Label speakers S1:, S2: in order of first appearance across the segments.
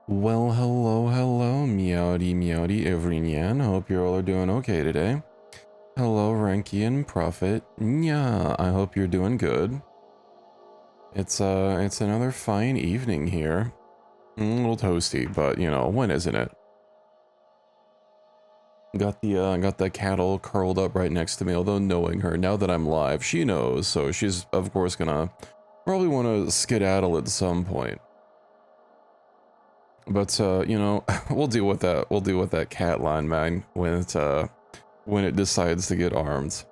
S1: Well, hello, meowdy everyone. Hope you all are doing okay today. Hello, Rankian Prophet. Yeah, I hope you're doing good. It's another fine evening here. A little toasty, but you know, when isn't it? Got the cat all curled up right next to me, although knowing her, now that I'm live, she knows, so she's of course gonna probably want to skedaddle at some point. But you know, we'll deal with that. We'll deal with that cat line, man, when it decides to get armed.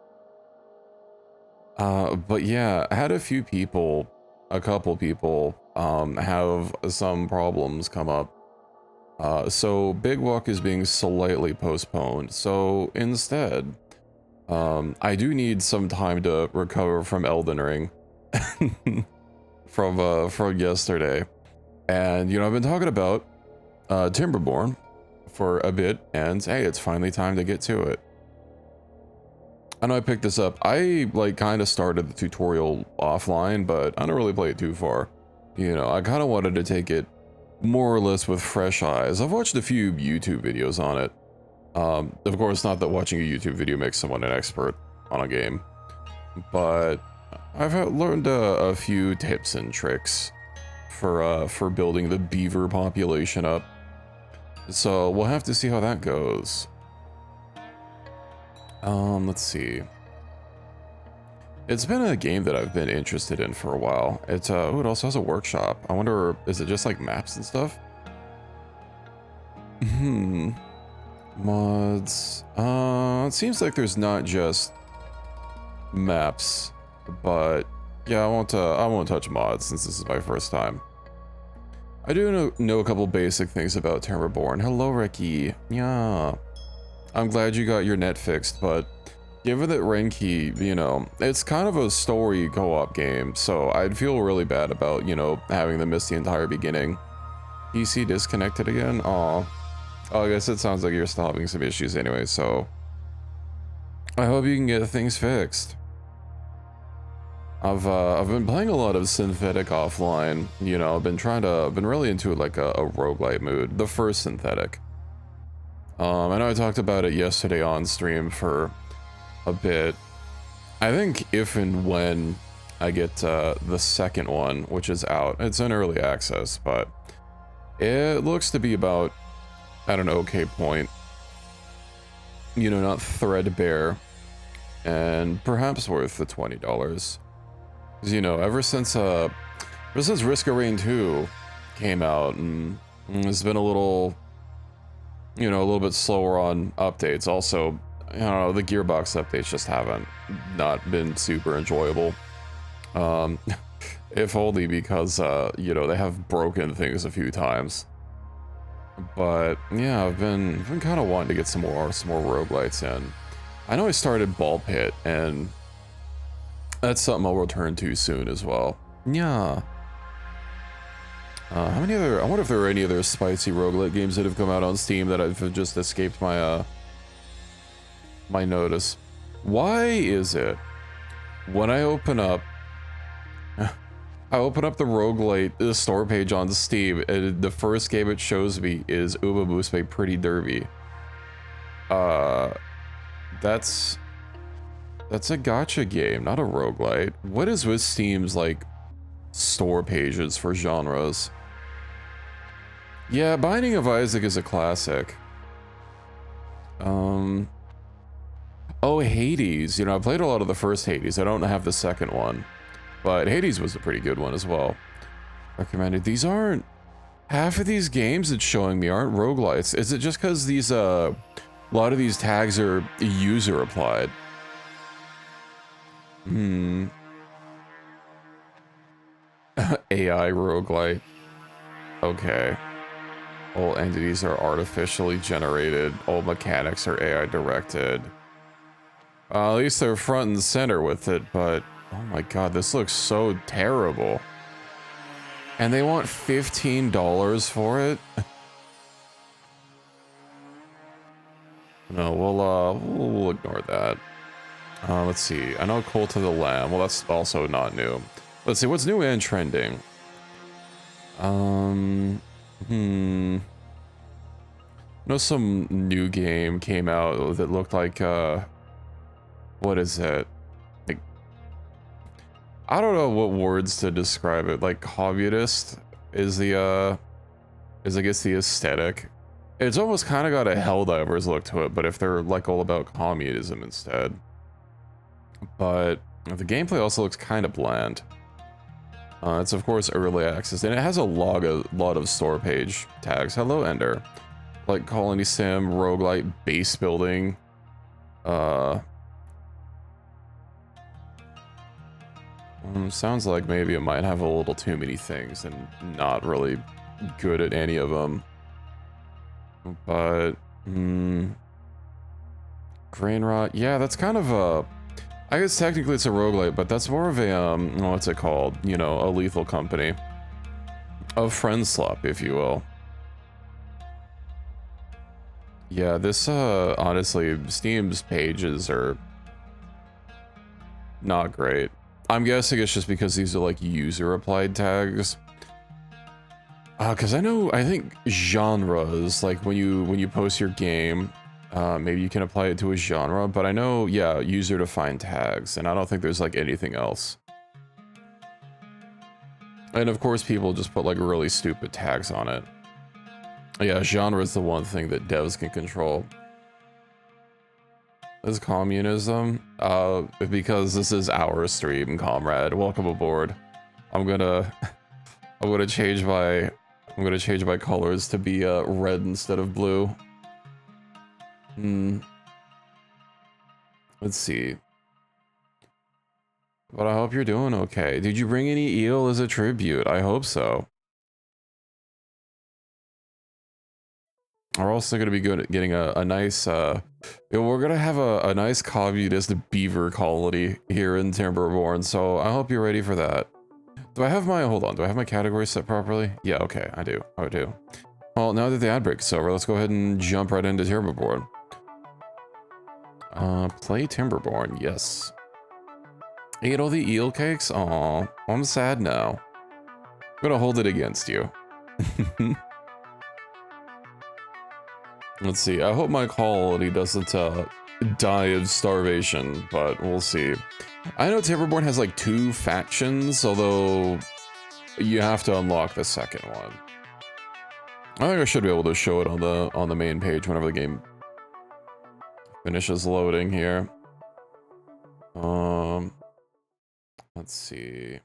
S1: But yeah, I had a couple people, have some problems come up. So Big Walk is being slightly postponed. So instead, I do need some time to recover from Elden Ring from yesterday. And you know, I've been talking about Timberborn for a bit, and hey, it's finally time to get to it. I know I picked this up. I like kind of started the tutorial offline, but I don't really play it too far. You know, I kind of wanted to take it more or less with fresh eyes. I've watched a few YouTube videos on it. Of course, not that watching a YouTube video makes someone an expert on a game, but I've learned a few tips and tricks for building the beaver population up. So we'll have to see how that goes. Let's see. It's been a game that I've been interested in for a while. It's oh, it also has a workshop. I wonder, is it just like maps and stuff? Mods. It seems like there's not just maps, but yeah, I won't touch mods since this is my first time. I do know a couple basic things about Timberborn. Hello, Ricky. Yeah. I'm glad you got your net fixed, but given that Renki, you know, it's kind of a story co-op game, so I'd feel really bad about, you know, having them miss the entire beginning. PC disconnected again? Aw. Oh, I guess it sounds like you're still having some issues anyway, so I hope you can get things fixed. I've been playing a lot of synthetic offline, you know, I've been really into like a roguelite mood, the first synthetic. I know I talked about it yesterday on stream for a bit. I think if and when I get the second one, which is out, it's in early access, but it looks to be about at an okay point. You know, not threadbare, and perhaps worth the $20. Because, you know, ever since Risk of Rain 2 came out, and it's been a little, you know, a little bit slower on updates. Also, I don't know, the Gearbox updates just haven't not been super enjoyable. If only because, you know, they have broken things a few times. But yeah, I've been kind of wanting to get some more roguelites in. I know I started Ball Pit, and that's something I'll return to soon as well. Yeah. How many other, I wonder if there are any other spicy roguelite games that have come out on Steam that have just escaped my, my notice. Why is it when I open up the roguelite store page on Steam, and the first game it shows me is Uba Boospe Pretty Derby? That's a gacha game, not a roguelite. What is with Steam's like store pages for genres? Yeah, Binding of Isaac is a classic. Oh, Hades. You know, I played a lot of the first Hades. I don't have the second one, but Hades was a pretty good one as well. Recommended. These aren't, half of these games it's showing me aren't roguelites. Is it just because these, a lot of these tags are user applied? AI roguelite. Okay. All entities are artificially generated. All mechanics are AI directed. At least they're front and center with it, but oh my god, this looks so terrible. And they want $15 for it? No, we'll ignore that. Let's see. I know Cult of the Lamb. Well, that's also not new. Let's see, what's new and trending? I know some new game came out that looked like, what is it? Like, I don't know what words to describe it. Like, communist is the, is I guess the aesthetic. It's almost kind of got a Helldivers look to it, but if they're like all about communism instead. But the gameplay also looks kind of bland. It's of course early access, and it has a lot of store page tags. Hello, Ender. Like colony sim, roguelite, base building. Sounds like maybe it might have a little too many things and not really good at any of them. But grain rot, yeah, that's kind of a, I guess technically it's a roguelite, but that's more of a what's it called? You know, a lethal company. A friend swap, if you will. Yeah, this honestly, Steam's pages are not great. I'm guessing it's just because these are like user applied tags. Because I think genres, like when you post your game, maybe you can apply it to a genre, but I know, yeah, user defined tags, and I don't think there's like anything else. And of course people just put like really stupid tags on it. Yeah, genre is the one thing that devs can control. Is communism? Because this is our stream, comrade. Welcome aboard. I'm gonna change my colors to be red instead of blue. Let's see. But I hope you're doing okay. Did you bring any eel as a tribute? I hope so. We're also going to be good at getting a nice, we're going to have a nice communist beaver colony here in Timberborn, so I hope you're ready for that. Do I have my, hold on, do I have my category set properly? Yeah, okay, I do. Well, now that the ad break is over, let's go ahead and jump right into Timberborn. Play Timberborn, yes. Ate all the eel cakes? Aw, I'm sad now. I'm gonna hold it against you. Let's see, I hope my quality doesn't die of starvation, but we'll see. I know Timberborn has like 2 factions, although you have to unlock the second one. I think I should be able to show it on the main page whenever the game finishes loading here. Let's see.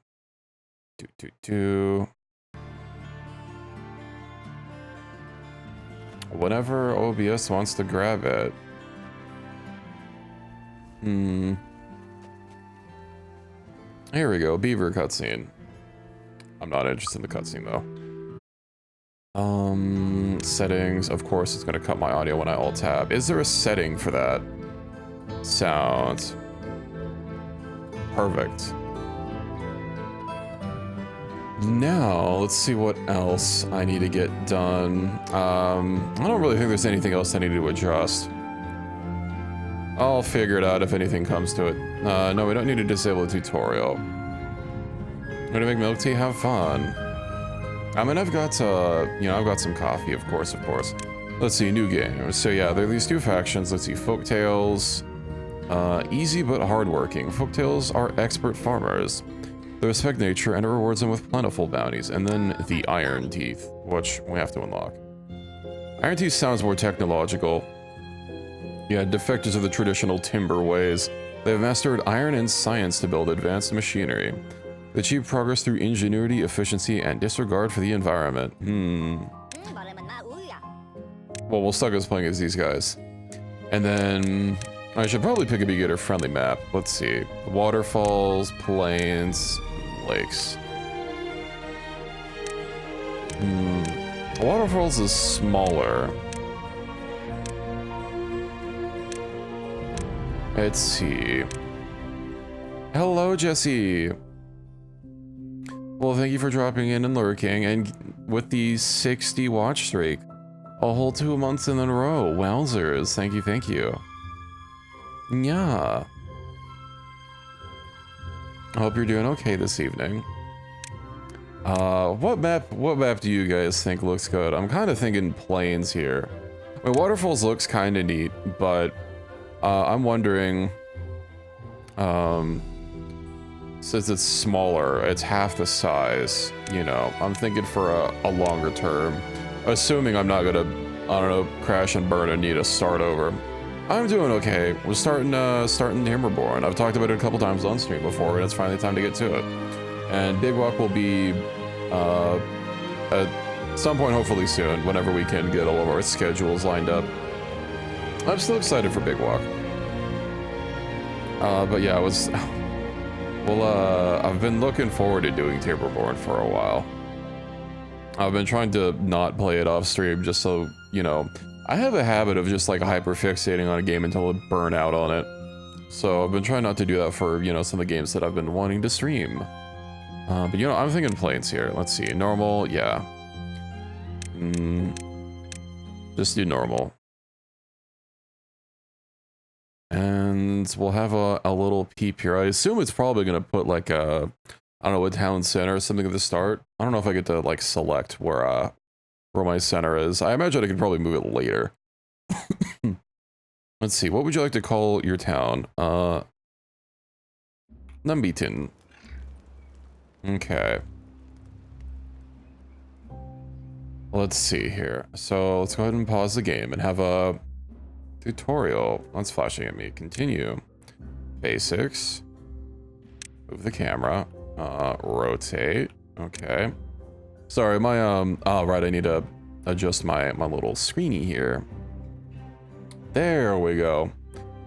S1: Whenever OBS wants to grab it. Here we go, beaver cutscene. I'm not interested in the cutscene though. Settings, of course it's gonna cut my audio when I alt tab. Is there a setting for that? Sound. Perfect. Now, let's see what else I need to get done. I don't really think there's anything else I need to adjust. I'll figure it out if anything comes to it. No, we don't need to disable the tutorial. I'm gonna make milk tea, have fun. I mean, I've got, you know, I've got some coffee, of course. Let's see, new game. So yeah, there are these 2 factions. Let's see, Folktales. Easy but hardworking. Folktales are expert farmers. They respect nature and it rewards them with plentiful bounties. And then the Iron Teeth, which we have to unlock. Iron Teeth sounds more technological. Yeah, defectors of the traditional timber ways. They have mastered iron and science to build advanced machinery. They achieve progress through ingenuity, efficiency, and disregard for the environment. Well, we'll stuck us playing as these guys. And then I should probably pick a beginner-friendly map. Let's see. Waterfalls, plains, lakes. Waterfalls is smaller. Let's see. Hello, Jesse. Well, thank you for dropping in and lurking, and with the 60 watch streak. A whole 2 months in a row. Wowzers. Thank you. Yeah. I hope you're doing okay this evening. What map do you guys think looks good? I'm kind of thinking plains here. I mean, waterfalls looks kind of neat, but I'm wondering, since it's smaller, it's half the size, you know, I'm thinking for a longer term, assuming I'm not gonna, I don't know, crash and burn and need to start over. I'm doing okay. We're starting Timberborn. I've talked about it a couple times on stream before, and it's finally time to get to it. And Big Walk will be at some point, hopefully soon, whenever we can get all of our schedules lined up. I'm still excited for Big Walk. But yeah, I've been looking forward to doing Timberborn for a while. I've been trying to not play it off stream just so, you know, I have a habit of just like hyper-fixating on a game until I burn out on it. So I've been trying not to do that for, you know, some of the games that I've been wanting to stream. But you know, I'm thinking plains here. Let's see, normal, yeah. Just do normal. And we'll have a little peep here. I assume it's probably gonna put like a, I don't know, a town center or something at the start. I don't know if I get to like select where my center is. I imagine I could probably move it later. Let's see, what would you like to call your town? Numbinator. Okay. Let's see here. So let's go ahead and pause the game and have a tutorial. That's flashing at me. Continue. Basics. Move the camera. Rotate. Okay. Sorry, my oh right, I need to adjust my little screeny here. There we go.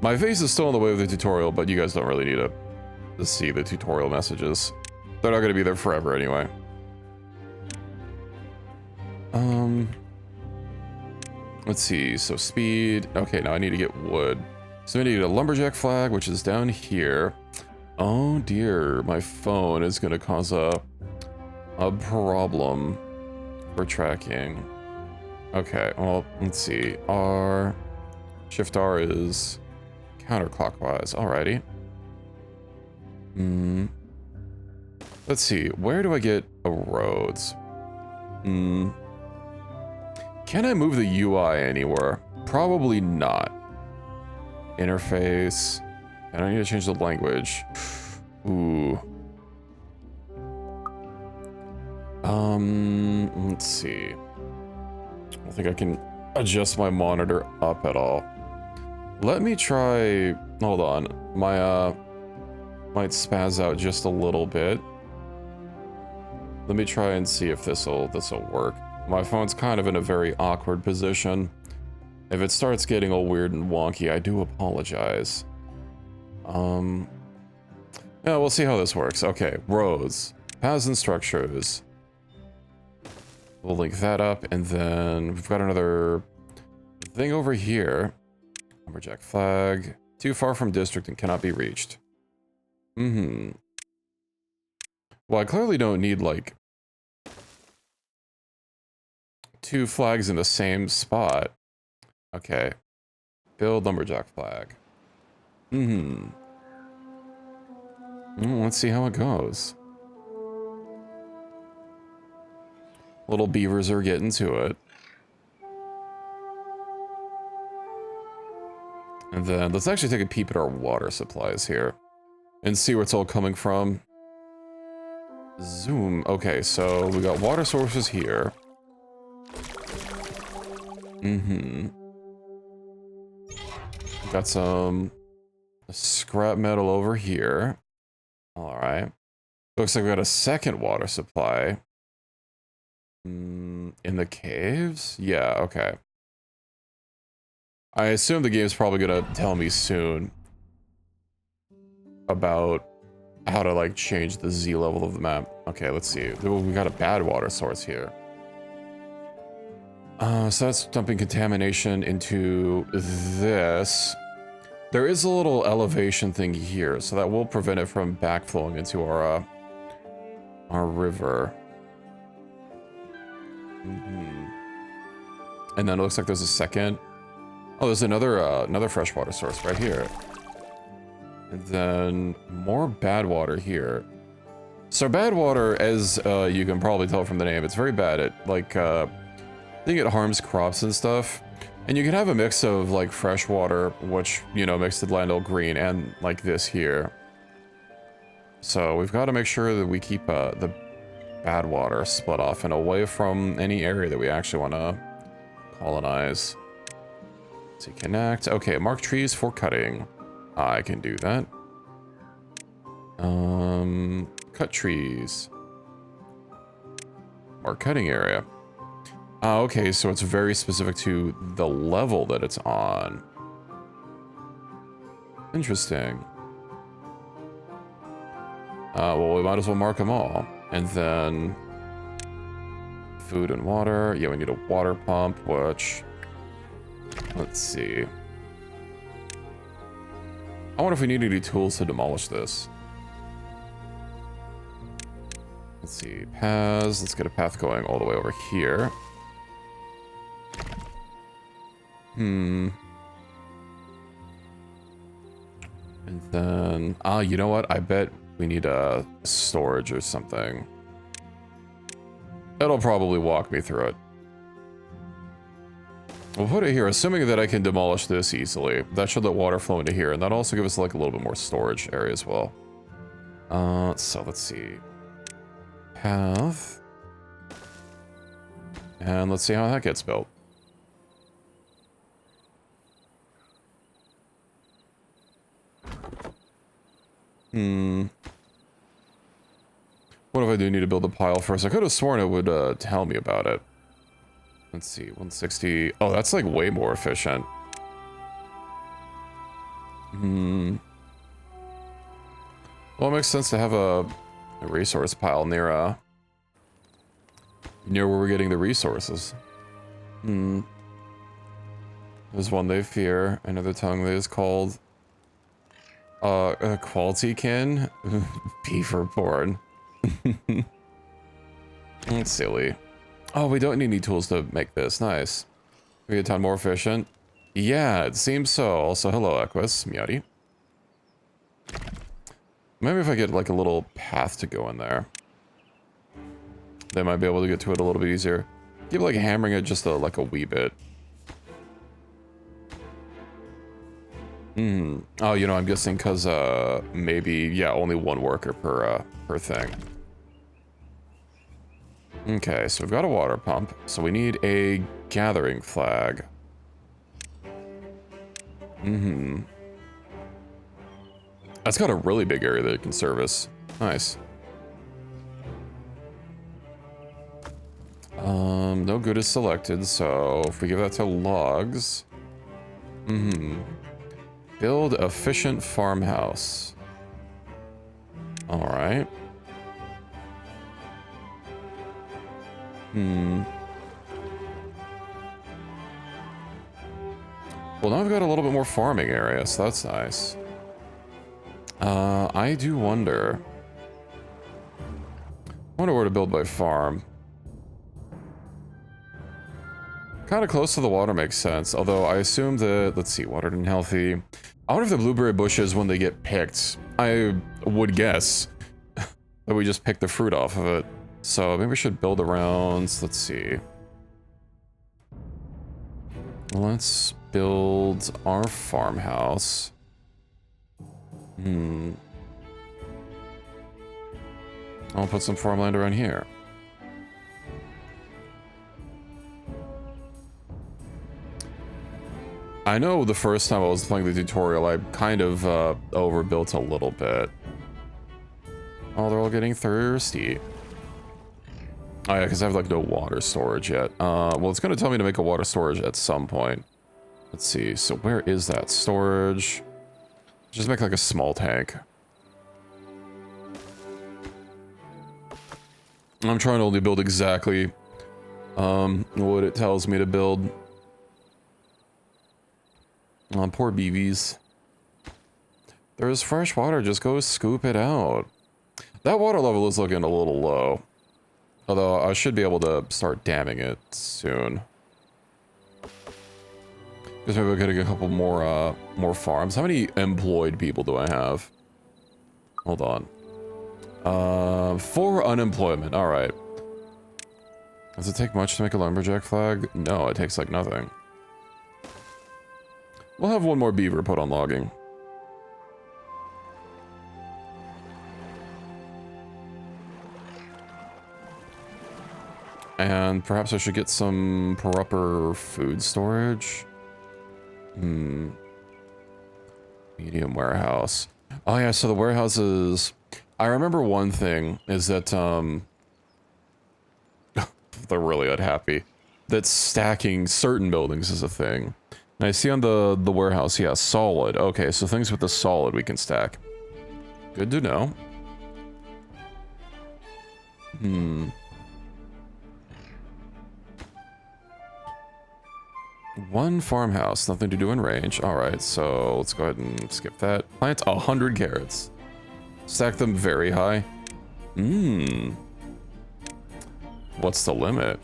S1: My face is still in the way of the tutorial, but you guys don't really need to see the tutorial messages. They're not gonna be there forever anyway. Let's see, so speed. Okay, now I need to get wood. So I need a lumberjack flag, which is down here. Oh dear, my phone is gonna cause a problem for tracking. Okay, well, let's see. Shift R is counterclockwise, alrighty. Let's see, where do I get roads? Can I move the UI anywhere? Probably not. Interface. And I need to change the language. Ooh. Let's see. I don't think I can adjust my monitor up at all. Let me try, hold on. My, might spaz out just a little bit. Let me try and see if this'll work. My phone's kind of in a very awkward position. If it starts getting all weird and wonky, I do apologize. Yeah, we'll see how this works. Okay, roads, paths and structures. We'll link that up, and then we've got another thing over here. Lumberjack flag. Too far from district and cannot be reached. Well, I clearly don't need, like, 2 flags in the same spot. Okay. Build lumberjack flag. Let's see how it goes. Little beavers are getting to it. And then let's actually take a peep at our water supplies here and see where it's all coming from. Zoom. Okay, so we got water sources here. Got some scrap metal over here. Alright. Looks like we got a second water supply. In the caves? Yeah, okay. I assume the game's probably gonna tell me soon about how to, like, change the Z level of the map. Okay, let's see. We got a bad water source here. So that's dumping contamination into this. There is a little elevation thing here, so that will prevent it from backflowing into our river. And then it looks like there's a second. Oh, there's another freshwater source right here. And then more bad water here. So bad water, as you can probably tell from the name, it's very bad at, like, I think it harms crops and stuff. And you can have a mix of, like, fresh water, which, you know, makes the land all green, and, like, this here. So we've got to make sure that we keep the bad water split off and away from any area that we actually want to colonize. So connect. Okay, mark trees for cutting. I can do that. Cut trees. Mark cutting area. Okay, so it's very specific to the level that it's on. Interesting. Well, we might as well mark them all. And then food and water. Yeah, we need a water pump, which, let's see. I wonder if we need any tools to demolish this. Let's see, paths. Let's get a path going all the way over here. And then, you know what? I bet we need a storage or something. It'll probably walk me through it. We'll put it here, assuming that I can demolish this easily. That should let water flow into here, and that'll also give us like a little bit more storage area as well. So let's see. Path. And let's see how that gets built. What if I do need to build a pile first? I could have sworn it would tell me about it. Let's see, 160. Oh, that's like way more efficient. Well, it makes sense to have a resource pile near where we're getting the resources. There's one they fear, another tongue that is called quality kin. Beaverborn. That's silly. Oh, we don't need any tools to make this. Nice. We get a ton more efficient. Yeah, it seems so. Also, hello, Equus. Meowdy. Maybe if I get like a little path to go in there, they might be able to get to it a little bit easier. Keep like hammering it just like a wee bit. Oh, you know, I'm guessing because maybe, yeah, only one worker per thing. Okay, so we've got a water pump, so we need a gathering flag. That's got a really big area that it can service. Nice. No good is selected, so if we give that to logs. Build efficient farmhouse. Alright. Well, now I've got a little bit more farming area, so that's nice. I do wonder where to build my farm. Kind of close to the water makes sense, although I assume that, let's see, watered and healthy. I wonder if the blueberry bushes, when they get picked, I would guess that we just pick the fruit off of it. So maybe we should build around, let's see. Let's build our farmhouse. I'll put some farmland around here. I know the first time I was playing the tutorial, I kind of overbuilt a little bit. Oh, they're all getting thirsty. Oh yeah, because I have like no water storage yet. Well, it's going to tell me to make a water storage at some point. Let's see, so where is that storage? Just make like a small tank. I'm trying to only build exactly what it tells me to build. Poor BVs. There's fresh water, just go scoop it out. That water level is looking a little low. Although I should be able to start damming it soon. Because maybe we're gonna get a couple more farms. How many employed people do I have? Hold on. For unemployment. All right. Does it take much to make a lumberjack flag? No, it takes like nothing. We'll have one more beaver put on logging. And perhaps I should get some proper food storage. Medium warehouse. Oh yeah, so the warehouses... I remember one thing is that, they're really unhappy. That stacking certain buildings is a thing. And I see on the warehouse, yeah, solid. Okay, so things with the solid we can stack. Good to know. One farmhouse, nothing to do in range. Alright, so let's go ahead and skip that. Plant 100 carrots. Stack them very high. What's the limit?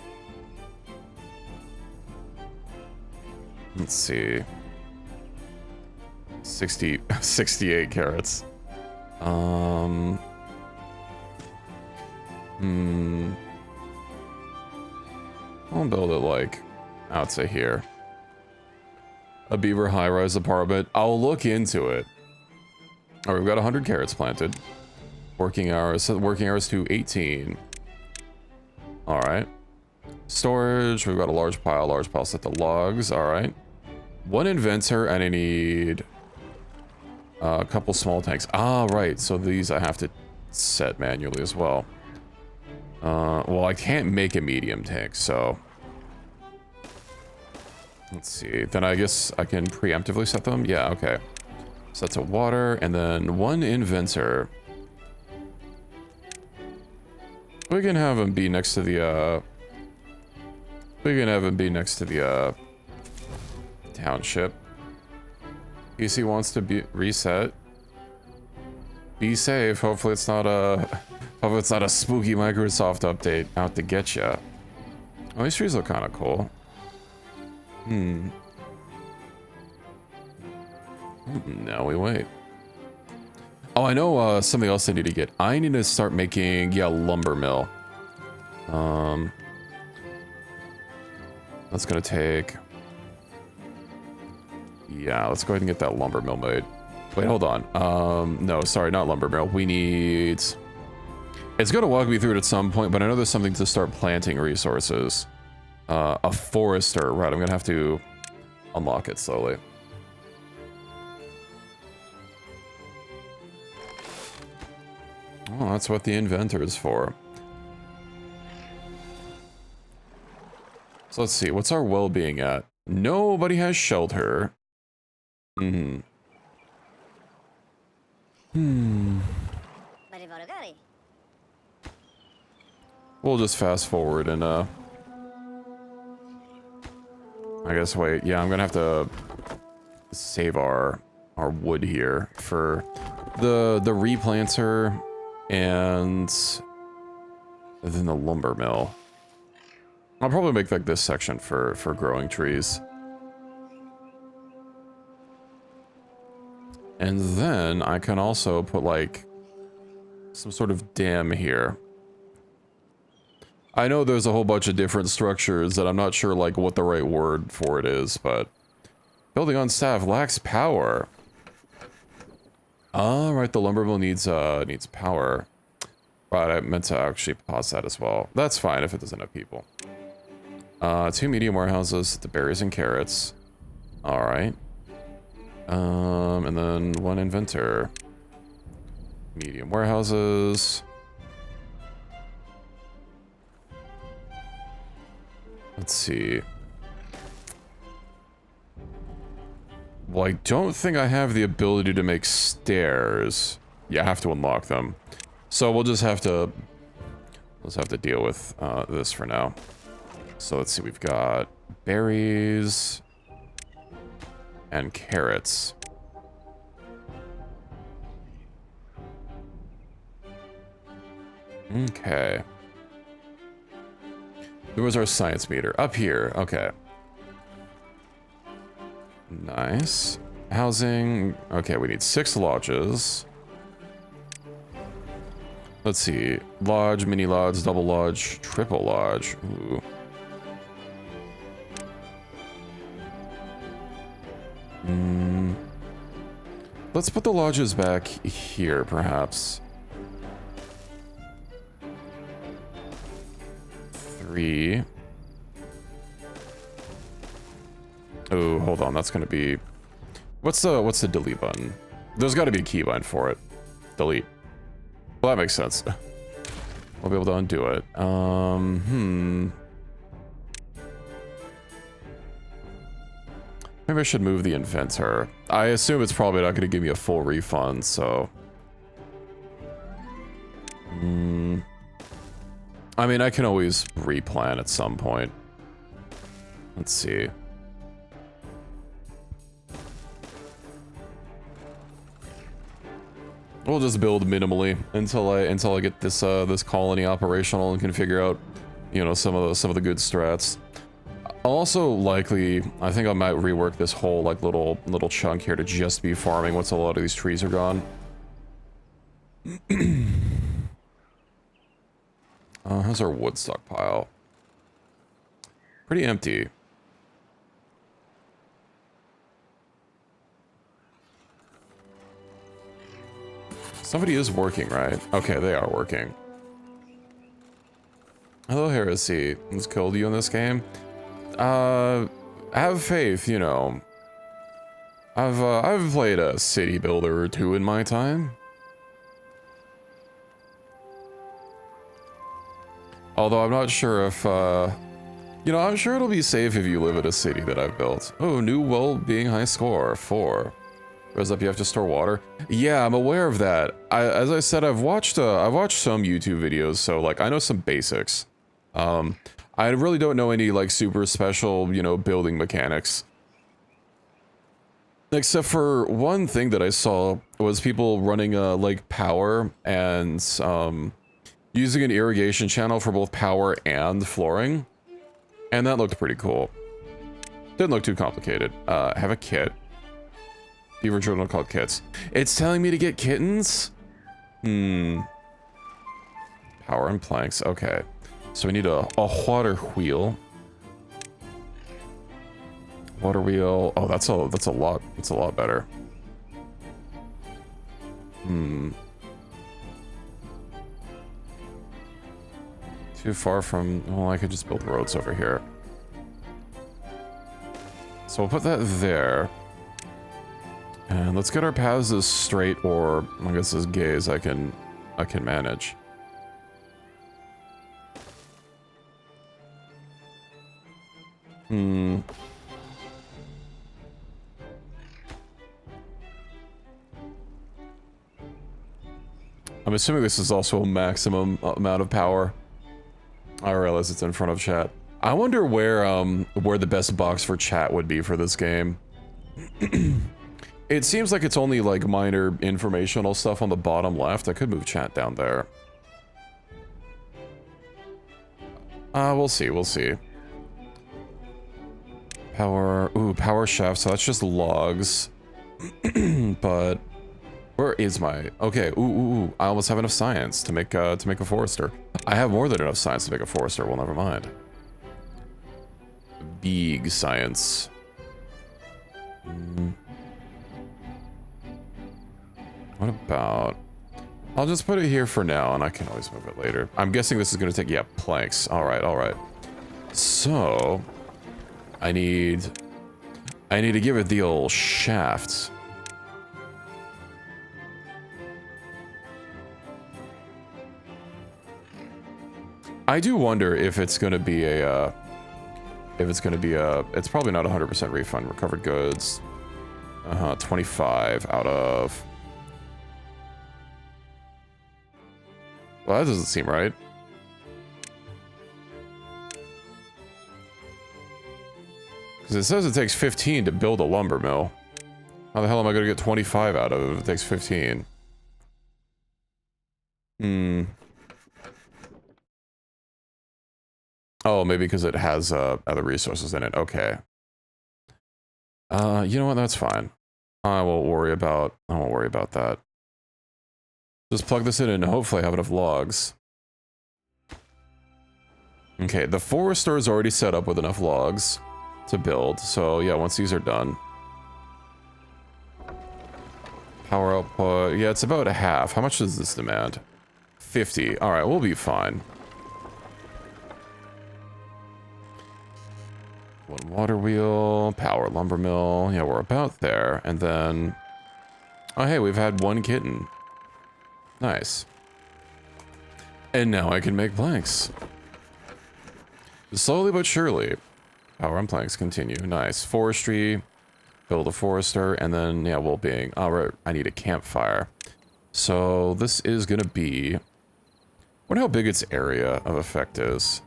S1: Let's see. 68 carrots. I'll build it like, I'd say here. A beaver high-rise apartment. I'll look into it. All right, we've got 100 carrots planted. Working hours, set working hours to 18. All right. Storage, we've got a large pile set to logs. All right. One inventor, and I need a couple small tanks. Ah, right. So these I have to set manually as well. Well, I can't make a medium tank, so... Let's see. Then I guess I can preemptively set them? Yeah, okay. Set to water, and then one inventor. We can have him be next to the, township. PC wants to be reset. Be safe. Hopefully it's not a spooky Microsoft update out to get ya. Oh, these trees look kind of cool. Now we wait. Oh, I know something else I need to get. I need to start making, yeah, lumber mill. That's gonna take... Yeah, let's go ahead and get that lumber mill made. Wait, hold on. No, sorry, not lumber mill. We need... It's gonna walk me through it at some point, but I know there's something to start planting resources. A forester, right, I'm gonna have to unlock it slowly. Oh, that's what the inventor is for. So let's see, what's our well-being at? Nobody has shelter. We'll just fast forward and I guess wait, yeah, I'm gonna have to save our wood here for the replanter and then the lumber mill. I'll probably make like this section for growing trees. And then I can also put like some sort of dam here. I know there's a whole bunch of different structures that I'm not sure like what the right word for it is, but building on staff lacks power. All right, the lumber mill needs power. Right, I meant to actually pause that as well. That's fine if it doesn't have people. 2 medium warehouses, the berries and carrots. All right. And then 1 inventor. Medium warehouses. Let's see. Well, I don't think I have the ability to make stairs. Yeah, I have to unlock them. So we'll just have to... Let's have to deal with this for now. So let's see, we've got berries and carrots. Okay. There was our science meter. Up here. Okay. Nice. Housing. Okay, we need 6 lodges. Let's see. Lodge, mini lodge, double lodge, triple lodge. Ooh. Let's put the lodges back here, perhaps. 3. Oh, hold on. That's gonna be. What's the delete button? There's got to be a keybind for it. Delete. Well, that makes sense. We'll be able to undo it. Maybe I should move the inventor. I assume it's probably not going to give me a full refund, so... I mean, I can always replan at some point. Let's see. We'll just build minimally until I get this this colony operational and can figure out, you know, some of the good strats. I'll also likely, I think I might rework this whole like little chunk here to just be farming once a lot of these trees are gone. How's our wood stockpile? Pretty empty. Somebody is working, right? Okay, they are working. Hello, Heresy. Who's killed you in this game? Have faith, you know. I've played a city builder or two in my time. Although I'm not sure if, you know, I'm sure it'll be safe if you live in a city that I've built. Oh, new well-being high score, 4. Goes up, you have to store water. Yeah, I'm aware of that. As I said, I've watched some YouTube videos, so like I know some basics. I really don't know any like super special, you know, building mechanics. Except for one thing that I saw was people running like power and using an irrigation channel for both power and flooring. And that looked pretty cool. Didn't look too complicated. Have a kit. Beaver journal called kits. It's telling me to get kittens? Power and planks. Okay. So we need a water wheel. Water wheel. Oh, that's a lot. That's a lot better. Too far from... Well, I could just build roads over here. So we'll put that there. And let's get our paths as straight, or I guess as gay as I can manage. I'm assuming this is also a maximum amount of power. I realize it's in front of chat. I wonder where the best box for chat would be for this game. It seems like it's only like minor informational stuff on the bottom left. I could move chat down there. We'll see, we'll see. Power, ooh, power shaft, so that's just logs. But where is my, okay, ooh, I almost have enough science to make a forester. I have more than enough science to make a forester, well, never mind. Big science. What about... I'll just put it here for now, and I can always move it later. I'm guessing this is going to take... Yeah, planks. Alright, alright. So... I need to give it the old shaft. I do wonder if it's going to be a... It's probably not 100% refund. Recovered goods. 25 out of... Well, that doesn't seem right. Because it says it takes 15 to build a lumber mill. How the hell am I going to get 25 out of it if it takes 15? Oh, maybe because it has other resources in it. Okay. You know what? That's fine. I won't worry about that. Just plug this in and hopefully have enough logs. Okay, the forester is already set up with enough logs to build. So yeah, once these are done. Power output, yeah, it's about a half. How much does this demand? 50. All right, we'll be fine. One water wheel, power lumber mill. Yeah, we're about there. And then, oh hey, we've had one kitten. Nice. And now I can make planks. Slowly but surely. Power on planks continue. Nice. Forestry. Build a forester. And then, yeah, well-being. All right, I need a campfire. So this is going to be... I wonder how big its area of effect is.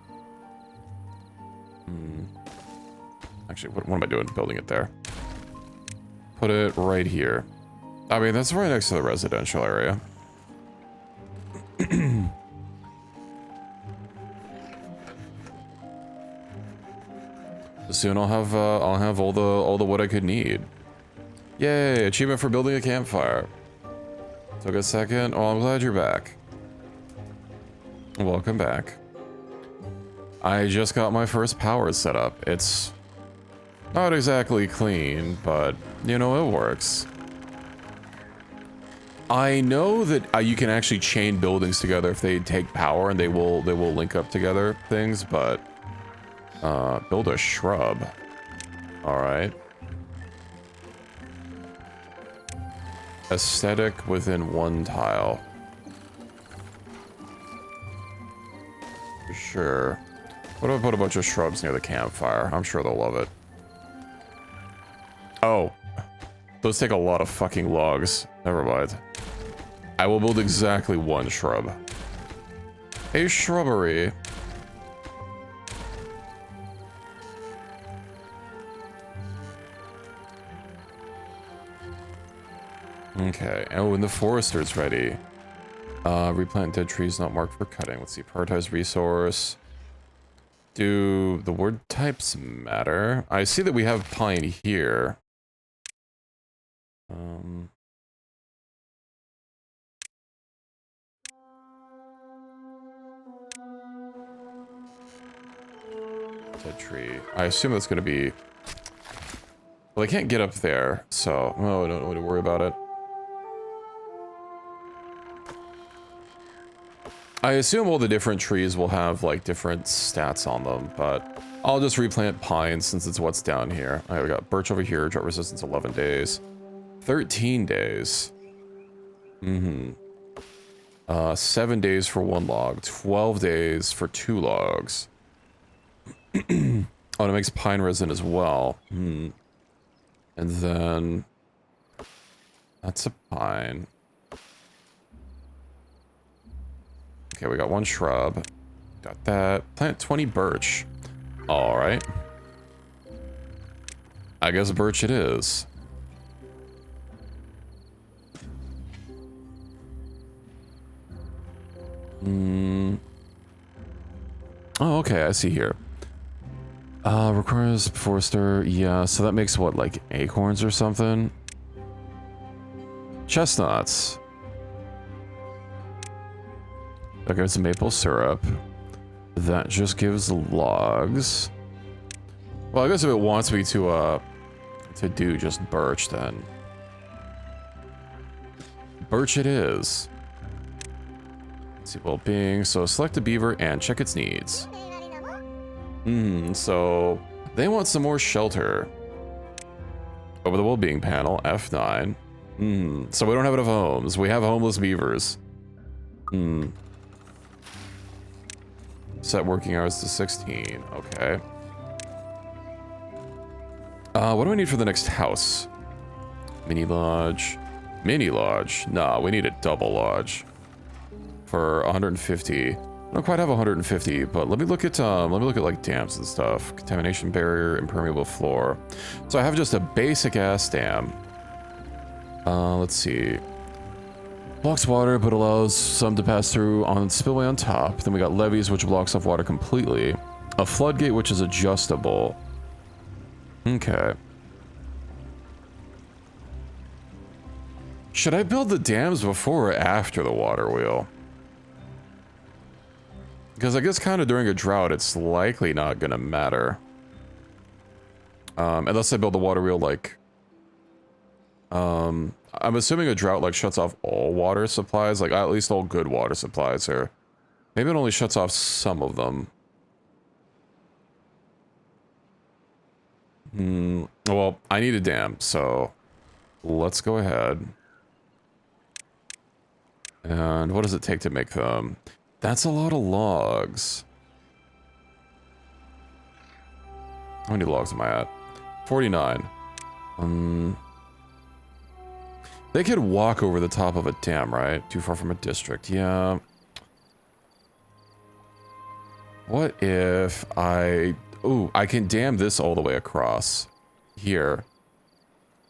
S1: Actually, what am I doing building it there? Put it right here. I mean, that's right next to the residential area. Soon I'll have all the wood I could need. Yay! Achievement for building a campfire. Took a second. Oh, I'm glad you're back. Welcome back. I just got my first power set up. It's not exactly clean, but you know, it works. I know that you can actually chain buildings together if they take power, and they will link up together things, but build a shrub. All right. Aesthetic within one tile. Sure. What if I put a bunch of shrubs near the campfire? I'm sure they'll love it. Oh. Those take a lot of fucking logs. Never mind. I will build exactly one shrub. A shrubbery. Okay. Oh, and the forester's ready. Replant dead trees not marked for cutting. Let's see. Prioritize resource. Do the wood types matter? I see that we have pine here. Dead tree. I assume that's going to be... Well, I can't get up there, so... Oh, I don't need to worry about it. I assume all the different trees will have, like, different stats on them, but I'll just replant pine since it's what's down here. All right, we got birch over here, drought resistance 11 days. 13 days. 7 days for 1 log, 12 days for 2 logs. Oh, and it makes pine resin as well. And then... That's a pine. Okay, we got 1 shrub. Got that. Plant 20 birch. Alright. I guess birch it is. Oh, okay, I see here. Requires forester. Yeah, so that makes what, like acorns or something? Chestnuts. That gives maple syrup. That just gives logs. Well, I guess if it wants me to do just birch, then birch it is. Let's see, well-being. So select a beaver and check its needs. So they want some more shelter. Over the well-being panel, F9. So we don't have enough homes. We have homeless beavers. Set working hours to 16. Okay. What do I need for the next house? Mini lodge. Mini lodge? Nah, we need a double lodge. For 150. I don't quite have 150, but let me look at like dams and stuff. Contamination barrier, impermeable floor. So I have just a basic ass dam. Let's see. Blocks water, but allows some to pass through on spillway on top. Then we got levees, which blocks off water completely. A floodgate, which is adjustable. Okay. Should I build the dams before or after the water wheel? Because I guess kind of during a drought, it's likely not gonna matter. Unless I build the water wheel like... I'm assuming a drought like shuts off all water supplies, like at least all good water supplies, or maybe it only shuts off some of them. Well, I need a dam, so let's go ahead. And what does it take to make them? That's a lot of logs. How many logs am I at? 49. They could walk over the top of a dam, right? Too far from a district. Yeah. What if I... Ooh, I can dam this all the way across here.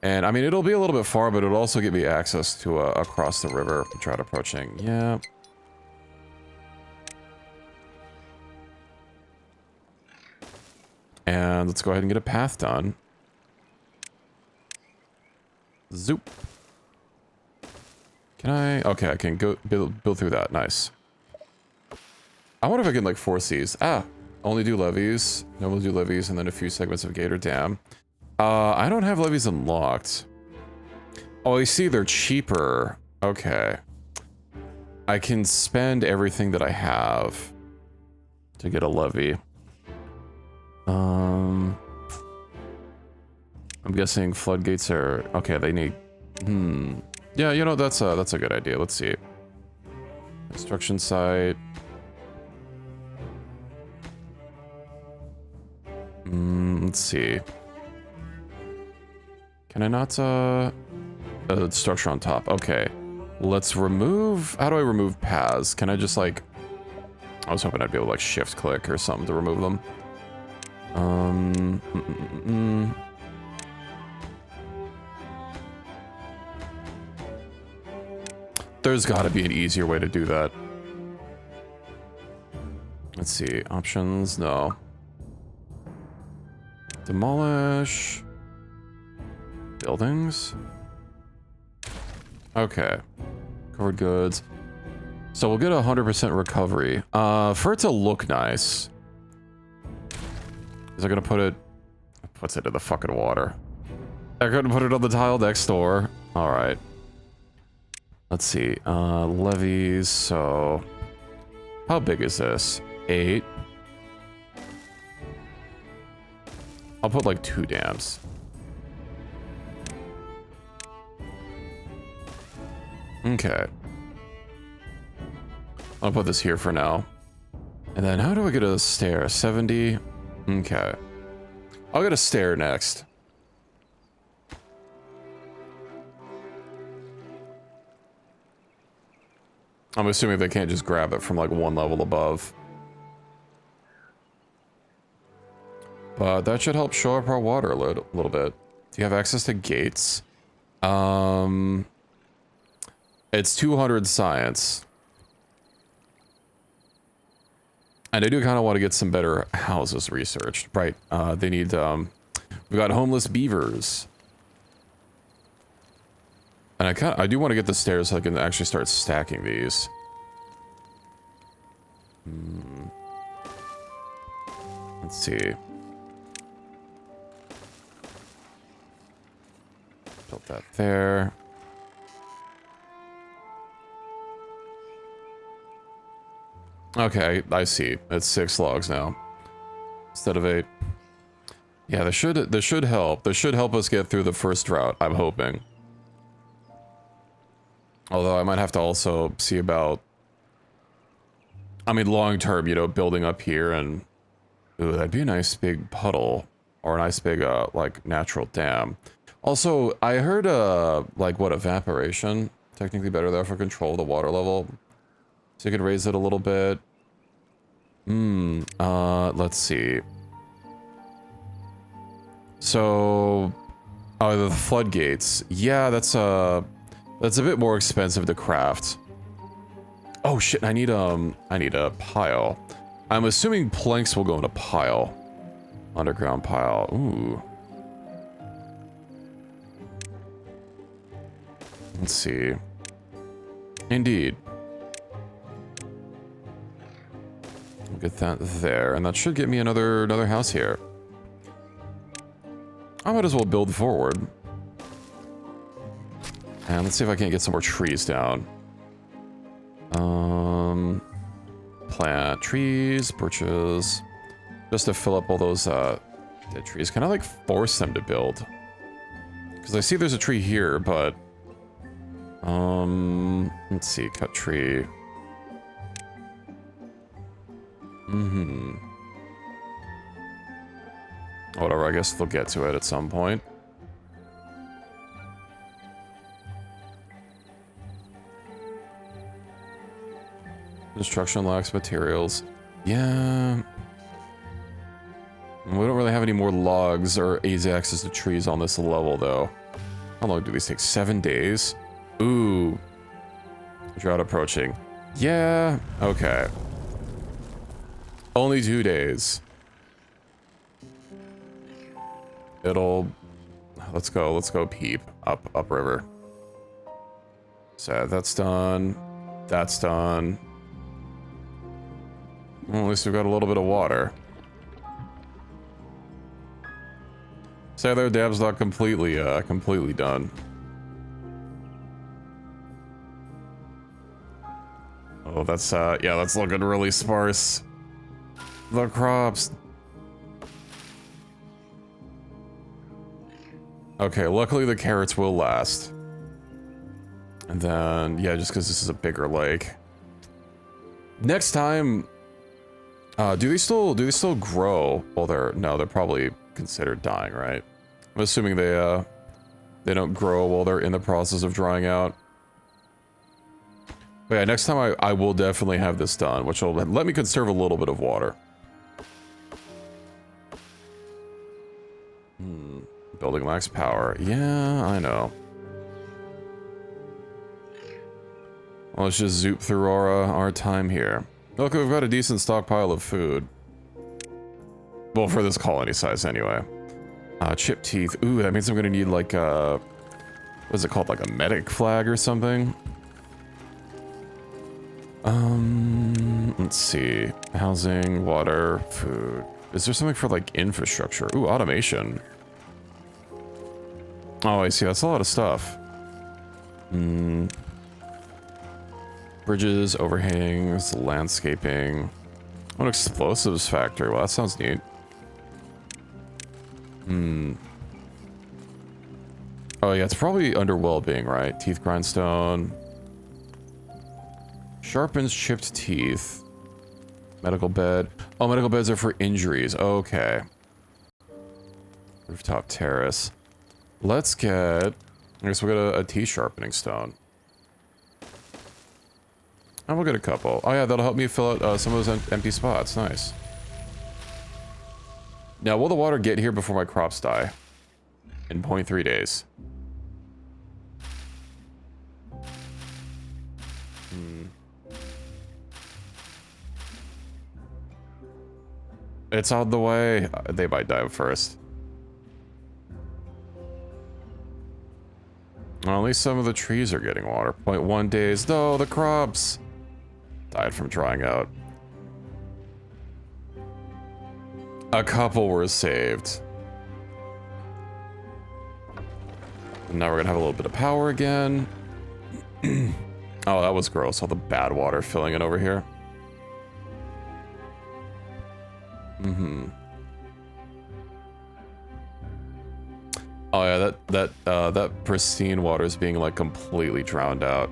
S1: And, I mean, it'll be a little bit far, but it'll also give me access to across the river. Drought approaching. Yeah. And let's go ahead and get a path done. Zoop. Can I? Okay, I can go build through that. Nice. I wonder if I can, like, force these. Ah, only do levees. No, we'll do levees and then a few segments of Gator Dam. I don't have levees unlocked. Oh, I see they're cheaper. Okay. I can spend everything that I have to get a levee. I'm guessing floodgates are... Okay, they need... Yeah, you know, that's a good idea. Let's see. Construction site. Let's see. Can I not, structure on top. Okay. Let's remove... How do I remove paths? Can I just, like... I was hoping I'd be able to, like, shift click or something to remove them. There's gotta be an easier way to do that. Let's see. Options? No. Demolish. Buildings? Okay. Covered goods. So we'll get 100% recovery. For it to look nice. Is I gonna put it... Puts it in the fucking water. I'm gonna put it on the tile next door. Alright. Let's see. Levees, so... How big is this? 8. I'll put like 2 dams. Okay. I'll put this here for now. And then how do I get a stair? 70? Okay. I'll get a stair next. I'm assuming they can't just grab it from like one level above. But that should help shore up our water a little bit. Do you have access to gates? It's 200 science. And I do kind of want to get some better houses researched. Right, they need, we got homeless beavers. And I do want to get the stairs so I can actually start stacking these. Let's see. Built that there. Okay, I see. It's 6 logs now instead of 8. Yeah, this should help. This should help us get through the first drought, I'm hoping. Although I might have to also see about, I mean, long term, you know, building up here and, ooh, that'd be a nice big puddle or a nice big, like, natural dam. Also, I heard, like, what, evaporation? Technically better there for control of the water level. So you could raise it a little bit. Let's see. So, oh, the floodgates. Yeah, that's a bit more expensive to craft. Oh shit, I need a pile. I'm assuming planks will go in a pile. Underground pile. Ooh. Let's see. Indeed. We'll get that there, and that should get me another house here. I might as well build forward. And let's see if I can't get some more trees down. Plant trees, birches, just to fill up all those dead trees. Can I like force them to build? Because I see there's a tree here, but let's see, cut tree. Whatever, I guess they'll get to it at some point. Construction lacks materials. Yeah. We don't really have any more logs or easy access to trees on this level, though. How long do these take? 7 days? Ooh. Drought approaching. Yeah, okay. Only 2 days. It'll... Let's go peep. Upriver. So that's done. That's done. Well, at least we've got a little bit of water. So their dab's not completely done. Oh, that's, yeah, that's looking really sparse. The crops. Okay, luckily the carrots will last. And then, yeah, just because this is a bigger lake. Next time, do they still grow? Well, they're probably considered dying, right? I'm assuming they don't grow while they're in the process of drying out. But yeah, next time I will definitely have this done, which will let me conserve a little bit of water. Building lacks power. Yeah, I know. Well, let's just zoop through our time here. Look, we've got a decent stockpile of food. Well, for this colony size, anyway. Chipped teeth. Ooh, that means I'm gonna need, like, what is it called? Like a medic flag or something? Let's see. Housing, water, food. Is there something for, like, infrastructure? Ooh, automation. Oh, I see. That's a lot of stuff. Bridges, overhangs, landscaping. An explosives factory. Well, that sounds neat. Oh, yeah, it's probably under well-being, right? Teeth grindstone. Sharpens chipped teeth. Medical bed. Oh, medical beds are for injuries. Okay. Rooftop terrace. Let's get... I guess we'll get a teeth sharpening stone. And we'll get a couple. Oh yeah, that'll help me fill out some of those empty spots. Nice. Now, will the water get here before my crops die? In 0.3 days. It's on the way. They might die first. Well, at least some of the trees are getting water. 0.1 days. No, the crops died from drying out. A couple were saved. And now we're gonna have a little bit of power again. Oh, that was gross. All the bad water filling in over here. Oh yeah, that pristine water is being like completely drowned out.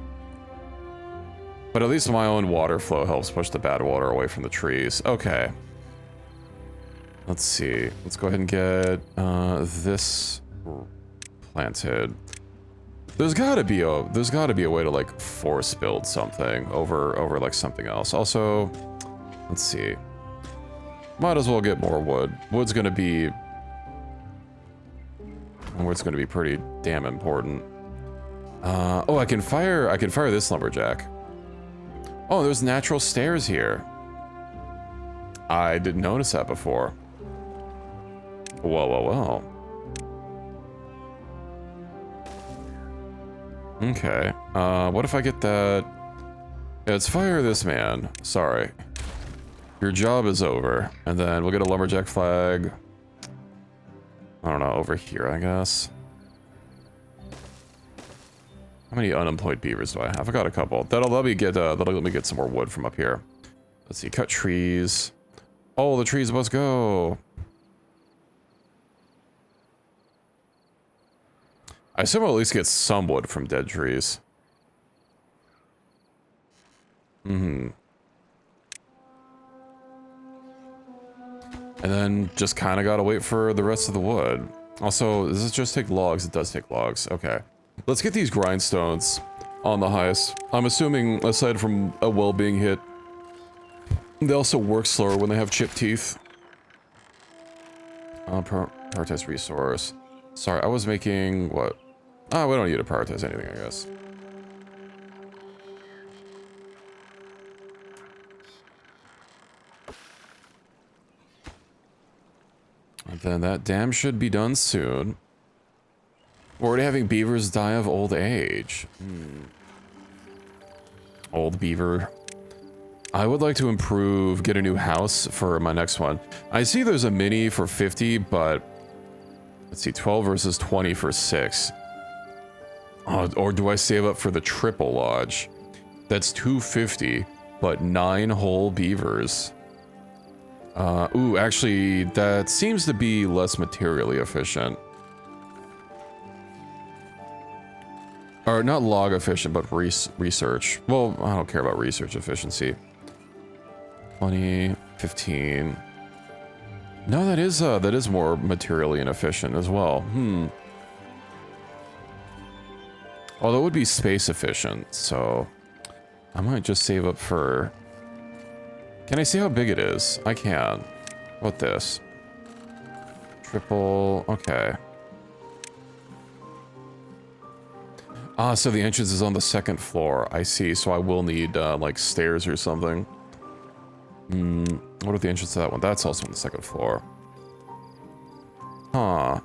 S1: But at least my own water flow helps push the bad water away from the trees. Okay. Let's see. Let's go ahead and get this planted. There's gotta be a way to like force build something over like something else. Also, let's see. Might as well get more wood. Wood's gonna be pretty damn important. Oh, I can fire this lumberjack. Oh, there's natural stairs here. I didn't notice that before. Well. Okay. What if I get that? Yeah, let's fire this man. Sorry. Your job is over. And then we'll get a lumberjack flag. I don't know, over here, I guess. How many unemployed beavers do I have? I got a couple. That'll let me get some more wood from up here. Let's see, cut trees. Oh, the trees must go. I assume I'll at least get some wood from dead trees. Mm-hmm. And then just kind of gotta wait for the rest of the wood. Also, does this just take logs? It does take logs. Okay. Let's get these grindstones on the highest. I'm assuming, aside from a well being hit, they also work slower when they have chipped teeth. Prioritize resource. Sorry, I was making what? Oh, we don't need to prioritize anything, I guess. And then that dam should be done soon. We're already having beavers die of old age. Old beaver. I would like to improve, get a new house for my next one. I see there's a mini for 50, but let's see, 12 versus 20 for 6. Or do I save up for the triple lodge? That's 250, but 9 whole beavers. Ooh, actually, that seems to be less materially efficient. Or not log efficient, but research. Well, I don't care about research efficiency. 20, 15. No, that is more materially inefficient as well. Although it would be space efficient, so I might just save up for... Can I see how big it is? I can. What this? Triple... Okay. Ah, so the entrance is on the 2nd floor. I see, so I will need, like, stairs or something. What are the entrance to that one? That's also on the 2nd floor. Huh.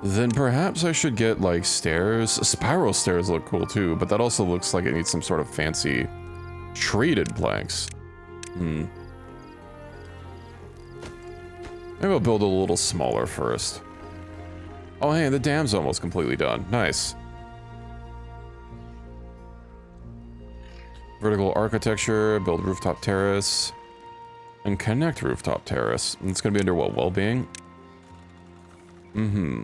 S1: Then perhaps I should get, like, stairs. Spiral stairs look cool, too, but that also looks like it needs some sort of fancy treated planks. Maybe I'll build a little smaller first. Oh, hey, the dam's almost completely done. Nice. Vertical architecture, build rooftop terrace, and connect rooftop terrace. And it's gonna be under what, well-being?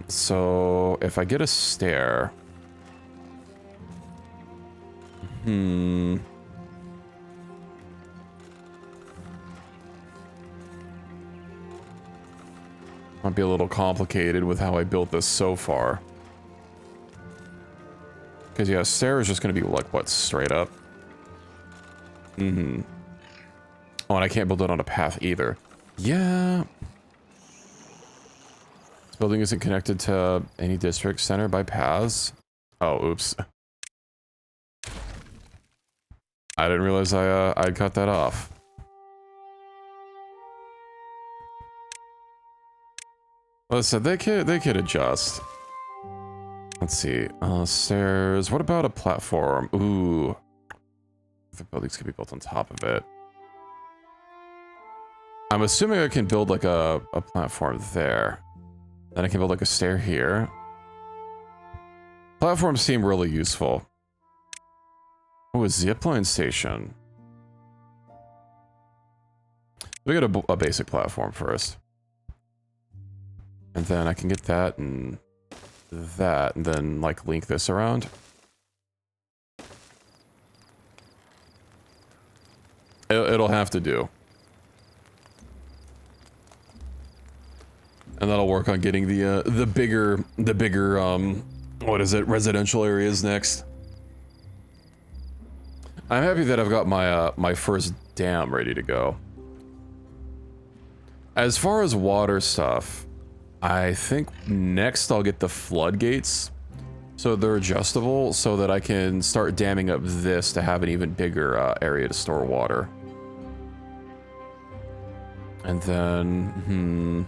S1: So if I get a stair... Might be a little complicated with how I built this so far. Because, yeah, stair is just going to be, like, what, straight up? Oh, and I can't build it on a path either. Yeah. This building isn't connected to any district center by paths. Oh, oops. I didn't realize I cut that off. Listen, they could adjust. Let's see. Stairs. What about a platform? Ooh. The buildings could be built on top of it. I'm assuming I can build like a platform there. Then I can build like a stair here. Platforms seem really useful. Oh, a zipline station. We got a basic platform first. And then I can get that and then like link this around. It'll have to do. And that'll work on getting the bigger what is it, residential areas next. I'm happy that I've got my my first dam ready to go. As far as water stuff, I think next I'll get the floodgates, so they're adjustable, so that I can start damming up this to have an even bigger area to store water. And then,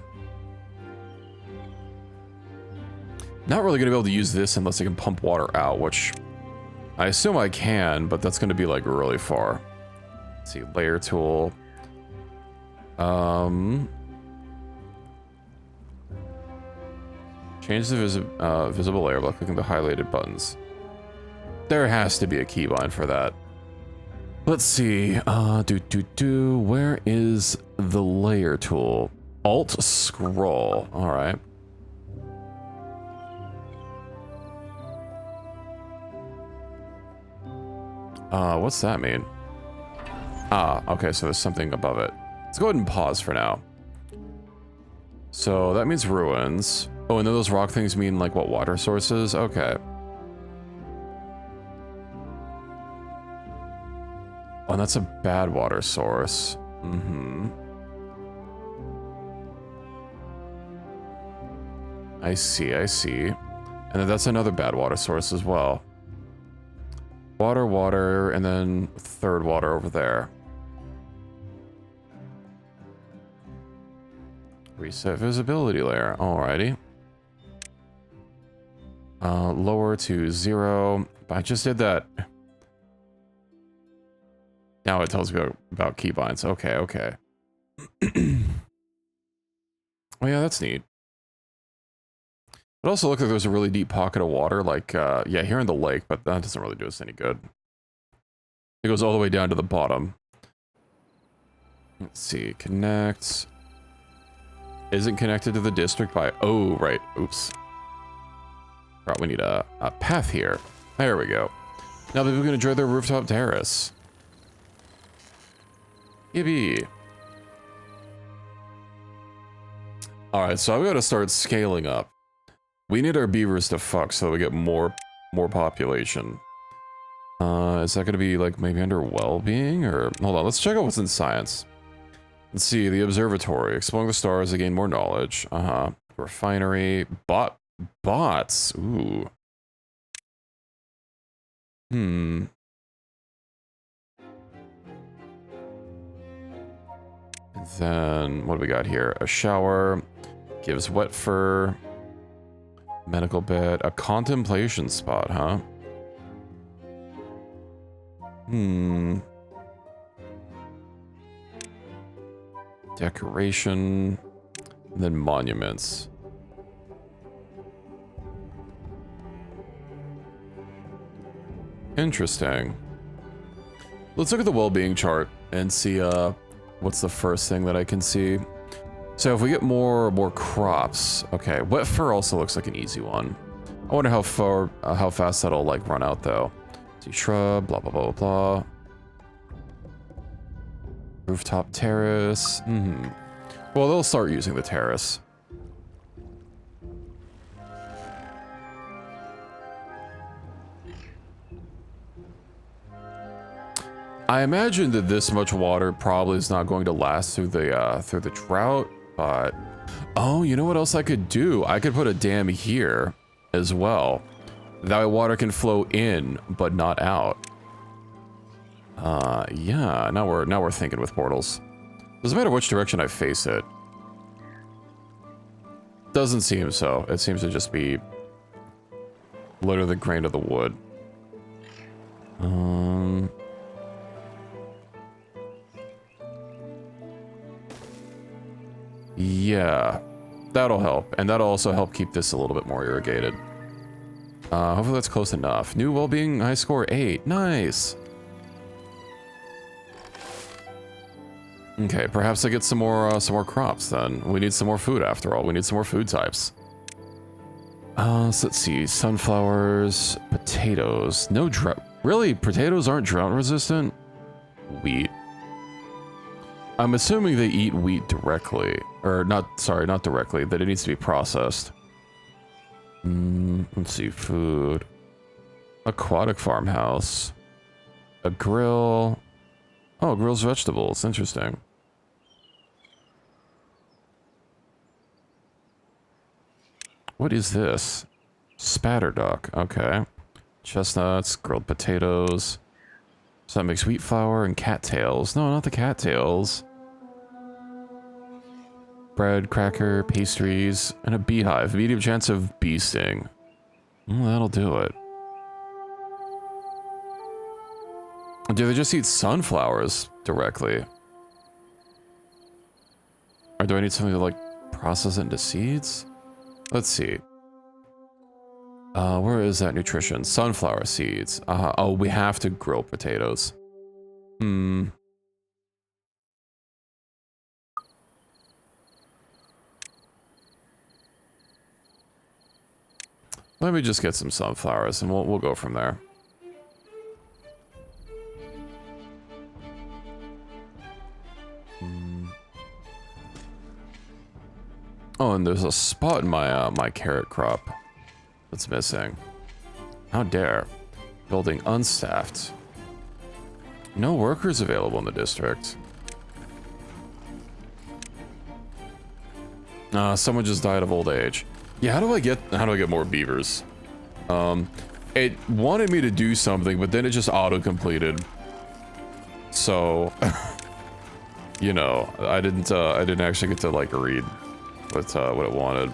S1: Not really gonna be able to use this unless I can pump water out, which I assume I can, but that's gonna be like really far. Let's see, layer tool. Change the visible layer by clicking the highlighted buttons. There has to be a keybind for that. Let's see. Where is the layer tool? Alt scroll. All right. What's that mean? Ah, okay, so there's something above it. Let's go ahead and pause for now. So that means ruins. Oh, and then those rock things mean like what, water sources? Okay. Oh, and that's a bad water source. I see, I see. And then that's another bad water source as well. Water, water, and then third water over there. Reset visibility layer, alrighty. Lower to 0. I just did that. Now it tells me about keybinds. Okay, okay. Oh yeah, that's neat. It also looked like there was a really deep pocket of water, like, yeah, here in the lake, but that doesn't really do us any good. It goes all the way down to the bottom. Let's see, connect. Isn't connected to the district by, oh, right, oops. Right, we need a path here. There we go. Now people can enjoy their rooftop terrace. Yippee. Alright, so I've got to start scaling up. We need our beavers to fuck so we get more population. Is that going to be like maybe under well-being or hold on, let's check out what's in science. Let's see, the observatory, exploring the stars to gain more knowledge. Refinery, bots. Ooh. Then what do we got here? A shower, gives wet fur. Medical bed, a contemplation spot, huh? Decoration, and then monuments. Interesting. Let's look at the well-being chart and see what's the first thing that I can see. So if we get more crops, okay. Wet fur also looks like an easy one. I wonder how fast that'll like run out though. See, shrub, blah blah blah blah. Rooftop terrace. Well, they'll start using the terrace. I imagine that this much water probably is not going to last through the drought. But, oh, you know what else I could do? I could put a dam here as well. That way water can flow in, but not out. Yeah, now we're thinking with portals. Doesn't matter which direction I face it. Doesn't seem so. It seems to just be literally the grain of the wood. Yeah, that'll help. And that'll also help keep this a little bit more irrigated. Hopefully that's close enough. New well-being, high score 8. Nice. Okay, perhaps I get some more crops then. We need some more food after all. We need some more food types. So let's see. Sunflowers, potatoes. No drought. Really? Potatoes aren't drought resistant? Wheat. I'm assuming they eat wheat directly. Or not, sorry, not directly. That it needs to be processed. Let's see. Food. Aquatic farmhouse. A grill. Oh, grills vegetables. Interesting. What is this? Spatter duck. Okay. Chestnuts, grilled potatoes. So that makes wheat flour and cattails. No, not the cattails. Bread, cracker, pastries, and a beehive. Medium chance of bee sting. That'll do it. Do they just eat sunflowers directly? Or do I need something to, like, process it into seeds? Let's see. Where is that nutrition? Sunflower seeds. Oh, we have to grow potatoes. Let me just get some sunflowers and we'll go from there. Oh, and there's a spot in my my carrot crop that's missing. How dare. Building unstaffed. No workers available in the district. Someone just died of old age. Yeah, how do I get more beavers? It wanted me to do something, but then it just auto-completed. So, you know, I didn't actually get to, like, read what it wanted.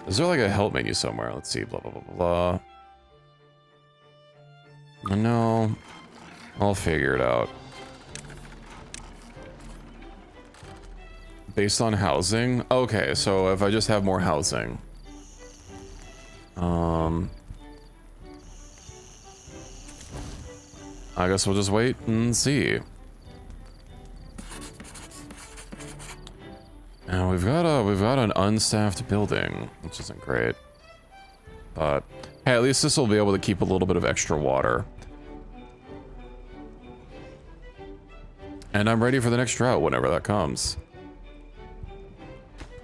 S1: Is there, like, a help menu somewhere? Let's see, blah, blah, blah, blah. No, I'll figure it out. Based on housing? Okay, so if I just have more housing. I guess we'll just wait and see. And we've got an unstaffed building, which isn't great. But hey, at least this will be able to keep a little bit of extra water. And I'm ready for the next drought whenever that comes.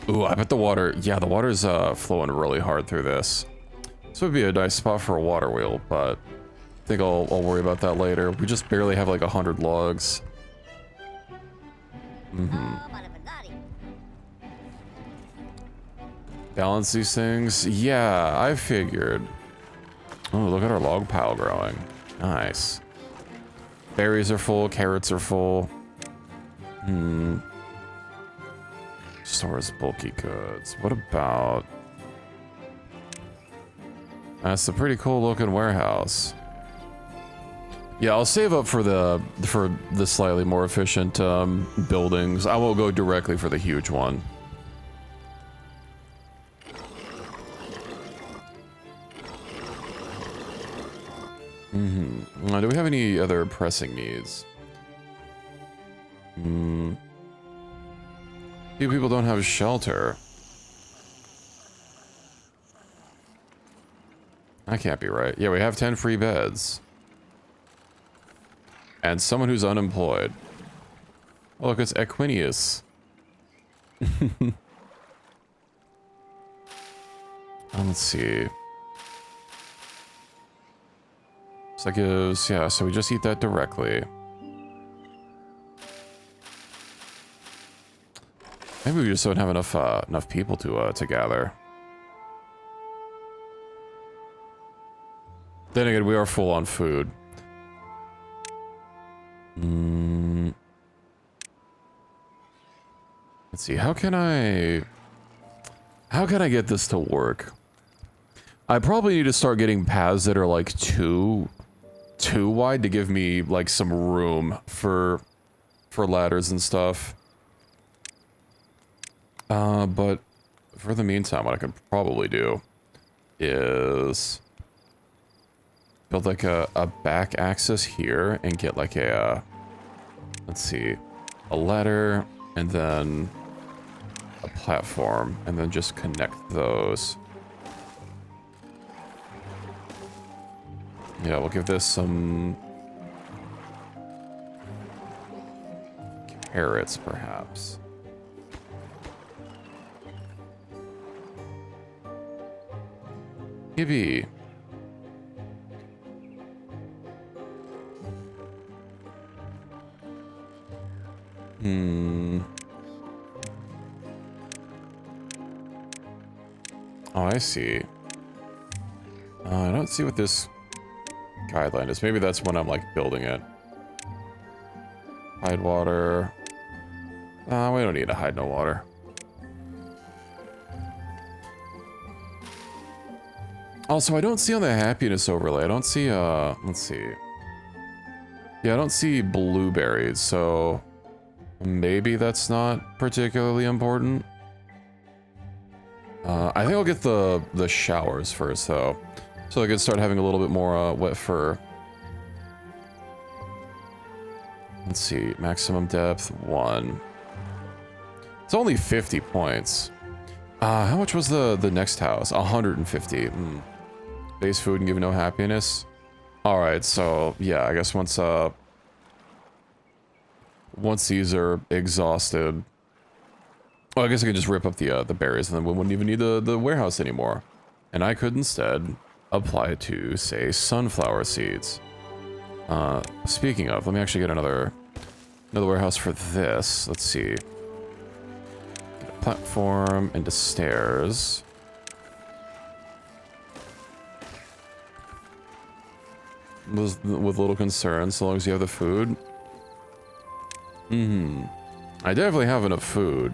S1: Ooh, I bet the water, yeah, the water's flowing really hard through this. This would be a nice spot for a water wheel, but I think I'll worry about that later. We just barely have like 100 logs. Balance these things? Yeah, I figured. Oh, look at our log pile growing. Nice. Berries are full, carrots are full. Stores bulky goods. What about... That's a pretty cool looking warehouse. Yeah, I'll save up for the slightly more efficient buildings. I won't go directly for the huge one. Do we have any other pressing needs? Few people don't have shelter. That can't be right. Yeah, we have 10 free beds. And someone who's unemployed. Oh, look, it's Equinius. Let's see. So that gives, yeah, so we just eat that directly. Maybe we just don't have enough people to gather. Then again, we are full on food. Let's see, how can I get this to work? I probably need to start getting paths that are like too wide to give me like some room for ladders and stuff. But for the meantime, what I could probably do is build like a back axis here and get like a, let's see, a ladder and then a platform and then just connect those. Yeah, we'll give this some carrots, perhaps. Maybe. Oh, I see. I don't see what this guideline is. Maybe that's when I'm like building it. Hide water. We don't need to hide no water. Also, I don't see on the happiness overlay, I don't see, let's see. Yeah, I don't see blueberries, so maybe that's not particularly important. I think I'll get the showers first, though, so I can start having a little bit more wet fur. Let's see, maximum depth 1. It's only 50 points. How much was the next house? 150. Base food and give no happiness. All right, so yeah, I guess once these are exhausted, well, I guess I could just rip up the berries, and then we wouldn't even need the warehouse anymore. And I could instead apply it to, say, sunflower seeds. Speaking of, let me actually get another warehouse for this. Let's see. Get a platform into stairs. With little concerns, so long as you have the food. I definitely have enough food.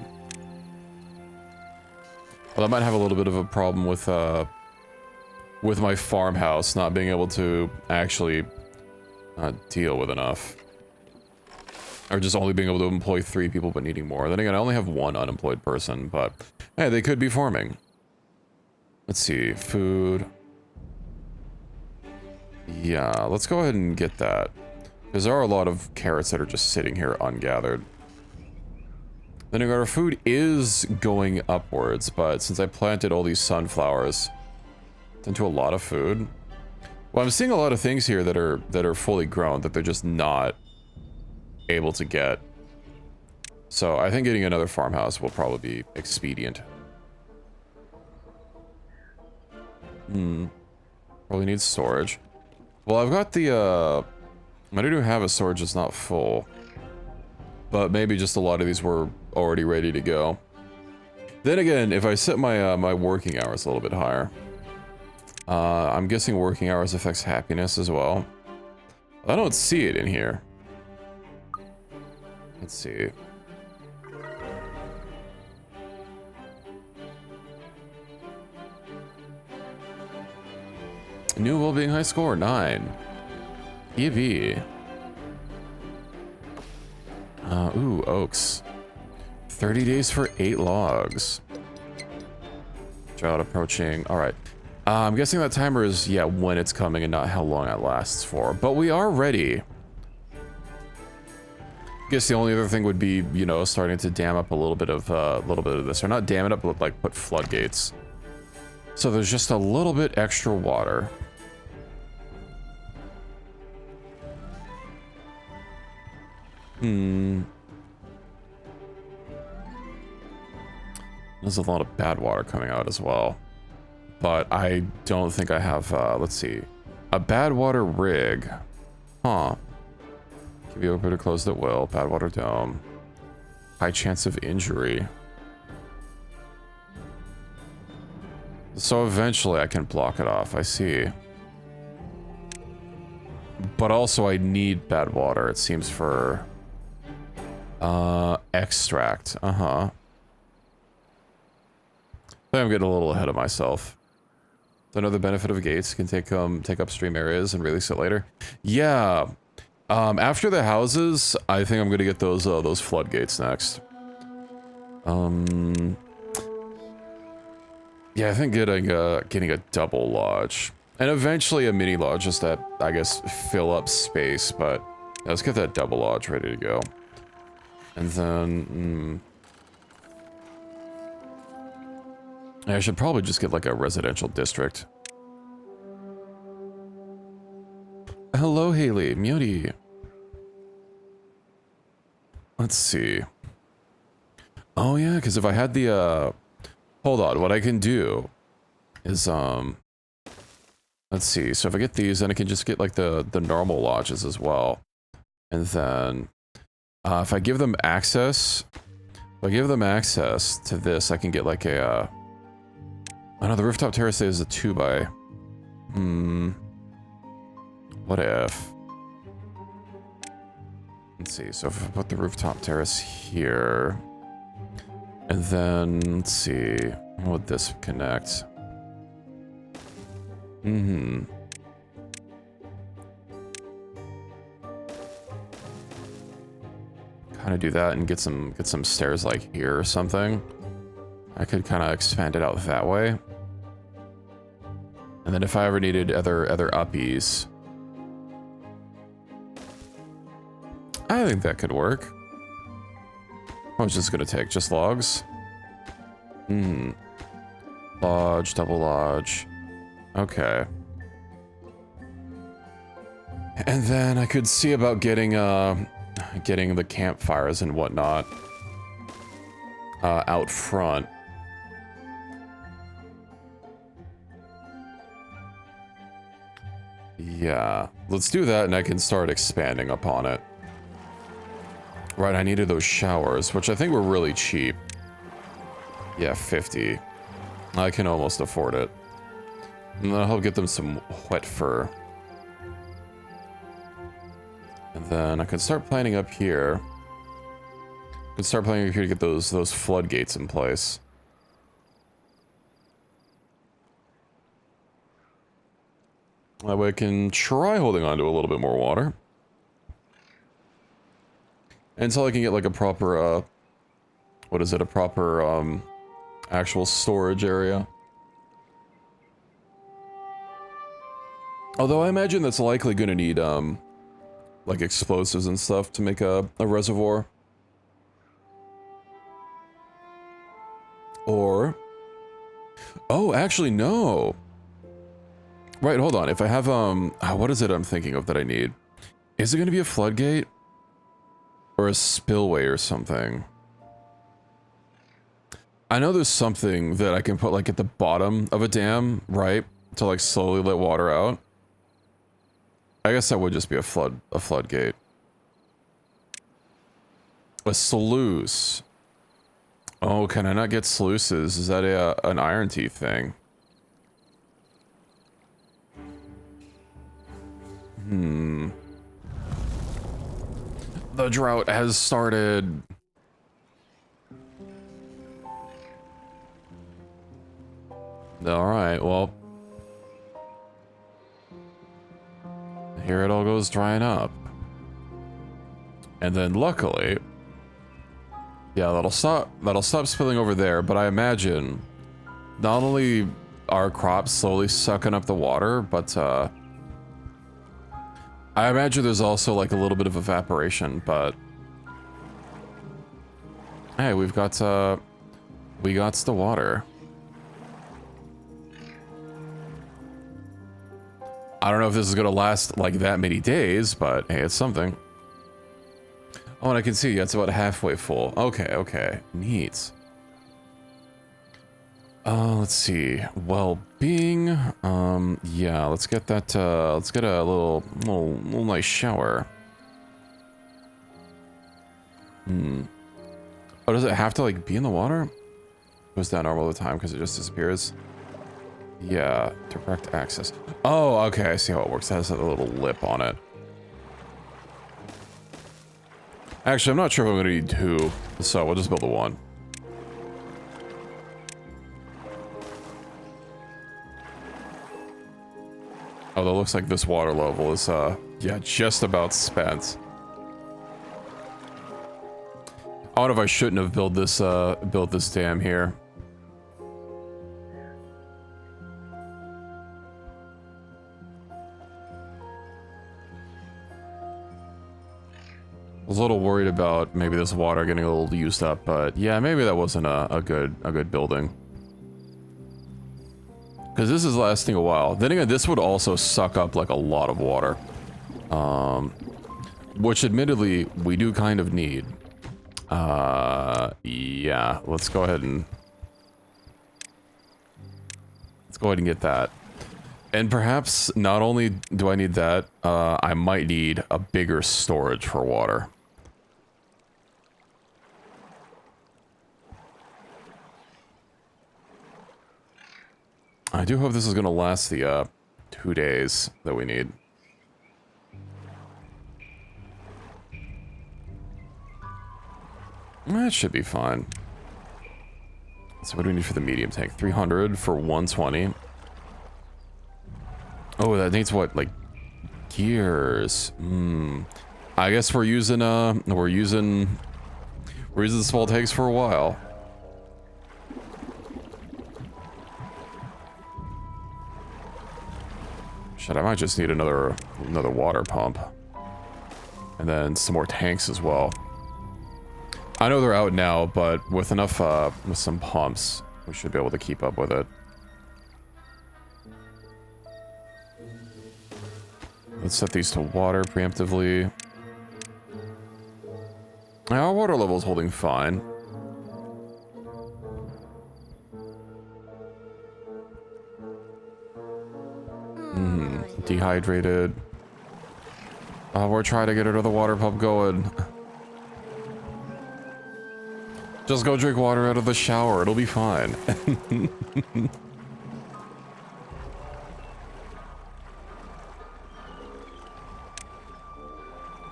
S1: Well, I might have a little bit of a problem with my farmhouse not being able to actually deal with enough. Or just only being able to employ 3 people but needing more. Then again, I only have 1 unemployed person, but hey, they could be farming. Let's see, food. Yeah, let's go ahead and get that. Because there are a lot of carrots that are just sitting here ungathered. Then again, our food is going upwards, but since I planted all these sunflowers into a lot of food. Well, I'm seeing a lot of things here that are fully grown that they're just not able to get. So I think getting another farmhouse will probably be expedient. Probably needs storage. Well, I've got the, I do have a storage that's not full. But maybe just a lot of these were already ready to go. Then again, if I set my, my working hours a little bit higher. I'm guessing working hours affects happiness as well. I don't see it in here. Let's see. New well-being high score, 9. EV. Ooh, oaks. 30 days for 8 logs. Drought approaching. Alright. I'm guessing that timer is, yeah, when it's coming and not how long it lasts for. But we are ready. Guess the only other thing would be, you know, starting to dam up a little bit of this. Or not dam it up, but like put floodgates. So there's just a little bit extra water. There's a lot of bad water coming out as well. But I don't think I have, let's see. A bad water rig. Huh. Can be open or closed at will. Bad water dome. High chance of injury. So eventually I can block it off, I see. But also I need bad water, it seems, for... extract. Uh-huh. I think I'm getting a little ahead of myself. Another benefit of gates can take upstream areas and release it later. Yeah. After the houses, I think I'm gonna get those floodgates next. Yeah, I think getting a double lodge. And eventually a mini lodge just to, I guess, fill up space, but yeah, let's get that double lodge ready to go. And then, I should probably just get like a residential district. Hello, Haley. Muty. Let's see. Oh yeah, because if I had the, hold on, what I can do is, let's see. So if I get these, then I can just get like the normal lodges as well. And then, if I give them access, to this, I can get like a, oh no, the rooftop terrace is a 2x. What if? Let's see, so if I put the rooftop terrace here, and then, let's see, how would this connect? Mm-hmm. Kind of do that and get some stairs like here or something. I could kind of expand it out that way. And then if I ever needed other uppies, I think that could work. How much is this gonna take? Just logs? Lodge, double lodge. Okay. And then I could see about getting the campfires and whatnot out front. Yeah, let's do that and I can start expanding upon it. Right, I needed those showers, which I think were really cheap. Yeah, 50. I can almost afford it. And then I'll get them some wet fur. And then I can start planning up here. I can start planning up here to get those floodgates in place. That way I can try holding on to a little bit more water. Until I can get like a proper, what is it, a proper, actual storage area. Although I imagine that's likely gonna need, like explosives and stuff to make a reservoir. Or... oh, actually, no. Right, hold on. If I have, what is it I'm thinking of that I need? Is it gonna be a floodgate? Or a spillway or something? I know there's something that I can put like at the bottom of a dam, right? To like slowly let water out. I guess that would just be a floodgate. A sluice. Oh, can I not get sluices? Is that an iron teeth thing? The drought has started. Alright, well. Here it all goes drying up. And then luckily... yeah, that'll stop spilling over there, but I imagine... not only are crops slowly sucking up the water, but I imagine there's also like a little bit of evaporation, but hey, we got the water. I don't know if this is gonna last like that many days, but hey, it's something. Oh, and I can see it's about halfway full. Okay, neat. Let's see. Well-being. Yeah, let's get that, let's get a little nice shower. Oh, does it have to, like, be in the water? It goes down normal all the time because it just disappears. Yeah, direct access. Oh, okay, I see how it works. It has a little lip on it. Actually, I'm not sure if I'm gonna need two, so we'll just build the one. Oh, that looks like this water level is, yeah, just about spent. I wonder if I shouldn't have built this dam here. I was a little worried about maybe this water getting a little used up, but yeah, maybe that wasn't a good building. Because this is lasting a while. Then again, this would also suck up like a lot of water. Which admittedly, we do kind of need. Yeah, let's go ahead and get that. And perhaps not only do I need that, I might need a bigger storage for water. I do hope this is going to last the 2 days that we need. That should be fine. So what do we need for the medium tank? 300 for 120. Oh, that needs what, like gears? I guess we're using the small tanks for a while. Shit, I might just need another water pump. And then some more tanks as well. I know they're out now, but with enough, with some pumps, we should be able to keep up with it. Let's set these to water preemptively. Our water level's holding fine. Dehydrated. We're trying to get another water pump going. Just go drink water out of the shower, it'll be fine.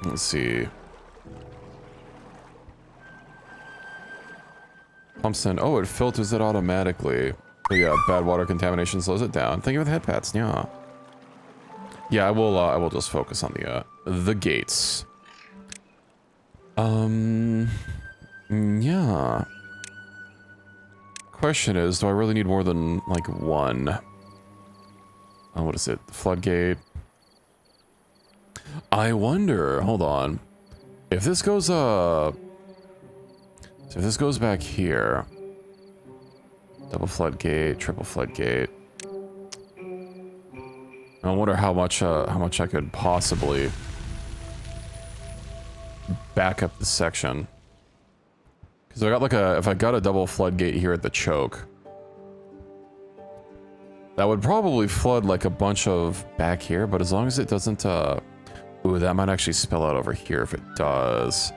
S1: Let's see. Pumps in. Oh, it filters it automatically. But yeah, bad water contamination slows it down. Thank you for the head pats. Yeah. Yeah, I will just focus on the gates. Yeah. Question is, do I really need more than like one? Oh, what is it? Floodgate. I wonder, hold on. If this goes so if this goes back here. Double floodgate, triple floodgate. I wonder how much I could possibly back up the section. Because I got like if I got a double floodgate here at the choke, that would probably flood like a bunch of back here, but as long as it doesn't, ooh, that might actually spill out over here if it does.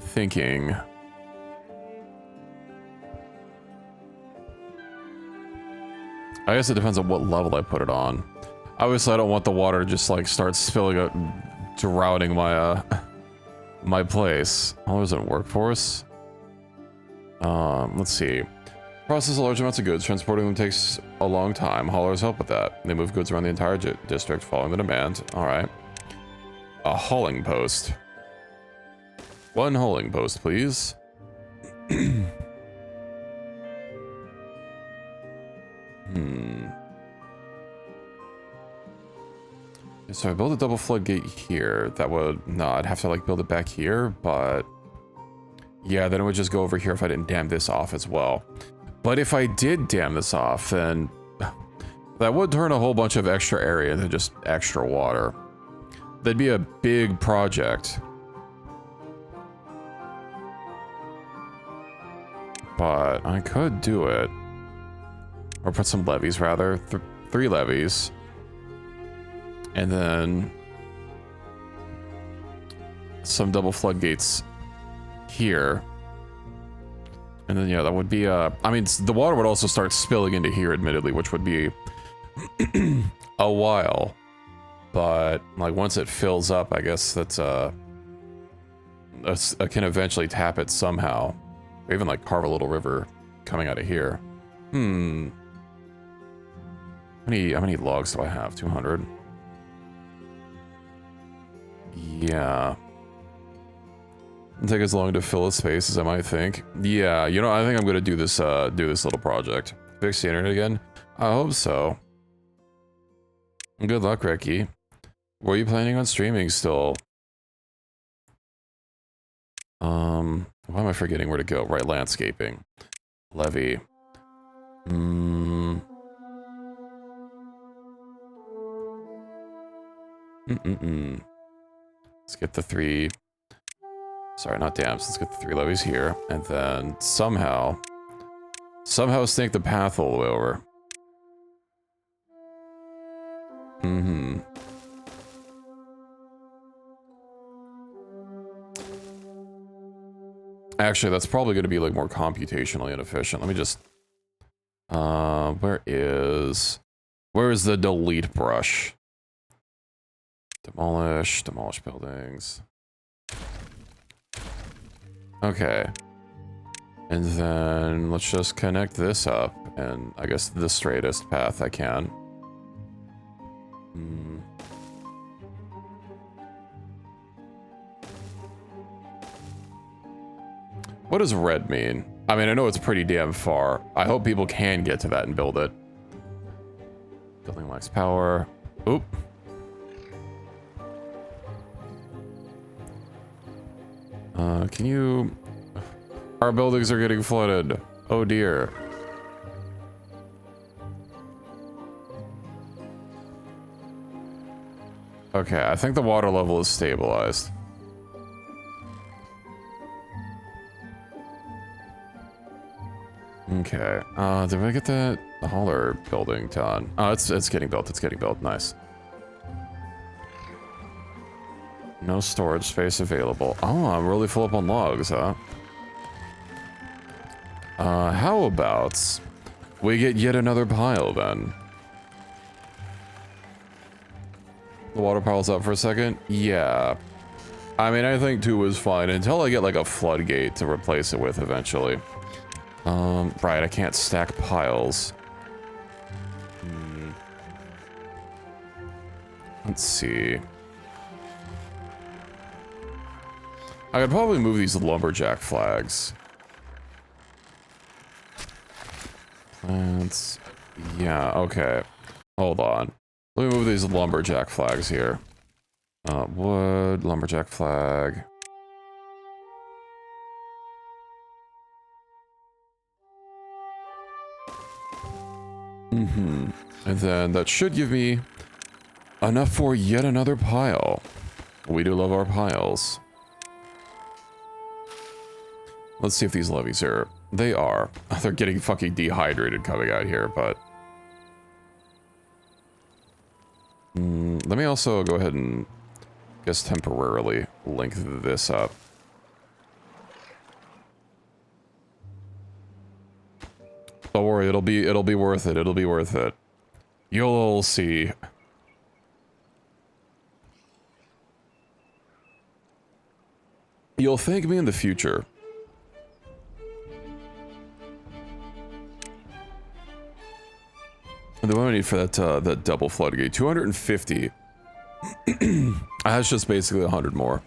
S1: Thinking. I guess it depends on what level I put it on. Obviously, I don't want the water to just like start spilling out, drowning my my place. Oh, isn't workforce? Let's see. Process large amounts of goods. Transporting them takes a long time. Haulers help with that. They move goods around the entire district, following the demand. All right. A hauling post. One hauling post, please. So I build a double floodgate here. That would... No, I'd have to like build it back here, but... Yeah, then it would just go over here if I didn't dam this off as well. But if I did dam this off, then... That would turn a whole bunch of extra area into just extra water. That'd be a big project. But I could do it. Or put some levees, rather. 3 levees. And then... some double floodgates here. And then, yeah, that would be, I mean, the water would also start spilling into here, admittedly, which would be a while. But, like, once it fills up, I guess that's, I can eventually tap it somehow. Or even, like, carve a little river coming out of here. How many logs do I have? 200? Yeah. It'll take as long to fill a space as I might think. Yeah, you know, I think I'm gonna do this little project. Fix the internet again? I hope so. Good luck, Ricky. Were you planning on streaming still? Why am I forgetting where to go? Right, landscaping. Levy. Let's get the 3... Sorry, not dams. Let's get the 3 levees here. And then somehow snake the path all the way over. Actually, that's probably going to be like more computationally inefficient. Let me just... where is the delete brush? Demolish buildings. Okay. And then let's just connect this up, and I guess the straightest path I can. What does red mean? I mean, I know it's pretty damn far. I hope people can get to that and build it. Building lacks power. Oop. Can you... Our buildings are getting flooded. Oh dear. Okay, I think the water level is stabilized. Okay, did I get the hauler building done? Oh, it's getting built, it's getting built, nice. No storage space available. Oh, I'm really full up on logs, huh? How about we get yet another pile then? The water pile's up for a second? Yeah. I mean, I think 2 is fine until I get like a floodgate to replace it with eventually. Right, I can't stack piles. Let's see. I could probably move these lumberjack flags. Plants. Yeah, okay. Hold on. Let me move these lumberjack flags here. Wood, lumberjack flag. And then that should give me enough for yet another pile. We do love our piles. Let's see if these levees are... They are. They're getting fucking dehydrated coming out here, but... let me also go ahead and... guess temporarily link this up. Don't worry, it'll be worth it. It'll be worth it. You'll see. You'll thank me in the future. And then what do I need for that double floodgate? 250. That's just basically 100 more.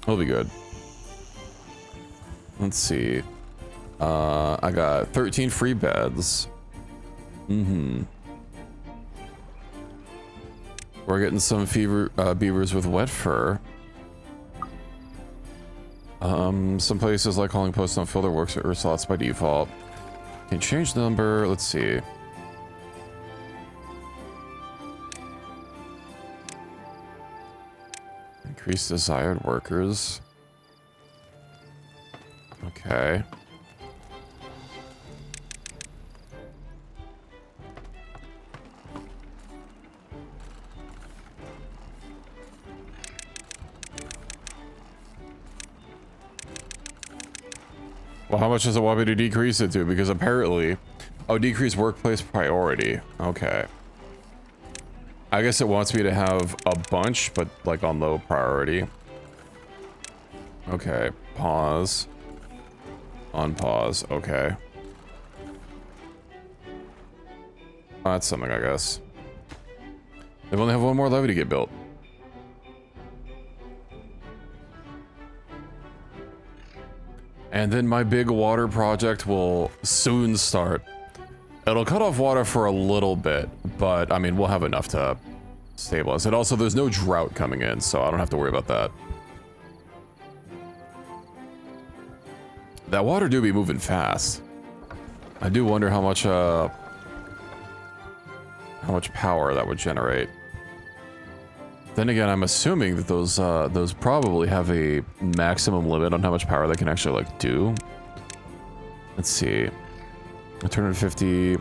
S1: It'll be good. Let's see. I got 13 free beds. We're getting some beavers with wet fur. Some places like Calling Post don't fill their works or slots by default. Can change the number. Let's see. Increase desired workers. Okay. Well, how much does it want me to decrease it to? Because apparently... Oh, decrease workplace priority. Okay. I guess it wants me to have a bunch, but like on low priority. Okay. Pause. Unpause. Okay. That's something, I guess. They only have one more levee to get built. And then my big water project will soon start. It'll cut off water for a little bit, but I mean, we'll have enough to stabilize it. Also, there's no drought coming in, so I don't have to worry about that. That water do be moving fast. I do wonder how much power that would generate. Then again, I'm assuming that those probably have a maximum limit on how much power they can actually like do. Let's see. 250.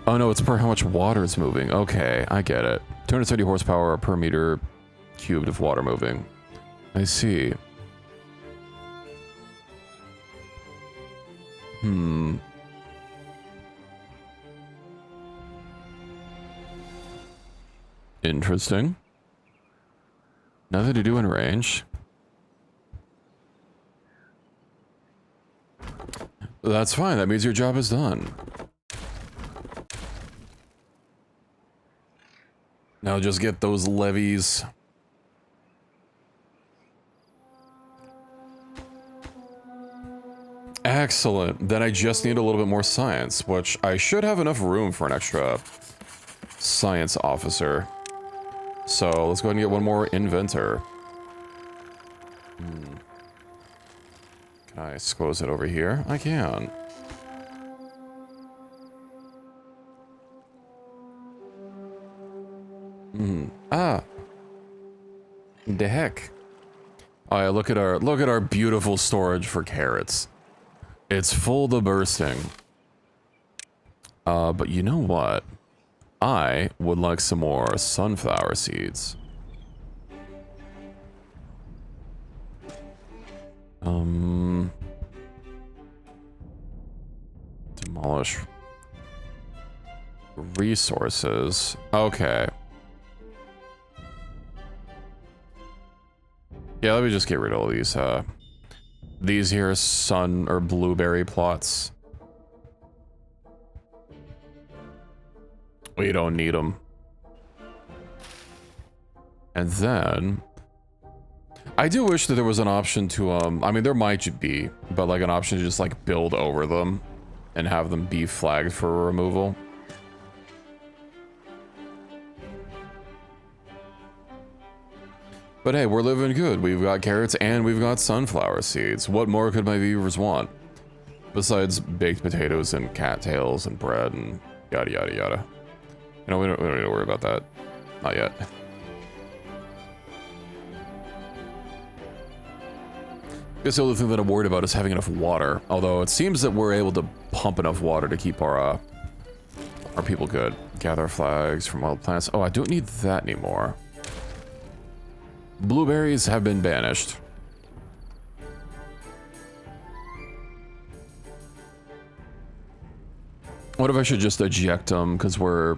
S1: Oh no, it's per how much water is moving. Okay, I get it. 230 horsepower per meter cubed of water moving. I see. Interesting. Nothing to do in range. That's fine, that means your job is done. Now just get those levies. Excellent. Then I just need a little bit more science, which I should have enough room for an extra science officer. So let's go ahead and get one more inventor. Can I squoze it over here? I can. Ah. The heck. Oh yeah, look at our beautiful storage for carrots. It's full to bursting. But you know what? I would like some more sunflower seeds. Demolish resources. Okay. Yeah, let me just get rid of all these here sun or blueberry plots. We don't need them. And then I do wish that there was an option to I mean there might be, but like an option to just like build over them and have them be flagged for removal. But hey, we're living good. We've got carrots and we've got sunflower seeds. What more could my viewers want? Besides baked potatoes and cattails and bread and yada yada yada. You know, we don't need to worry about that. Not yet. I guess the only thing that I'm worried about is having enough water. Although it seems that we're able to pump enough water to keep our people good. Gather flags from wild plants. Oh, I don't need that anymore. Blueberries have been banished. What if I should just eject them? Because we're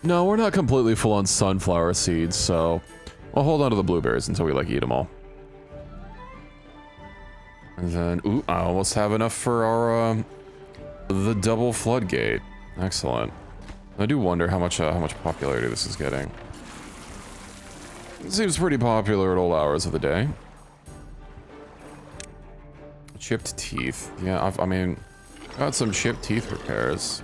S1: not completely full on sunflower seeds, so we'll hold on to the blueberries until we like eat them all. And then, ooh, I almost have enough for our the double floodgate. Excellent. I do wonder how much popularity this is getting. It seems pretty popular at all hours of the day. Chipped teeth. Yeah, I mean, got some chipped teeth repairs.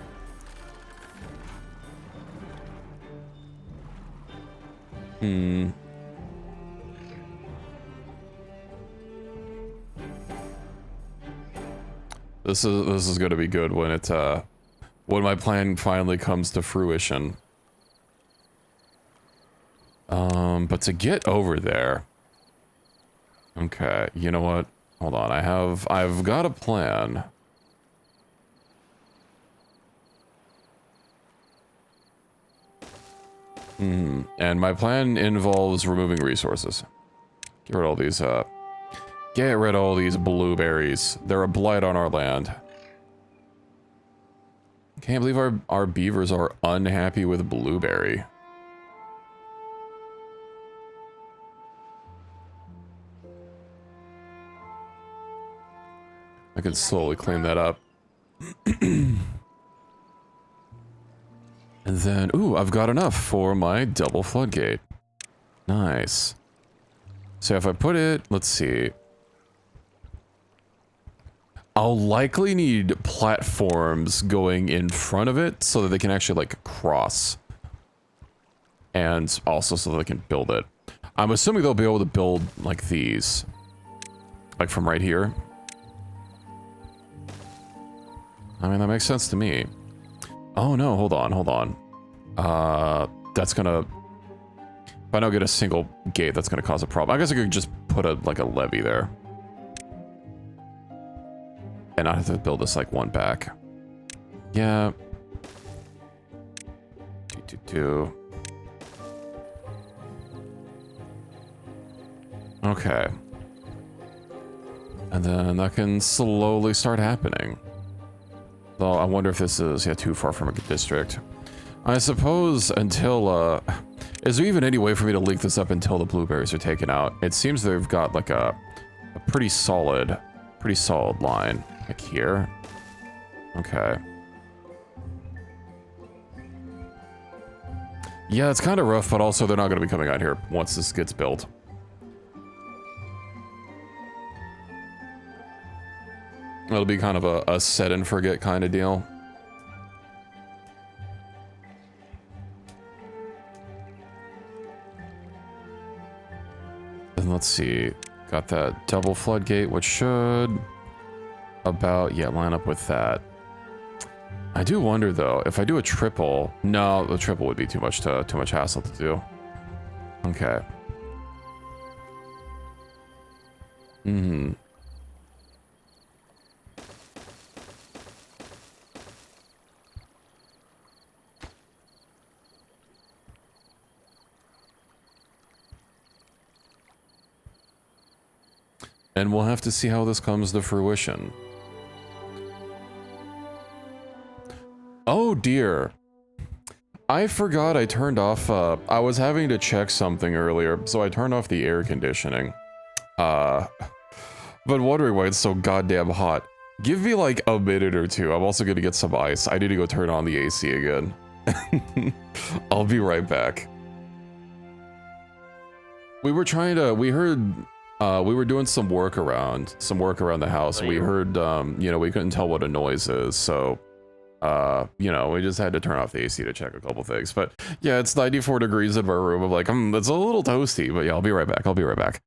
S1: This is gonna be good when it when my plan finally comes to fruition. But to get over there. Okay, you know what? Hold on, I've got a plan. And my plan involves removing resources. Get rid of all these blueberries. They're a blight on our land. Can't believe our beavers are unhappy with blueberry. I can slowly clean that up. And then, ooh, I've got enough for my double floodgate. Nice. So if I put it, let's see. I'll likely need platforms going in front of it so that they can actually, like, cross. And also so that they can build it. I'm assuming they'll be able to build, like, these. Like, from right here. I mean, that makes sense to me. Oh no, hold on. That's gonna... If I don't get a single gate, that's gonna cause a problem. I guess I could just put a levee there. And I have to build this, like, one back. Yeah. Do. Okay. And then that can slowly start happening. Though I wonder if this is too far from a district. I suppose until is there even any way for me to link this up until the blueberries are taken out? It seems they've got like a pretty solid line. Like here? Okay. Yeah, it's kind of rough, but also they're not going to be coming out here once this gets built. It'll be kind of a set and forget kind of deal. And let's see. Got that double floodgate, which should about, yeah, line up with that. I do wonder though, if I do a triple, no, the triple would be too much hassle to do. Okay. Mm-hmm. And we'll have to see how this comes to fruition. Oh dear. I forgot I turned off, I was having to check something earlier, so I turned off the air conditioning. But wondering why it's so goddamn hot. Give me like a minute or two. I'm also gonna get some ice. I need to go turn on the AC again. I'll be right back. We were trying to, we heard, we were doing some work around the house. We heard, you know, we couldn't tell what a noise is, so, you know, we just had to turn off the AC to check a couple things. But yeah, it's 94 degrees in my room. I'm like, it's a little toasty, but yeah, I'll be right back. I'll be right back.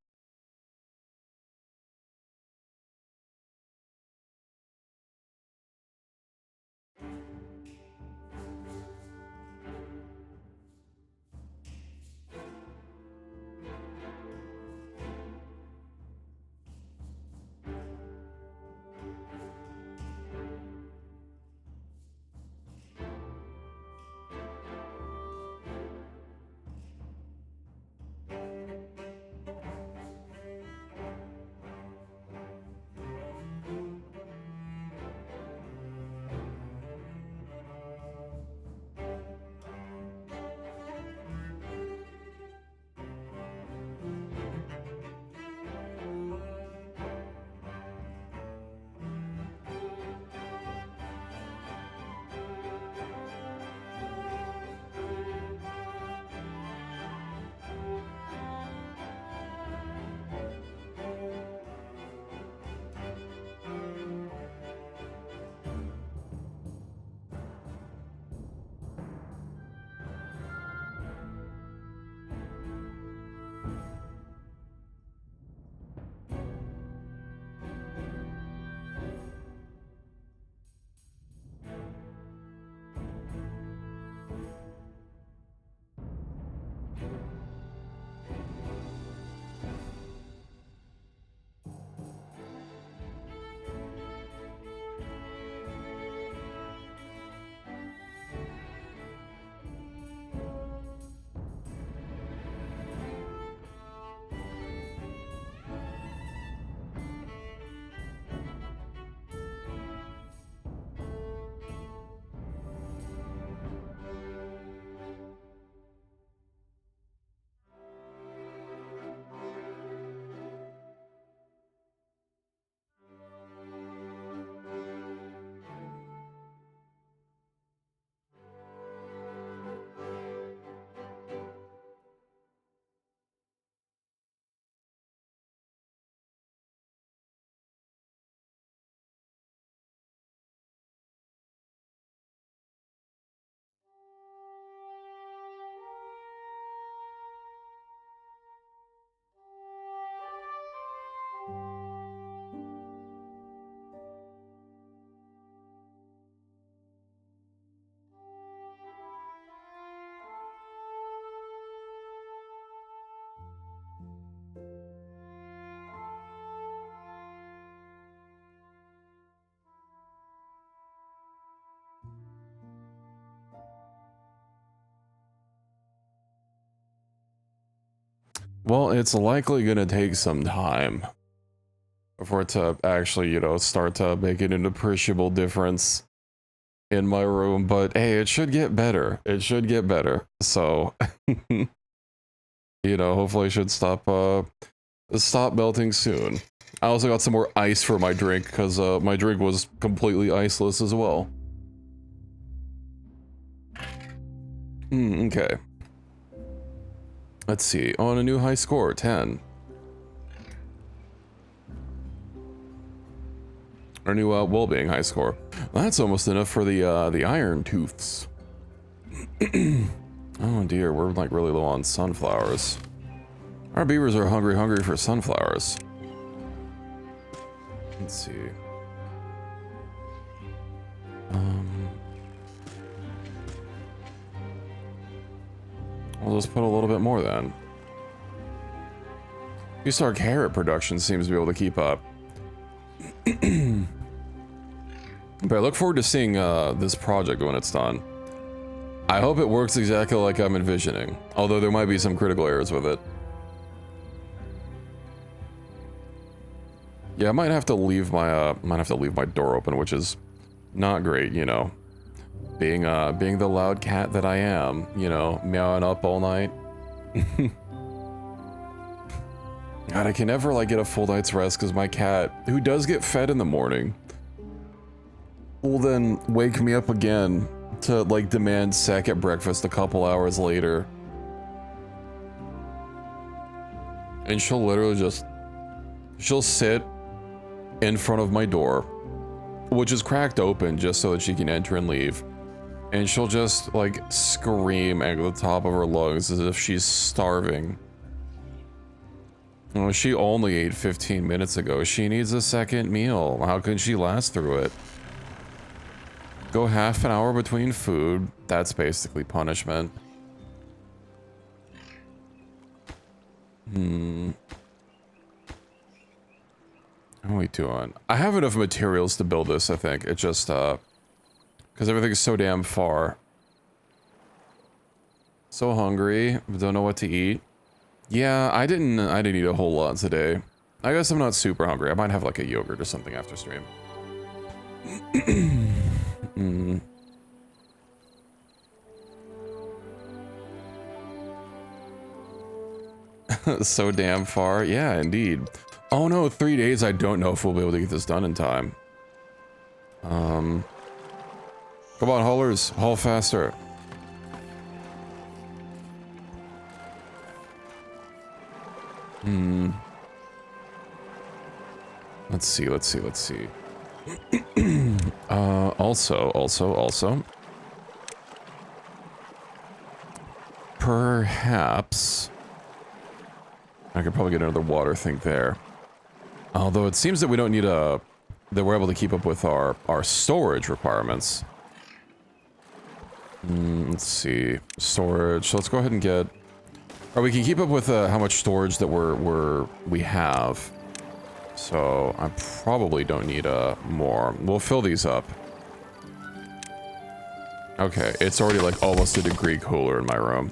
S1: Well, it's likely gonna take some time for it to actually, you know, start to make an appreciable difference in my room, but hey, it should get better. It should get better. So, you know, hopefully it should stop melting soon. I also got some more ice for my drink, because my drink was completely iceless as well. Okay. Let's see. On a new high score, 10. Our new well-being high score. That's almost enough for the iron tooths. Oh dear, we're like really low on sunflowers. Our beavers are hungry for sunflowers. Let's see. We'll just put a little bit more then. At least our carrot production seems to be able to keep up. But I look forward to seeing this project when it's done. I hope it works exactly like I'm envisioning, although there might be some critical errors with it. Yeah, I might have to leave my door open, which is not great, you know. Being the loud cat that I am, you know, meowing up all night. God, I can never like get a full night's rest because my cat, who does get fed in the morning, will then wake me up again to like demand second breakfast a couple hours later. And she'll literally she'll sit in front of my door, which is cracked open just so that she can enter and leave. And she'll just like scream at the top of her lungs as if she's starving. Oh, she only ate 15 minutes ago. She needs a second meal. How can she last through it? Go half an hour between food. That's basically punishment. How are we doing? I have enough materials to build this, I think. It just, because everything's so damn far. So hungry. Don't know what to eat. Yeah, I didn't eat a whole lot today. I guess I'm not super hungry. I might have like a yogurt or something after stream. So damn far. Yeah, indeed. Oh no, 3 days. I don't know if we'll be able to get this done in time. Come on, haulers. Haul faster. Let's see. Also. Perhaps I could probably get another water thing there. Although it seems that we don't need that we're able to keep up with our storage requirements. Let's see. Storage. So let's go ahead and get... Or we can keep up with how much storage that we have. So I probably don't need more. We'll fill these up. Okay, it's already like almost a degree cooler in my room.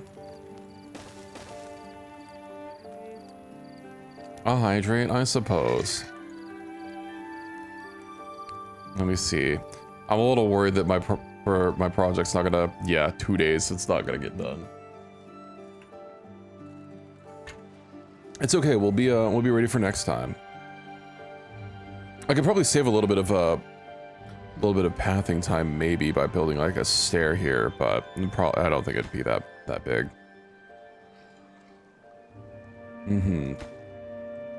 S1: I'll hydrate, I suppose. Let me see. I'm a little worried that my project's not gonna... Yeah, 2 days, it's not gonna get done. It's okay, we'll be ready for next time. I could probably save a little bit of pathing time maybe by building like a stair here, but I don't think it'd be that big.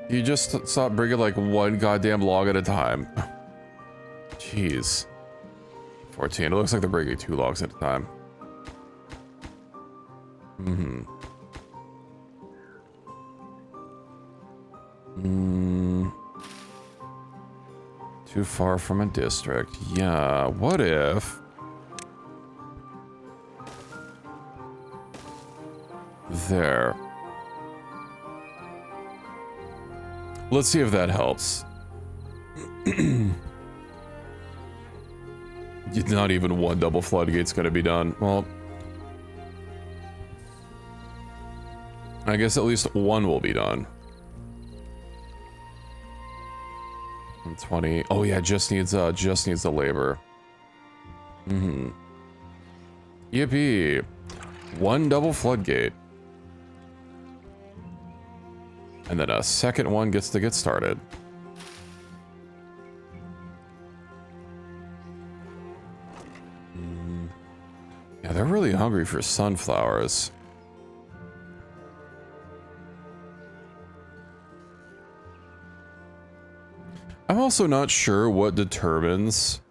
S1: You just stop bringing like one goddamn log at a time. Jeez. 14. It looks like they're bringing 2 logs at a time. Too far from a district. Yeah, what if... There. Let's see if that helps. Not even one double floodgate's gonna be done. Well... I guess at least one will be done. 20. Oh yeah, just needs the labor. Yippee. One double floodgate. And then a second one gets to get started. They're really hungry for sunflowers. I'm also not sure what determines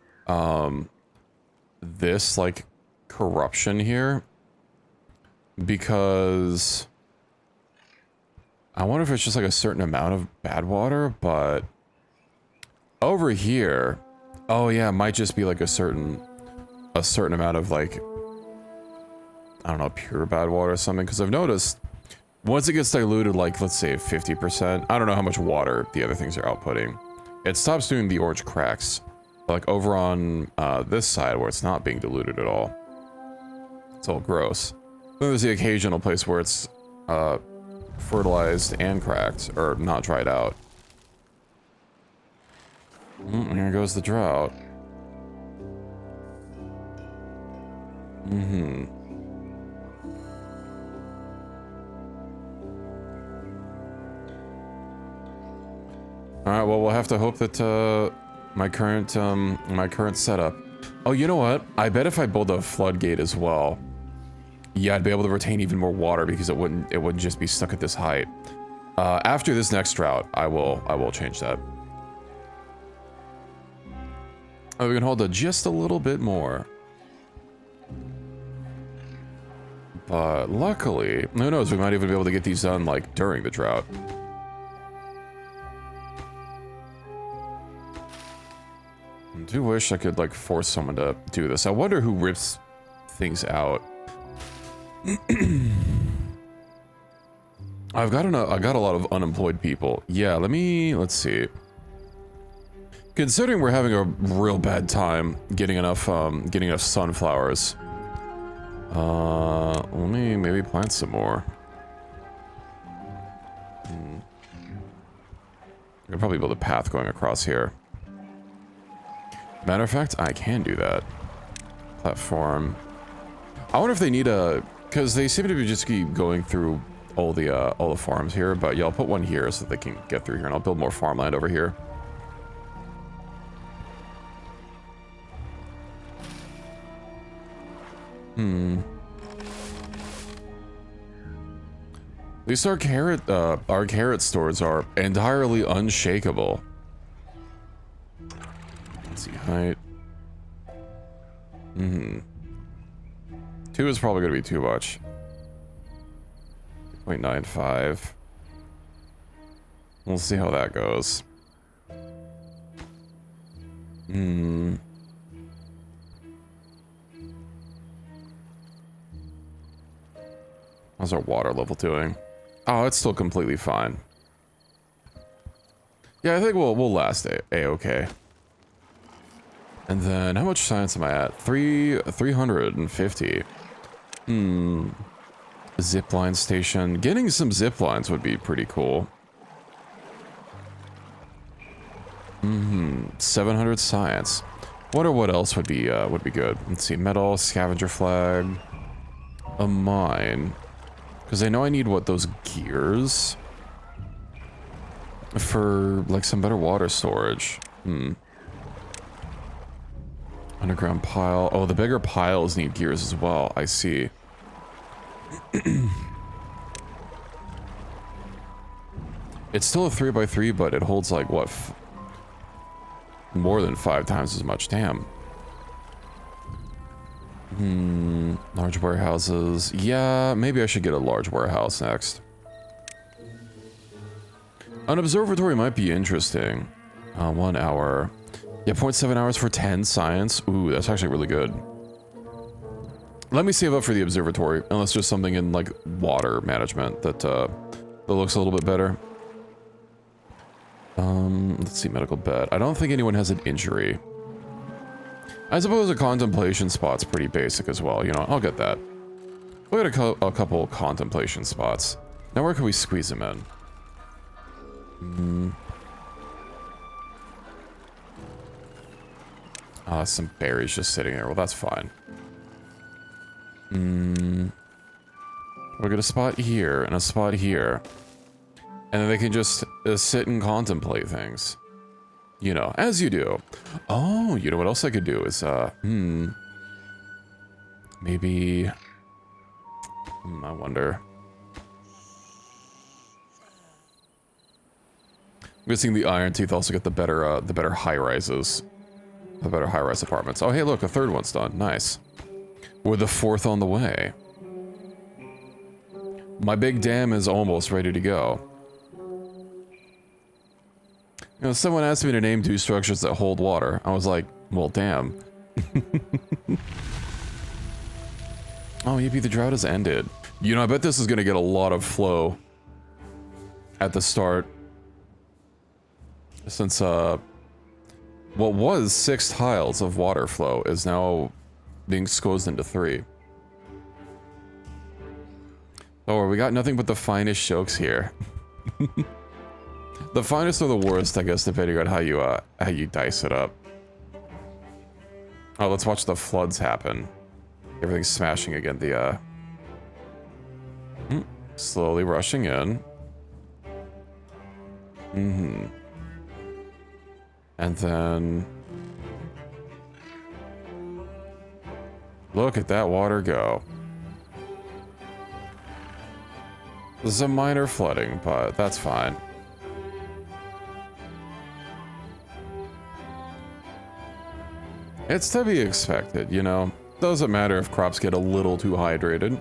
S1: this like corruption here, because I wonder if it's just like a certain amount of bad water, but over here, oh yeah, it might just be like a certain amount of like, I don't know, pure bad water or something, because I've noticed once it gets diluted, like let's say 50%, I don't know how much water the other things are outputting, it stops doing the orange cracks. Like over on this side where it's not being diluted at all. It's all gross. Then there's the occasional place where it's fertilized and cracked, or not dried out. Here goes the drought. Alright, well, we'll have to hope that my current setup. Oh, you know what? I bet if I build a floodgate as well, yeah, I'd be able to retain even more water because it wouldn't just be stuck at this height. After this next drought, I will change that. Oh, we can hold it just a little bit more. But luckily, who knows, we might even be able to get these done like during the drought. I do wish I could like force someone to do this. I wonder who rips things out. I got a lot of unemployed people. Yeah, let's see. Considering we're having a real bad time getting enough sunflowers. Let me maybe plant some more. I could probably build a path going across here. Matter of fact, I can do that. Platform. I wonder if they need a, because they seem to be just keep going through all the farms here. But yeah, I'll put one here so that they can get through here, and I'll build more farmland over here. At least our carrot stores are entirely unshakable. Let's see, height. 2 is probably going to be too much. 0.95. We'll see how that goes. How's our water level doing? Oh, it's still completely fine. Yeah, I think we'll last a-okay. And then, how much science am I at? 350. Zipline station. Getting some zip lines would be pretty cool. 700 science. Wonder what else would be good. Let's see, metal, scavenger flag, a mine. Because I know I need those gears for like some better water storage. Underground pile. Oh, the bigger piles need gears as well. I see. It's still a 3x3, but it holds like what? More than 5 times as much. Damn. Large warehouses. Yeah, maybe I should get a large warehouse next. An observatory might be interesting. 1 hour. Yeah, 0.7 hours for 10 science. Ooh, that's actually really good. Let me save up for the observatory, unless there's something in like water management that looks a little bit better. Let's see, medical bed. I don't think anyone has an injury. I suppose a contemplation spot's pretty basic as well, you know, I'll get that. We'll get a couple contemplation spots. Now where can we squeeze them in? Some berries just sitting there. Well, that's fine. We'll get a spot here and a spot here. And then they can just sit and contemplate things. You know, as you do. Oh, you know what else I could do is, Maybe... I wonder. I'm guessing the Iron Teeth also get the better high-rises. The better high-rise apartments. Oh, hey, look, a third one's done. Nice. With the fourth on the way. My big dam is almost ready to go. You know, someone asked me to name 2 structures that hold water. I was like, well, damn. Oh, yippee, the drought has ended. You know, I bet this is gonna get a lot of flow at the start. Since, what was 6 tiles of water flow is now being squeezed into 3. Oh, we got nothing but the finest jokes here. The finest or the worst, I guess, depending on how you dice it up. Oh, let's watch the floods happen. Everything's smashing again. The, slowly rushing in. And then... look at that water go. This is a minor flooding, but that's fine. It's to be expected, you know? Doesn't matter if crops get a little too hydrated.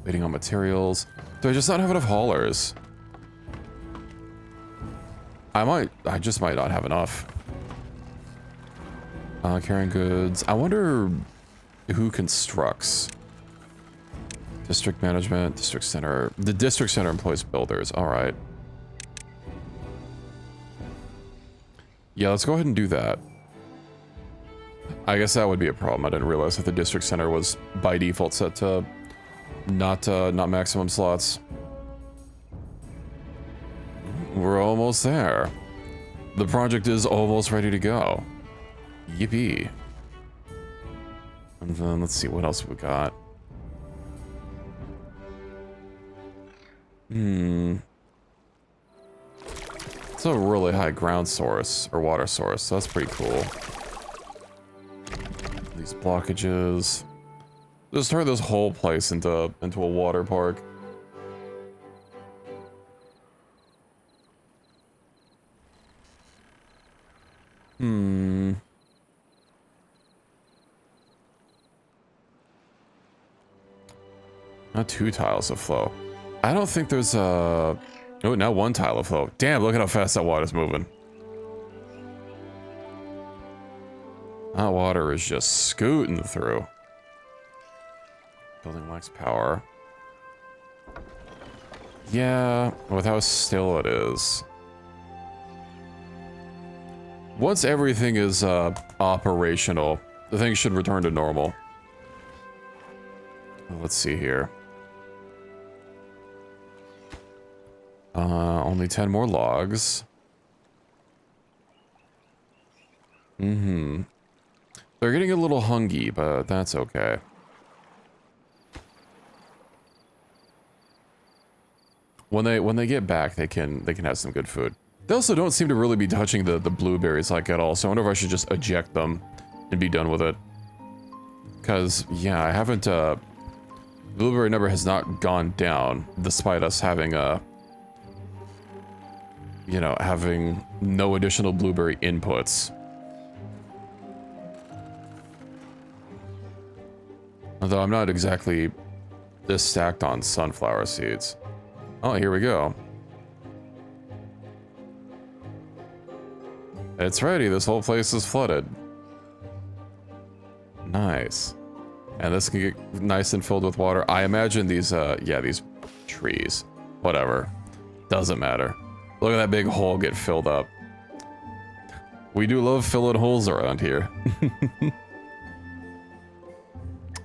S1: Waiting on materials. Do I just not have enough haulers? I just might not have enough. Carrying goods. I wonder who constructs. District management, district center. The district center employs builders. All right. Yeah, let's go ahead and do that. I guess that would be a problem. I didn't realize that the district center was by default set to not maximum slots. We're almost there. The project is almost ready to go. Yippee. And then let's see what else we got. It's a really high ground source or water source, so that's pretty cool. These blockages. Just turn this whole place into a water park. Not 2 tiles of flow. I don't think there's a... oh, now 1 tile of flow. Damn, look at how fast that water's moving. That water is just scooting through. Building lacks power. Yeah, with how still it is. Once everything is operational, the thing should return to normal. Let's see here. Only 10 more logs. They're getting a little hungry, but that's okay. When they get back, they can have some good food. They also don't seem to really be touching the blueberries like at all, so I wonder if I should just eject them and be done with it. Because, yeah, I haven't, blueberry number has not gone down, despite us having, you know, having no additional blueberry inputs. Although I'm not exactly this stacked on sunflower seeds. Oh, here we go. It's ready. This whole place is flooded. Nice. And this can get nice and filled with water. I imagine these, yeah, these trees. Whatever. Doesn't matter. Look at that big hole get filled up. We do love filling holes around here.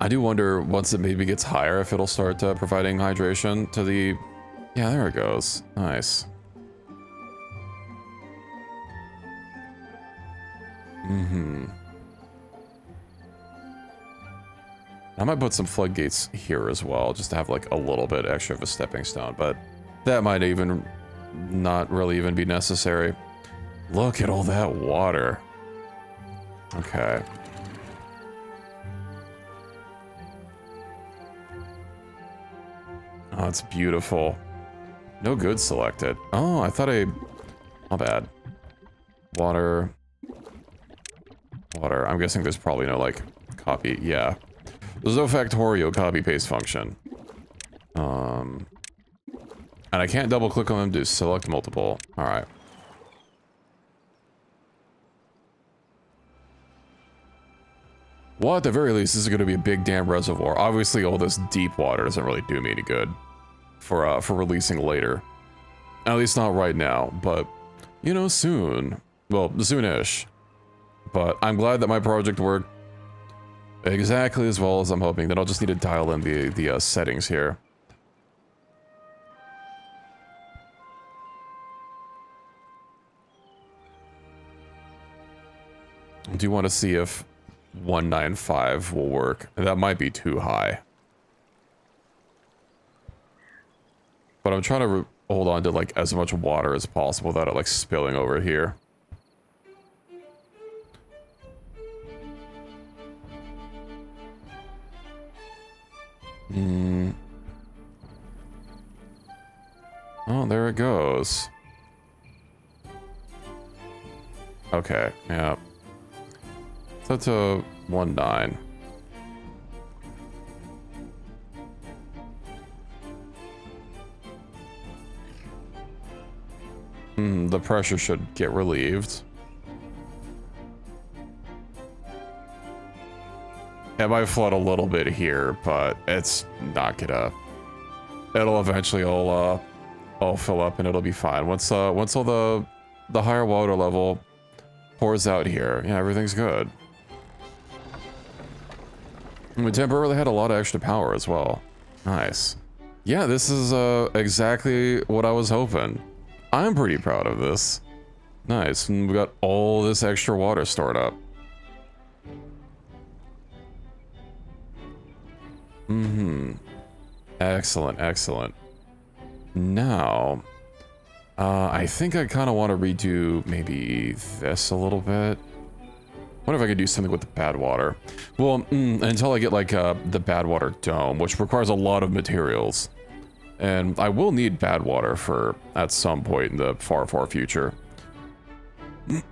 S1: I do wonder, once it maybe gets higher, if it'll start providing hydration to the... yeah, there it goes. Nice. I might put some floodgates here as well, just to have like a little bit extra of a stepping stone, but that might even not really even be necessary. Look at all that water. Okay. Oh, it's beautiful. No goods selected. Oh, I thought my bad. Water. Water. I'm guessing there's probably no, like, copy. Yeah. There's no Factorio copy-paste function. And I can't double-click on them to select multiple. Alright. Well, at the very least, this is going to be a big damn reservoir. Obviously, all this deep water doesn't really do me any good for releasing later. At least not right now, but, you know, soon. Well, soon-ish. But I'm glad that my project worked exactly as well as I'm hoping. Then I'll just need to dial in the settings here. Do you want to see if 195 will work? That might be too high. But I'm trying to hold on to, like, as much water as possible without it, like, spilling over here. Oh, there it goes. Okay, yeah. That's a 1.9. The pressure should get relieved. It might flood a little bit here, but it's not gonna. It'll eventually all fill up and it'll be fine. Once all the higher water level pours out here, yeah, everything's good. We temporarily had a lot of extra power as well. Nice. Yeah, this is exactly what I was hoping. I'm pretty proud of this. Nice, and we got all this extra water stored up. Excellent, excellent. Now, I think I kind of want to redo maybe this a little bit. What if I could do something with the bad water? Well, until I get like the bad water dome, which requires a lot of materials. And I will need bad water for at some point in the far, far future.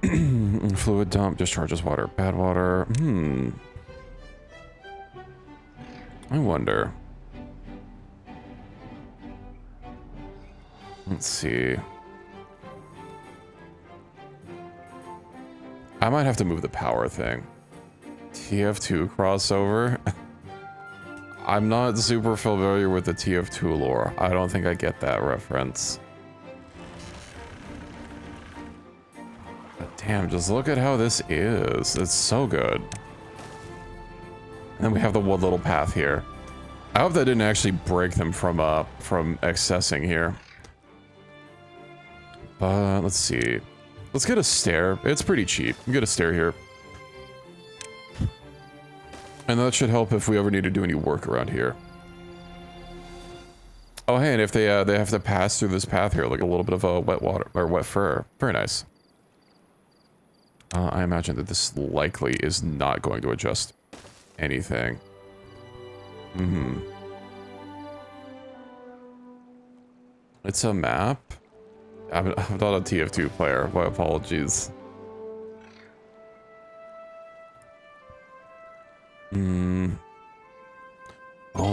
S1: Fluid dump discharges water. Bad water. I wonder. Let's see. I might have to move the power thing. TF2 crossover? I'm not super familiar with the TF2 lore. I don't think I get that reference. But damn, just look at how this is. It's so good. And then we have the one little path here. I hope that didn't actually break them from accessing here. But let's see. Let's get a stair. It's pretty cheap. We get a stair here. And that should help if we ever need to do any work around here. Oh, hey, and if they have to pass through this path here, like a little bit of a wet water or wet fur. Very nice. I imagine that this likely is not going to adjust anything. It's a map. I'm not a TF2 player. My apologies. Oh,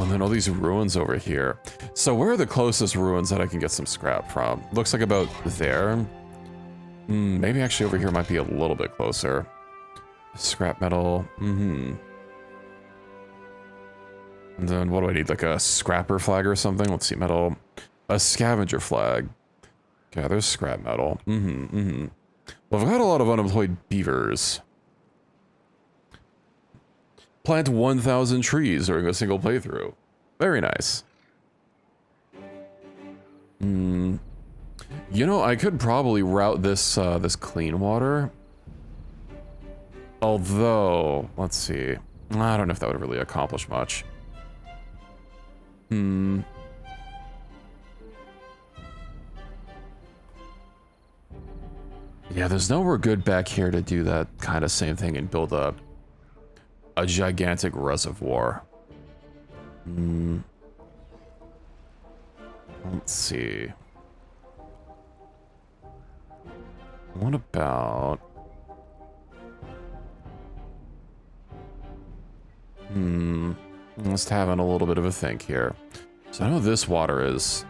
S1: and then all these ruins over here. So where are the closest ruins that I can get some scrap from? Looks like about there. Maybe actually over here might be a little bit closer. Scrap metal. And then what do I need? Like a scrapper flag or something? Let's see, metal. A scavenger flag. Yeah, there's scrap metal. Well, I've got a lot of unemployed beavers. Plant 1,000 trees during a single playthrough. Very nice. You know, I could probably route this this clean water. Although, let's see. I don't know if that would really accomplish much. Yeah, there's nowhere good back here to do that kind of same thing and build a gigantic reservoir. Let's see. What about... Just having a little bit of a think here. So I know this water is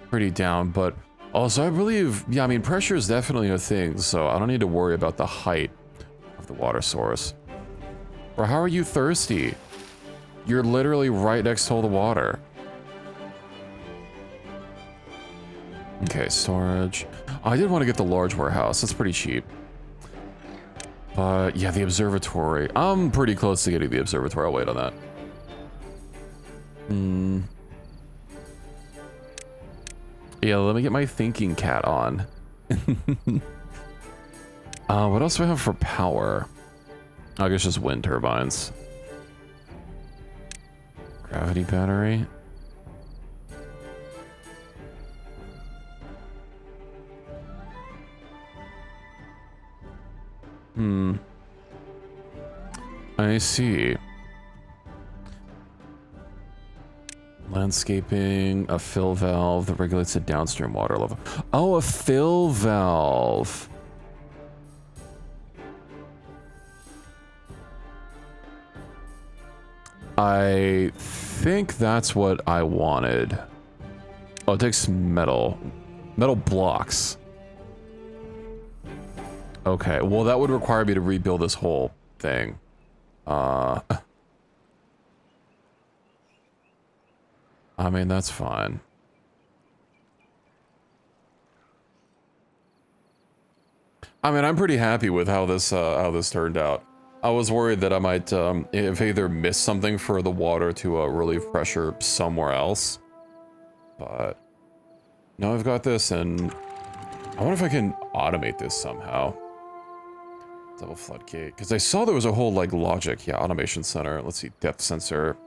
S1: pretty down, but also I believe, yeah, I mean, pressure is definitely a thing, so I don't need to worry about the height of the water source. Or how are you thirsty? You're literally right next to all the water. Okay, storage. Oh, I did want to get the large warehouse. That's pretty cheap. But yeah, the observatory. I'm pretty close to getting the observatory. I'll wait on that. Yeah, let me get my thinking cat on. What else do I have for power? I guess just wind turbines. Gravity battery. I see. Landscaping, a fill valve that regulates the downstream water level. Oh, a fill valve. I think that's what I wanted. Oh, it takes metal. Metal blocks. Okay, well that would require me to rebuild this whole thing. I mean, that's fine. I mean, I'm pretty happy with how this turned out. I was worried that I might if either miss something for the water to relieve pressure somewhere else. But now I've got this, and I wonder if I can automate this somehow. Double floodgate, because I saw there was a whole like logic, yeah, automation center. Let's see, depth sensor.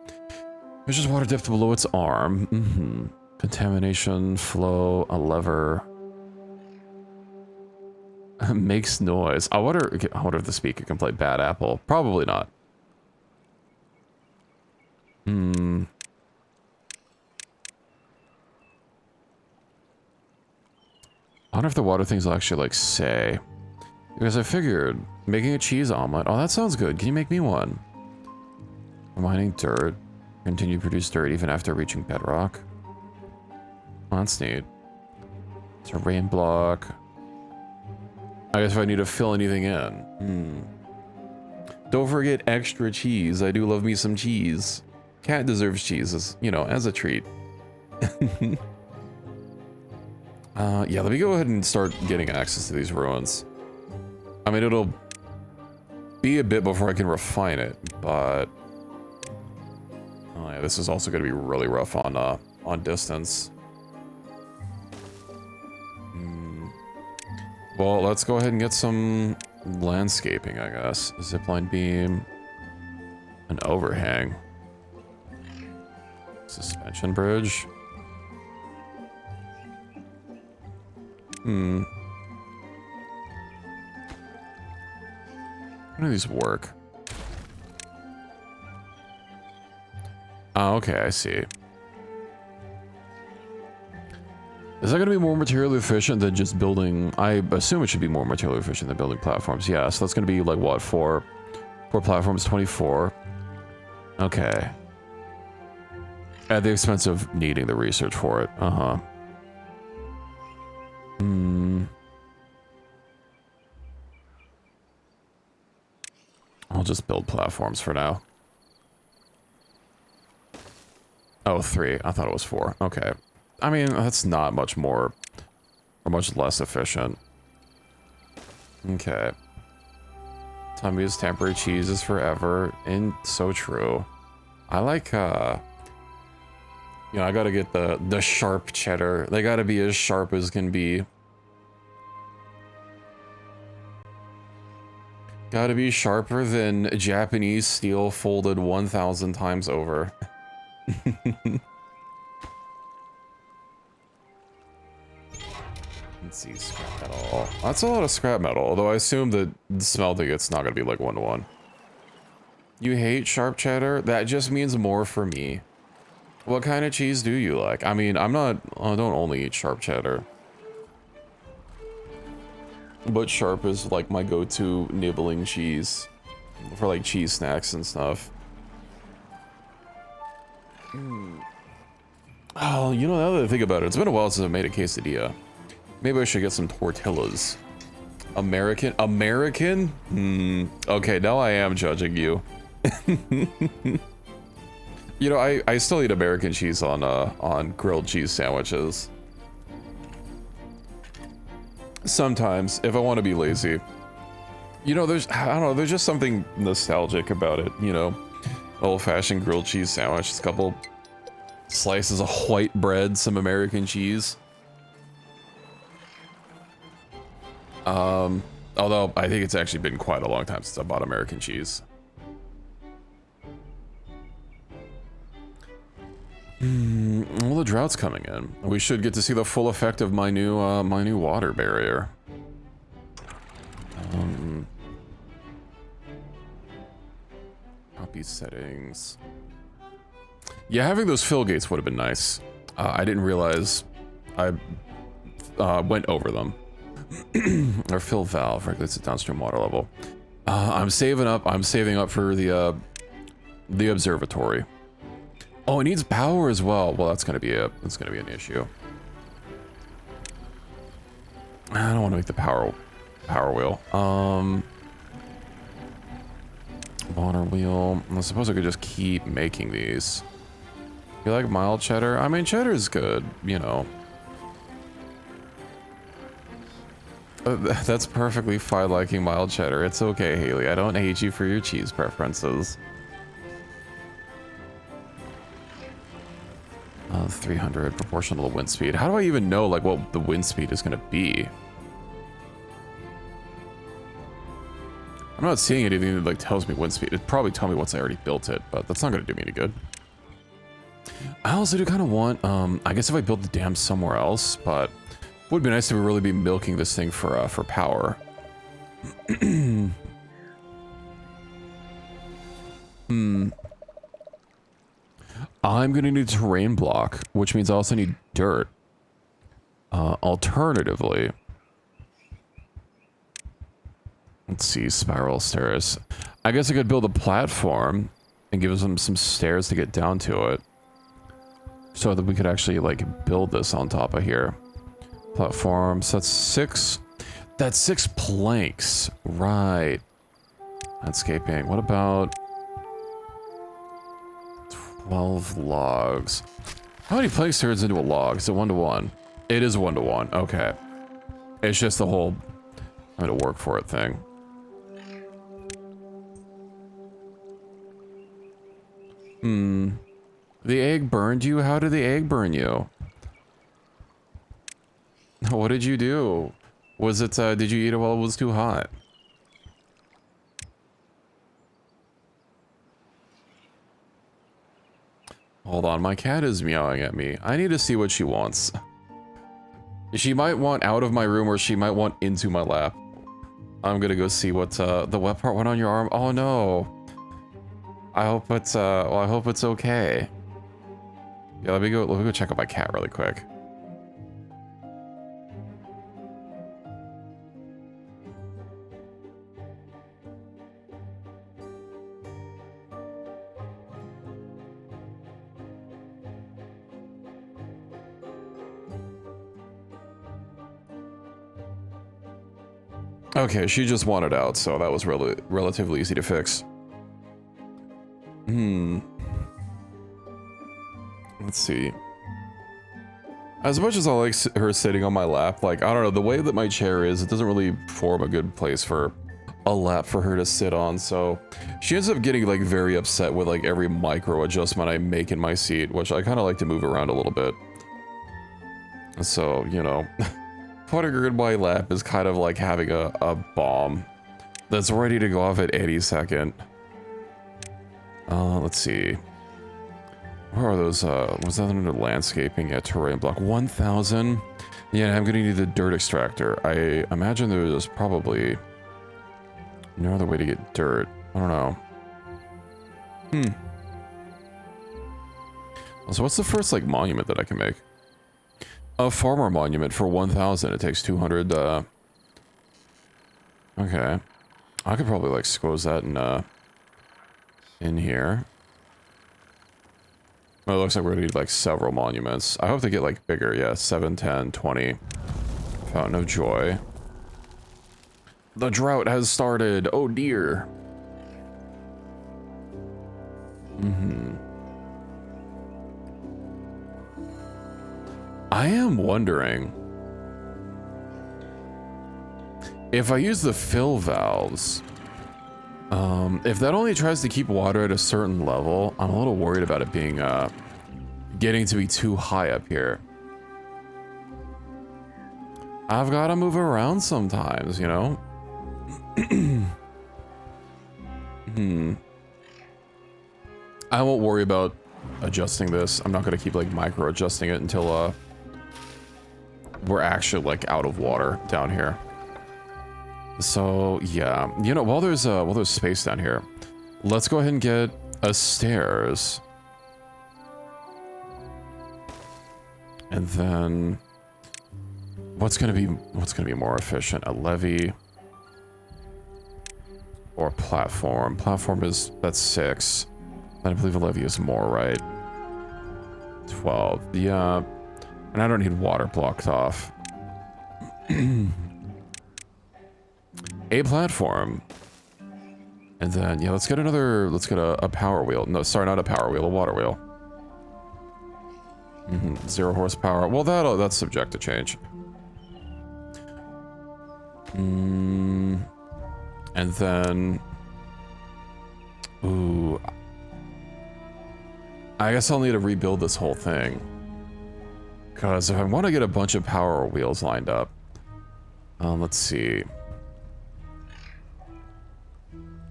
S1: Measures water depth below its arm. Contamination, flow, a lever. Makes noise. I wonder if the speaker can play Bad Apple. Probably not. I wonder if the water things will actually like say. Because I figured making a cheese omelet. Oh, that sounds good. Can you make me one? Mining dirt. Continue to produce dirt even after reaching bedrock. Oh, that's neat. Terrain block. I guess if I need to fill anything in. Don't forget extra cheese. I do love me some cheese. Cat deserves cheese, as, you know, as a treat. Yeah, let me go ahead and start getting access to these ruins. I mean, it'll be a bit before I can refine it, but... Oh yeah, this is also going to be really rough on distance. Well, let's go ahead and get some landscaping, I guess. Zipline beam. An overhang. Suspension bridge. How do these work? Oh, okay, I see. Is that going to be more materially efficient than just building... I assume it should be more materially efficient than building platforms. Yeah, so that's going to be like, what, four platforms, 24. Okay. At the expense of needing the research for it. I'll just build platforms for now. Oh, 3. I thought it was 4. Okay. I mean, that's not much more or much less efficient. Okay. Time to use temporary cheese is forever. And so true. I like, you know, I gotta get the sharp cheddar. They gotta be as sharp as can be. Gotta be sharper than Japanese steel folded 1,000 times over. Let's Let's see, scrap metal. That's a lot of scrap metal, although I assume that smelting it's not gonna be like 1-to-1. You hate sharp cheddar? That just means more for me. What kind of cheese do you like? I mean, I don't only eat sharp cheddar. But sharp is like my go-to nibbling cheese for like cheese snacks and stuff. Oh, you know, now that I think about it, it's been a while since I made a quesadilla. Maybe I should get some tortillas. American? Okay, now I am judging you. You know, I still eat American cheese on grilled cheese sandwiches. Sometimes, if I want to be lazy. You know, I don't know, there's just something nostalgic about it, you know? Old-fashioned grilled cheese sandwich, a couple slices of white bread, some American cheese. Although, I think it's actually been quite a long time since I bought American cheese. Well, the drought's coming in. We should get to see the full effect of my new water barrier. Copy settings. Yeah, having those fill gates would have been nice. I didn't realize I went over them. Or fill valve regulates the downstream water level. I'm saving up for the observatory. Oh, it needs power as well. Well, that's gonna be an issue. I don't want to make the power wheel. Water wheel. I suppose I could just keep making these. You like mild cheddar? I mean, cheddar is good, you know. That's perfectly fine liking mild cheddar. It's okay, Haley. I don't hate you for your cheese preferences. 300 proportional to the wind speed. How do I even know like what the wind speed is going to be? I'm not seeing anything that like tells me wind speed. It'd probably tell me once I already built it, but that's not going to do me any good. I also do kind of want, I guess if I build the dam somewhere else, but it would be nice to really be milking this thing for power. I'm gonna need a terrain block, which means I also need dirt. Alternatively, let's see, spiral stairs. I guess I could build a platform and give them some stairs to get down to it, so that we could actually like build this on top of here. Platform. So that's six. That's 6 planks, right? Landscaping. What about 12 logs? How many planks turns into a log? Is it 1-to-1? It is 1-to-1. Okay. It's just the whole I'm gonna work for it thing. The egg burned you? How did the egg burn you? What did you do? Was it, did you eat it while it was too hot? Hold on, my cat is meowing at me. I need to see what she wants. She might want out of my room or she might want into my lap. I'm gonna go see what, the wet part went on your arm. Oh no. I hope it's, well, I hope it's okay. Yeah, let me go check out my cat really quick. Okay, she just wanted out, so that was relatively easy to fix. Let's see. As much as I like her sitting on my lap, like, I don't know, the way that my chair is, it doesn't really form a good place for a lap for her to sit on, so she ends up getting, like, very upset with, like, every micro adjustment I make in my seat, which I kind of like to move around a little bit. So, you know, putting her in my lap is kind of like having a bomb that's ready to go off at any second. Let's see. Where are those, was that under landscaping? Yeah, terrain block. 1,000. Yeah, I'm gonna need the dirt extractor. I imagine there's probably no other way to get dirt. I don't know. So what's the first, like, monument that I can make? A farmer monument for 1,000. It takes 200, Okay. I could probably, like, squoze that in here. Well, it looks like we're gonna need, like, several monuments. I hope they get, like, bigger. Yeah, 7, 10, 20. Fountain of Joy. The drought has started. Oh, dear. I am wondering if I use the fill valves, if that only tries to keep water at a certain level. I'm a little worried about it being, getting to be too high up here. I've got to move around sometimes, you know? I won't worry about adjusting this. I'm not going to keep, like, micro adjusting it until, we're actually, like, out of water down here. So, yeah. You know, while there's space down here, let's go ahead and get a stairs. And then what's gonna be more efficient? A levee or a platform? Platform that's 6. Then I believe a levee is more, right? 12. Yeah. And I don't need water blocked off. A platform. And then, yeah, let's get a power wheel. No, sorry, not a power wheel, a water wheel. 0 horsepower. Well, that's subject to change. And then, ooh, I guess I'll need to rebuild this whole thing. Because if I want to get a bunch of power wheels lined up, let's see.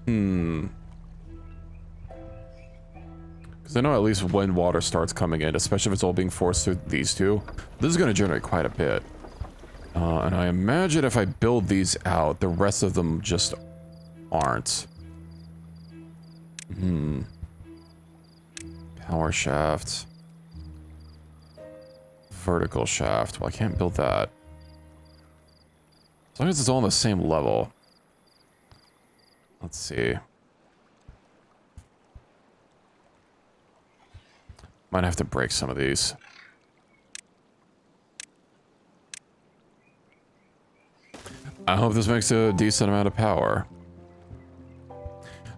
S1: Because I know at least when water starts coming in, especially if it's all being forced through these two, this is going to generate quite a bit. And I imagine if I build these out, the rest of them just aren't. Power shaft. Vertical shaft. Well, I can't build that. As long as it's all on the same level. Let's see. Might have to break some of these. I hope this makes a decent amount of power.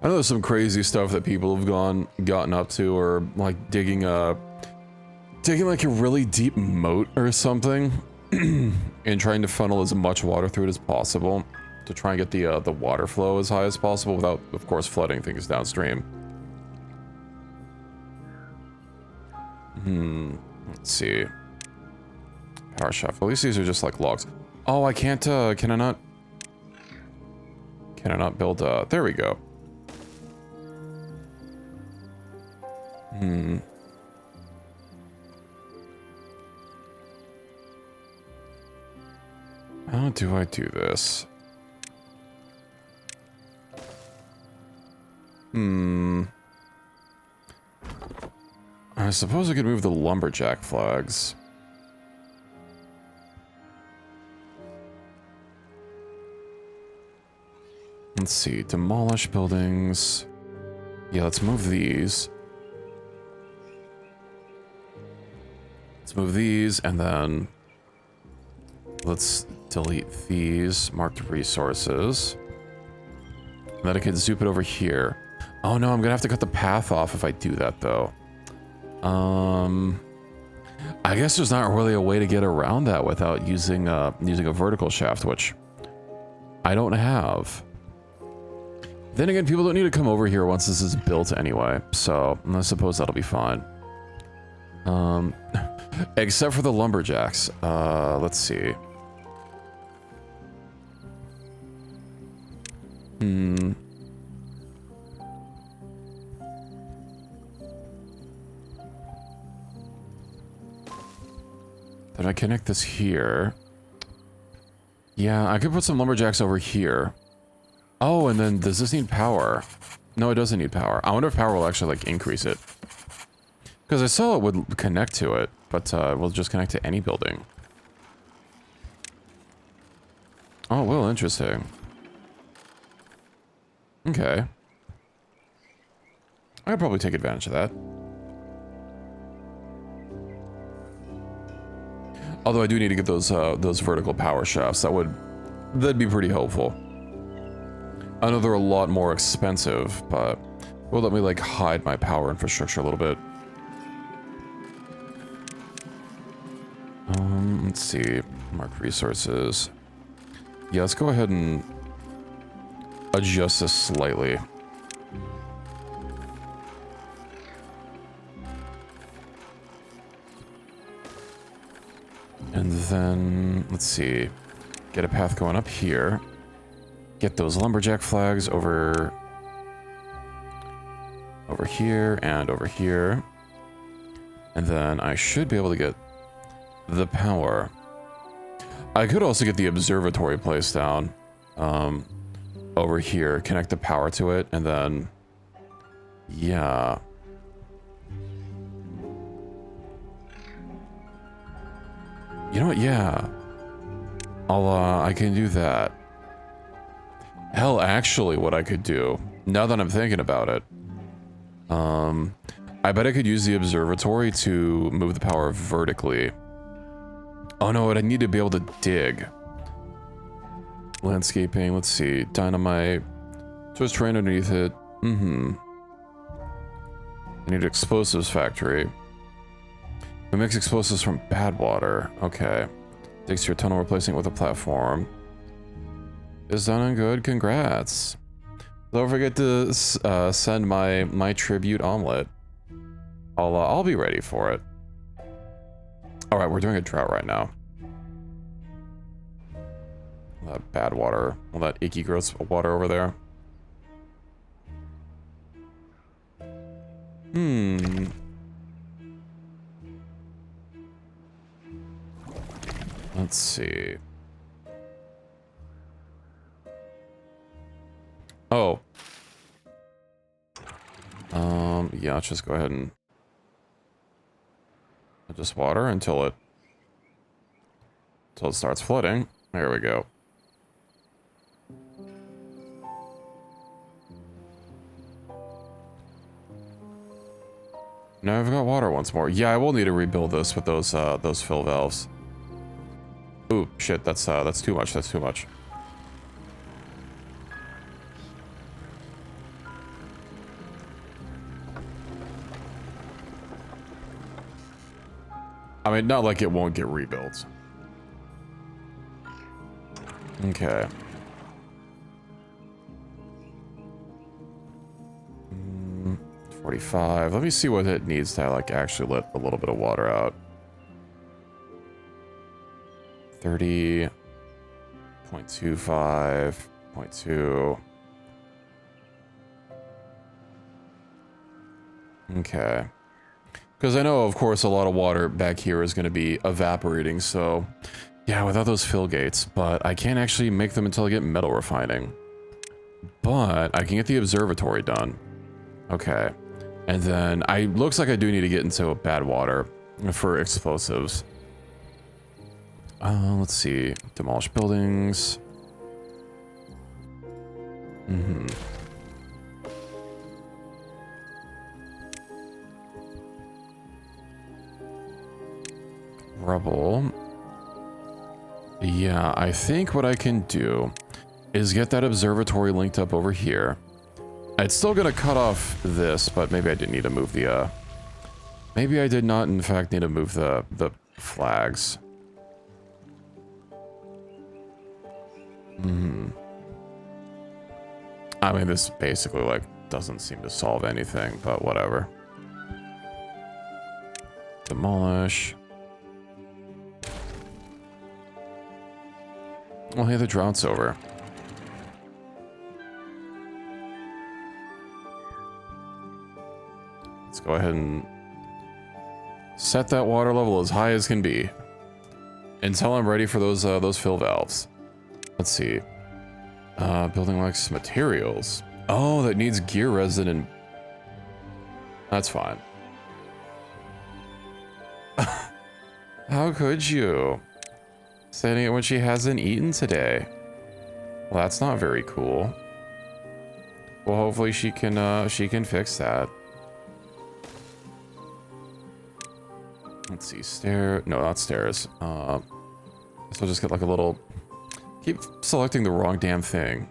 S1: I know there's some crazy stuff that people have gotten up to, or like digging like a really deep moat or something, and trying to funnel as much water through it as possible to try and get the water flow as high as possible without, of course, flooding things downstream. Let's see. Power shaft. At least these are just like logs. Oh, I can't, can I not build, there we go. How do I do this? I suppose I could move the lumberjack flags. Let's see, demolish buildings. Yeah, let's move these. Let's move these, and then let's delete these marked resources. And then I can zoop it over here. Oh no, I'm gonna have to cut the path off if I do that, though. I guess there's not really a way to get around that without using a vertical shaft, which I don't have. Then again, people don't need to come over here once this is built anyway, so I suppose that'll be fine. Except for the lumberjacks. Let's see. Then I connect this here. Yeah, I could put some lumberjacks over here. Oh, and then does this need power? No, it doesn't need power. I wonder if power will actually, like, increase it. Because I saw it would connect to it, but we'll just connect to any building. Oh, well, interesting. Okay. I could probably take advantage of that. Although I do need to get those vertical power shafts. That'd be pretty helpful. I know they're a lot more expensive, but it will let me like hide my power infrastructure a little bit. Let's see. Mark resources. Yeah, let's go ahead and adjust this slightly. And then, let's see, get a path going up here. Get those lumberjack flags over here and over here. And then I should be able to get the power. I could also get the observatory placed down over here, connect the power to it, and then, yeah. You know what? Yeah. I can do that. Hell, actually, what I could do, now that I'm thinking about it, I bet I could use the observatory to move the power vertically. Oh no, I need to be able to dig. Landscaping, let's see, dynamite. Just terrain underneath it. I need explosives factory. We mix explosives from bad water. Okay. Digs to your tunnel, replacing it with a platform. Is done and good. Congrats. Don't forget to send my tribute omelet. I'll be ready for it. All right, we're doing a drought right now. That bad water, all that icky, gross water over there. Let's see. Oh. Yeah, let's just go ahead and just water until it starts flooding. There we go. Now I've got water once more. Yeah, I will need to rebuild this with those fill valves. Ooh, shit, that's too much, that's too much. I mean, not like it won't get rebuilt. Okay. 45. Let me see what it needs to, like, actually let a little bit of water out. 30. 0.25. 0.2. Okay. Because I know, of course, a lot of water back here is going to be evaporating, so... Yeah, without those fill gates, but I can't actually make them until I get metal refining. But I can get the observatory done. Okay. And then looks like I do need to get into bad water for explosives. Let's see. Demolish buildings. Rubble. Yeah, I think what I can do is get that observatory linked up over here. It's still gonna cut off this, but maybe I didn't need to move the, maybe I did not, in fact, need to move the flags. I mean, this basically, like, doesn't seem to solve anything, but whatever. Demolish. Well, hey, the drought's over. Let's go ahead and set that water level as high as can be. until I'm ready for those fill valves. Let's see. Building wax materials. Oh, that needs gear resin and... That's fine. How could you? Setting it when she hasn't eaten today. Well, that's not very cool. Well, hopefully she can fix that. Let's see, no, not stairs. So just get like a little, keep selecting the wrong damn thing.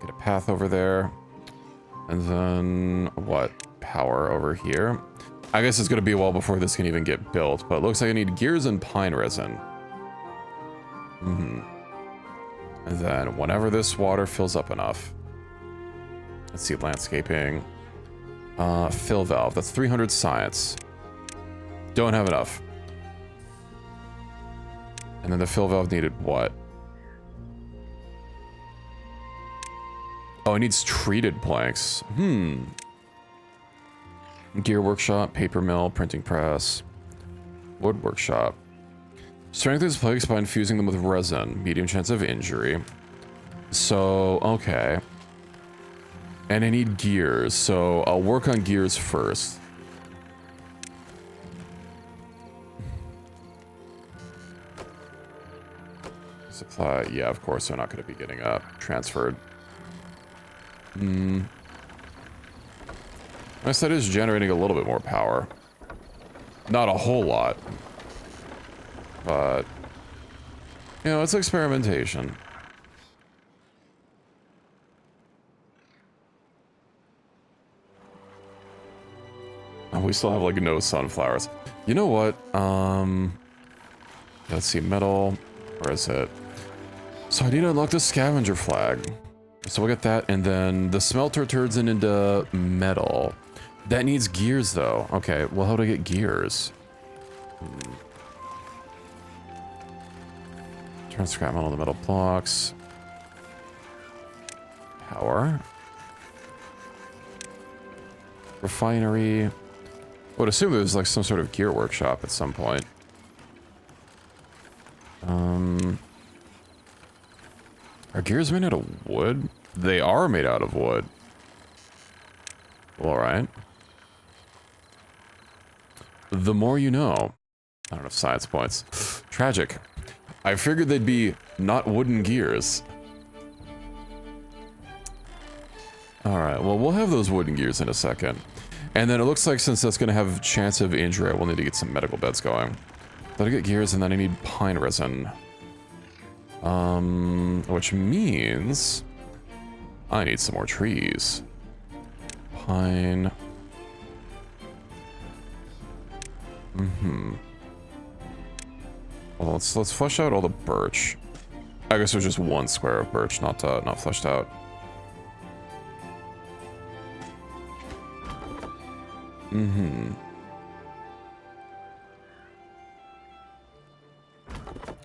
S1: Get a path over there. And then what? Power over here. I guess it's gonna be a while before this can even get built, but it looks like I need gears and pine resin. And then whenever this water fills up enough. Let's see, landscaping. Fill valve, that's 300 science. Don't have enough. And then the fill valve needed what? Oh, it needs treated planks. Gear workshop, paper mill, printing press, wood workshop. Strengthens planks by infusing them with resin. Medium chance of injury. So, okay. And I need gears, so I'll work on gears first. Supply, yeah, of course they're not going to be getting transferred. My set is generating a little bit more power. Not a whole lot. But, you know, it's experimentation. Oh, we still have like no sunflowers. You know what? Let's see, metal. Where is it? So I need to unlock the scavenger flag. So we'll get that, and then the smelter turns it into metal. That needs gears though. Okay, well, how do I get gears? Turn scrap metal to metal blocks. Power. Refinery. I would assume there's like some sort of gear workshop at some point. Are gears made out of wood? They are made out of wood. Well, alright. The more you know. I don't have science points. Tragic. I figured they'd be not wooden gears. Alright, well, we'll have those wooden gears in a second. And then it looks like since that's going to have a chance of injury, I will need to get some medical beds going. Gotta get gears, and then I need pine resin. Which means I need some more trees. Pine. Well, let's flesh out all the birch. I guess there's just one square of birch, not fleshed out. And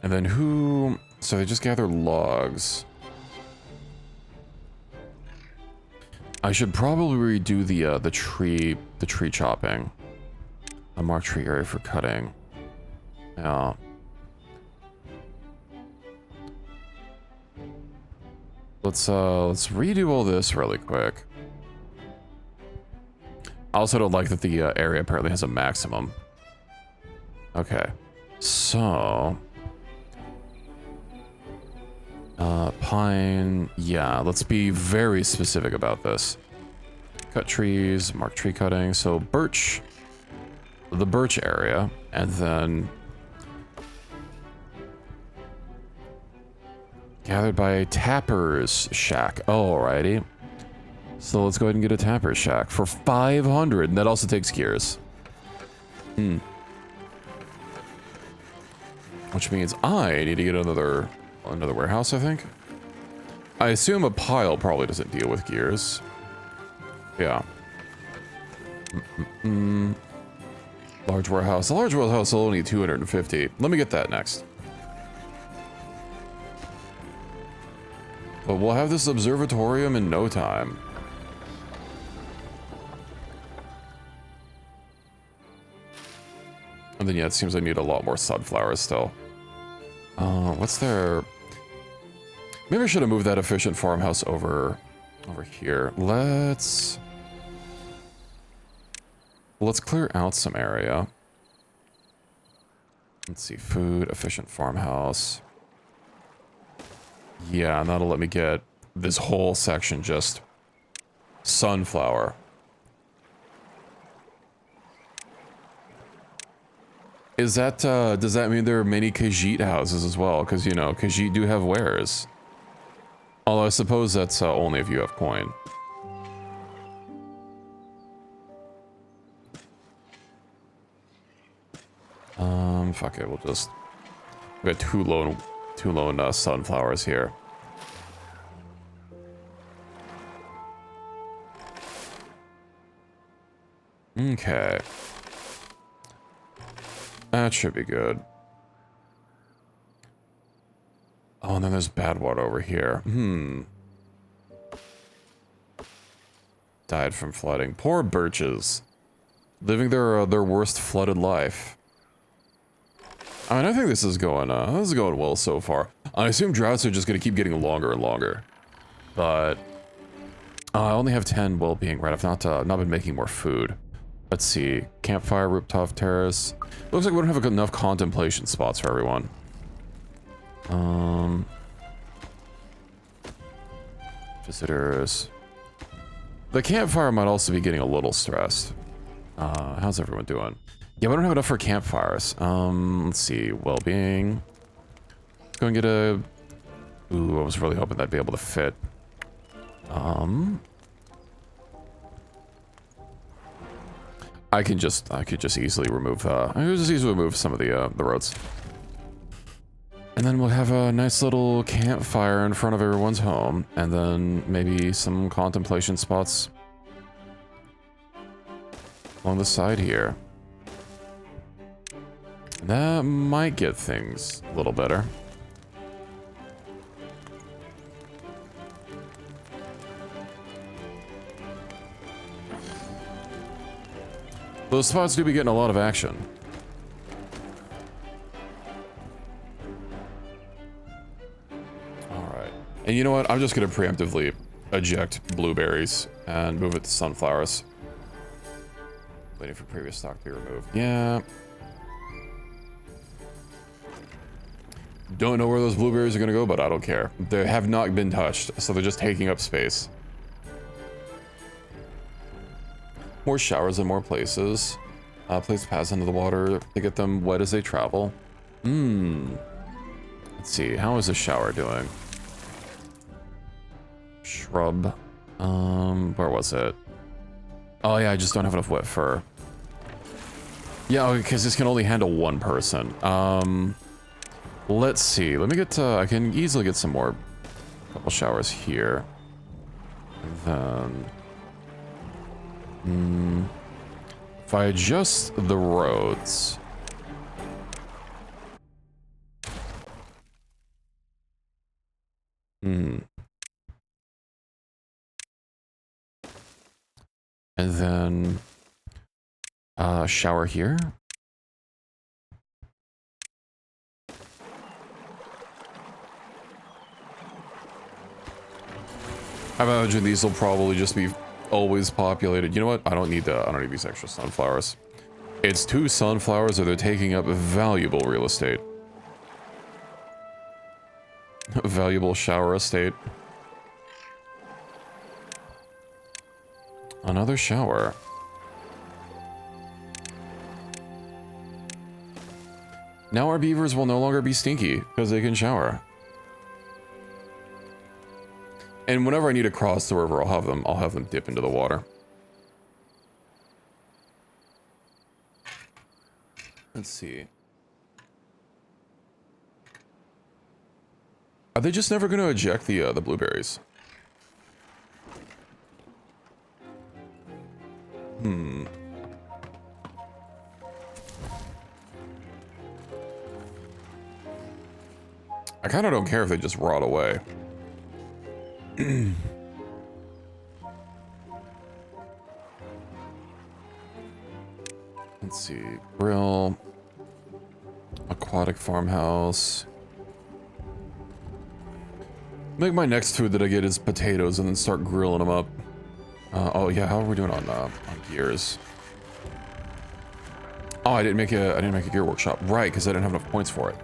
S1: then who? So they just gather logs. I should probably redo the tree chopping. A marked tree area for cutting. Yeah. Let's redo all this really quick. I also don't like that the area apparently has a maximum. Okay. So pine, yeah, let's be very specific about this. Cut trees, mark tree cutting, so birch, the birch area, and then gathered by a tapper's shack. Alrighty. So let's go ahead and get a tapper's shack for 500, and that also takes gears. Which means I need to get another warehouse, I think. I assume a pile probably doesn't deal with gears. Yeah. Large warehouse. A large warehouse will only need 250. Let me get that next. But we'll have this observatorium in no time. And then, yeah, it seems I need a lot more sunflowers still. What's there? Maybe I should have moved that efficient farmhouse over here. Let's clear out some area. Let's see, food, efficient farmhouse. Yeah, and that'll let me get this whole section just sunflower. Is that, does that mean there are many Khajiit houses as well? Because, you know, Khajiit do have wares. Although I suppose that's only if you have coin. Fuck it, we got two lone sunflowers here. Okay. That should be good. Oh, and then there's bad water over here. Died from flooding. Poor birches. Living their worst flooded life. I mean, I think this is going well so far. I assume droughts are just going to keep getting longer and longer. But I only have 10 well-being, right? I've not been making more food. Let's see. Campfire, rooftop terrace. Looks like we don't have enough contemplation spots for everyone. Visitors. The campfire might also be getting a little stressed. How's everyone doing? Yeah, we don't have enough for campfires. Let's see. Well-being. Let's go and get a... Ooh, I was really hoping that'd be able to fit. I could just easily remove, some of the roads. And then we'll have a nice little campfire in front of everyone's home, and then maybe some contemplation spots along the side here. That might get things a little better. Those spots do be getting a lot of action. Alright. And you know what? I'm just going to preemptively eject blueberries and move it to sunflowers. Waiting for previous stock to be removed. Yeah. Don't know where those blueberries are going to go, but I don't care. They have not been touched, so they're just taking up space. More showers in more places. Place paths into the water to get them wet as they travel. Let's see. How is the shower doing? Shrub. Where was it? Oh yeah, I just don't have enough wet fur. Yeah, because this can only handle one person. Let's see. Let me get to... I can easily get some more... couple showers here. And then... if I adjust the roads... And then... shower here. I imagine these will probably just be always populated. You know what? I don't need these extra sunflowers. It's 2 sunflowers or they're taking up valuable real estate. Valuable shower estate. Another shower. Now our beavers will no longer be stinky because they can shower. And whenever I need to cross the river, I'll have them dip into the water. Let's see. Are they just never going to eject the blueberries? I kind of don't care if they just rot away. Let's see. Grill. Aquatic farmhouse. I think my next food that I get is potatoes and then start grilling them up. Oh yeah, how are we doing on gears? Oh, I didn't make a gear workshop. Right, because I didn't have enough points for it.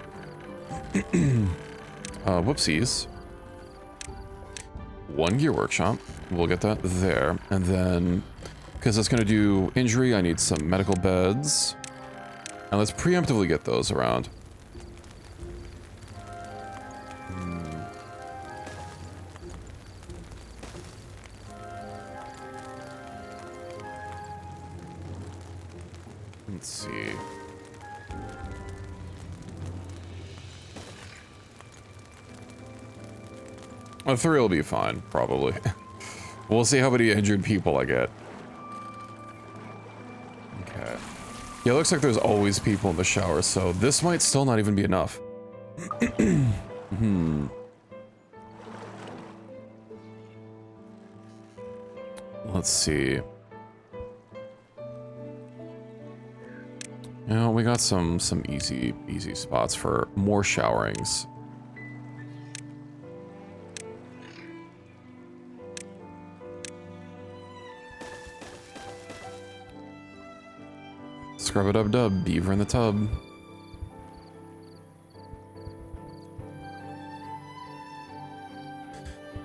S1: Whoopsies. 1 gear workshop. We'll get that there. And then, because that's going to do injury, I need some medical beds. And let's preemptively get those around. Let's see. Well, 3 will be fine, probably. We'll see how many injured people I get. Okay. Yeah, it looks like there's always people in the shower, so this might still not even be enough. Let's see. You know, we got some easy spots for more showerings. Scrub it up dub, beaver in the tub.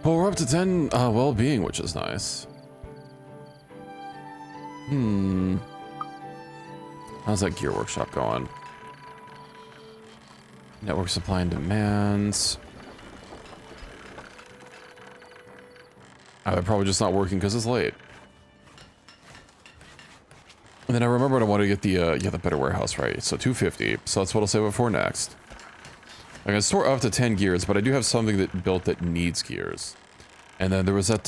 S1: Well, we're up to 10 well-being, which is nice. How's that gear workshop going? Network supply and demands. They're probably just not working because it's late. And then I remembered I wanted to get the better warehouse, right? So 250. So that's what I'll save it for next. I can store up to 10 gears, but I do have something that built that needs gears. And then there was that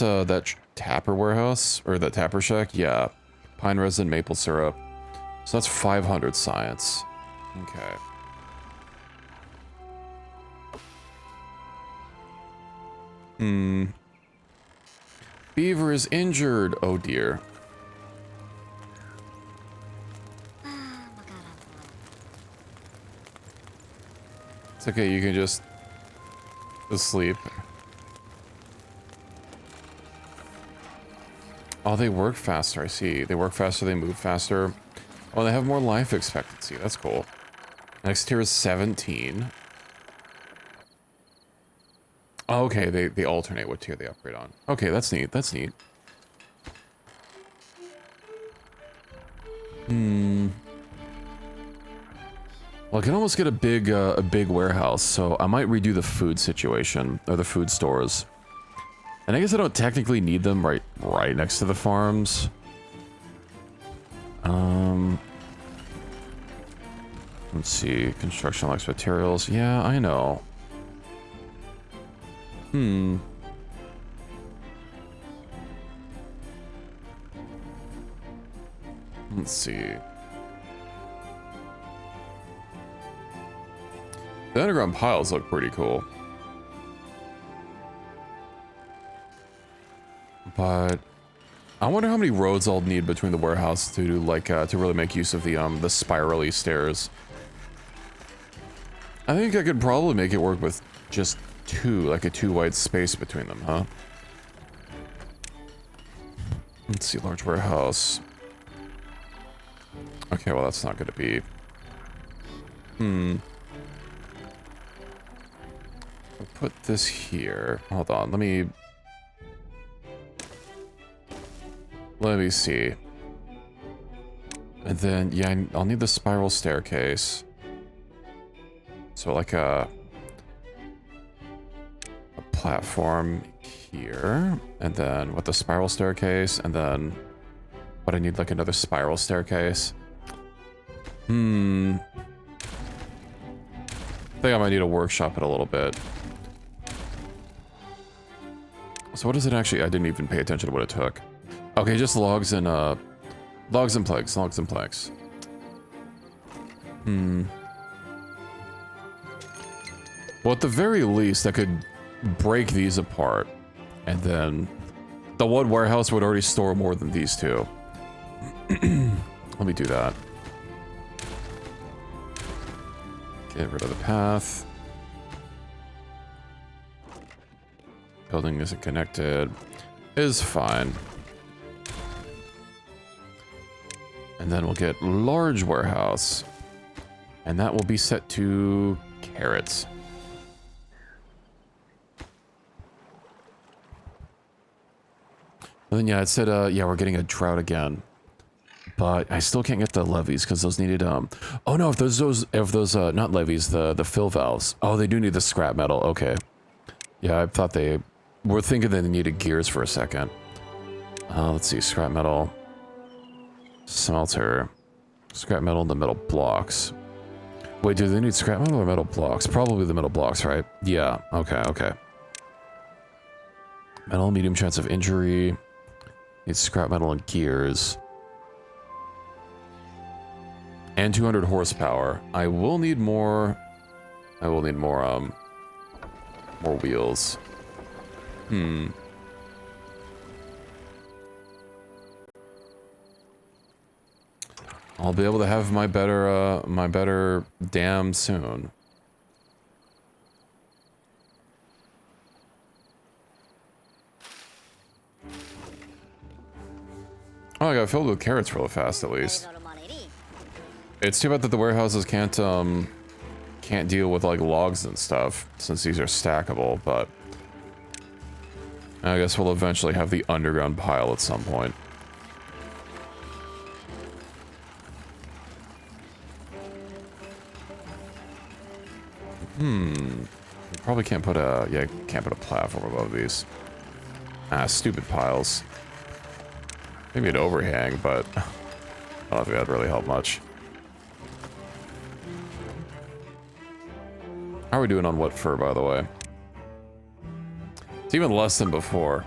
S1: tapper warehouse, or that tapper shack. Yeah, pine resin, maple syrup. So that's 500 science. Okay. Beaver is injured. Oh dear. It's okay, you can just sleep. Oh, they work faster, I see. They work faster, they move faster. Oh, they have more life expectancy. That's cool. Next tier is 17. Oh, okay, they alternate what tier they upgrade on. Okay, that's neat. That's neat. Well, I can almost get a big warehouse, so I might redo the food situation, or the food stores. And I guess I don't technically need them right next to the farms. Let's see, construction likes materials. Yeah, I know. Let's see. The underground piles look pretty cool. But I wonder how many roads I'll need between the warehouse to like to really make use of the spirally stairs. I think I could probably make it work with just 2, like a 2 wide space between them, huh? Let's see, large warehouse. Okay, well that's not gonna be. I'll put this here. Hold on, let me see. And then, yeah, I'll need the spiral staircase. So like a platform here, and then with the spiral staircase, and then what I need like another spiral staircase. I think I might need to workshop it a little bit. So what does it actually? I didn't even pay attention to what it took. Okay, just logs and planks. Well, at the very least, I could break these apart, and then the one warehouse would already store more than these 2. Let me do that. Get rid of the path. Building isn't connected. Is fine. And then we'll get large warehouse. And that will be set to carrots. And then yeah, it said yeah, we're getting a drought again. But I still can't get the levees because those needed oh no, if those not levees, the fill valves. Oh, they do need the scrap metal. Okay. Yeah, I thought they were thinking that they needed gears for a second. Let's see, scrap metal. Smelter. Scrap metal and the metal blocks. Wait, do they need scrap metal or metal blocks? Probably the metal blocks, right? Yeah, okay, okay. Metal, medium chance of injury. Need scrap metal and gears. And 200 horsepower. I will need more... more wheels. I'll be able to have my better dam soon. Oh, I got filled with carrots really fast, at least. It's too bad that the warehouses can't deal with, like, logs and stuff, since these are stackable, but... I guess we'll eventually have the underground pile at some point. You probably can't put a... yeah, can't put a platform above these. Ah, stupid piles. Maybe an overhang, but... I don't think that'd really help much. How are we doing on what fur, by the way? It's even less than before.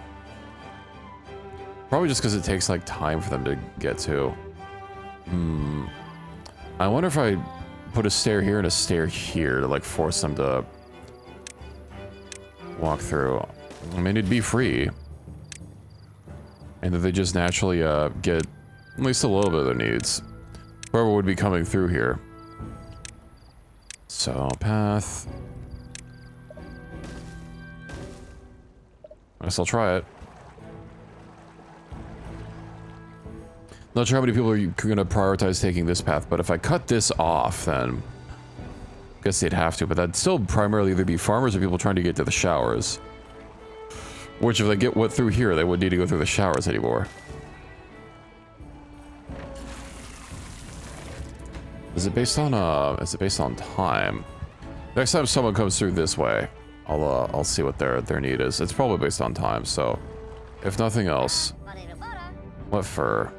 S1: Probably just because it takes, like, time for them to get to. I wonder if I put a stair here and a stair here to, like, force them to walk through. I mean, it'd be free. And that they just naturally, get at least a little bit of their needs. Whoever would be coming through here. So, path. I guess I'll try it. Not sure how many people are going to prioritize taking this path, but if I cut this off, then... I guess they'd have to, but that'd still primarily either be farmers or people trying to get to the showers. Which, if they get what through here, they wouldn't need to go through the showers anymore. Is it based on time? Next time someone comes through this way, I'll see what their need is. It's probably based on time, so if nothing else, what fur?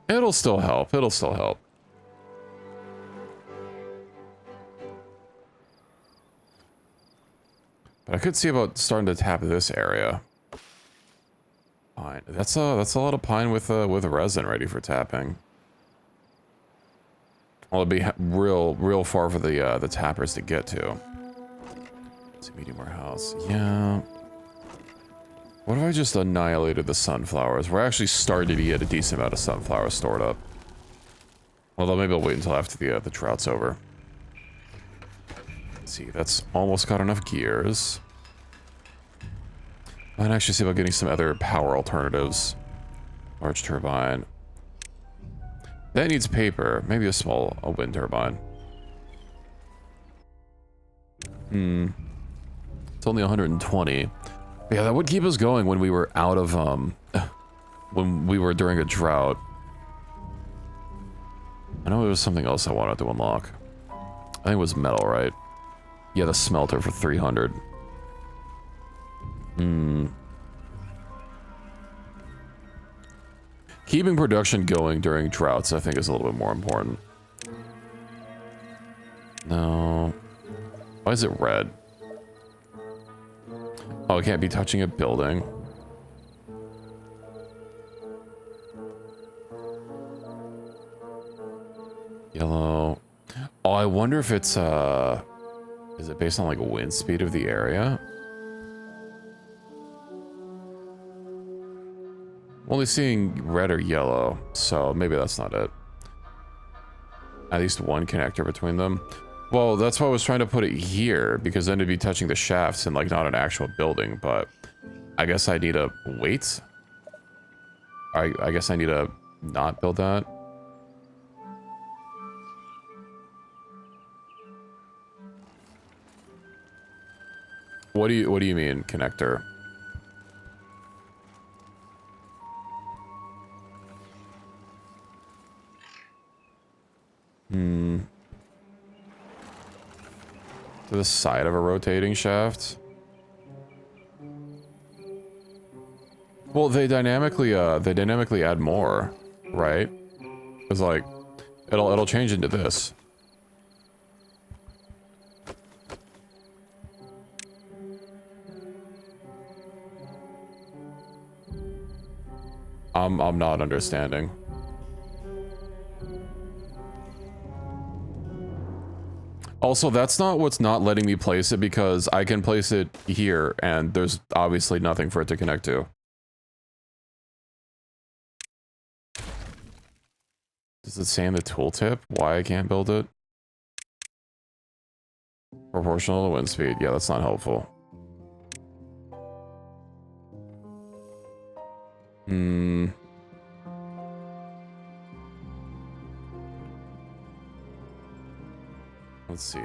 S1: It'll still help. It'll still help. But I could see about starting to tap this area. Pine. That's a lot of pine with resin ready for tapping. Well, it'd be real far for the tappers to get to. It's a medium warehouse. Yeah. What if I just annihilated the sunflowers? We're actually starting to get a decent amount of sunflowers stored up. Although maybe I'll wait until after the drought's over. Let's see, that's almost got enough gears. I can actually see about getting some other power alternatives. Large turbine. That needs paper. Maybe a wind turbine. It's only 120. Yeah, that would keep us going when we were out of, when we were during a drought. I know there was something else I wanted to unlock. I think it was metal, right? Yeah, the smelter for 300. Keeping production going during droughts, I think, is a little bit more important. No. Why is it red? Oh, it can't be touching a building. Yellow. Oh, I wonder if it's, is it based on, like, wind speed of the area? Only seeing red or yellow, so maybe that's not it. At least one connector between them. Well, that's why I was trying to put it here, because then it'd be touching the shafts and like not an actual building, but I guess I need to wait. I guess I need to not build that. What do you mean, connector? To the side of a rotating shaft? Well, they dynamically add more, right? It's like it'll change into this. I'm not understanding. Also, that's not what's not letting me place it, because I can place it here and there's obviously nothing for it to connect to. Does it say in the tooltip why I can't build it? Proportional to wind speed. Yeah, that's not helpful. Let's see.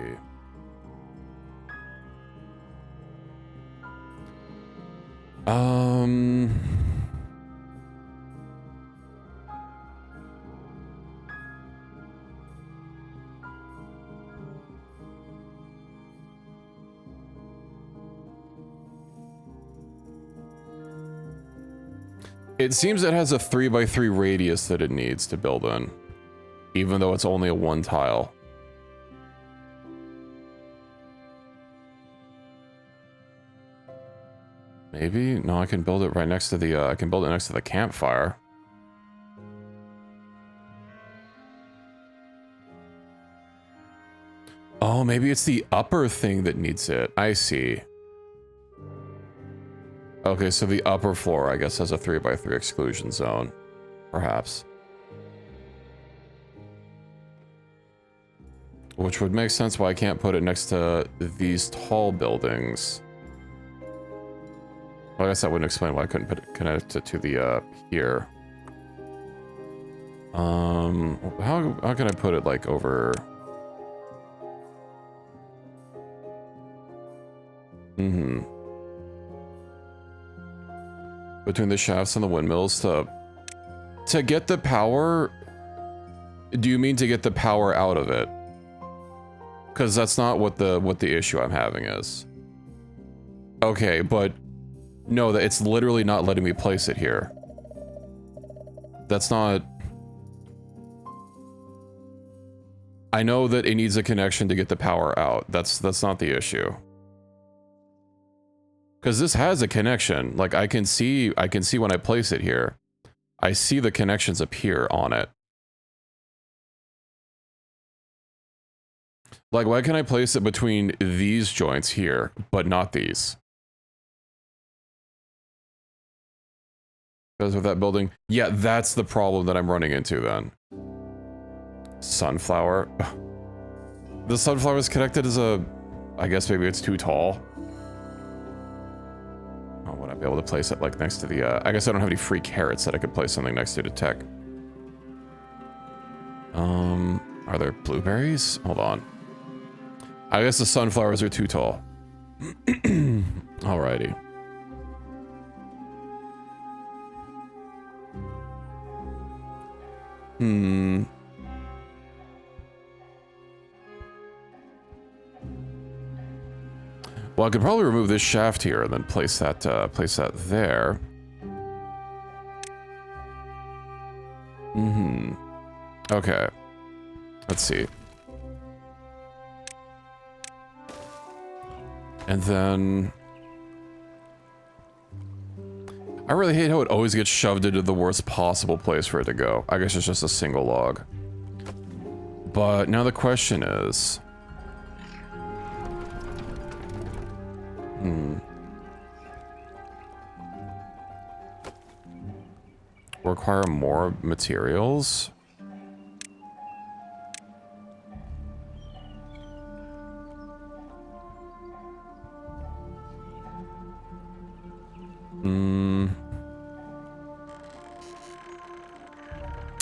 S1: It seems it has a 3x3 radius that it needs to build in, even though it's only a one tile. Maybe? No, I can build it right next to the, I can build it next to the campfire. Oh, maybe it's the upper thing that needs it. I see. Okay, so the upper floor, I guess, has a 3x3 exclusion zone. Perhaps. Which would make sense why I can't put it next to these tall buildings. Well, I guess that wouldn't explain why I couldn't connect it to the, here. How can I put it, like, over... Between the shafts and the windmills to get the power. Do you mean to get the power out of it? Because that's not what the issue I'm having is. Okay, but no, that it's literally not letting me place it here. That's not. I know that it needs a connection to get the power out. That's not the issue. Because this has a connection. Like I can see when I place it here. I see the connections appear on it. Like, why can I place it between these joints here, but not these? Because with that building, yeah, that's the problem that I'm running into then. Sunflower. The sunflower is connected as a, I guess maybe it's too tall. Oh, would I be able to place it like next to the, I guess I don't have any free carrots that I could place something next to tech. Are there blueberries? Hold on. I guess the sunflowers are too tall. Alrighty. Well, I could probably remove this shaft here and then place that there. Okay. Let's see. And then... I really hate how it always gets shoved into the worst possible place for it to go. I guess it's just a single log. But now the question is... require more materials.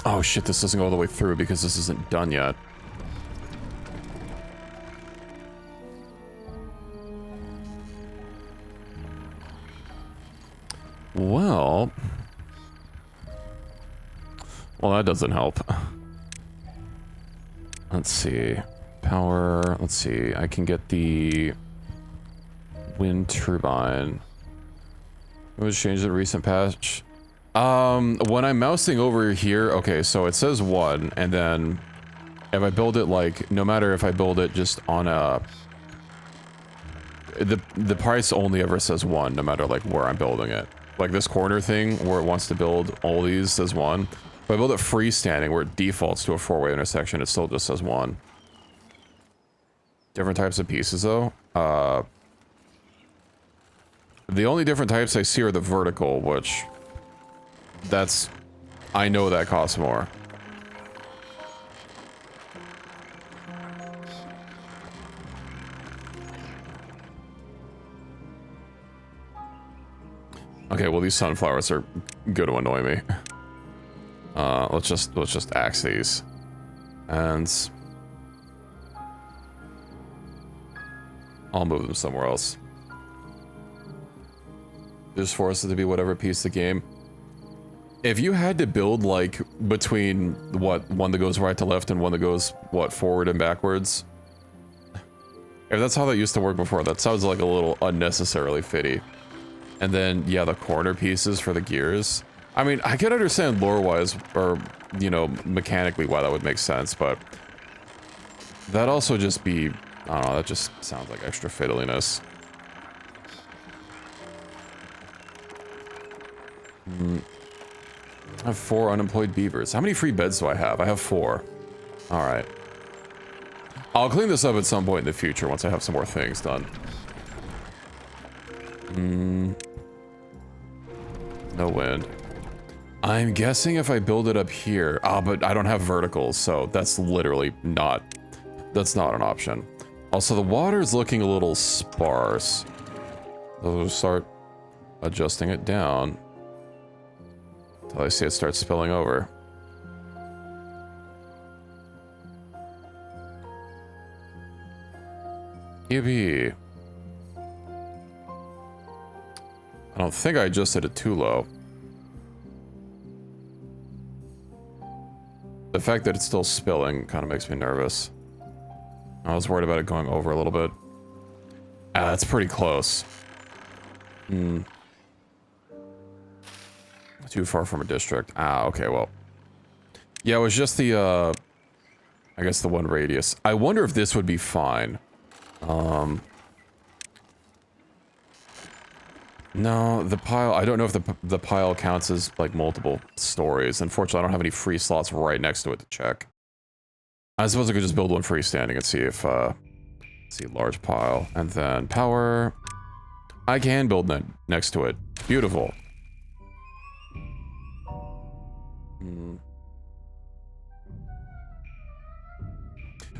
S1: Oh shit, this doesn't go all the way through because this isn't done yet. Well, that doesn't help. Let's see. Power, let's see. I can get the wind turbine. It was changed in a recent patch. When I'm mousing over here, okay, so it says 1, and then if I build it like, no matter if I build it just on a, the price only ever says 1, no matter like where I'm building it. Like this corner thing where it wants to build all these says 1. If I build it freestanding where it defaults to a 4-way intersection, it still just says 1. Different types of pieces though. The only different types I see are the vertical, which that's, I know that costs more. Okay, well these sunflowers are going to annoy me. Let's just axe these. And I'll move them somewhere else. Just force it to be whatever piece of the game. If you had to build like between what, one that goes right to left and one that goes what, forward and backwards, if that's how that used to work before, that sounds like a little unnecessarily fitty. And then yeah, the corner pieces for the gears. I mean, I could understand lore-wise or, you know, mechanically why that would make sense, but that also just be, I don't know, that just sounds like extra fiddliness. I have 4 unemployed beavers. How many free beds do I have? I have 4. Alright. I'll clean this up at some point in the future once I have some more things done. No wind. I'm guessing if I build it up here... Ah, but I don't have verticals, so that's literally not... That's not an option. Also, the water is looking a little sparse. I'll start adjusting it down. Until I see it start spilling over. Yippee. I don't think I adjusted it too low. The fact that it's still spilling kind of makes me nervous. I was worried about it going over a little bit. Ah, that's pretty close. Too far from a district. Ah, okay, well. Yeah, it was just the, I guess the one radius. I wonder if this would be fine. No, the pile, I don't know if the pile counts as, like, multiple stories. Unfortunately, I don't have any free slots right next to it to check. I suppose I could just build one freestanding and see if, see, large pile. And then power. I can build that next to it. Beautiful.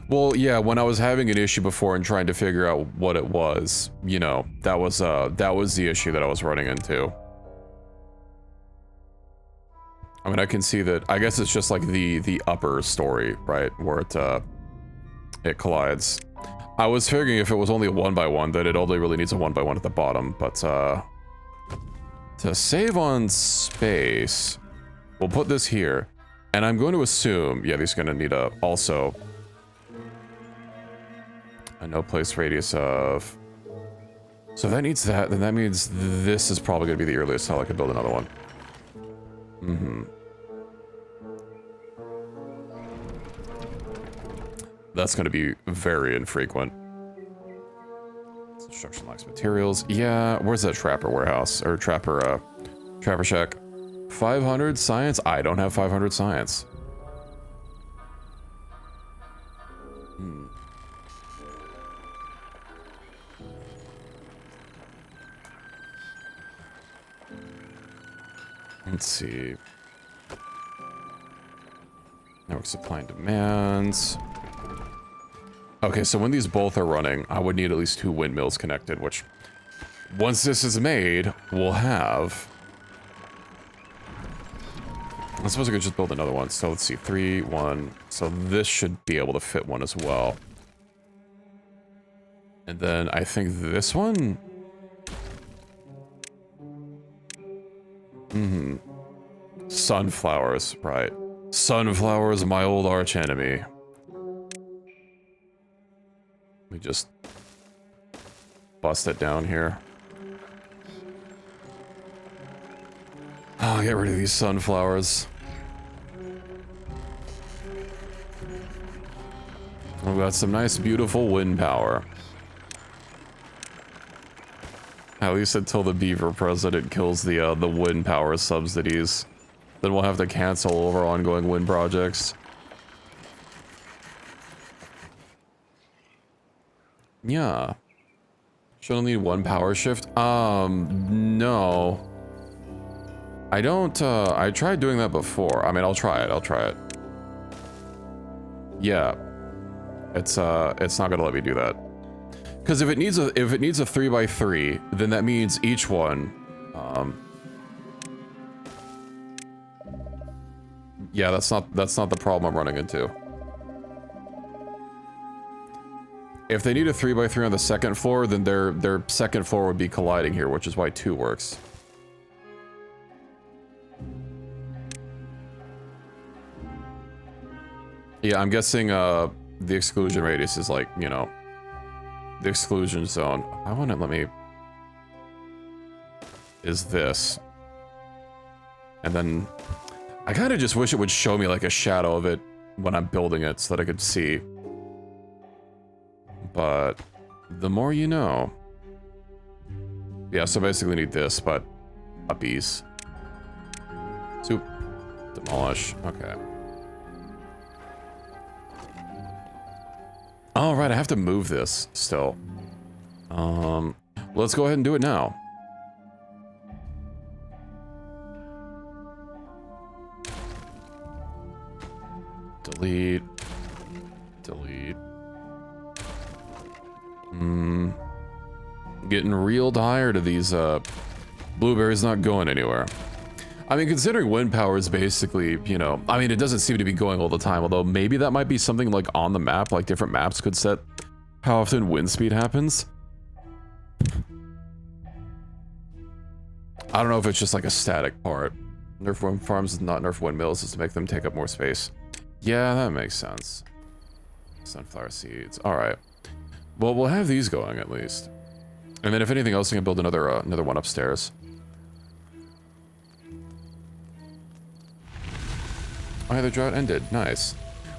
S1: Well, yeah, when I was having an issue before and trying to figure out what it was, you know, that was the issue that I was running into. I mean, I can see that, I guess it's just like the upper story, right, where it collides. I was figuring if it was only a 1x1, that it only really needs a 1x1 at the bottom, but, to save on space, we'll put this here, and I'm going to assume, yeah, these are going to need a, also, a no place radius of... So if that needs that, then that means this is probably going to be the earliest how I could build another one. That's going to be very infrequent. Construction lacks materials. Yeah, where's that trapper warehouse? Or trapper shack? 500 science? I don't have 500 science. Let's see. Work supply and demands. Okay, so when these both are running, I would need at least 2 windmills connected, which once this is made, we'll have. I suppose I could just build another one. So let's see, 3, 1. So this should be able to fit one as well. And then I think this one. Sunflowers, right. Sunflowers, my old arch enemy. Let me just bust it down here. Oh, get rid of these sunflowers. We've got some nice, beautiful wind power. At least until the beaver president kills the wind power subsidies. Then we'll have to cancel all of our ongoing wind projects. Yeah. Should only need 1 power shift? No. I don't, I tried doing that before. I mean, I'll try it. Yeah. It's not gonna let me do that. Because if it needs a 3x3, then that means each one, yeah, that's not the problem I'm running into. If they need a 3x3 on the second floor, then their second floor would be colliding here, which is why 2 works. Yeah, I'm guessing the exclusion radius is like, you know, the exclusion zone. I want to let me. Is this. And then I kind of just wish it would show me like a shadow of it when I'm building it so that I could see. But the more you know. Yeah, so basically need this, but puppies. Soup. Demolish. Okay. All right, I have to move this still. Let's go ahead and do it now. Delete. Delete. Getting real tired of these blueberries not going anywhere. I mean, considering wind power is basically, you know, I mean, it doesn't seem to be going all the time, although maybe that might be something like on the map, like different maps could set how often wind speed happens. I don't know if it's just like a static part. Nerf wind farms is not nerf windmills, is to make them take up more space. Yeah, that makes sense. Sunflower seeds. All right. Well, we'll have these going at least. And then if anything else, we can build another one upstairs. Oh, yeah, the drought ended. Nice.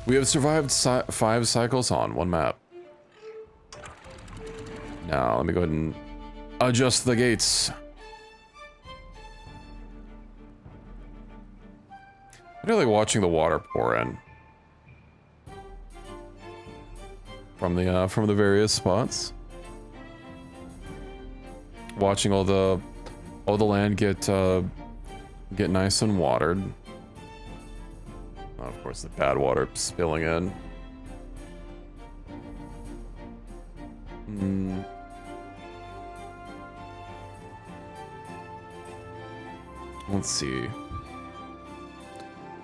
S1: We have survived 5 cycles on 1 map. Now, let me go ahead and adjust the gates. I really like watching the water pour in. From the various spots. Watching all the land get nice and watered. Oh, of course, the bad water spilling in. Let's see.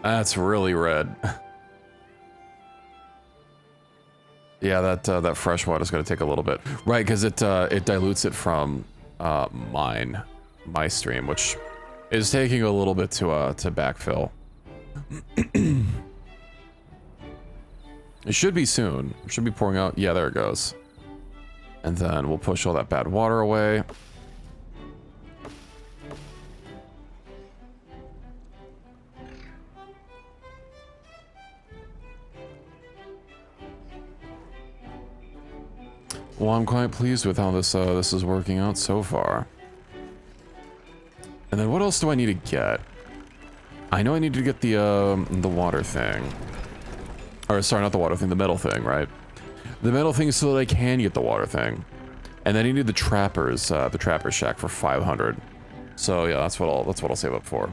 S1: That's really red. Yeah, that fresh water is going to take a little bit, right? Because it dilutes it from my stream, which is taking a little bit to backfill. It should be soon. It should be pouring out. Yeah, there it goes. And then we'll push all that bad water away. Well, I'm quite pleased with how this is working out so far. And then what else do I need to get? I know I need to get the water thing. Or sorry, not the water thing, the metal thing, right? The metal thing so that I can get the water thing. And then I need the trapper's shack for 500. So yeah, that's what I'll save up for.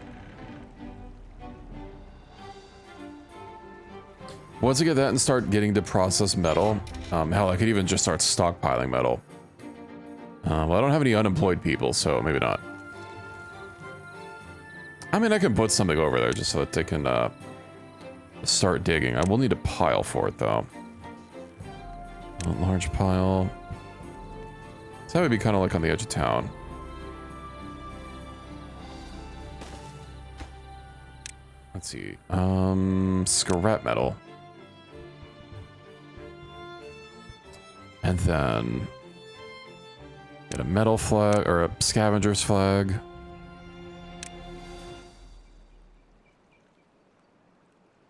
S1: Once I get that and start getting to process metal, hell, I could even just start stockpiling metal. Well, I don't have any unemployed people, so maybe not. I mean, I can put something over there just so that they can start digging. I will need a pile for it, though. A large pile. So that would be kind of like on the edge of town. Let's see. Scrap metal. And then get a metal flag or a scavenger's flag.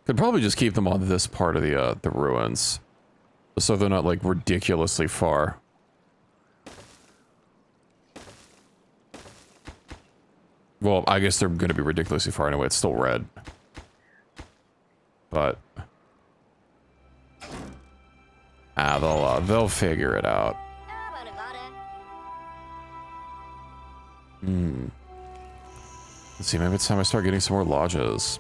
S1: Could probably just keep them on this part of the ruins, so they're not like ridiculously far. Well, I guess they're going to be ridiculously far anyway. It's still red, but they'll figure it out. Let's see. Maybe it's time I start getting some more lodges.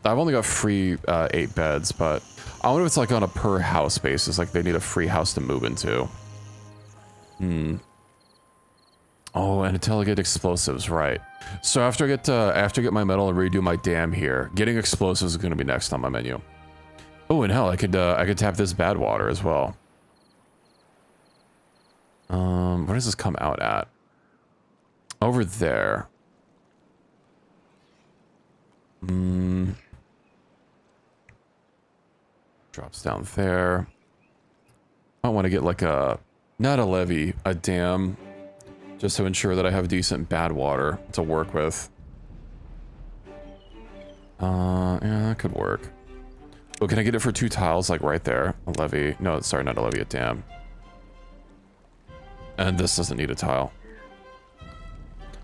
S1: I've only got free 8 beds, but I wonder if it's like on a per house basis, like they need a free house to move into. Oh, and until I get explosives, right? So after I get my metal and redo my dam here, getting explosives is going to be next on my menu. Oh, and hell, I could tap this bad water as well. Where does this come out at? Over there. Drops down there. I want to get like not a levee, a dam, just to ensure that I have decent bad water to work with. Yeah, that could work. Oh, can I get it for 2 tiles, like right there? A levee. No, sorry, not a levee, a dam. And this doesn't need a tile.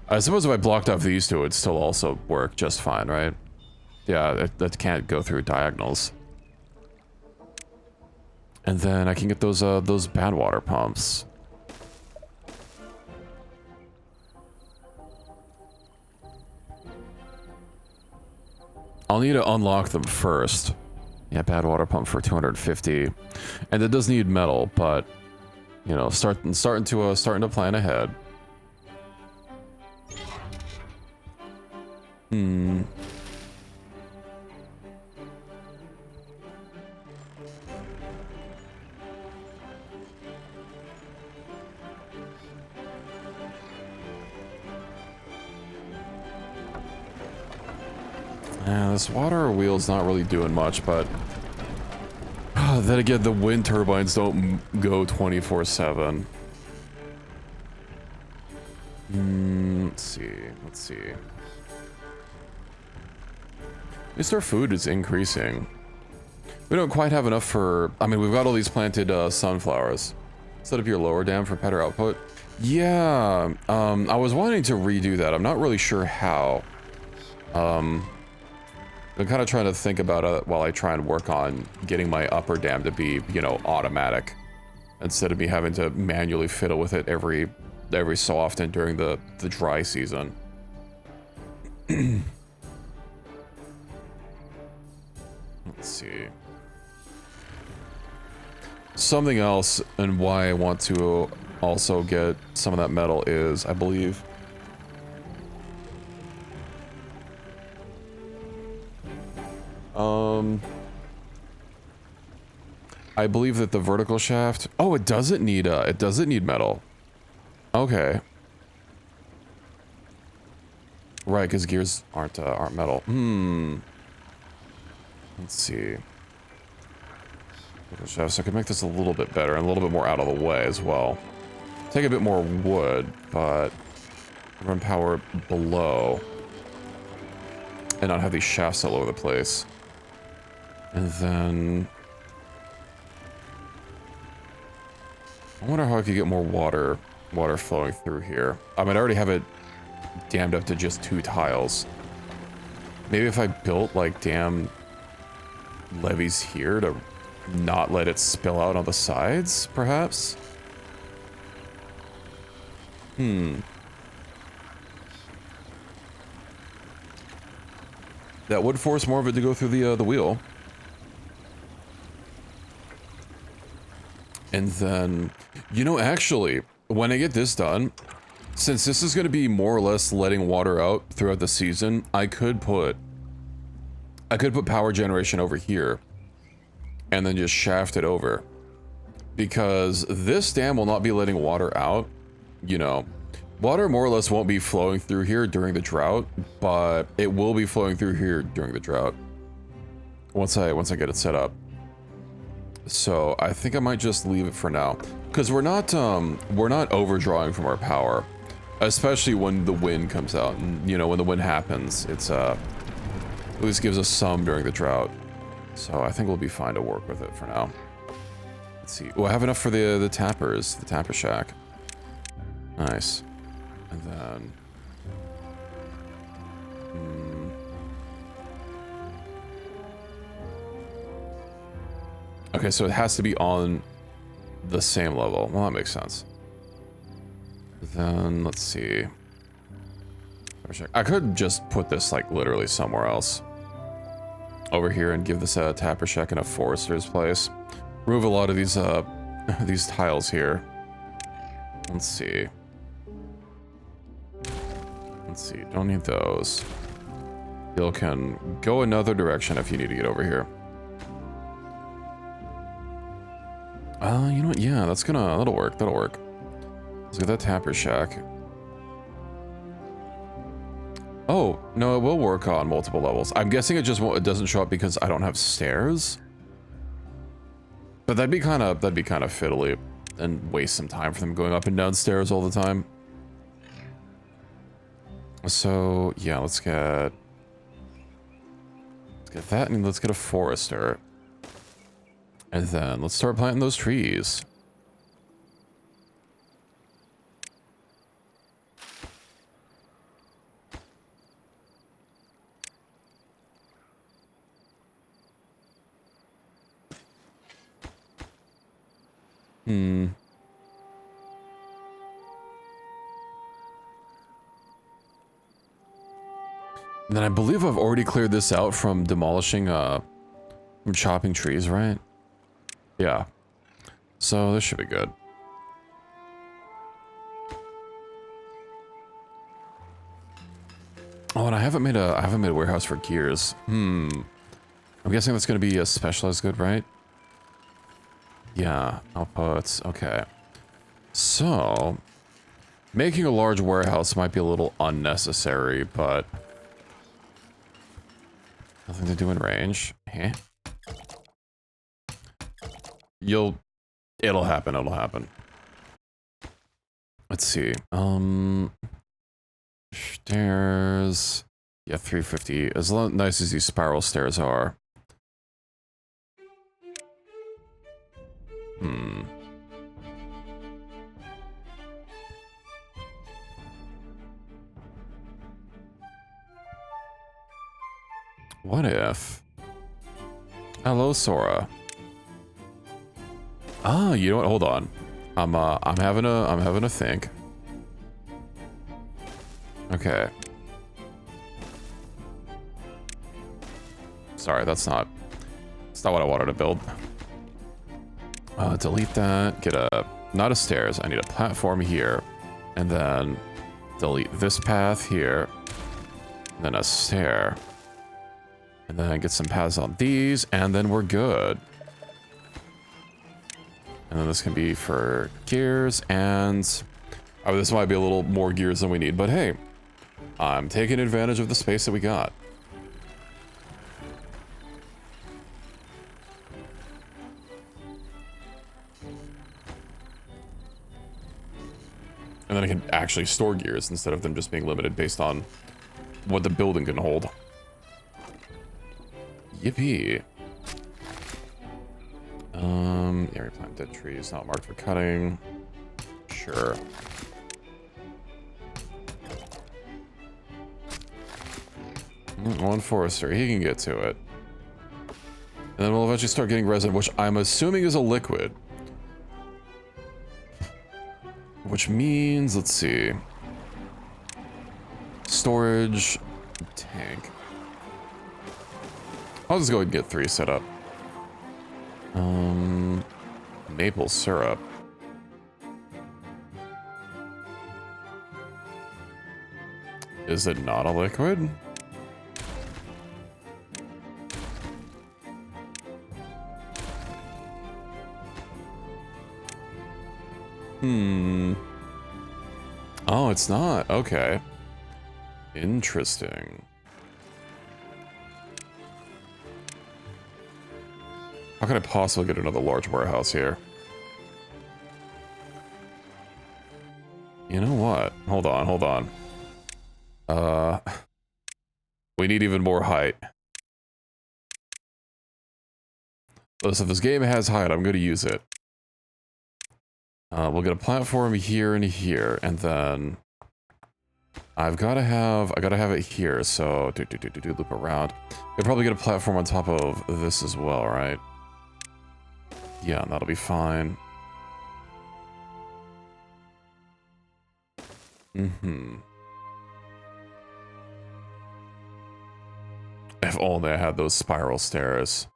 S1: I suppose if I blocked off these two, it'd still also work just fine, right? Yeah, that can't go through diagonals. And then I can get those bad water pumps. I'll need to unlock them first. Yeah, bad water pump for 250, and it does need metal, but you know, starting to plan ahead. Yeah, this water wheel's not really doing much, but then again, the wind turbines don't go 24/7. Let's see. At least our food is increasing. We don't quite have enough for... I mean, we've got all these planted sunflowers. Set up your lower dam for better output. Yeah, I was wanting to redo that. I'm not really sure how. I'm kind of trying to think about it while I try and work on getting my upper dam to be, you know, automatic, instead of me having to manually fiddle with it every so often during the dry season. Let's see. Something else, and why I want to also get some of that metal is, I believe... I believe that the vertical shaft... Oh, it doesn't need metal. Okay. Right, because gears aren't metal. Let's see. Vertical shaft, so I could make this a little bit better and a little bit more out of the way as well. Take a bit more wood, but run power below. And not have these shafts all over the place. And then... I wonder how I could get more water flowing through here. I mean, I already have it dammed up to just 2 tiles. Maybe if I built, like, dam levees here to not let it spill out on the sides, perhaps? That would force more of it to go through the wheel. And then, you know, actually, when I get this done, since this is going to be more or less letting water out throughout the season, I could put power generation over here and then just shaft it over, because this dam will not be letting water out. You know, water more or less won't be flowing through here during the drought, but it will be flowing through here during the drought once I get it set up. So I think I might just leave it for now, because we're not overdrawing from our power, especially when the wind comes out. And you know, when the wind happens, it's at least gives us some during the drought. So I think we'll be fine to work with it for now. Let's see. Well, I have enough for the tappers, the tapper shack. Nice. And then okay, so it has to be on the same level. Well, that makes sense. Then let's see. I could just put this like literally somewhere else over here and give this a tapper shack in a forester's place. Remove a lot of these these tiles here. Let's see. Let's see. Don't need those. You can go another direction if you need to get over here. You know what? Yeah, that'll work. That'll work. Let's get that tapper shack. Oh, no, it will work on multiple levels. I'm guessing it doesn't show up because I don't have stairs. But that'd be kind of fiddly and waste some time for them going up and down stairs all the time. So, yeah, let's get that, and let's get a forester. And then let's start planting those trees. And then I believe I've already cleared this out from demolishing, from chopping trees, right? Yeah. So this should be good. Oh, and I haven't made a warehouse for gears. I'm guessing that's gonna be a specialized good, right? Yeah, outputs, okay. So, making a large warehouse might be a little unnecessary, but nothing to do in range. Huh? It'll happen. Let's see. Stairs. Yeah, 350. As nice as these spiral stairs are. What if? Hello, Sora. Ah, you know what? Hold on. I'm having a think. Okay. Sorry, that's not what I wanted to build. Delete that. Get not a stairs. I need a platform here, and then delete this path here, and then a stair, and then get some paths on these, and then we're good. And then this can be for gears, and this might be a little more gears than we need, but hey, I'm taking advantage of the space that we got. And then I can actually store gears instead of them just being limited based on what the building can hold. Yippee. Yeah, replant dead trees, not marked for cutting. Sure. One forester, he can get to it. And then we'll eventually start getting resin, which I'm assuming is a liquid. Which means, let's see. Storage, tank. I'll just go ahead and get 3 set up. maple syrup. Is it not a liquid? Oh, it's not. Okay. Interesting. How can I possibly get another large warehouse here? You know what? Hold on, hold on. We need even more height. Listen, if this game has height, I'm going to use it. We'll get a platform here and here, and then I gotta have it here. So loop around. You'll probably get a platform on top of this as well, right? Yeah, that'll be fine. If only I had those spiral stairs.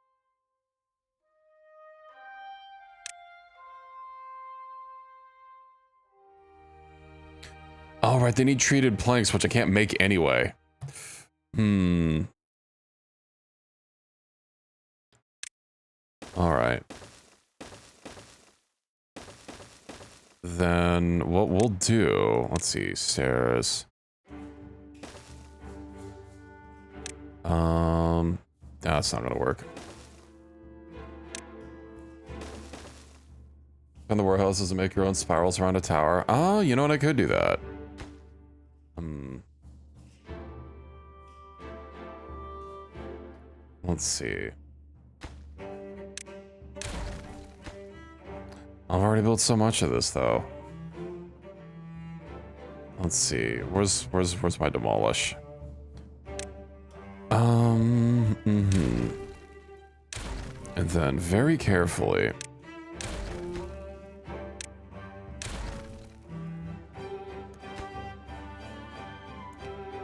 S1: Oh, right, they need treated planks, which I can't make anyway. Alright. Then what we'll do, let's see, stairs. That's not gonna work. Can the warehouses make your own spirals around a tower? Oh, you know what, I could do that. Let's see. I've already built so much of this, though. Let's see. Where's my demolish? And then very carefully.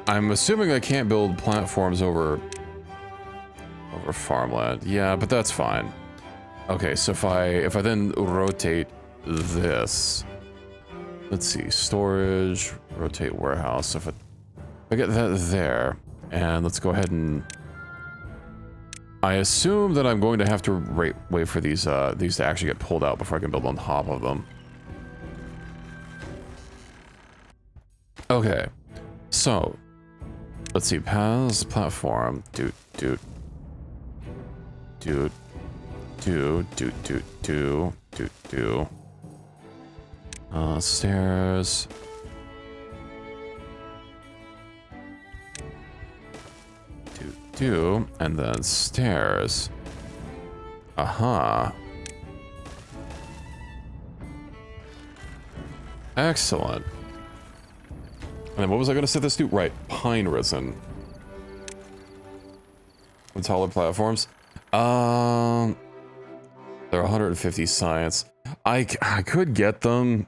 S1: I'm assuming I can't build platforms over farmland. Yeah, but that's fine. Okay, so if I then rotate this, let's see, storage, rotate warehouse. So if I get that there, and let's go ahead and I assume that I'm going to have to wait for these to actually get pulled out before I can build on top of them. Okay, so let's see, paths, platform, doot. Stairs. And then stairs. Excellent. And then what was I gonna set this to? Right, pine resin. The taller platforms. They're 150 science. I could get them.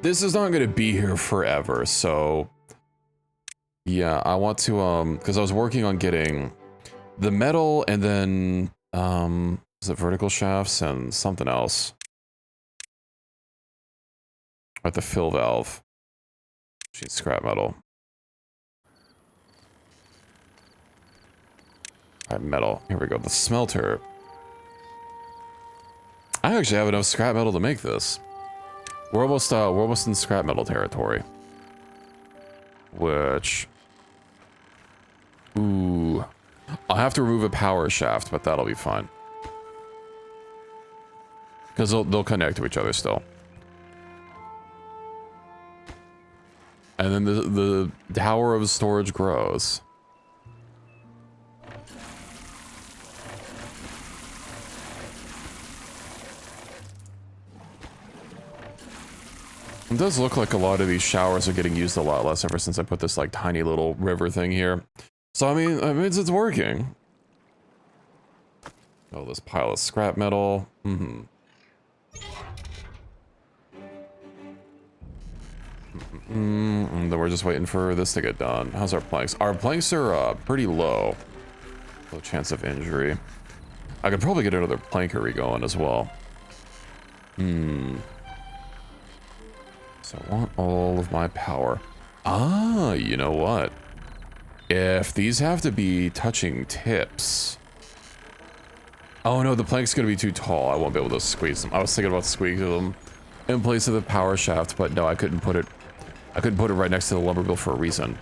S1: This is not gonna be here forever, so yeah, I want to because I was working on getting the metal and then is it vertical shafts and something else. At the fill valve. Sheet scrap metal. Alright, metal. Here we go. The smelter. I actually have enough scrap metal to make this. We're almost in scrap metal territory. Which, ooh, I'll have to remove a power shaft, but that'll be fine. Because they'll connect to each other still. And then the tower of storage grows. It does look like a lot of these showers are getting used a lot less ever since I put this like tiny little river thing here. So I mean it's working. Oh, this pile of scrap metal. And then we're just waiting for this to get done. How's our planks? Our planks are pretty low. Low chance of injury. I could probably get another plankery going as well. Hmm. So I want all of my power. Ah, you know what? If these have to be touching tips... Oh no, the plank's gonna be too tall. I won't be able to squeeze them. I was thinking about squeezing them in place of the power shaft, but no, I couldn't put it right next to the lumber mill for a reason.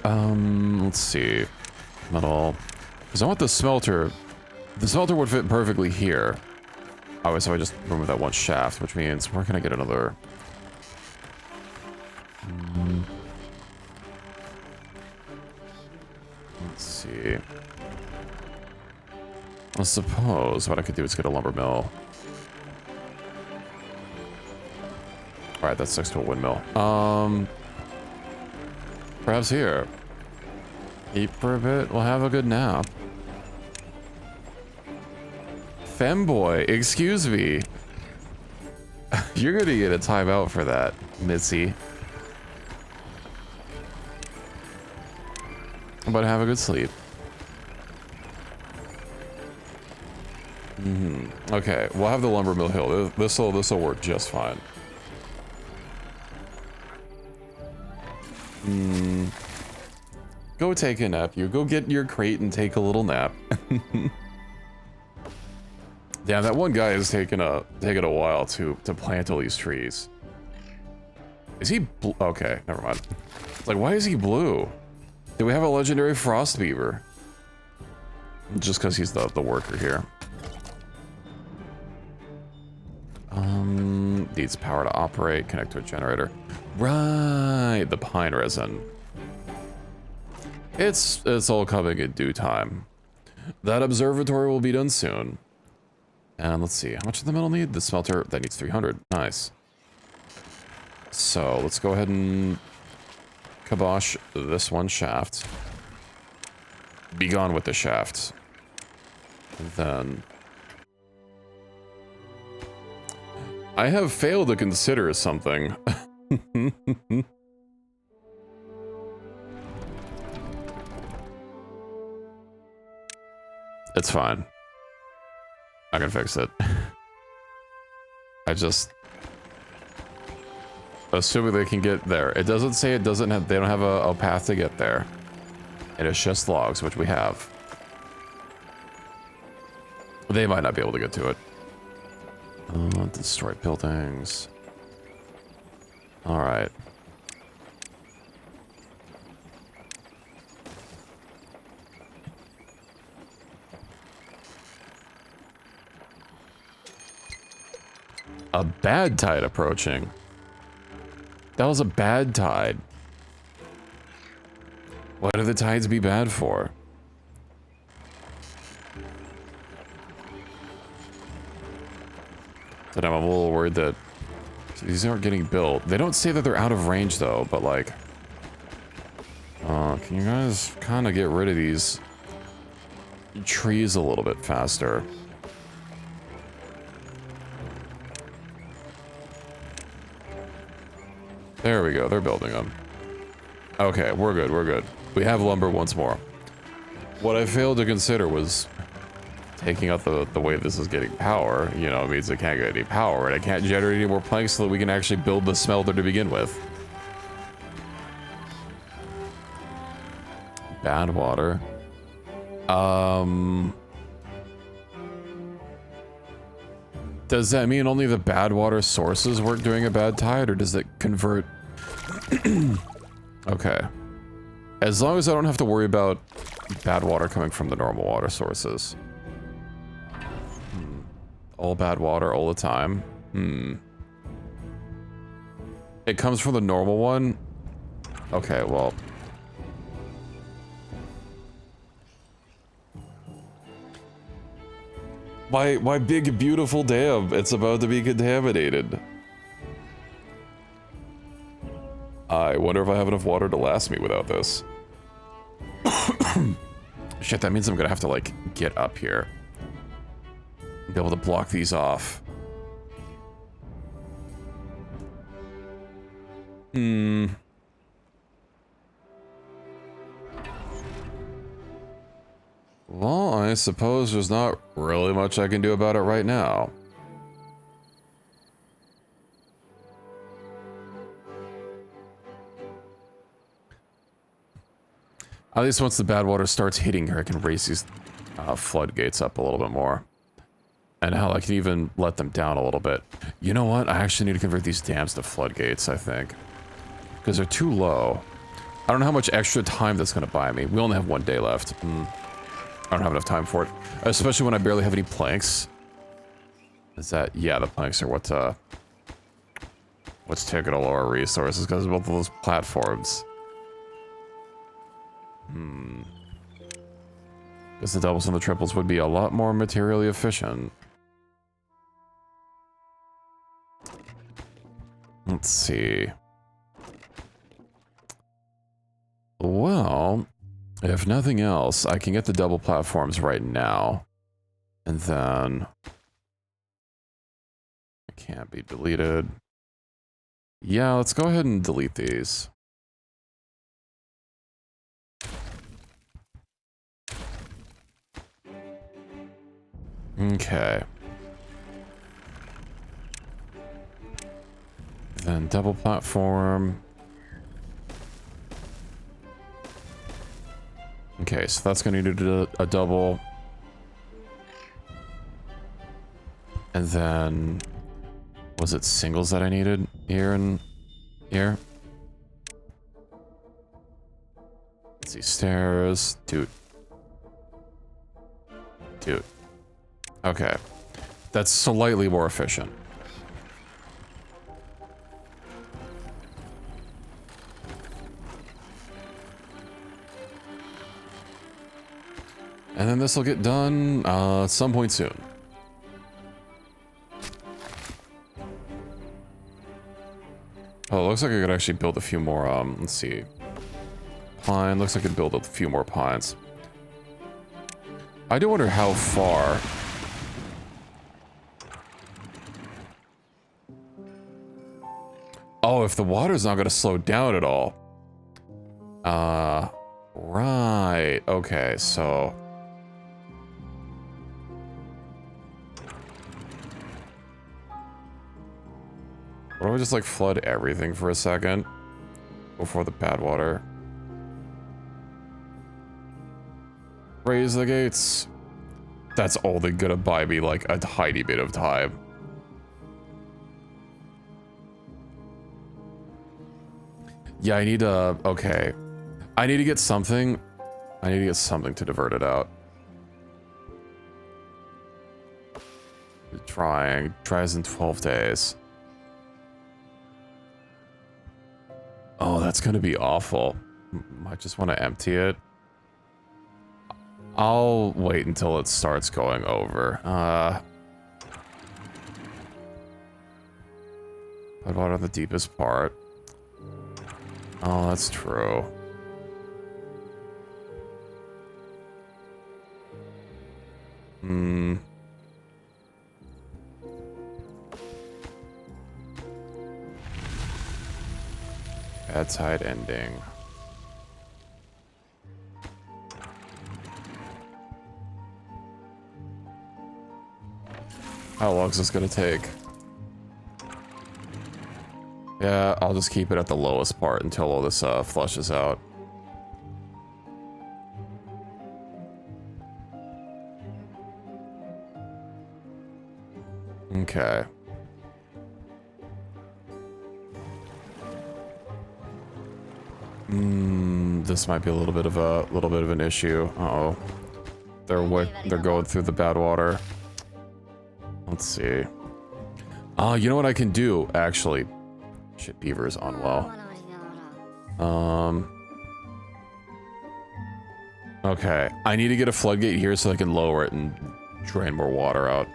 S1: Let's see. Metal. Because I want the smelter. The smelter would fit perfectly here. Oh, so I just remove that one shaft, which means where can I get another? Let's see. I suppose what I could do is get a lumber mill. Alright, that's next to a windmill. Perhaps here. Eat for a bit, we'll have a good nap. Femboy, excuse me. You're gonna get a timeout for that, Missy. But have a good sleep. Okay, we'll have the lumber mill hill. This'll work just fine. Go take a nap. You go get your crate and take a little nap. Damn, that one guy is taking a while to plant all these trees. Is he okay, never mind. Like, why is he blue? Do we have a legendary frost beaver? Just because he's the worker here. Needs power to operate, connect to a generator. Right, the pine resin. It's all coming in due time. That observatory will be done soon. And let's see, how much does the metal need? The smelter, that needs 300. Nice. So let's go ahead and kibosh this one shaft. Be gone with the shaft. And then I have failed to consider something. It's fine. I can fix it. I just... Assuming they can get there. It doesn't say it doesn't have... They don't have a path to get there. And it's just logs, which we have. They might not be able to get to it. Destroy buildings. Alright. A bad tide approaching. That was a bad tide. What do the tides be bad for? Then I'm a little worried that these aren't getting built. They don't say that they're out of range though, but like, can you guys kind of get rid of these trees a little bit faster? There we go, they're building them. Okay, we're good, we're good. We have lumber once more. What I failed to consider was taking out the way this is getting power, you know, it means it can't get any power and it can't generate any more planks so that we can actually build the smelter to begin with. Bad water. Does that mean only the bad water sources work during a bad tide, or does it convert? Okay. As long as I don't have to worry about bad water coming from the normal water sources. All bad water all the time. It comes from the normal one? Okay, well. My big beautiful dam, it's about to be contaminated. I wonder if I have enough water to last me without this. Shit, that means I'm gonna have to like get up here. Be able to block these off. Well, I suppose there's not really much I can do about it right now. At least once the bad water starts hitting here, I can raise these floodgates up a little bit more. And hell, I can even let them down a little bit. You know what? I actually need to convert these dams to floodgates, I think. Because they're too low. I don't know how much extra time that's going to buy me. We only have 1 day left. I don't have enough time for it. Especially when I barely have any planks. Is that... Yeah, the planks are what's taking a lower resources because of both of those platforms. Guess the doubles and the triples would be a lot more materially efficient. Let's see. Well, if nothing else, I can get the double platforms right now. And then... It can't be deleted. Yeah, let's go ahead and delete these. Okay. Then double platform. Okay, so that's going to need a double. And then... Was it singles that I needed? Here and here? Let's see, stairs. Dude. Okay. That's slightly more efficient. And then this will get done at some point soon. Oh, it looks like I could actually build a few more, let's see. Pine, looks like I could build a few more pines. I do wonder how far... Oh, if the water's not going to slow down at all. Right. Okay, so... Why don't we just, like, flood everything for a second? Before the bad water. Raise the gates. That's only gonna buy me, like, a tiny bit of time. Yeah, I need to... Okay. I need to get something. I need to get something to divert it out. Tries in 12 days. Oh, that's gonna be awful. Might just want to empty it. I'll wait until it starts going over. What about on the deepest part? Oh, that's true. Bad side ending. How long is this gonna take? Yeah, I'll just keep it at the lowest part until all this flushes out. Okay. This might be a little bit of an issue. Uh-oh. They're going through the bad water. Let's see. You know what I can do, actually? Shit, beaver is unwell. Okay. I need to get a floodgate here so I can lower it and drain more water out.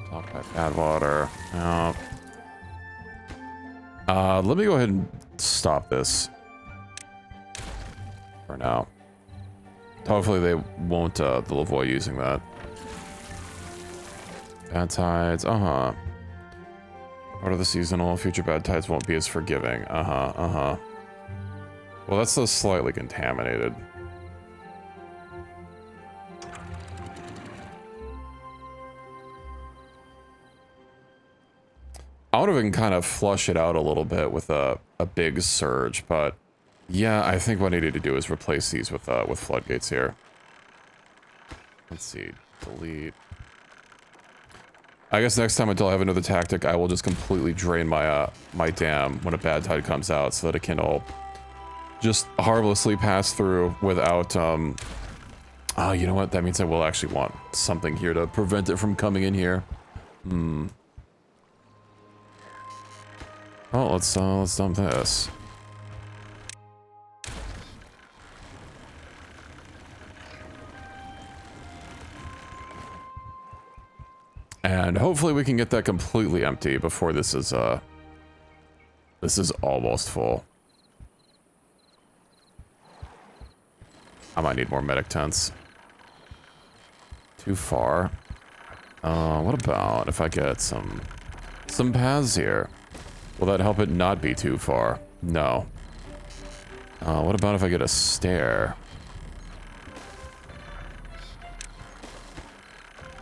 S1: Talk about bad water. Let me go ahead and stop this for now. Hopefully they won't, they'll avoid using that. Bad tides, Part of the seasonal, future bad tides won't be as forgiving. Uh-huh. Well, that's so slightly contaminated. I would have been kind of flush it out a little bit with a big surge, but yeah, I think what I needed to do is replace these with floodgates here. Let's see, delete. I guess next time until I have another tactic, I will just completely drain my my dam when a bad tide comes out, so that it can all just harmlessly pass through without oh, you know what? That means I will actually want something here to prevent it from coming in here. Oh, let's dump this. And hopefully we can get that completely empty before this is almost full. I might need more medic tents. Too far. What about if I get some paths here? Will that help it not be too far? No. What about if I get a stair?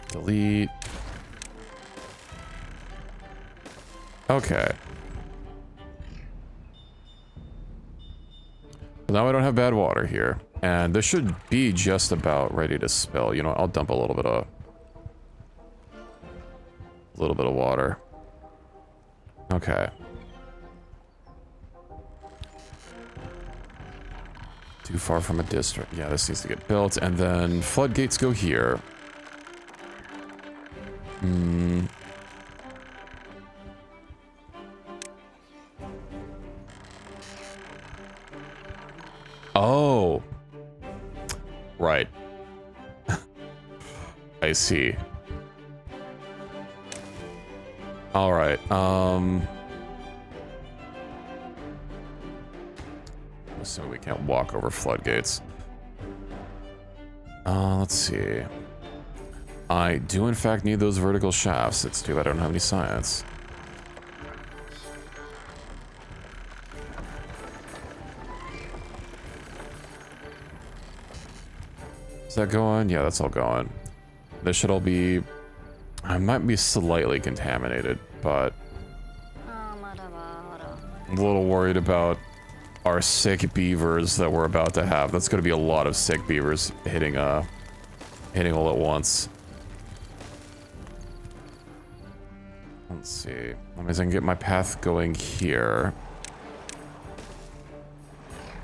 S1: Delete. Okay. Now I don't have bad water here. And this should be just about ready to spill. You know, I'll dump a little bit of water. Okay. Too far from a district. Yeah, this needs to get built. And then floodgates go here. Oh. Right. I see. All right. Assuming we can't walk over floodgates. Let's see. I do in fact need those vertical shafts. It's too bad I don't have any science. Is that going? Yeah, that's all going. This should all be... I might be slightly contaminated, but... I'm a little worried about our sick beavers that we're about to have. That's going to be a lot of sick beavers hitting all at once. Let's see. That means I can get my path going here.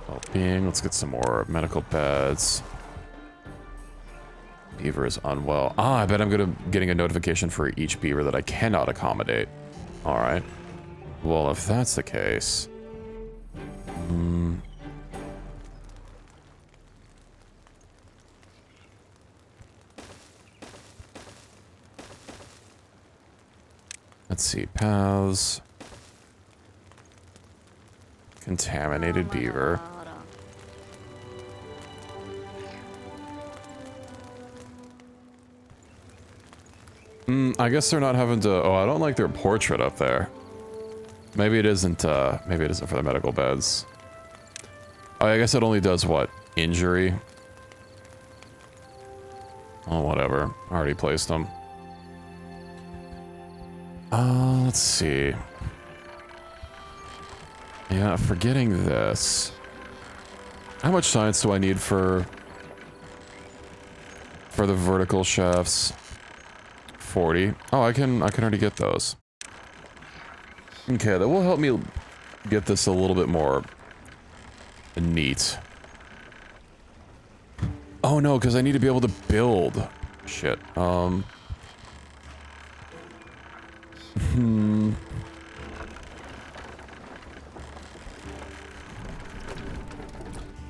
S1: Well-being. Let's get some more medical beds. Beaver is unwell. Ah, I bet I'm getting a notification for each beaver that I cannot accommodate. All right. Well, if that's the case... Let's see. Paths. Contaminated beaver. I guess they're not having to... Oh, I don't like their portrait up there. Maybe it isn't for the medical beds. Oh, I guess it only does, what? Injury? Oh, whatever. I already placed them. Let's see. Yeah, forgetting this. How much science do I need for the vertical shafts? 40. Oh, I can already get those. Okay, that will help me get this a little bit more neat. Oh no, because I need to be able to build. Shit.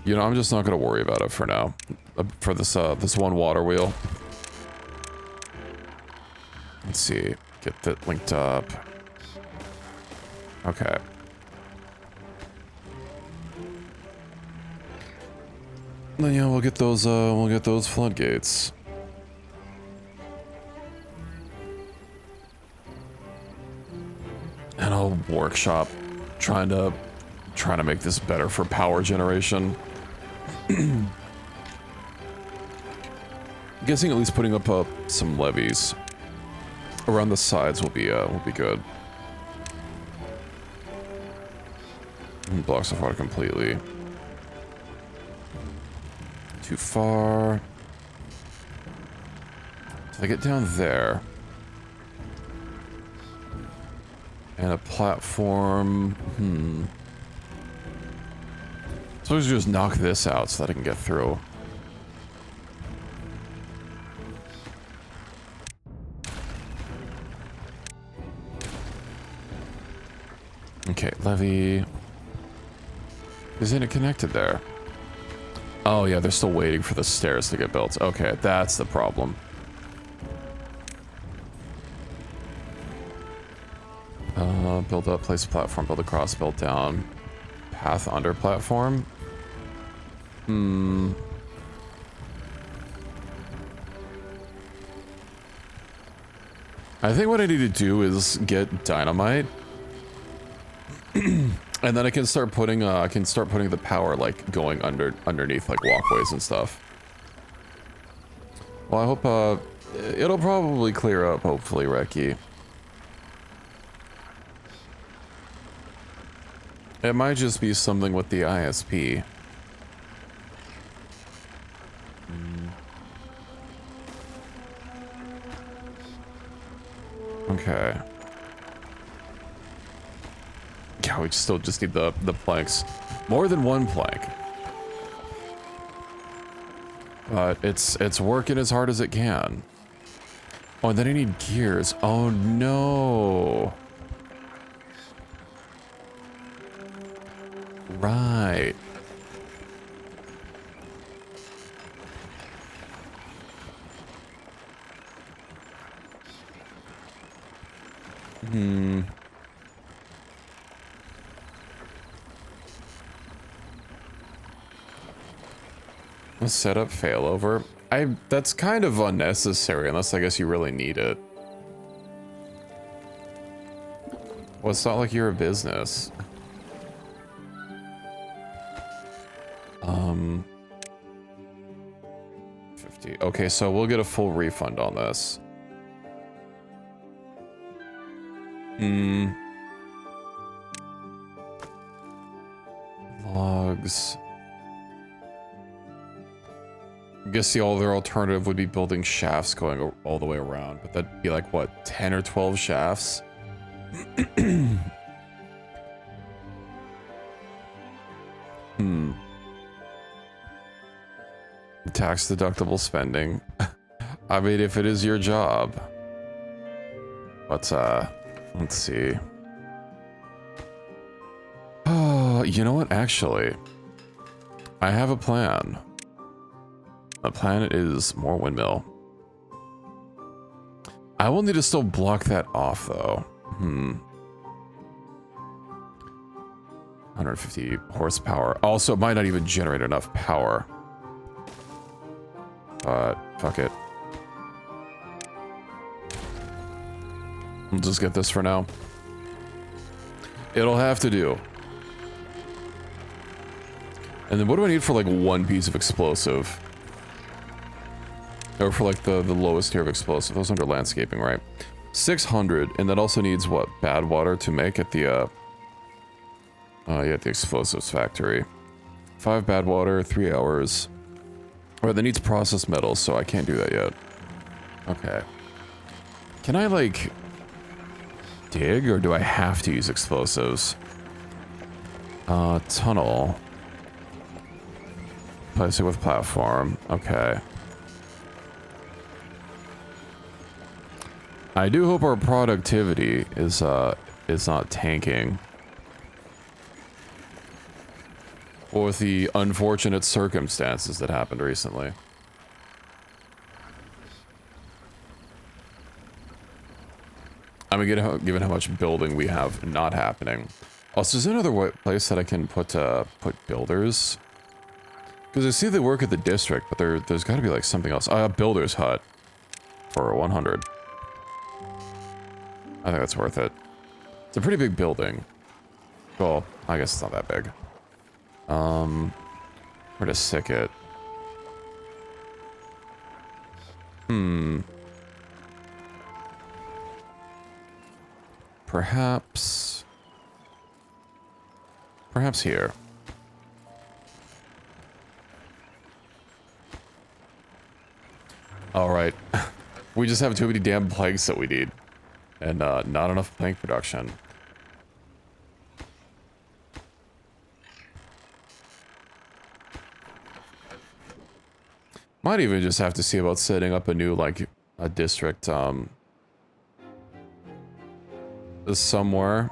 S1: You know, I'm just not gonna worry about it for now. For this one water wheel. Let's see. Get that linked up. Okay. Then yeah, we'll get those floodgates. Oh, workshop. Trying to make this better for power generation. Guessing at least putting up some levees around the sides will be good. And blocks off water completely. Too far. If I get down there. And a platform. Suppose you just knock this out so that I can get through. Okay, levee. Isn't it connected there? Oh yeah, they're still waiting for the stairs to get built. Okay, that's the problem. Build up, place a platform, build across, build down. Path under platform? I think what I need to do is get dynamite. And then I can start putting the power like going underneath like walkways and stuff. Well, I hope it'll probably clear up, hopefully, Reki. It might just be something with the ISP. Okay. Yeah, we still just need the planks. More than one plank. But it's working as hard as it can. Oh, and then I need gears. Oh no. Right. A setup failover. That's kind of unnecessary unless I guess you really need it. Well, it's not like you're a business. 50. Okay, so we'll get a full refund on this. Logs. I guess the other alternative would be building shafts going all the way around, but that'd be like, what, 10 or 12 shafts? Tax deductible spending. I mean, if it is your job. But, let's see. Oh, you know what? Actually, I have a plan. The plan is more windmill. I will need to still block that off, though. 150 horsepower. Also, it might not even generate enough power. But, fuck it. We'll just get this for now. It'll have to do. And then what do I need for, like, one piece of explosive? Or for, like, the lowest tier of explosive. Those under landscaping, right? 600, and that also needs, what, bad water to make at the, yeah, the explosives factory. 5 bad water, 3 hours. Or that needs processed metals, so I can't do that yet. Okay. Can I, like, dig, or do I have to use explosives? Tunnel. Place it with platform. Okay. I do hope our productivity is not tanking. Or with the unfortunate circumstances that happened recently. I mean, given how much building we have not happening. Also, is there another place that I can put builders? Because I see they work at the district, but there's got to be like something else. Builder's hut for 100. I think that's worth it. It's a pretty big building. Well, I guess it's not that big. Where to stick it? Perhaps here. All right. We just have too many damn planks that we need. And not enough plank production. Might even just have to see about setting up a new, like, a district, somewhere.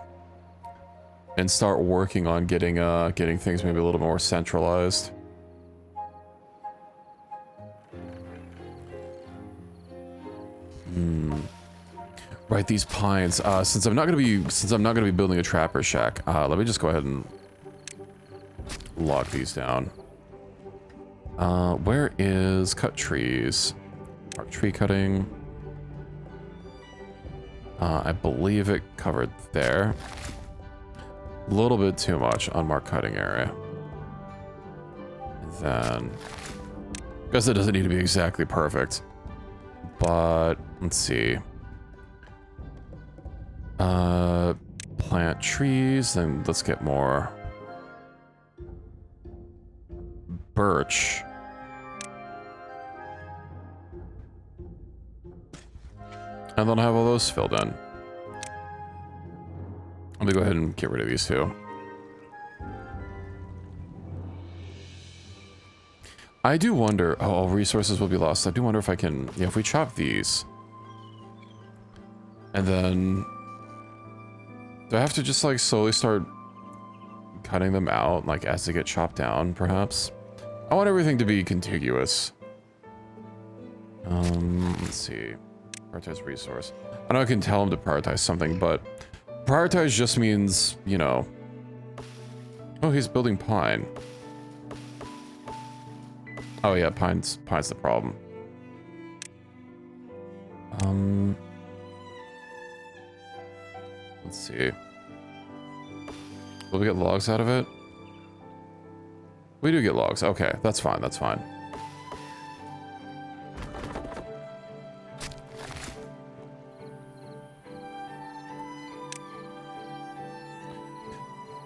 S1: And start working on getting things maybe a little more centralized. Right, these pines. Since I'm not gonna be building a trapper shack, let me just go ahead and log these down. Where is cut trees? Mark tree cutting. I believe it covered there. A little bit too much on mark cutting area. And then, I guess it doesn't need to be exactly perfect, but let's see. Plant trees, then let's get more birch. And then have all those filled in. Let me go ahead and get rid of these two. I do wonder, oh, resources will be lost. I do wonder if I can, yeah, if we chop these. And then, do I have to just like slowly start cutting them out, like as they get chopped down, perhaps? I want everything to be contiguous. Let's see. Prioritize resource. I know I can tell him to prioritize something, but prioritize just means, you know. Oh, he's building pine. Oh yeah, pine's the problem. Let's see. Will we get logs out of it? We do get logs. Okay, that's fine, that's fine.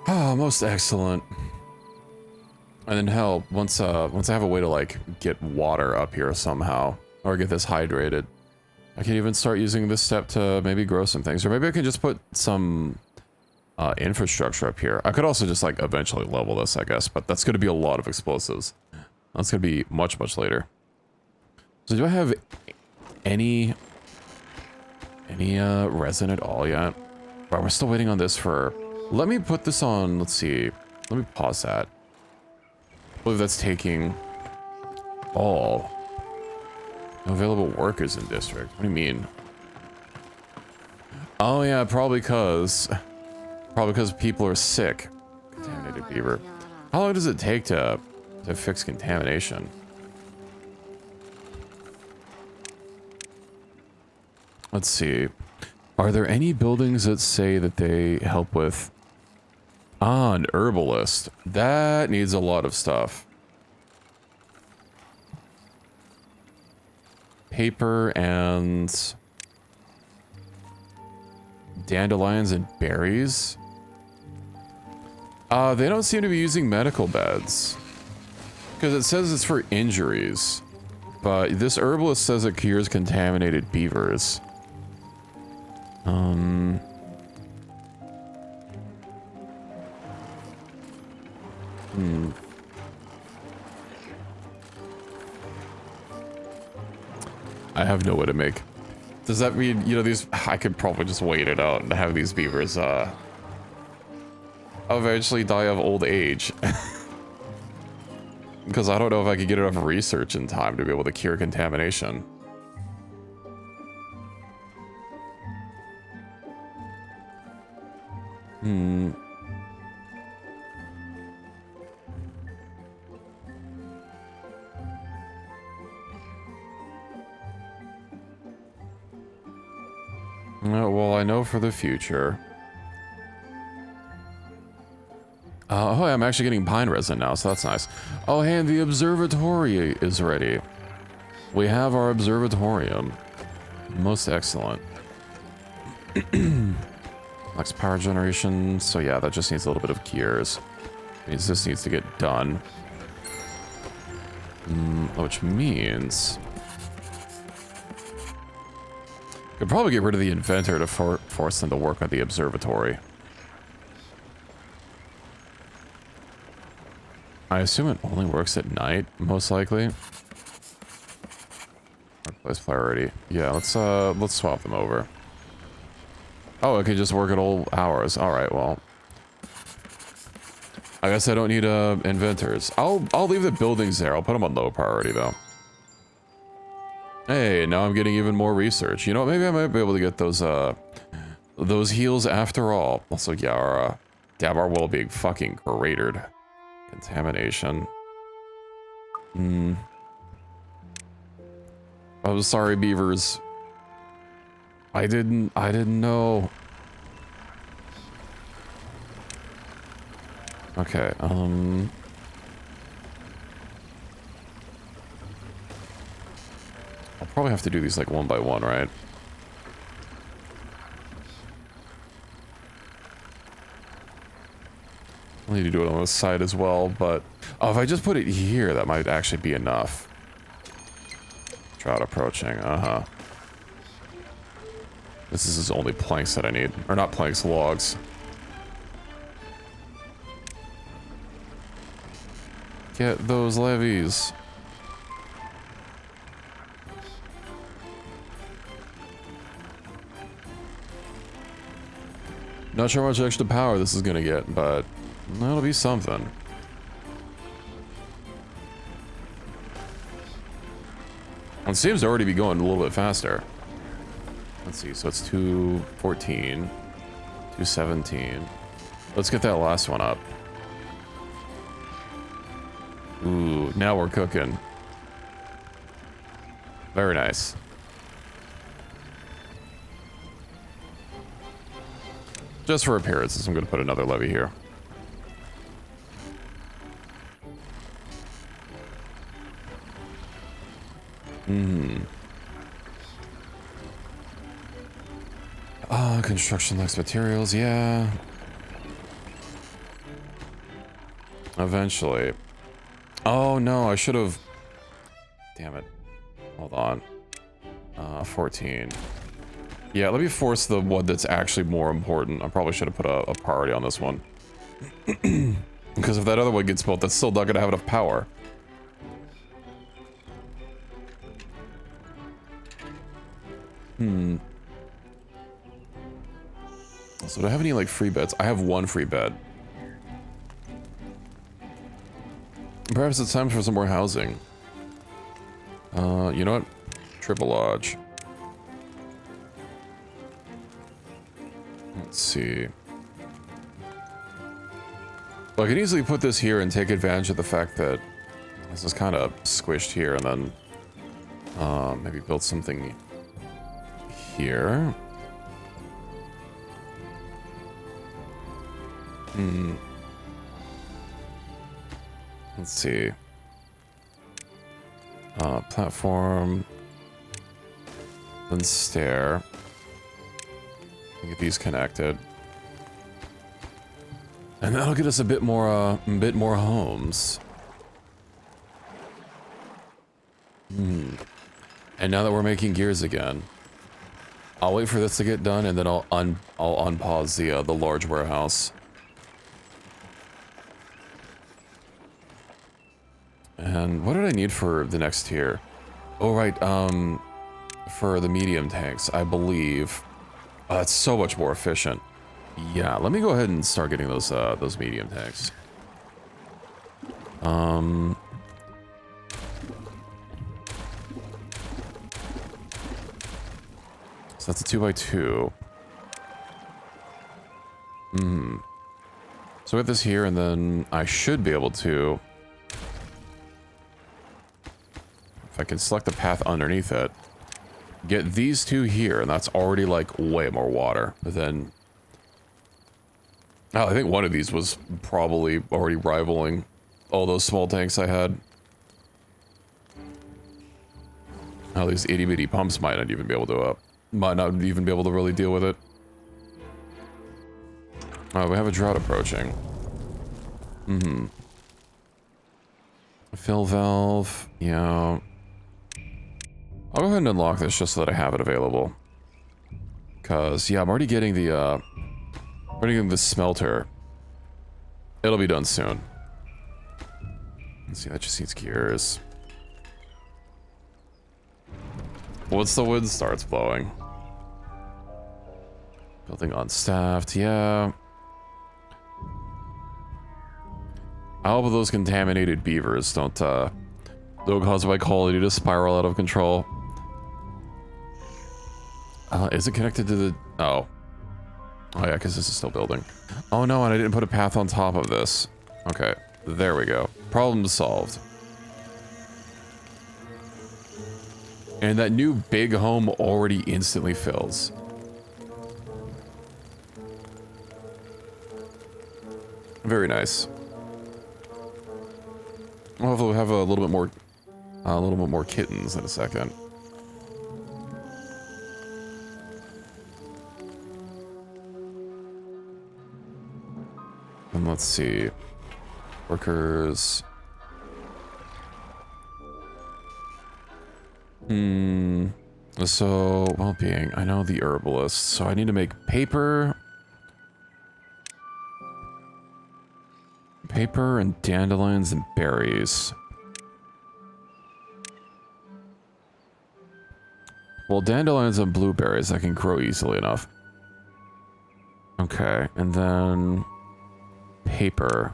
S1: Ah, most excellent. And then hell, once I have a way to like get water up here somehow, or get this hydrated, I can even start using this step to maybe grow some things, or maybe I can just put some infrastructure up here. I could also just like eventually level this, I guess, but that's going to be a lot of explosives. That's going to be much, much later. So do I have any resin at all yet? Right, we're still waiting on this for... Let me put this on, let's see. Let me pause that. I believe that's taking all. No available workers in district. What do you mean? Oh yeah, probably because people are sick. Contaminated beaver. How long does it take to fix contamination? Let's see. Are there any buildings that say that they help with... Ah, an herbalist. That needs a lot of stuff. Paper and... dandelions and berries. They don't seem to be using medical beds. Because it says it's for injuries. But this herbalist says it cures contaminated beavers. I have no way to make. Does that mean, you know, these... I could probably just wait it out and have these beavers, eventually die of old age. Because I don't know if I could get enough research in time to be able to cure contamination. Well, I know for the future Oh, I'm actually getting pine resin now, so that's nice. Oh, hey, and the observatory is ready. We have our observatorium. Most excellent. Max power generation. So yeah, that just needs a little bit of gears. This needs to get done. Which means... could probably get rid of the inventor to force them to work on the observatory. I assume it only works at night, most likely. Workplace priority. Yeah, let's swap them over. Oh, it can just work at all hours. All right, well, I guess I don't need inventors. I'll leave the buildings there. I'll put them on low priority though. Hey, now I'm getting even more research. You know, maybe I might be able to get those heals after all. Also, yeah, our Gabar well being fucking cratered. Contamination. Oh, sorry, beavers. I didn't know. Okay, I'll probably have to do these like one by one, right? I need to do it on this side as well, but oh, if I just put it here, that might actually be enough. Trout approaching, This is only planks that I need. Or not planks, logs. Get those levees. Not sure how much extra power this is gonna get, but that'll be something. It seems to already be going a little bit faster. Let's see, so it's 214, 217. Let's get that last one up. Ooh, now we're cooking. Very nice. Just for appearances, I'm going to put another levee here. Construction likes materials, yeah. Eventually. Oh no, I should have... Damn it. Hold on. 14. Yeah, let me force the one that's actually more important. I probably should have put a priority on this one. Because if that other one gets built, that's still not going to have enough power. So do I have any, like, free beds? I have one free bed. Perhaps it's time for some more housing. You know what? Triple lodge. Let's see. Well, I could easily put this here and take advantage of the fact that this is kind of squished here, and then maybe build something here. Let's see. Platform. Then stair. Get these connected. And that'll get us a bit more homes. And now that we're making gears again, I'll wait for this to get done, and then I'll unpause the large warehouse. And what did I need for the next tier? Oh, right, for the medium tanks, I believe. That's so much more efficient. Yeah, let me go ahead and start getting those medium tanks. So that's a 2x2. So I get this here, and then I should be able to... If I can select the path underneath it, get these two here, and that's already like way more water than Oh, I think one of these was probably already rivaling all those small tanks I had. Oh, these itty bitty pumps might not even be able to, really deal with it. Oh, we have a drought approaching. Fill valve, yeah. I'll go ahead and unlock this just so that I have it available. Cause, yeah, I'm already getting the smelter. It'll be done soon. Let's see, that just needs gears. Once the wind starts blowing. Building unstaffed, yeah. I hope those contaminated beavers don't cause my quality to spiral out of control. Is it connected to the... Oh. Oh yeah, because this is still building. Oh no, and I didn't put a path on top of this. Okay, there we go. Problem solved. And that new big home already instantly fills. Very nice. We'll have a little bit more kittens in a second. And let's see. Workers. So, well-being. I know the herbalist, so I need to make paper. Paper and dandelions and berries. Well, dandelions and blueberries I can grow easily enough. Okay, and then paper.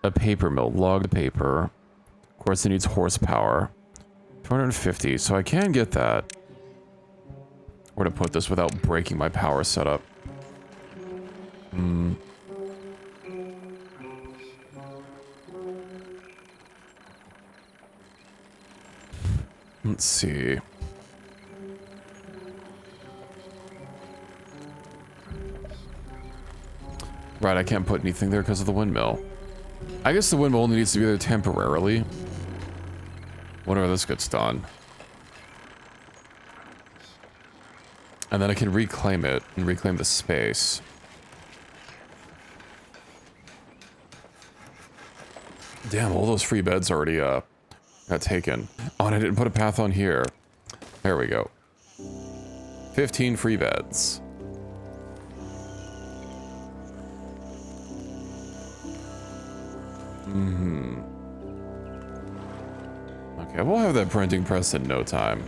S1: A paper mill, logged paper. Of course, it needs horsepower. 250, so I can get that. Where to put this without breaking my power setup? Let's see. Right, I can't put anything there because of the windmill. I guess the windmill only needs to be there temporarily. Whenever this gets done. And then I can reclaim it and reclaim the space. Damn, all those free beds already got taken. Oh, and I didn't put a path on here. There we go. 15 free beds. Okay, we'll have that printing press in no time.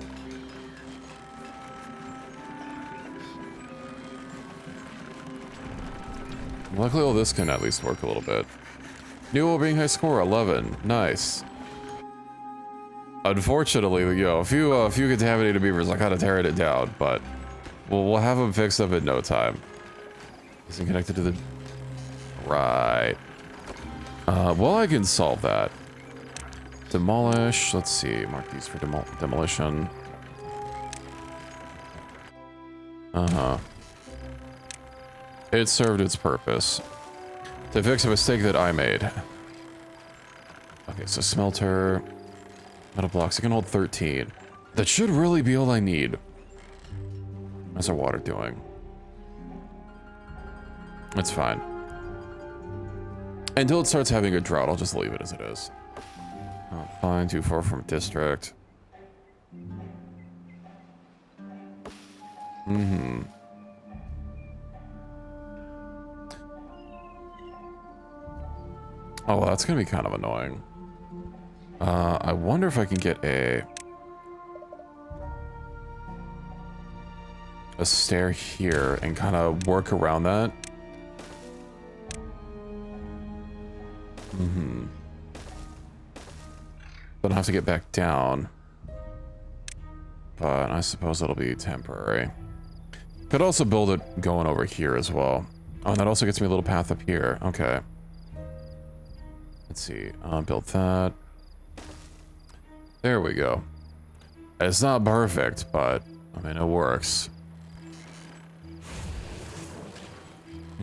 S1: Luckily, all this can at least work a little bit. New well-being high score, 11. Nice. Unfortunately, you know, a few contaminated beavers, I kind of tearing it down, but we'll have them fixed up in no time. Isn't connected to the... Right. Well, I can solve that. Demolish. Let's see. Mark these for demolition. It served its purpose. To fix a mistake that I made. Okay, so smelter. Metal blocks. I can hold 13. That should really be all I need. How's our water doing? It's fine. Until it starts having a drought, I'll just leave it as it is. Oh, fine, too far from district. Oh, that's gonna be kind of annoying. I wonder if I can get a stair here and kind of work around that. Don't have to get back down. But I suppose it'll be temporary. Could also build it going over here as well. Oh, and that also gets me a little path up here. Okay. Let's see. Build that. There we go. It's not perfect, but I mean, it works.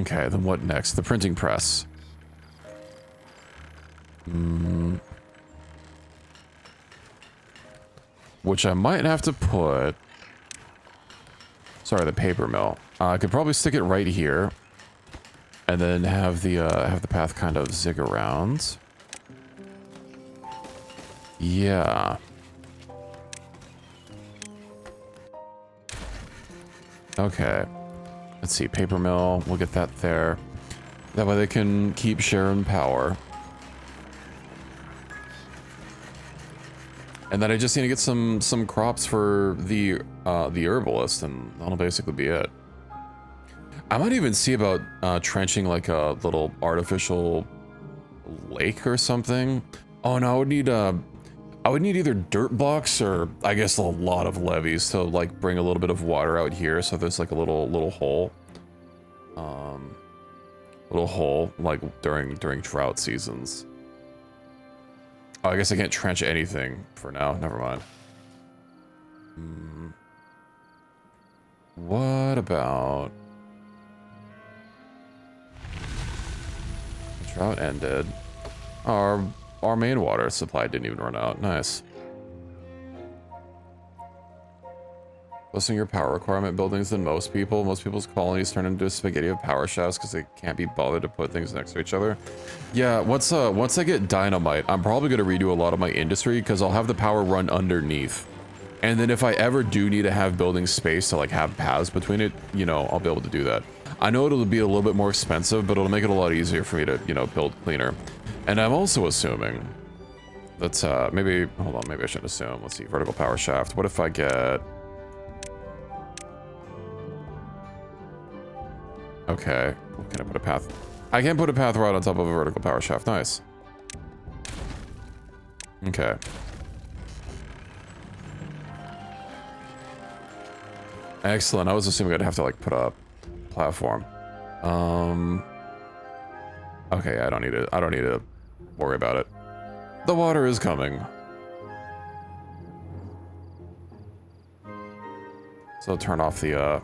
S1: Okay, then what next? The printing press. Which I might have to put... Sorry, the paper mill. I could probably stick it right here. And then have the path kind of zig around. Yeah. Okay. Let's see, paper mill. We'll get that there. That way they can keep sharing power. And then I just need to get some crops for the herbalist, and that'll basically be it. I might even see about trenching like a little artificial lake or something. Oh no, I would need either dirt blocks or I guess a lot of levees to like bring a little bit of water out here, so there's like a little hole. Little hole like during drought seasons. Oh, I guess I can't trench anything for now. Never mind. What about... Drought ended. Our main water supply didn't even run out. Nice. Listing your power requirement buildings than most people. Most people's colonies turn into a spaghetti of power shafts because they can't be bothered to put things next to each other. Yeah, once I get dynamite, I'm probably gonna redo a lot of my industry because I'll have the power run underneath. And then if I ever do need to have building space to like have paths between it, you know, I'll be able to do that. I know it'll be a little bit more expensive, but it'll make it a lot easier for me to, you know, build cleaner. And I'm also assuming that maybe, hold on, maybe I shouldn't assume. Let's see, vertical power shaft. What if I get... Okay, can I put a path? I can put a path right on top of a vertical power shaft. Nice. Okay. Excellent. I was assuming I'd have to like put a platform. Okay, I don't need to worry about it. The water is coming. So I'll turn off the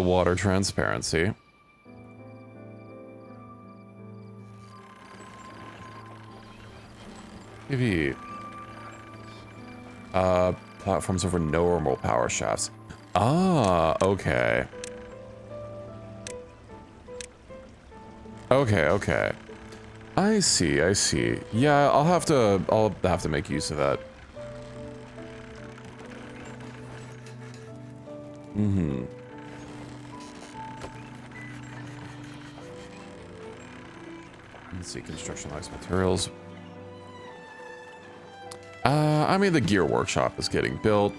S1: water transparency. Maybe platforms over normal power shafts. Ah, okay. Okay. I see. Yeah, I'll have to make use of that. Let's see, construction likes materials. I mean, the gear workshop is getting built.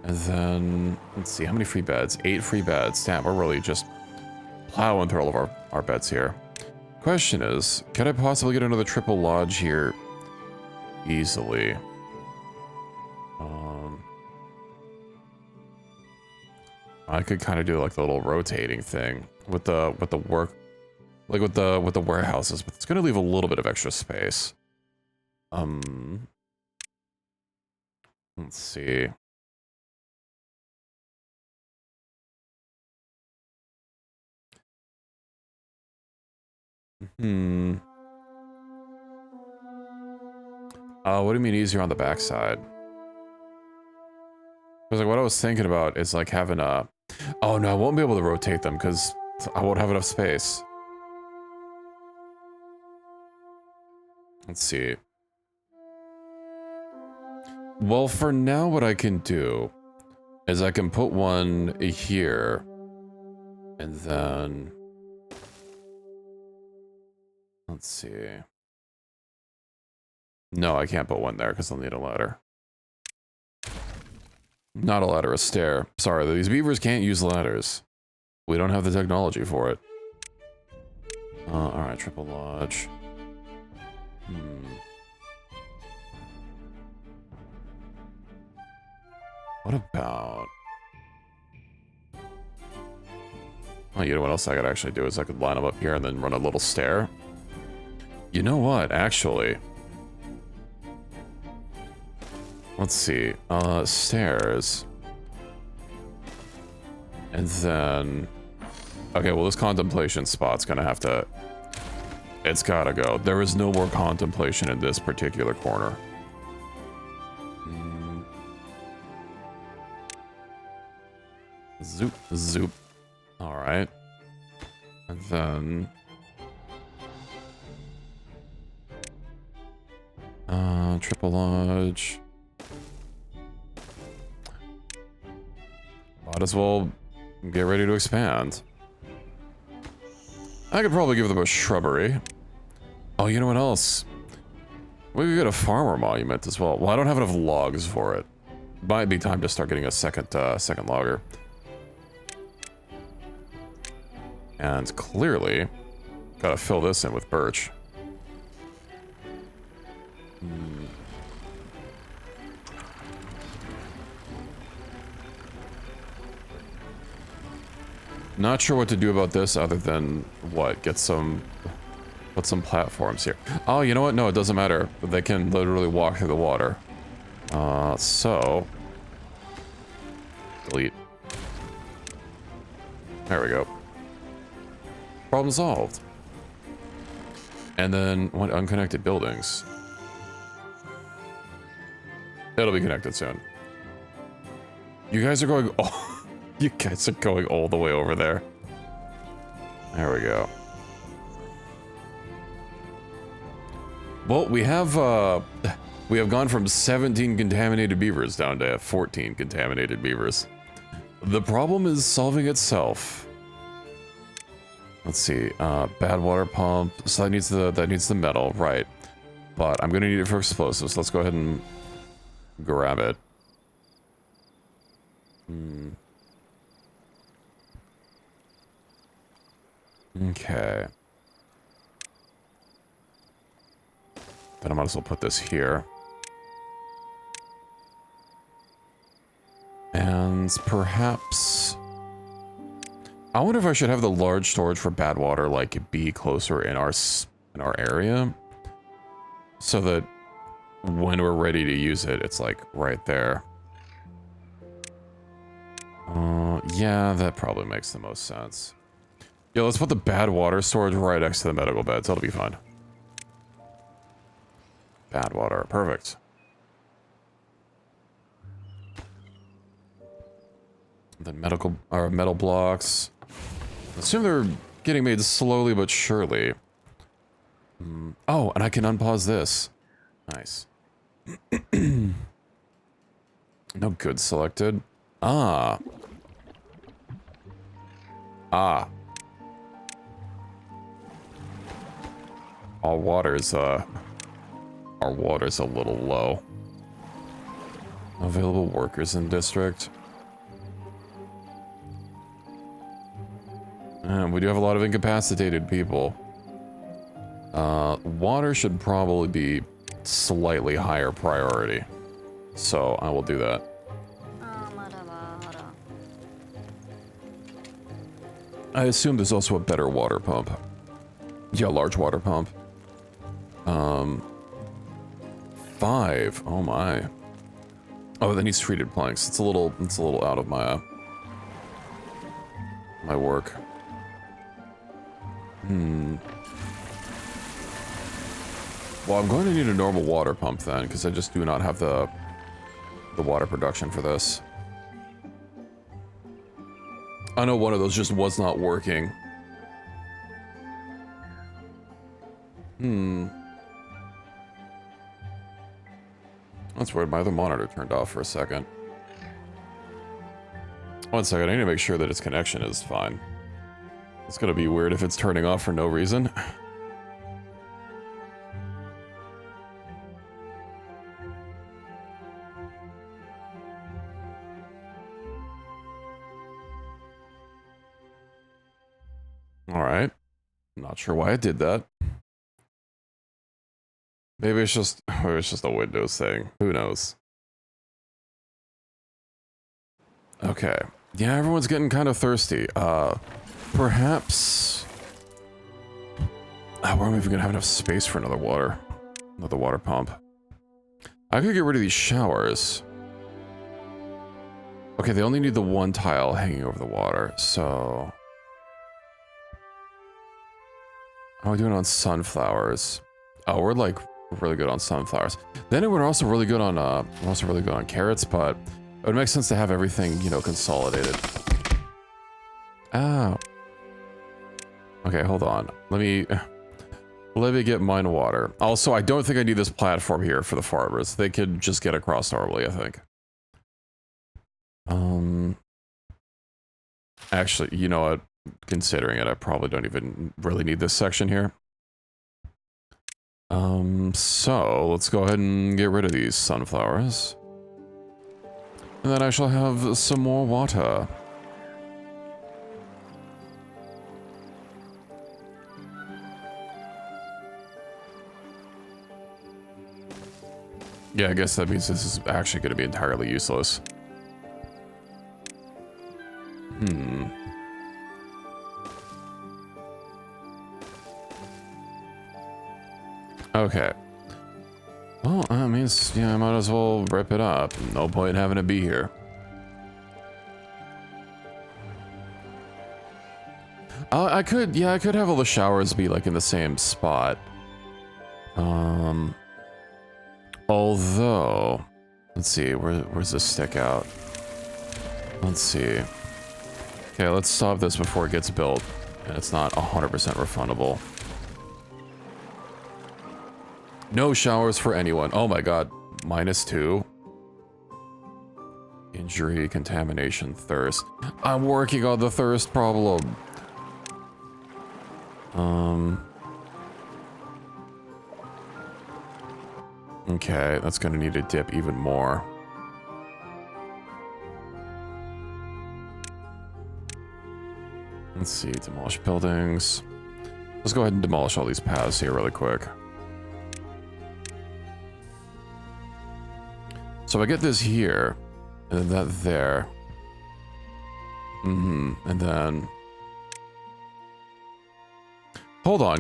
S1: And then, let's see, how many free beds? 8 free beds. Damn, we're really just plowing through all of our beds here. Question is, could I possibly get another triple lodge here easily? I could kind of do like the little rotating thing with the work, like with the warehouses, but it's gonna leave a little bit of extra space. Let's see. What do you mean easier on the backside? Because like what I was thinking about is like having a... Oh no, I won't be able to rotate them because I won't have enough space. Let's see. Well, for now, what I can do is I can put one here, and then... Let's see. No, I can't put one there because I'll need a ladder. Not a ladder, a stair. Sorry, these beavers can't use ladders. We don't have the technology for it. Alright, triple lodge. What about... Oh, you know what else I could actually do is I could line them up here and then run a little stair. You know what, actually... Let's see, stairs. And then... Okay, well, this contemplation spot's gonna have to... It's gotta go. There is no more contemplation in this particular corner. Zoop, zoop. Alright. And then... Triple lodge. Might as well get ready to expand. I could probably give them a shrubbery. Oh, you know what else? We could get a farmer monument as well. Well, I don't have enough logs for it. Might be time to start getting a second logger. And clearly, gotta fill this in with birch. Not sure what to do about this other than, what, put some platforms here. Oh, you know what? No, it doesn't matter. They can literally walk through the water. So... Delete. There we go. Problem solved. And then, what, unconnected buildings? It'll be connected soon. You guys are going... Oh. You guys are going all the way over there. There we go. Well, we have gone from 17 contaminated beavers down to 14 contaminated beavers. The problem is solving itself. Let's see, bad water pump. So that needs the metal, right? But I'm gonna need it for explosives. Let's go ahead and grab it. Okay. Then I might as well put this here. And perhaps... I wonder if I should have the large storage for bad water, like, be closer in our area. So that when we're ready to use it, it's, like, right there. Yeah, that probably makes the most sense. Yeah, let's put the bad water storage right next to the medical beds. That'll be fun. Bad water. Perfect. The metal blocks. I assume they're getting made slowly but surely. Oh, and I can unpause this. Nice. No goods selected. Ah. Our water's a little low. Available workers in district. And we do have a lot of incapacitated people. Water should probably be slightly higher priority. So I will do that. I assume there's also a better water pump. Yeah, large water pump. 5. Oh my. Oh, that needs treated planks. It's a little out of my my work. Well, I'm going to need a normal water pump then, because I just do not have the water production for this. I know one of those just was not working. That's weird, my other monitor turned off for a second. One second, I need to make sure that its connection is fine. It's gonna be weird if it's turning off for no reason. Alright. Not sure why I did that. Maybe it's just a Windows thing. Who knows? Okay. Yeah, everyone's getting kind of thirsty. Perhaps... we're not even gonna have enough space for another water pump. I could get rid of these showers. Okay, they only need the one tile hanging over the water, so... How are we doing on sunflowers? Oh, we're like really good on sunflowers. Then we're also really good on carrots, but it would make sense to have everything, you know, consolidated. Oh. Okay, hold on. Let me get mine water. Also, I don't think I need this platform here for the farmers. They could just get across normally, I think. Actually, you know what? Considering it, I probably don't even really need this section here. So let's go ahead and get rid of these sunflowers. And then I shall have some more water. Yeah, I guess that means this is actually going to be entirely useless. Okay. Well, that means, yeah, I might as well rip it up. No point in having it be here. I could have all the showers be like in the same spot. Although, let's see, where's this stick out? Let's see. Okay, let's stop this before it gets built, and it's not 100% refundable. No showers for anyone. Oh my god. -2. Injury, contamination, thirst. I'm working on the thirst problem. Okay, that's gonna need to dip even more. Let's see, demolish buildings. Let's go ahead and demolish all these paths here really quick. So I get this here, and then that there. And then... Hold on,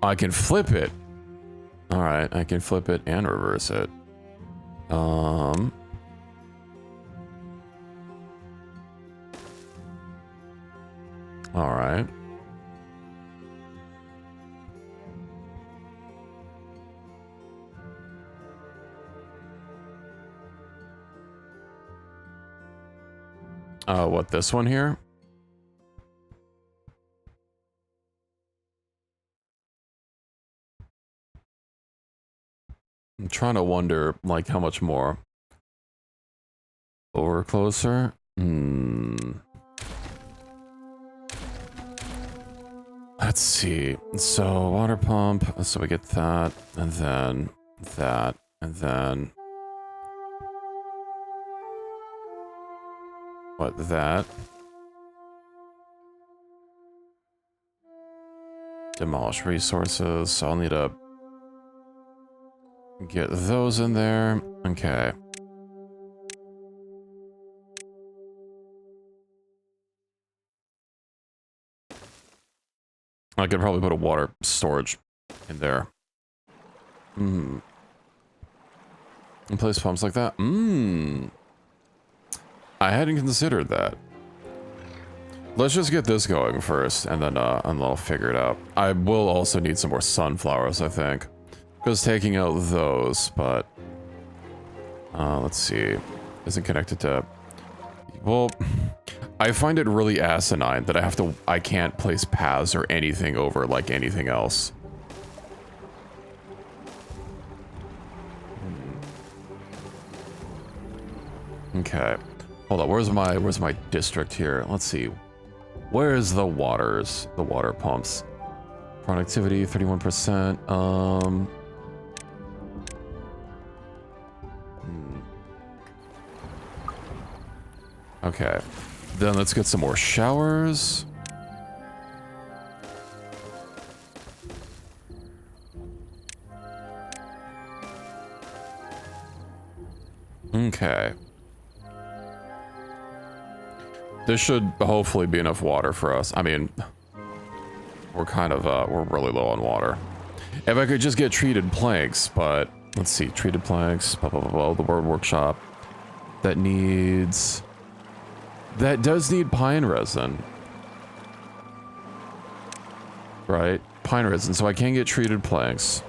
S1: I can flip it. Alright, I can flip it and reverse it. Alright. What, this one here? I'm trying to wonder, like, how much more. Over closer? Let's see. So, water pump. So we get that, and then that, and then... What, that? Demolish resources, so I'll need to get those in there. Okay. I could probably put a water storage in there. And place pumps like that. I hadn't considered that. Let's just get this going first, and then I'll figure it out. I will also need some more sunflowers, I think. Because taking out those, but... let's see. Is it connected to... Well, I find it really asinine that I can't place paths or anything over like anything else. Okay. Hold on, where's my district here? Let's see. Where's the water pumps? Productivity, 31%. Okay. Then let's get some more showers. Okay. This should hopefully be enough water for us. I mean, we're really low on water. If I could just get treated planks, but let's see, treated planks, blah, blah, blah, blah, the word workshop. that needs... That does need pine resin. Right? Pine resin, so I can get treated planks.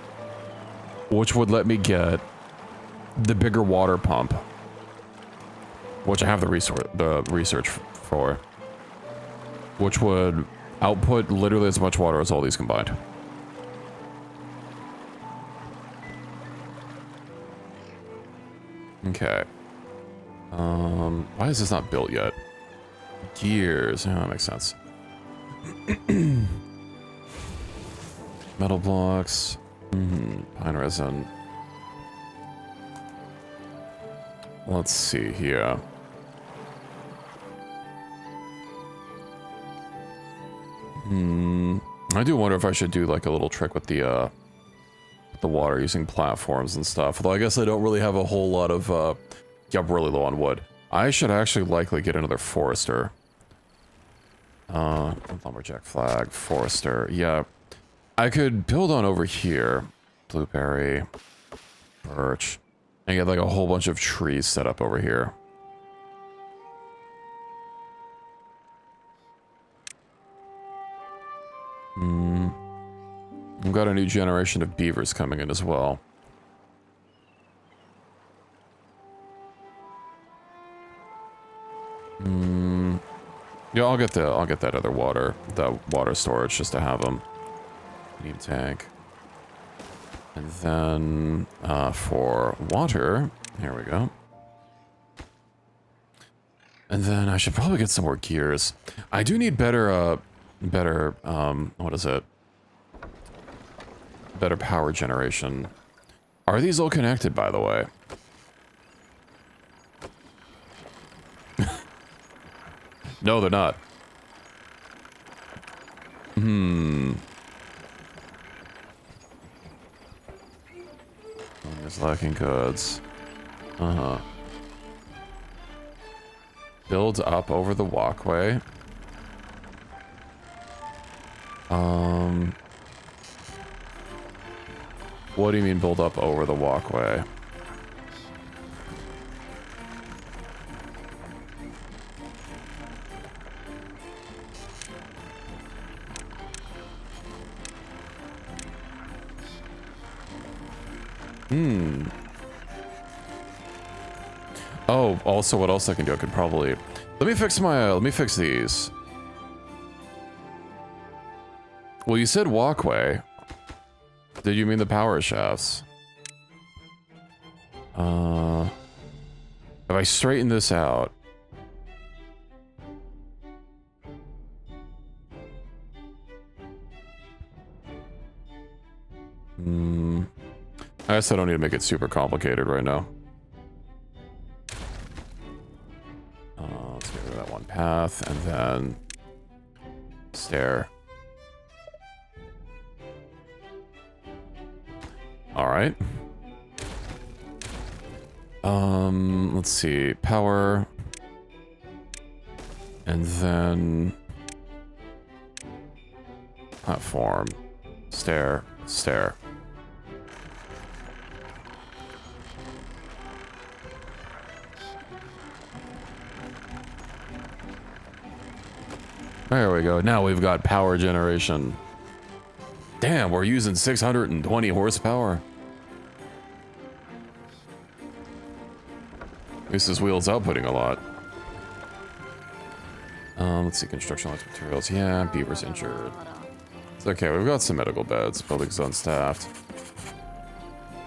S1: Which would let me get the bigger water pump. Which I have the research for. Which would output literally as much water as all these combined. Okay. Why is this not built yet? Gears. Yeah, that makes sense. Metal blocks. Pine resin. Let's see here. I do wonder if I should do like a little trick with the water using platforms and stuff. Although I guess I don't really have a whole lot of, yeah, I'm really low on wood. I should actually likely get another forester. Lumberjack flag, forester, yeah. I could build on over here. Blueberry, birch, and get like a whole bunch of trees set up over here. We've got a new generation of beavers coming in as well. Yeah, I'll get that other water, the water storage just to have them. Need tank. And then for water, here we go. And then I should probably get some more gears. I do need better what is it? Better power generation. Are these all connected, by the way? No, they're not. It's lacking goods. Build up over the walkway. What do you mean build up over the walkway? Oh, also what else I can do? I could probably... let me fix these. Well, you said walkway. Did you mean the power shafts? If I straighten this out... I guess I don't need to make it super complicated right now. Let's get rid of that one path, and then... stair. Alright. Let's see. Power. And then... platform. Stair. Stair. There we go. Now we've got power generation. Damn, we're using 620 horsepower. At least this wheel's outputting a lot. Let's see, construction lights, materials. Yeah, beaver's injured. It's okay, we've got some medical beds. Building's unstaffed.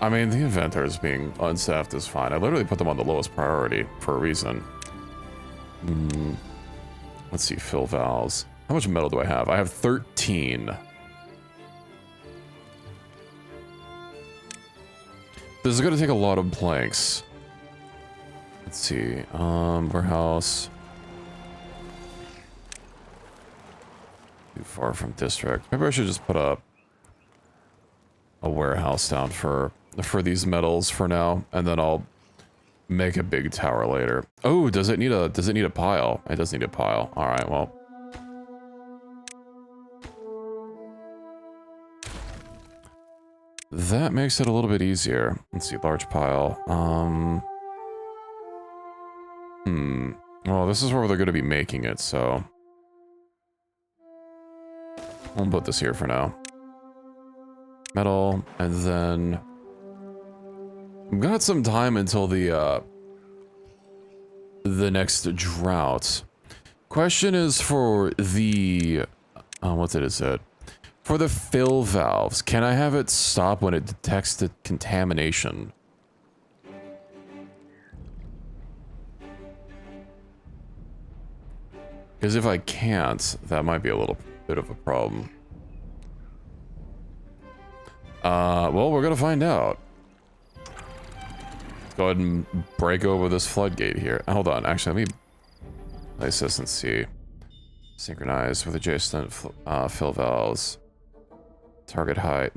S1: I mean, the inventors being unstaffed is fine. I literally put them on the lowest priority for a reason. Let's see, fill valves. How much metal do I have? I have 13. This is going to take a lot of planks. Let's see. Warehouse. Too far from district. Maybe I should just put a warehouse down for these metals for now, and then I'll make a big tower later. Oh, does it need a pile? It does need a pile. All right, well. That makes it a little bit easier. Let's see, large pile. Well, this is where they're going to be making it, so... I'll put this here for now. Metal, and then... We've got some time until the next drought. Question is for the... what is it? For the fill valves, can I have it stop when it detects the contamination? Because if I can't, that might be a little bit of a problem. Well, we're gonna find out. Let's go ahead and break over this floodgate here. Hold on, actually, let me place this and see. Synchronize with adjacent fill valves. Target height.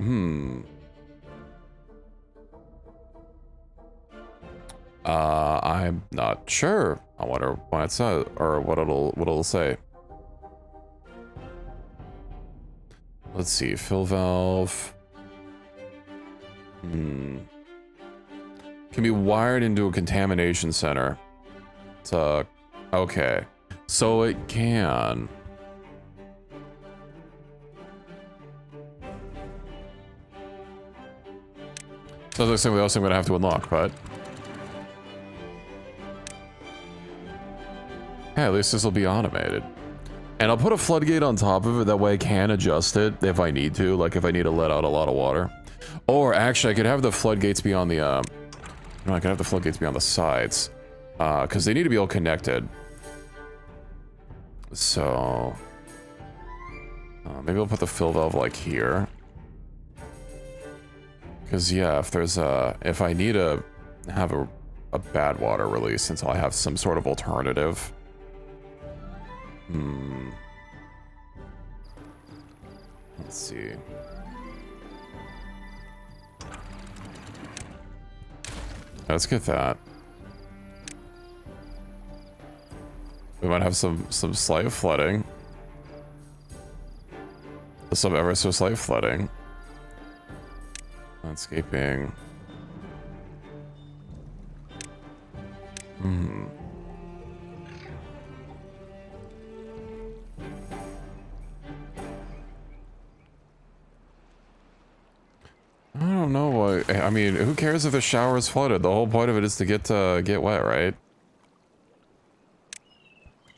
S1: I'm not sure. I wonder why it says, or what it'll say. Let's see, fill valve. Can be wired into a contamination center. Okay. So it can. So that's something else I'm gonna have to unlock, but... Hey, at least this will be automated. And I'll put a floodgate on top of it, that way I can adjust it if I need to, like if I need to let out a lot of water. Or actually, I could have the floodgates be on the, no, I could have the floodgates be on the sides. Because they need to be all connected. So... maybe I'll put the fill valve, like, here. Because, yeah, if there's if I need to have a bad water release until I have some sort of alternative. Let's see. Let's get that. We might have some slight flooding. Some ever so slight flooding. Landscaping. I don't know why. I mean, who cares if the shower is flooded? The whole point of it is to get wet, right?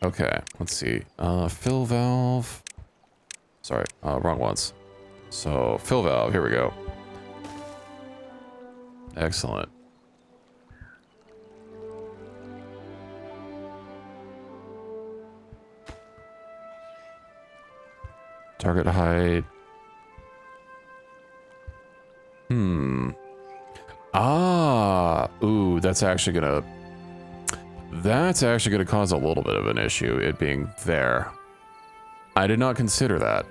S1: Okay, let's see. Fill valve. Sorry, wrong ones. So, fill valve, here we go. Excellent. Target height. Ooh, that's actually gonna cause a little bit of an issue, it being there. I did not consider that.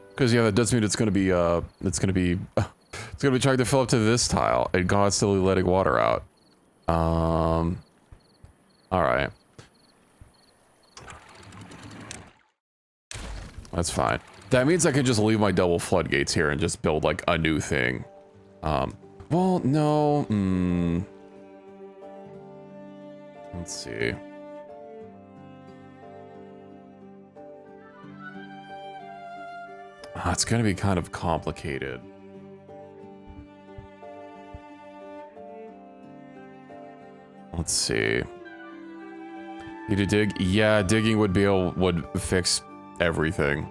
S1: Because yeah, that does mean it's gonna be trying to fill up to this tile and constantly letting water out. Alright. That's fine. That means I can just leave my double floodgates here and just build like a new thing. Well, no. Let's see. It's gonna be kind of complicated. Let's see. Need to dig? Yeah, digging would fix everything.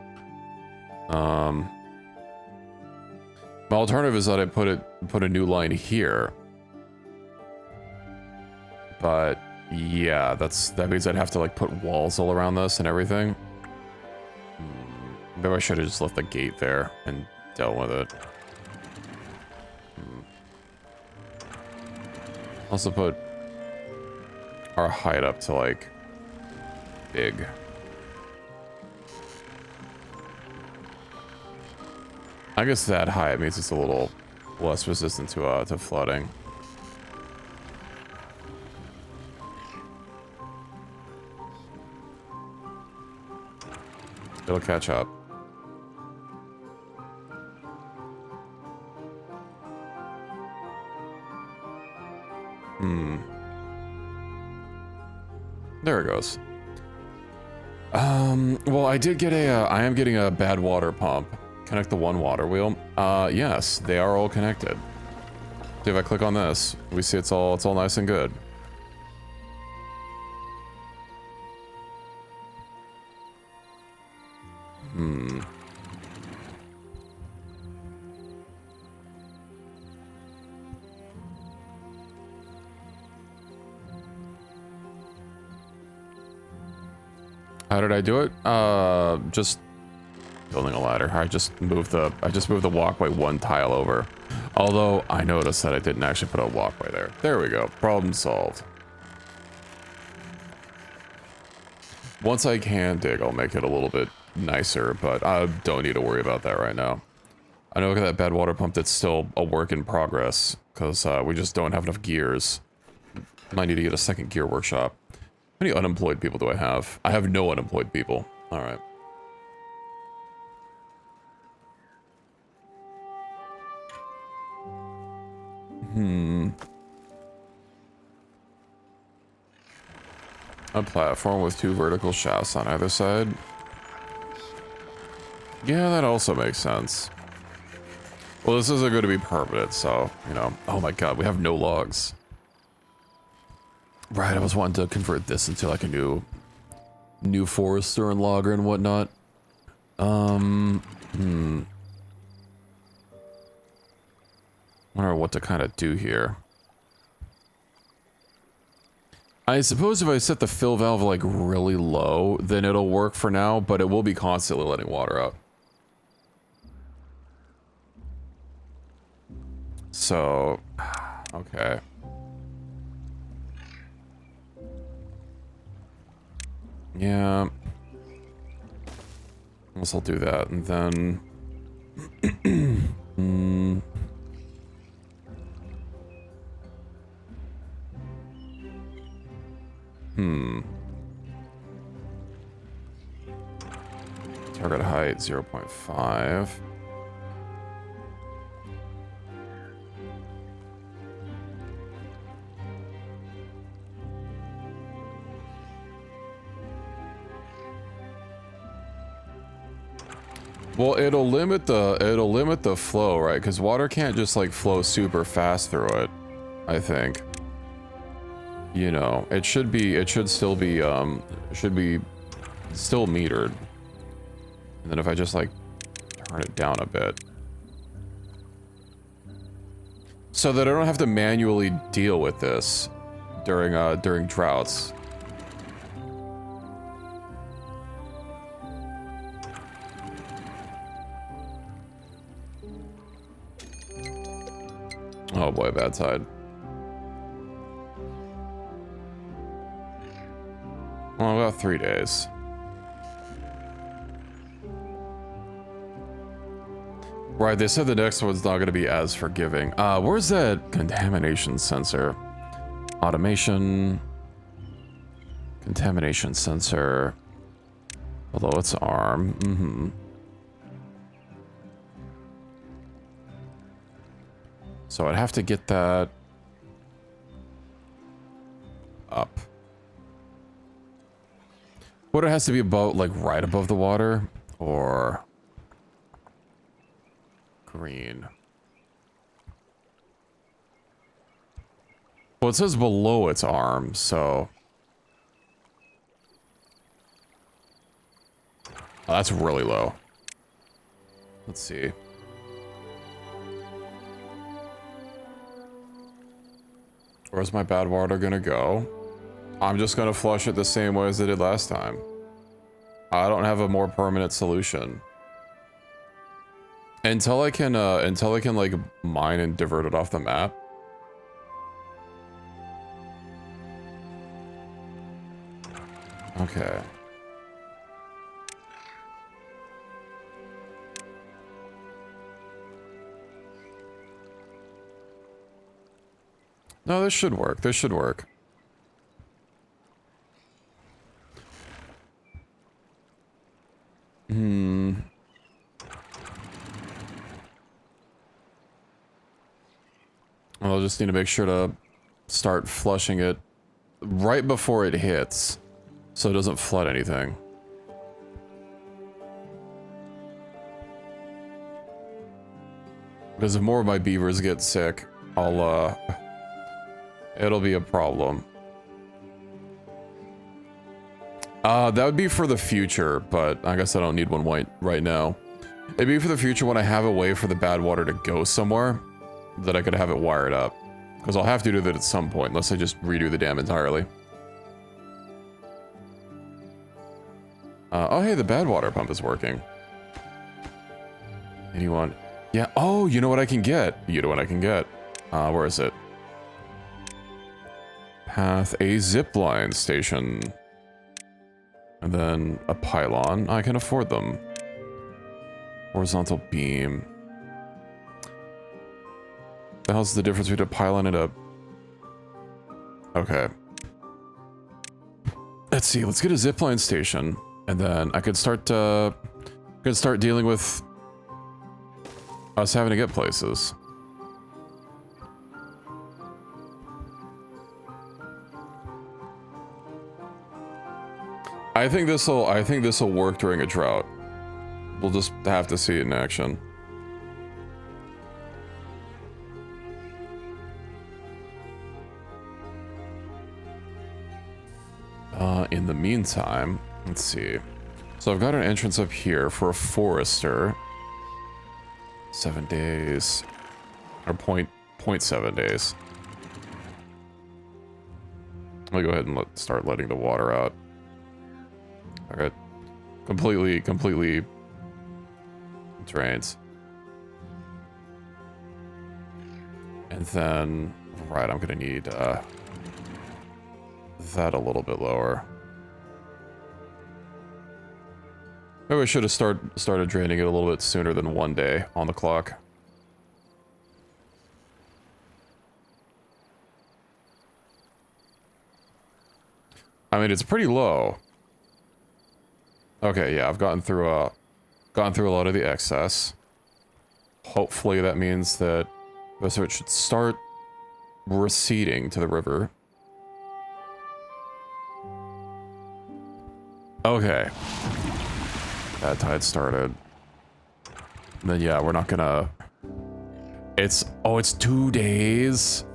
S1: My alternative is that I put a new line here. But yeah, that means I'd have to like put walls all around this and everything. Maybe I should have just left the gate there and dealt with it. Also put our height up to like big. I guess that high means it's a little less resistant to flooding. It'll catch up. There it goes. Well, I did get I am getting a bad water pump. Connect the one water wheel. Yes, they are all connected. See if I click on this, we see it's all nice and good. How did I do it? Just building a ladder. I just moved the walkway one tile over. Although I noticed that I didn't actually put a walkway there. There we go. Problem solved. Once I can dig, I'll make it a little bit nicer, but I don't need to worry about that right now. I know, look at that bad water pump, that's still a work in progress, because we just don't have enough gears. Might need to get a second gear workshop. How many unemployed people do I have? I have no unemployed people. Alright. A platform with 2 vertical shafts on either side. Yeah, that also makes sense. Well, this isn't going to be permanent, so, you know. Oh my god, we have no logs. Right, I was wanting to convert this into like a new forester and logger and whatnot. Wonder what to kind of do here. I suppose if I set the fill valve like really low, then it'll work for now, but it will be constantly letting water out. So, okay. Yeah. I guess I'll do that, and then... Target height 0.5. Well, it'll limit the flow, right? Because water can't just like flow super fast through it, I think. You know, it should still be still metered. And then if I just like turn it down a bit, so that I don't have to manually deal with this during droughts. Oh boy, bad side. Well, about 3 days. Right, they said the next one's not going to be as forgiving. Where's that contamination sensor? Automation. Contamination sensor. Although it's ARM. So I'd have to get that up. But it has to be about, like, right above the water, or green. Well, it says below its arm, so... Oh, that's really low. Let's see. Where's my bad water gonna go? I'm just gonna flush it the same way as I did last time. I don't have a more permanent solution. Until I can like mine and divert it off the map. Okay. No, this should work. This should work. I'll just need to make sure to start flushing it right before it hits, so it doesn't flood anything. Because if more of my beavers get sick, it'll be a problem. That would be for the future, but I guess I don't need one right now. It'd be for the future when I have a way for the bad water to go somewhere that I could have it wired up. Because I'll have to do that at some point, unless I just redo the dam entirely. Oh hey, the bad water pump is working. Anyone? Yeah, oh, you know what I can get? You know what I can get? Where is it? Path, a zipline station. And then a pylon. I can afford them. Horizontal beam. The hell's the difference between a pylon and a... Okay. Let's see, let's get a zipline station. And then I could start dealing with us having to get places. I think this'll work during a drought. We'll just have to see it in action. In the meantime, let's see. So I've got an entrance up here for a forester. 7 days. Or 0.7 days. I'll go ahead and start letting the water out. Alright. Completely drains. And then, right, I'm gonna need that a little bit lower. Maybe I should have started draining it a little bit sooner than 1 day on the clock. I mean, it's pretty low. Okay, yeah, I've gotten through a lot of the excess. Hopefully that means that most of it should start receding to the river. Okay. That tide started. Then yeah, we're not gonna... It's 2 days?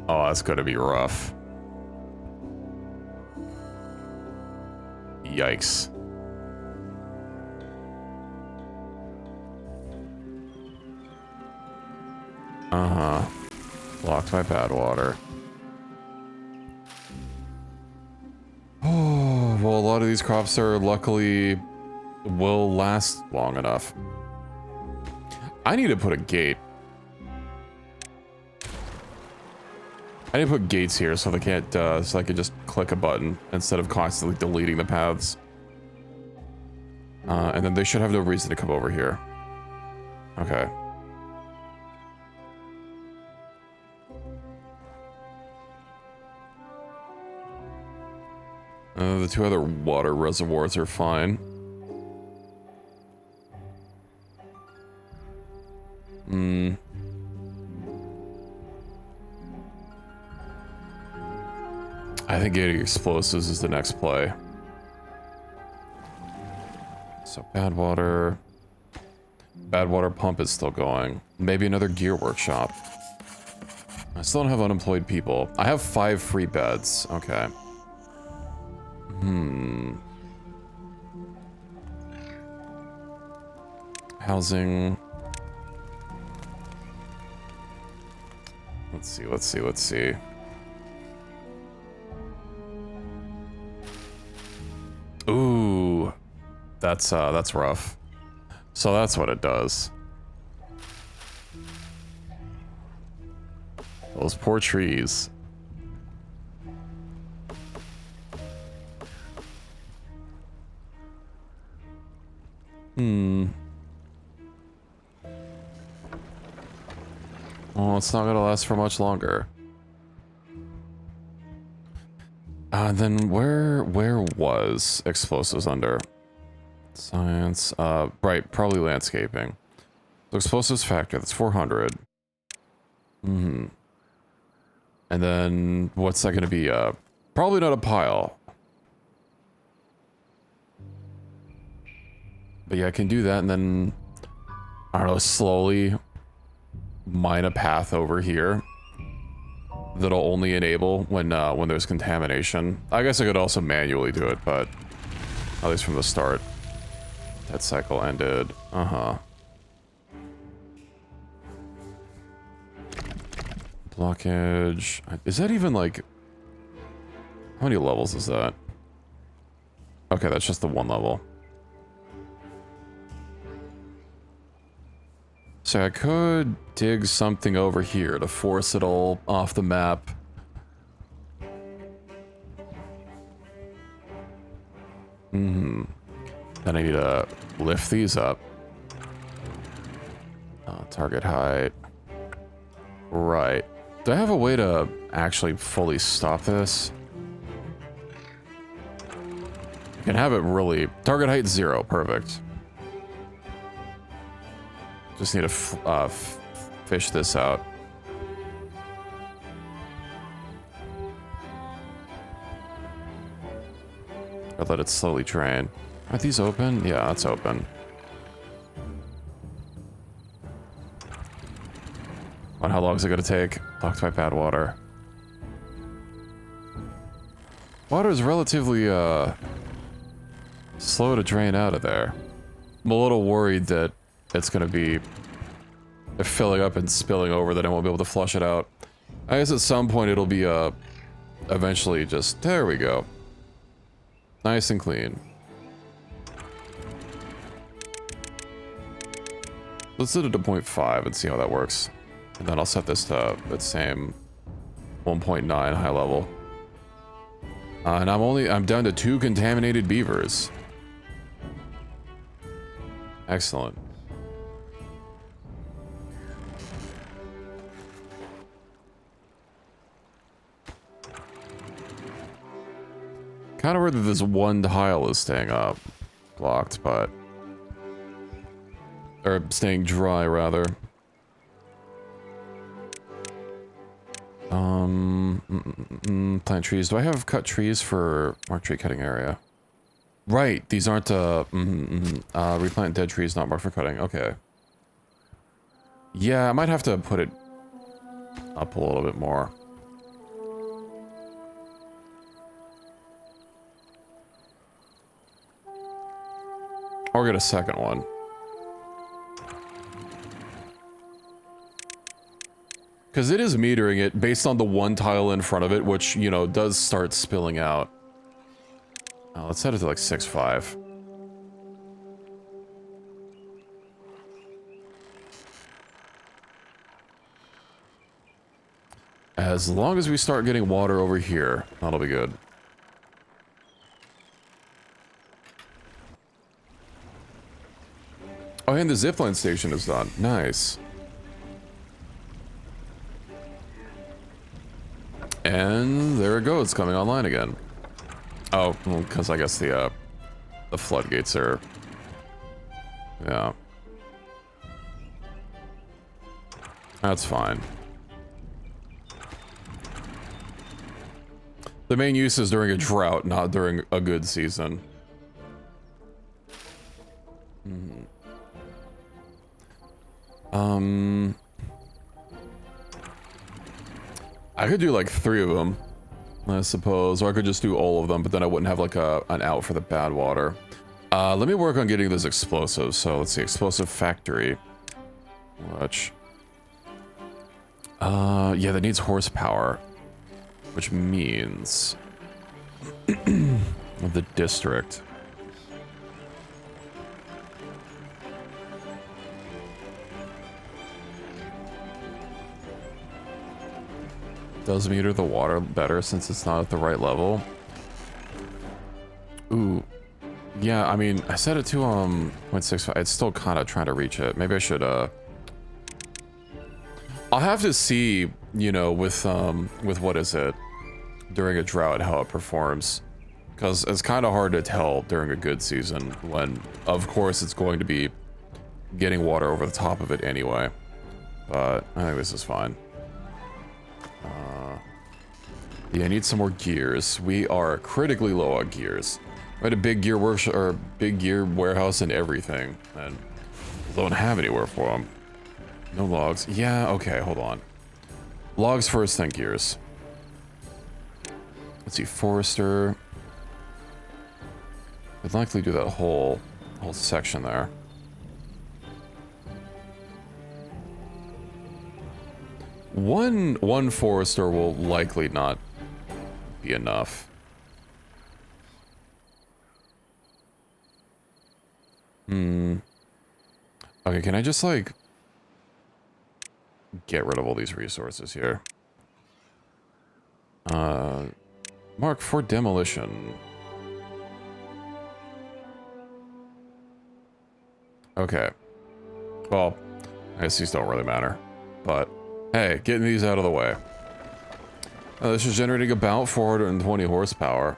S1: Oh, that's gonna be rough. Yikes. Uh-huh. Blocked by bad water. Oh, well, a lot of these crops are luckily will last long enough. I need to put a gate. I need to put gates here so they can't, so I can just click a button instead of constantly deleting the paths. And then they should have no reason to come over here. Okay. The 2 other water reservoirs are fine. I think getting explosives is the next play. So bad water pump is still going. Maybe another gear workshop. I still don't have unemployed people. I have 5 free beds. Okay. Housing. Let's see. Ooh. That's rough. So that's what it does. Those poor trees. Well, it's not gonna last for much longer. Then where was explosives under? Science, right, probably landscaping. So explosives factor, that's 400. And then what's that going to be? Probably not a pile. But yeah, I can do that and then, I don't know, slowly mine a path over here that'll only enable when there's contamination. I guess I could also manually do it, but at least from the start. That cycle ended. Blockage. Is that even like... How many levels is that? Okay, that's just the one level. So I could dig something over here to force it all off the map. Then I need to lift these up. Target height. Right. Do I have a way to actually fully stop this? I can have it really... Target height 0. Perfect. Just need to fish this out. Or let it slowly drain. Are these open? Yeah, that's open. On how long is it gonna take? Blocked by bad water. Water is relatively slow to drain out of there. I'm a little worried that it's gonna be filling up and spilling over, that I won't be able to flush it out. I guess at some point it'll be eventually just, there we go. Nice and clean. Let's set it to 0.5 and see how that works. And then I'll set this to the same 1.9 high level. And I'm down to 2 contaminated beavers. Excellent. Kind of weird that this one tile is staying up. Blocked, but... Or staying dry, rather. Plant trees. Do I have cut trees for marked tree cutting area? Right, these aren't, replant dead trees not marked for cutting. Okay. Yeah, I might have to put it up a little bit more. Or get a second one. Because it is metering it based on the one tile in front of it, which, you know, does start spilling out. Let's set it to like 6.5. As long as we start getting water over here, that'll be good. Oh, and the zipline station is done. Nice. And there it goes, coming online again. Oh, well, because I guess the floodgates are... Yeah. That's fine. The main use is during a drought, not during a good season. I could do like 3 of them, I suppose, or I could just do all of them, but then I wouldn't have like an out for the bad water. Let me work on getting this explosive. So let's see, explosive factory. Which, yeah, that needs horsepower, which means the district. Does meter the water better since it's not at the right level. Ooh, yeah, I mean, I set it to 0.65. It's still kind of trying to reach it. Maybe I should I'll have to see, you know, with what is it during a drought, how it performs, because it's kind of hard to tell during a good season when, of course, it's going to be getting water over the top of it anyway. But I think this is fine. Yeah, I need some more gears. We are critically low on gears. We had a big gear workshop or big gear warehouse and everything, and don't have anywhere for them. No logs. Yeah, okay, hold on. Logs first, then gears. Let's see, Forester. I'd likely do that whole section there. One Forester will likely not be enough. Okay, can I just like get rid of all these resources here? Mark for demolition. Okay. Well, I guess these don't really matter. But, hey, getting these out of the way. This is generating about 420 horsepower.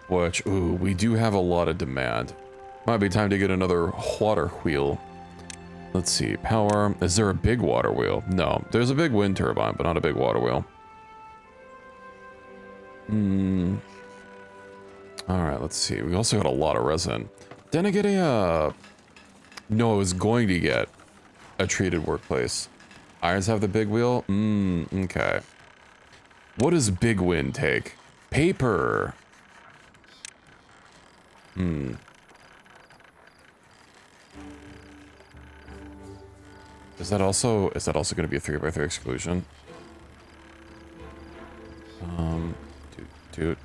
S1: Which, ooh, we do have a lot of demand. Might be time to get another water wheel. Let's see, power. Is there a big water wheel? No, there's a big wind turbine, but not a big water wheel. Alright, let's see. We also got a lot of resin. Didn't I get a, no, I was going to get a treated workplace. Irons have the big wheel? Okay. What does big wind take? Paper! Is that also going to be a 3x3 exclusion? Toot.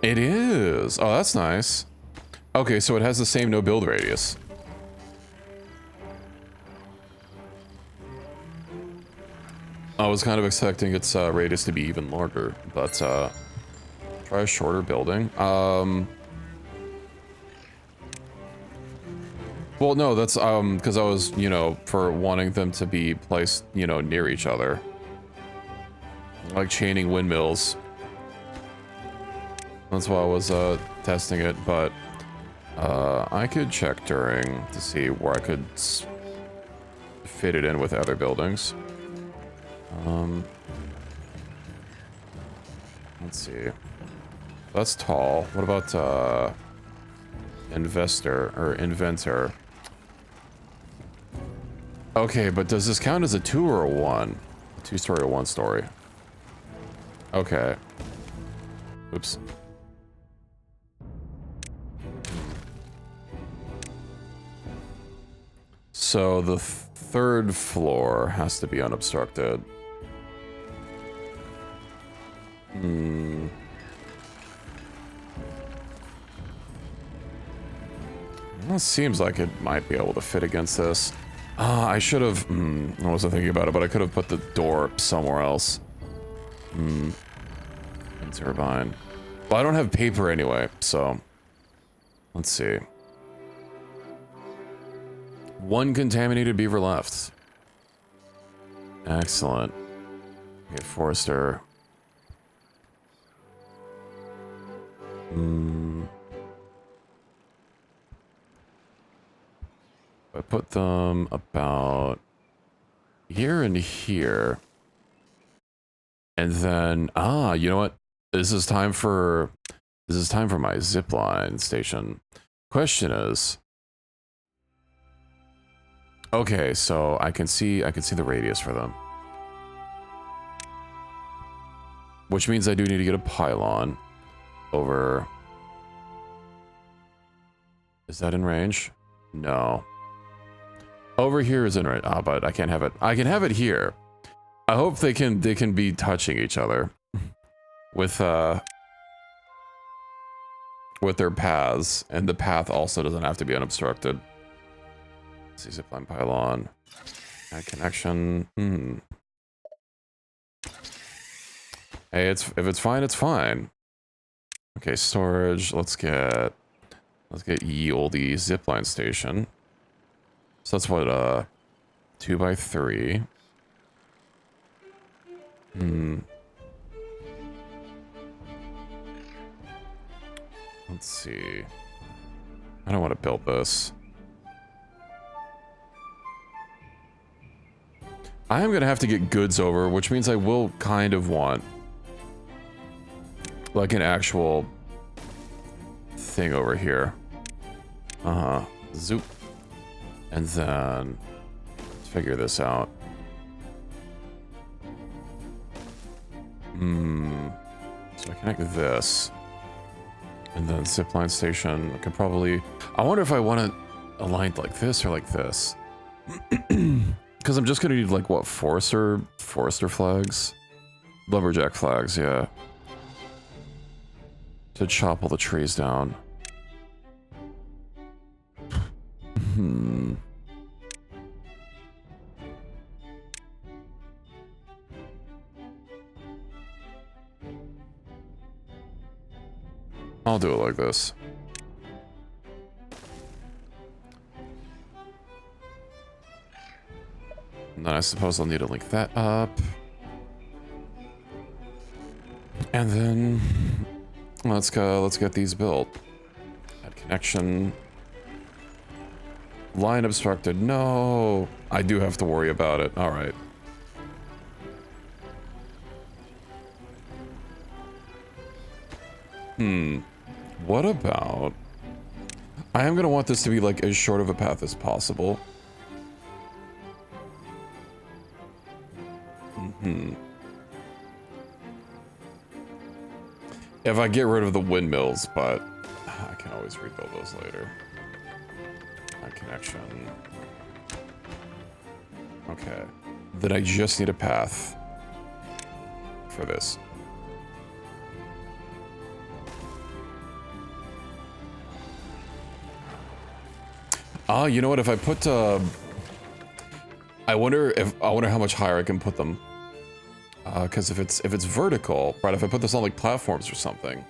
S1: It is. Oh, that's nice. Okay, so it has the same no build radius. I was kind of expecting its radius to be even larger, but try a shorter building. Well, no, that's because I was, you know, for wanting them to be placed, you know, near each other, like chaining windmills. That's why I was testing it, but I could check during to see where I could fit it in with other buildings. Let's see. That's tall. What about inventor? Okay, but does this count as a 2 or a 1? A 2-story or 1-story? Okay. Oops. So the third floor has to be unobstructed. Well, it seems like it might be able to fit against this. I should have... I wasn't thinking about it, but I could have put the door somewhere else. Wind turbine. Well, I don't have paper anyway, so... Let's see. 1 contaminated beaver left. Excellent. Okay, Forester. I put them about here and here. And then, you know what? This is time for my zipline station. Question is, okay, so I can see the radius for them. Which means I do need to get a pylon over. Is that in range? No. Over here is in range. But I can't have it. I can have it here. I hope they can be touching each other with their paths, and the path also doesn't have to be unobstructed. Let's see, zipline pylon. Add connection. Hey, if it's fine, it's fine. Okay, storage. Let's get ye olde zipline station. So that's what 2x3. Let's see. I don't want to build this. I am gonna have to get goods over, which means I will kind of want like an actual thing over here. Zoop. And then let's figure this out. So I connect this. And then zipline station. I could probably... I wonder if I want it aligned like this or like this. Because I'm just going to need, like, what, Forester flags? Lumberjack flags, yeah. To chop all the trees down. I'll do it like this. And then I suppose I'll need to link that up. And then let's get these built. Add connection. Line obstructed. No, I do have to worry about it. All right. What about... I am going to want this to be like as short of a path as possible. If I get rid of the windmills, but I can always rebuild those later. My connection. Okay. Then I just need a path for this. You know what? If I put, I wonder how much higher I can put them. Because if it's vertical, right? If I put this on like platforms or something,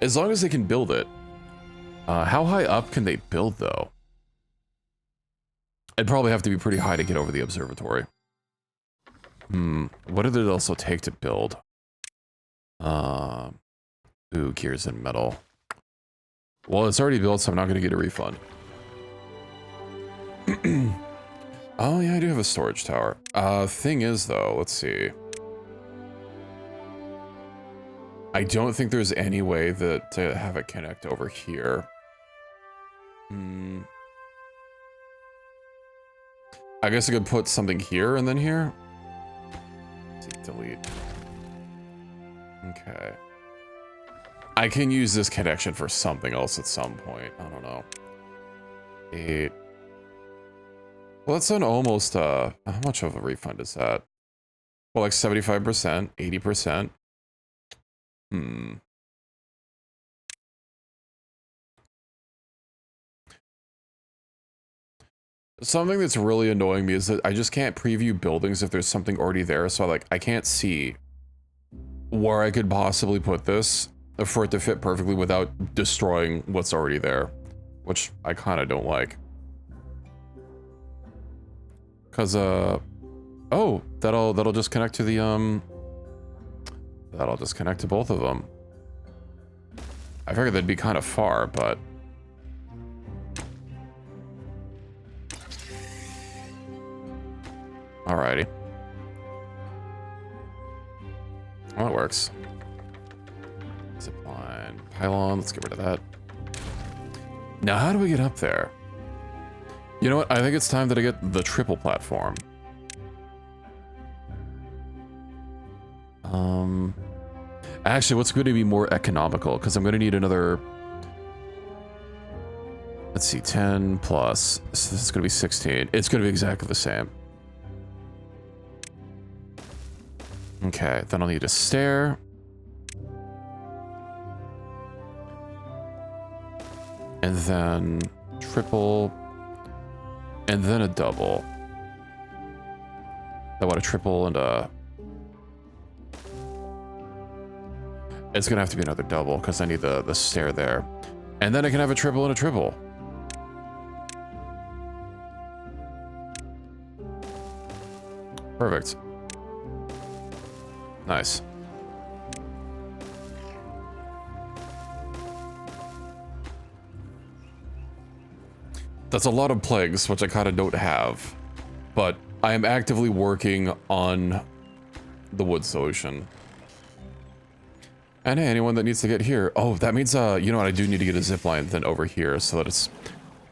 S1: as long as they can build it. How high up can they build though? It'd probably have to be pretty high to get over the observatory. What did it also take to build? Ooh, gears and metal. Well, it's already built, so I'm not going to get a refund. Oh, yeah, I do have a storage tower. Thing is, though, let's see. I don't think there's any way that to have it connect over here. I guess I could put something here and then here. Let's see, delete. Okay. I can use this connection for something else at some point. I don't know. 8. Well, that's an almost, how much of a refund is that? Well, like 75%, 80%. Something that's really annoying me is that I just can't preview buildings if there's something already there. So I can't see where I could possibly put this for it to fit perfectly without destroying what's already there, which I kind of don't like. Cause oh, that'll just connect to the that'll just connect to both of them. I figured they'd be kind of far, but alrighty. Well, that works. Zipline, pylon, let's get rid of that. Now, how do we get up there? You know what? I think it's time that I get the triple platform. Actually, what's going to be more economical? Because I'm going to need another... Let's see, 10 plus. So this is going to be 16. It's going to be exactly the same. Okay, then I'll need a stair. And then triple. And then a double. I want a triple and a... It's gonna have to be another double because I need the stair there. And then I can have a triple and a triple. Perfect. Nice. That's a lot of plagues, which I kind of don't have. But I am actively working on the wood solution. And hey, anyone that needs to get here. Oh, that means, you know what? I do need to get a zip line then over here so that it's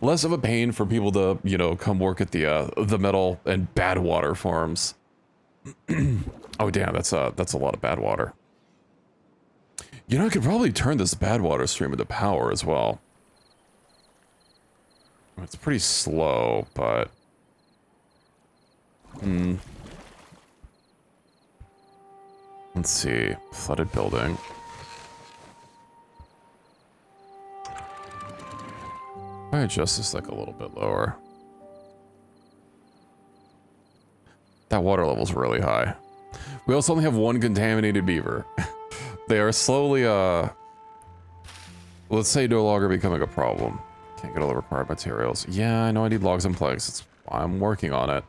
S1: less of a pain for people to, you know, come work at the metal and bad water farms. Oh, damn, that's a lot of bad water. You know, I could probably turn this bad water stream into power as well. It's pretty slow, but... Let's see. Flooded building. I adjust this like a little bit lower. That water level's really high. We also only have one contaminated beaver. They are slowly, let's say no longer becoming a problem. Can't get all the required materials. Yeah, I know I need logs and planks. I'm working on it.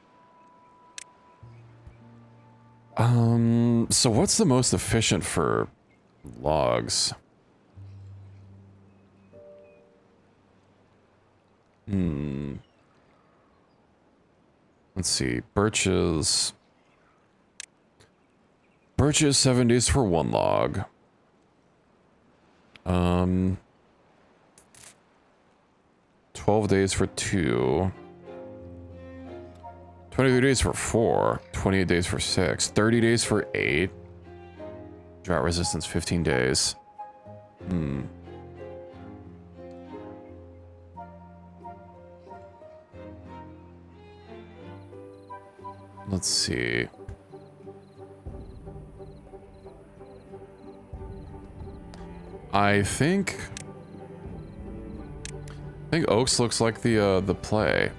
S1: So what's the most efficient for logs? Let's see. Birches 7 days for 1 log. 12 days for 2. 23 days for 4. 28 days for 6. 30 days for 8. Drought resistance 15 days. Let's see. I think Oaks looks like the play.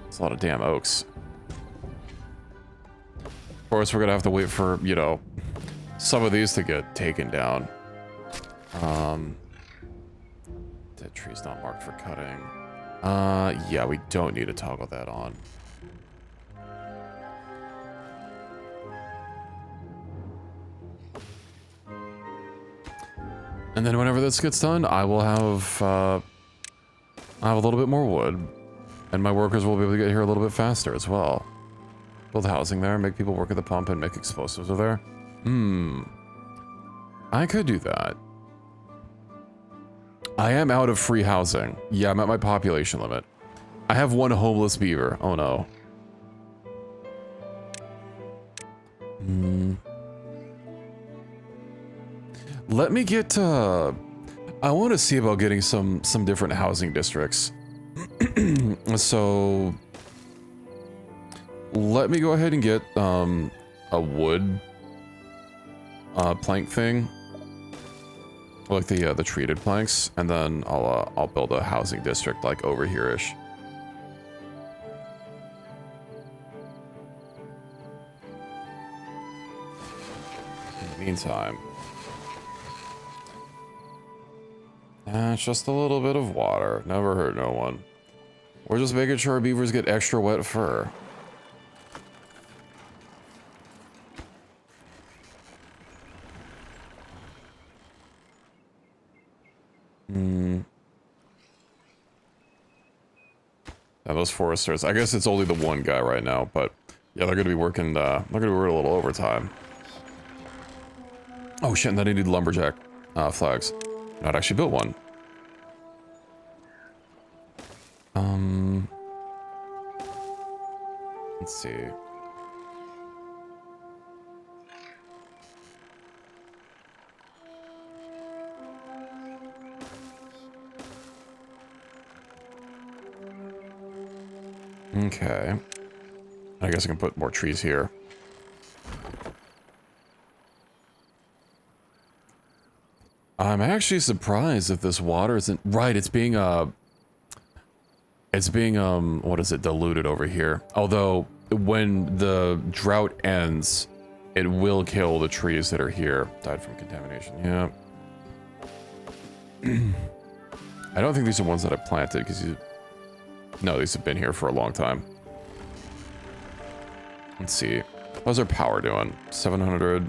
S1: It's a lot of damn oaks. Of course, we're gonna have to wait for, you know, some of these to get taken down. Dead trees not marked for cutting. Yeah, we don't need to toggle that on. And then whenever this gets done, I will have a little bit more wood, and my workers will be able to get here a little bit faster as well. Build housing there, make people work at the pump, and make explosives over there. I could do that. I am out of free housing. Yeah, I'm at my population limit. I have 1 homeless beaver. Oh no. Let me get I want to see about getting some different housing districts. So let me go ahead and get a wood plank thing, like the treated planks, and then I'll build a housing district like over here-ish. In the meantime, it's just a little bit of water. Never hurt no one. We're just making sure our beavers get extra wet fur. Yeah, those foresters. I guess it's only the one guy right now, but yeah, they're gonna be working. They're gonna be working a little overtime. Oh shit! And then I need lumberjack flags. I'd actually built one. Let's see. Okay. I guess I can put more trees here. I'm actually surprised if this water isn't right. It's being what is it, diluted over here. Although when the drought ends, it will kill the trees that are here. Died from contamination. Yeah. I don't think these are ones that I planted because no, these have been here for a long time. Let's see. How's our power doing? 700.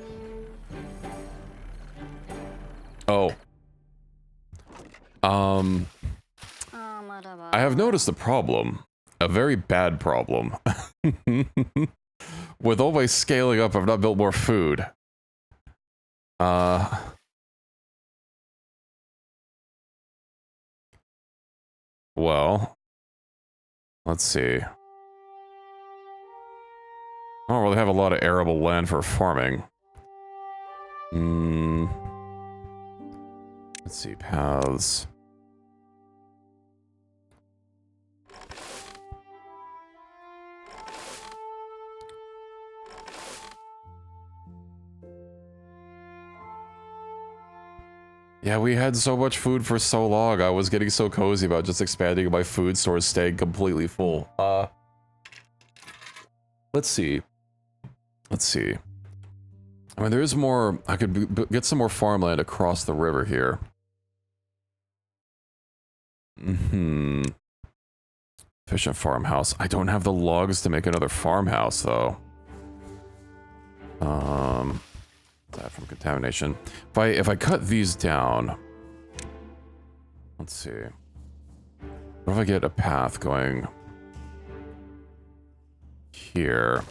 S1: Oh. I have noticed a problem. A very bad problem. With all my scaling up, I've not built more food. Well, let's see. I don't really have a lot of arable land for farming. Let's see, paths. Yeah, we had so much food for so long. I was getting so cozy about just expanding my food stores staying completely full. Let's see. Let's see. I mean, there is more. I could get some more farmland across the river here. Efficient farmhouse. I don't have the logs to make another farmhouse, though. That from contamination. If I cut these down, let's see. What if I get a path going here?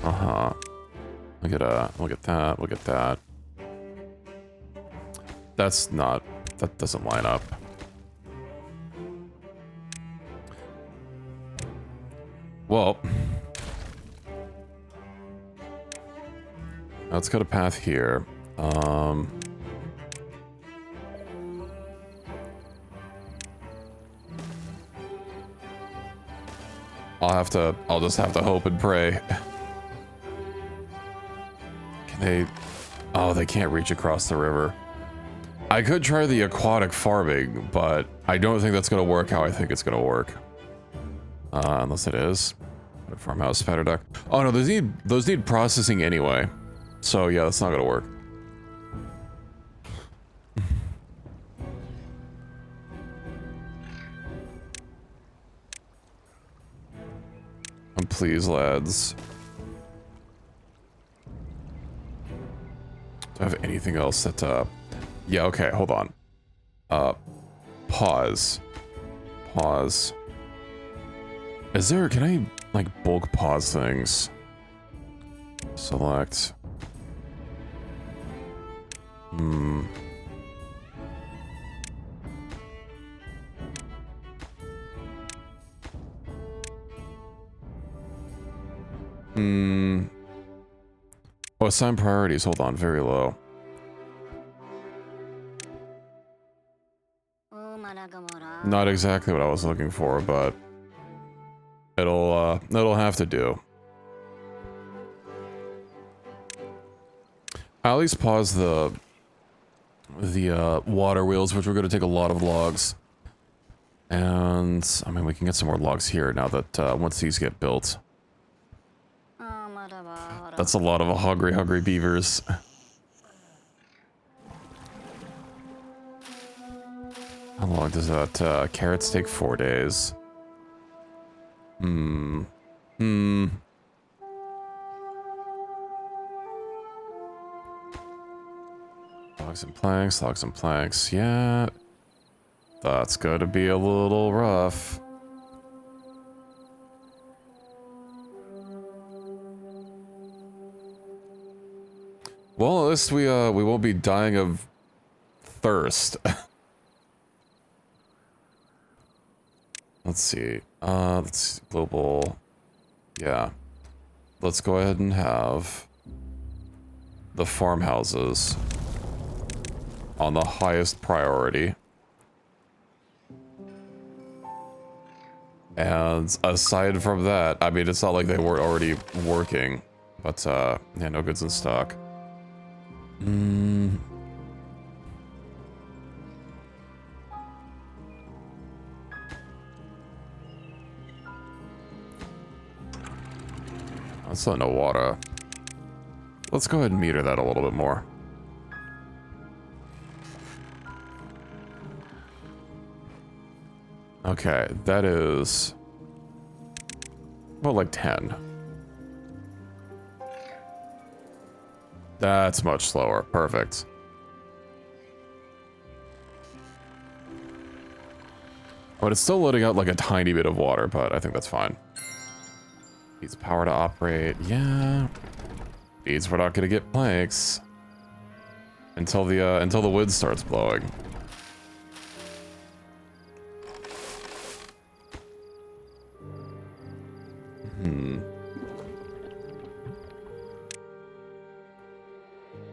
S1: Look at that. Look at that. That's not. That doesn't line up. Well. Let's got a path here. I'll just have to hope and pray. Can they... Oh, they can't reach across the river. I could try the aquatic farming, but I don't think that's gonna work how I think it's gonna work. Unless it is. Farmhouse, spider duck. Oh no, those need processing anyway. So yeah, that's not gonna work. And please, lads. Do I have anything else that, yeah, okay, hold on. Pause. Pause. Is there, can I, like, bulk pause things? Select. Oh, assign priorities. Hold on, very low. Not exactly what I was looking for, but it'll have to do. I'll at least pause the water wheels, which we're going to take a lot of logs. And, I mean, we can get some more logs here now that, once these get built. That's a lot of hungry beavers. How long does that, carrots take? 4 days. Logs and planks, yeah. That's gonna be a little rough. Well, at least we won't be dying of thirst. Let's see. Let's global. Yeah. Let's go ahead and have the farmhouses on the highest priority. And aside from that, I mean, it's not like they weren't already working, but yeah, no goods in stock. That's not no water. Let's go ahead and meter that a little bit more. Okay, that is about like 10. That's much slower. Perfect. But it's still letting out like a tiny bit of water, but I think that's fine. Needs power to operate. Yeah. Means we're not gonna get planks until the wind starts blowing.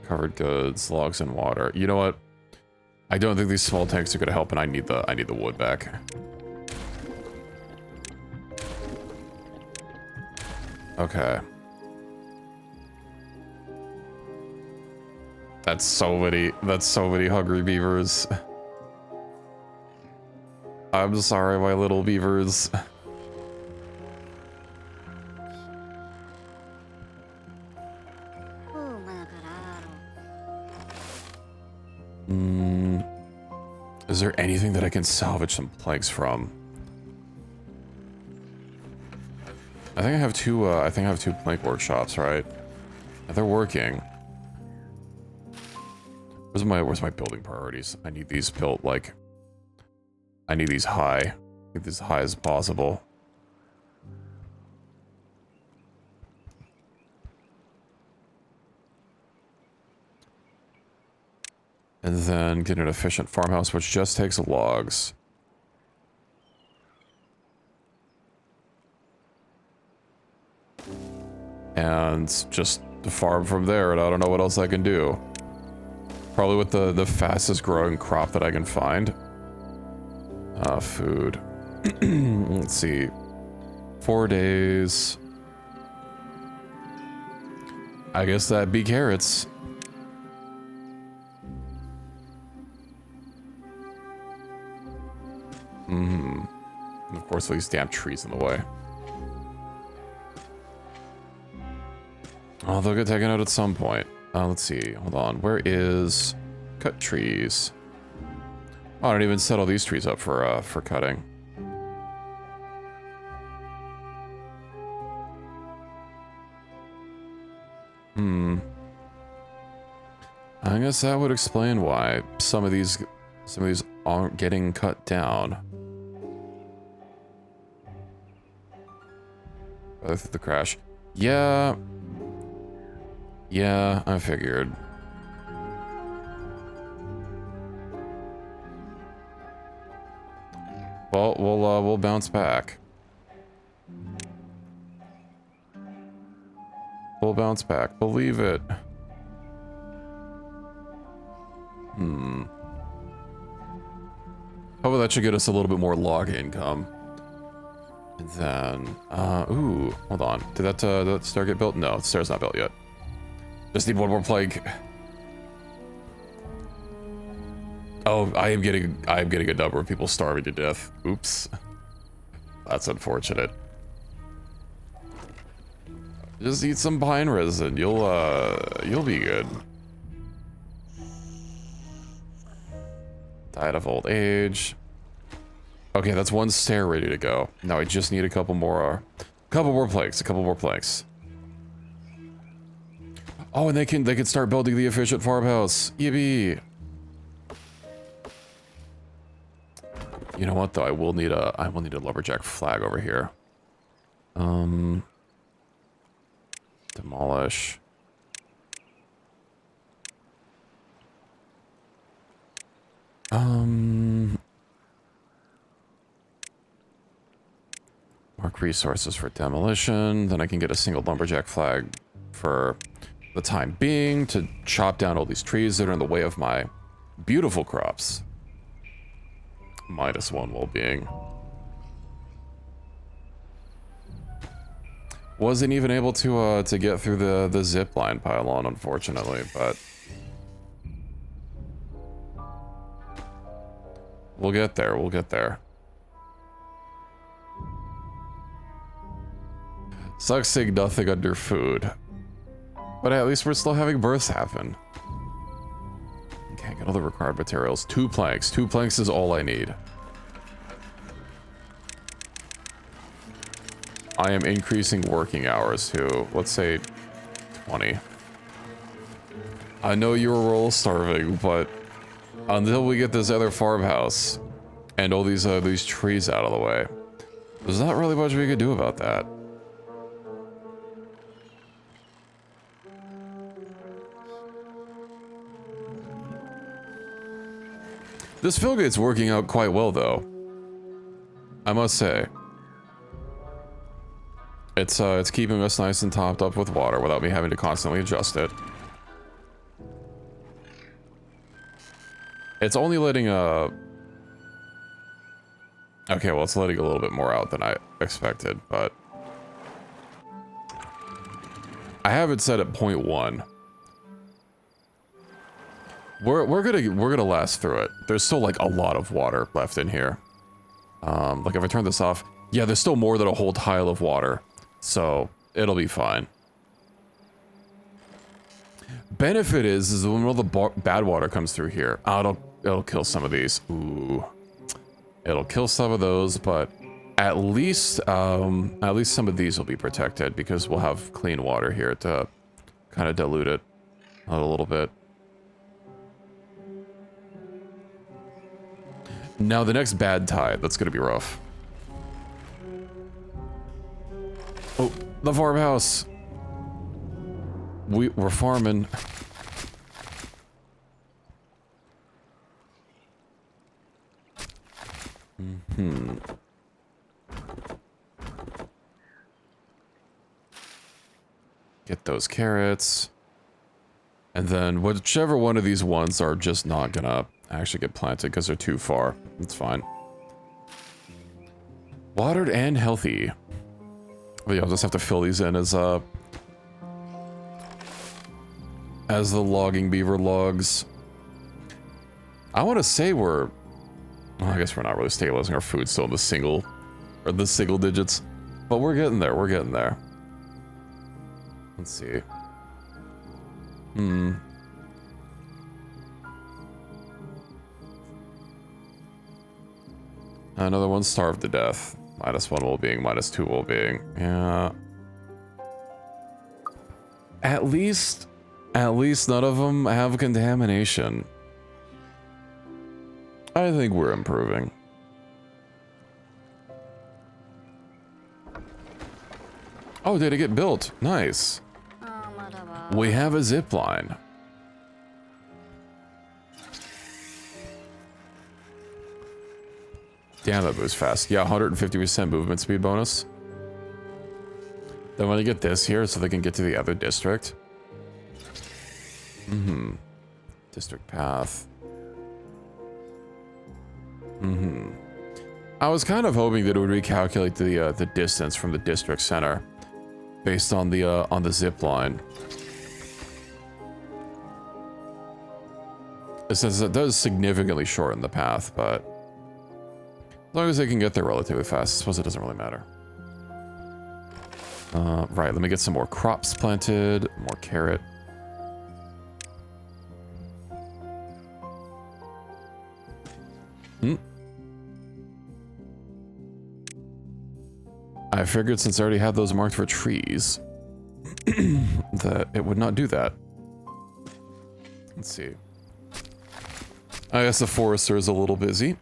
S1: Covered goods, logs, and water. You know what? I don't think these small tanks are gonna help, and I need the wood back. Okay. That's so many hungry beavers. I'm sorry, my little beavers. Is there anything that I can salvage some planks from? I think I have two plank workshops, right? And they're working. Where's my building priorities? I need these built like I need these high. Get this high as possible. And then get an efficient farmhouse, which just takes logs. And just farm from there, and I don't know what else I can do. Probably with the fastest growing crop that I can find. Food. Let's see. 4 days. I guess that'd be carrots. And of course, these damn trees in the way. Oh, they'll get taken out at some point. Let's see. Hold on. Where is cut trees? Oh, I didn't even set all these trees up for cutting. I guess that would explain why some of these aren't getting cut down. The crash. Yeah. Yeah, I figured. Well, we'll bounce back. We'll bounce back. Believe it. Hopefully that should get us a little bit more log income. And then, ooh, hold on. Did that stair get built? No, the stair's not built yet. Just need one more plank. Oh, I am getting a number of people starving to death. Oops. That's unfortunate. Just eat some pine resin. You'll be good. Died of old age. Okay, that's one stair ready to go. Now I just need a couple more planks. Oh, and they can start building the efficient farmhouse. Yippee! You know what though? I will need a lumberjack flag over here. Demolish. Mark resources for demolition. Then I can get a single lumberjack flag for the time being to chop down all these trees that are in the way of my beautiful crops. -1 well-being. Wasn't even able to get through the zip line pylon, unfortunately, but we'll get there. We'll get there. Sucks seeing nothing under food, but at least we're still having births happen. Okay, get all the required materials. 2 planks. 2 planks is all I need. I am increasing working hours to, let's say, 20. I know you're roll starving, but until we get this other farmhouse and all these trees out of the way. There's not really much we could do about that. This fieldgate's working out quite well, though. I must say. It's keeping us nice and topped up with water without me having to constantly adjust it. It's only letting okay, well, it's letting a little bit more out than I expected, but I have it set at 0.1. We're gonna last through it. There's still like a lot of water left in here. Like if I turn this off, yeah, there's still more than a whole tile of water, so it'll be fine. Benefit is when all the bad water comes through here, it'll kill some of these. Ooh, it'll kill some of those, but at least some of these will be protected because we'll have clean water here to kind of dilute it a little bit. Now the next bad tide, that's gonna be rough. Oh, the farmhouse. We're farming. Get those carrots. And then whichever one of these ones are just not gonna actually get planted because they're too far. It's fine. Watered and healthy. Well, yeah, I'll just have to fill these in as the logging beaver logs. I want to say well, I guess we're not really stabilizing our food still in the single digits, but we're getting there. We're getting there. Let's see. Another one starved to death. -1 well-being, -2 well-being. Yeah. At least none of them have contamination. I think we're improving. Oh, did it get built? Nice. We have a zip line. Damn, that moves fast. Yeah, 150% movement speed bonus. Then when I get this here, so they can get to the other district. District path. I was kind of hoping that it would recalculate the distance from the district center based on the zip line. Since it does significantly shorten the path, but as long as they can get there relatively fast, I suppose it doesn't really matter. Right, let me get some more crops planted, more carrot. I figured since I already had those marked for trees, that it would not do that. Let's see. I guess the forester is a little busy.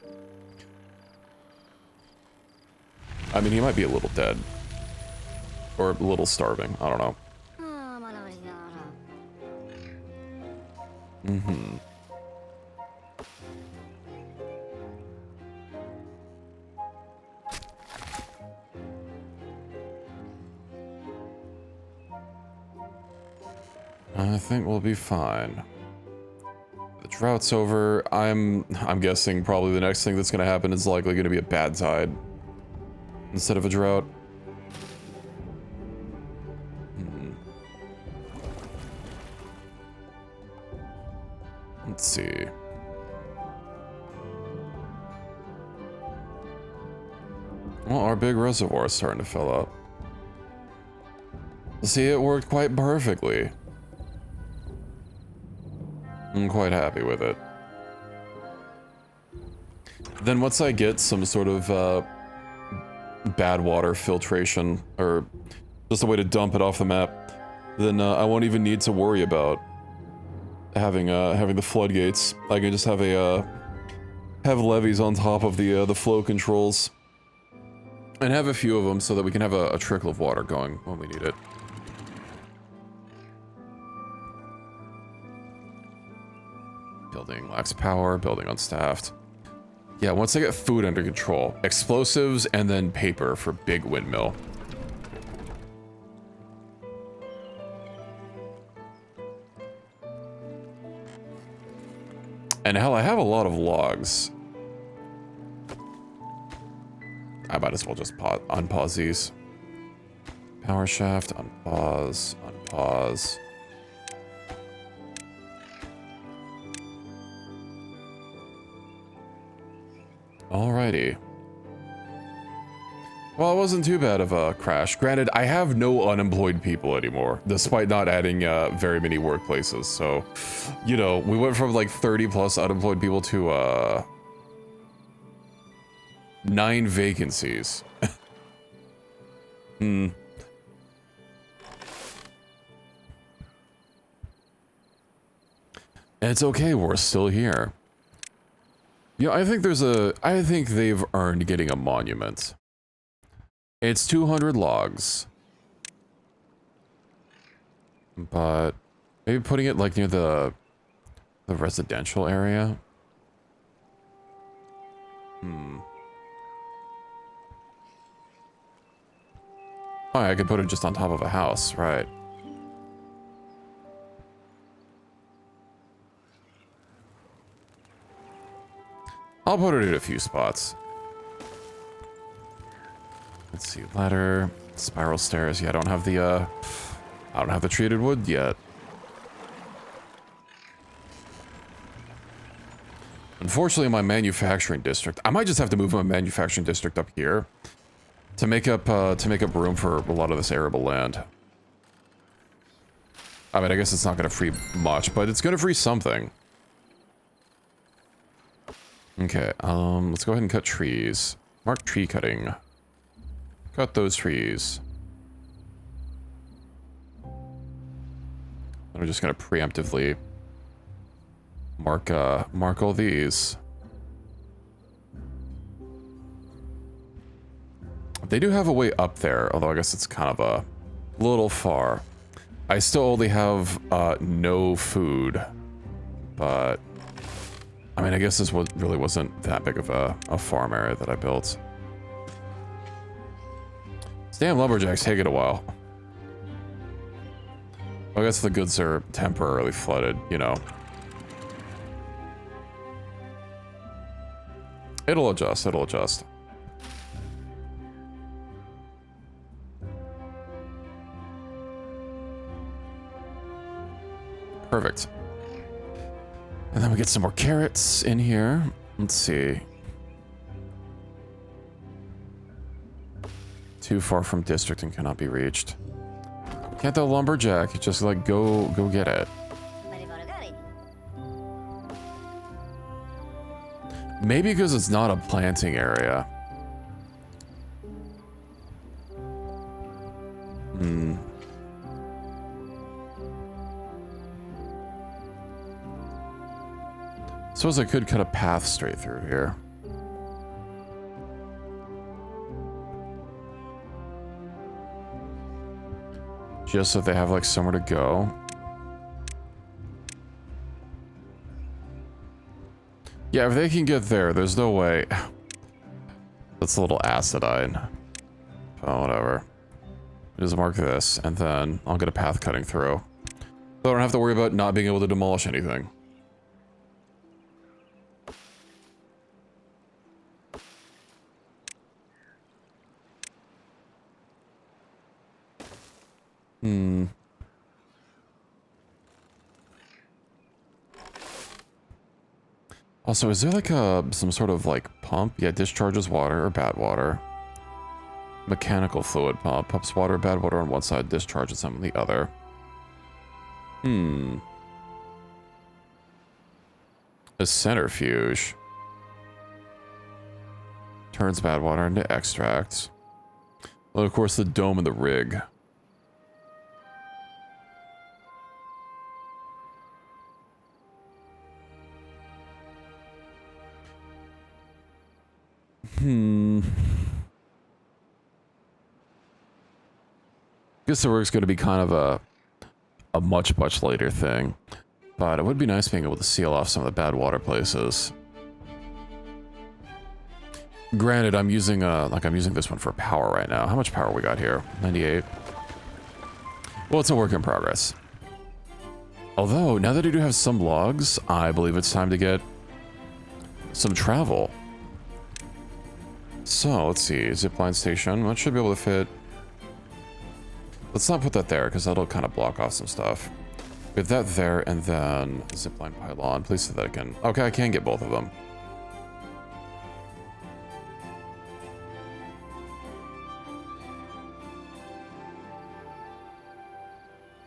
S1: I mean, he might be a little dead. Or a little starving. I don't know. I think we'll be fine. The drought's over. I'm guessing probably the next thing that's going to happen is likely going to be a bad tide instead of a drought. Let's see. Well, our big reservoir is starting to fill up. See, it worked quite perfectly. I'm quite happy with it. Then once I get some sort of bad water filtration, or just a way to dump it off the map, then I won't even need to worry about having the floodgates. I can just have have levees on top of the flow controls. And have a few of them so that we can have a trickle of water going when we need it. Building lacks power, building unstaffed. Yeah, once I get food under control, explosives and then paper for big windmill. And hell, I have a lot of logs. I might as well just unpause these. Power shaft, unpause, unpause. Alrighty. Well, it wasn't too bad of a crash. Granted, I have no unemployed people anymore, despite not adding very many workplaces. So, you know, we went from like 30 plus unemployed people to 9 vacancies. It's okay, we're still here. Yeah, I think I think they've earned getting a monument. It's 200 logs. But maybe putting it like near the residential area. Oh, I could put it just on top of a house, right. I'll put it in a few spots. Let's see, ladder, spiral stairs. Yeah, I don't have the treated wood yet. Unfortunately, my manufacturing district. I might just have to move my manufacturing district up here to make up room for a lot of this arable land. I mean, I guess it's not going to free much, but it's going to free something. Okay, let's go ahead and cut trees. Mark tree cutting. Cut those trees. And we're just gonna preemptively mark all these. They do have a way up there, although I guess it's kind of a little far. I still only have no food, but I mean, I guess this really wasn't that big of a farm area that I built. These damn lumberjacks take it a while. I guess the goods are temporarily flooded, you know. It'll adjust, it'll adjust. Perfect. And then we get some more carrots in here. Let's see. Too far from district and cannot be reached. Can't the lumberjack just like go get it? Maybe because it's not a planting area. Suppose I could cut a path straight through here. Just so they have like somewhere to go. Yeah, if they can get there, there's no way. That's a little acidine. Oh, whatever. Just mark this, and then I'll get a path cutting through. So I don't have to worry about not being able to demolish anything. Also, is there like some sort of like pump? Yeah, discharges water or bad water. Mechanical fluid pump. Pumps water or bad water on one side, discharges them on the other. A centrifuge. Turns bad water into extracts. Well, of course, the dome and the rig. Guess the work's going to be kind of a much later thing. But it would be nice being able to seal off some of the bad water places. Granted, I'm using this one for power right now. How much power we got here? 98. Well, it's a work in progress. Although, now that I do have some logs, I believe it's time to get some travel. So, let's see. Zipline station. I should be able to fit... Let's not put that there, because that'll kind of block off some stuff. We have that there, and then zipline pylon. Please so that I can... Okay, I can get both of them.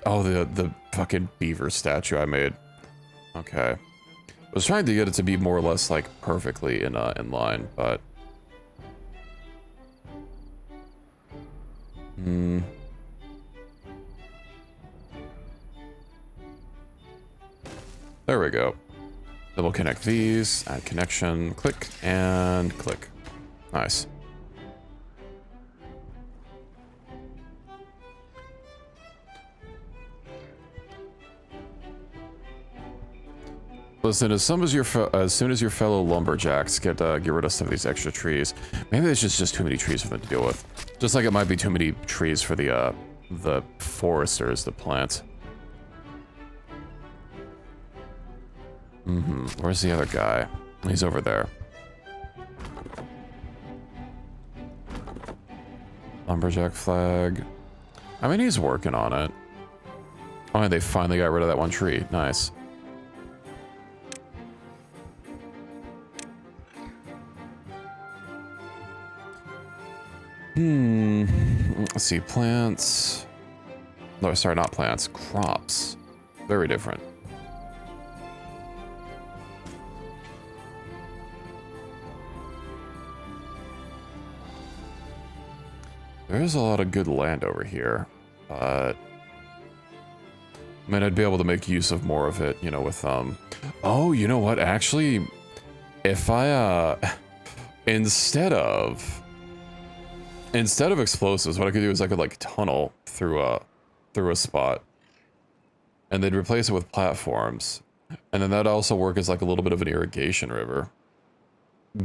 S1: Oh, the fucking beaver statue I made. Okay. I was trying to get it to be more or less, like, perfectly in line, but... There we go. Double connect these, add connection, click, and click. Nice. Listen, as soon as your fellow lumberjacks get rid of some of these extra trees, maybe there's just too many trees for them to deal with. Just like it might be too many trees for the foresters to plant. Where's the other guy? He's over there. Lumberjack flag. I mean, he's working on it. Oh, and they finally got rid of that one tree. Nice. Let's see, plants. No, sorry, not plants. Crops. Very different. There's a lot of good land over here, but... I mean, I'd be able to make use of more of it, you know, with, Oh, you know what? Actually, if I, Instead of explosives, what I could do is I could, like, tunnel through a spot. And then replace it with platforms. And then that'd also work as, like, a little bit of an irrigation river.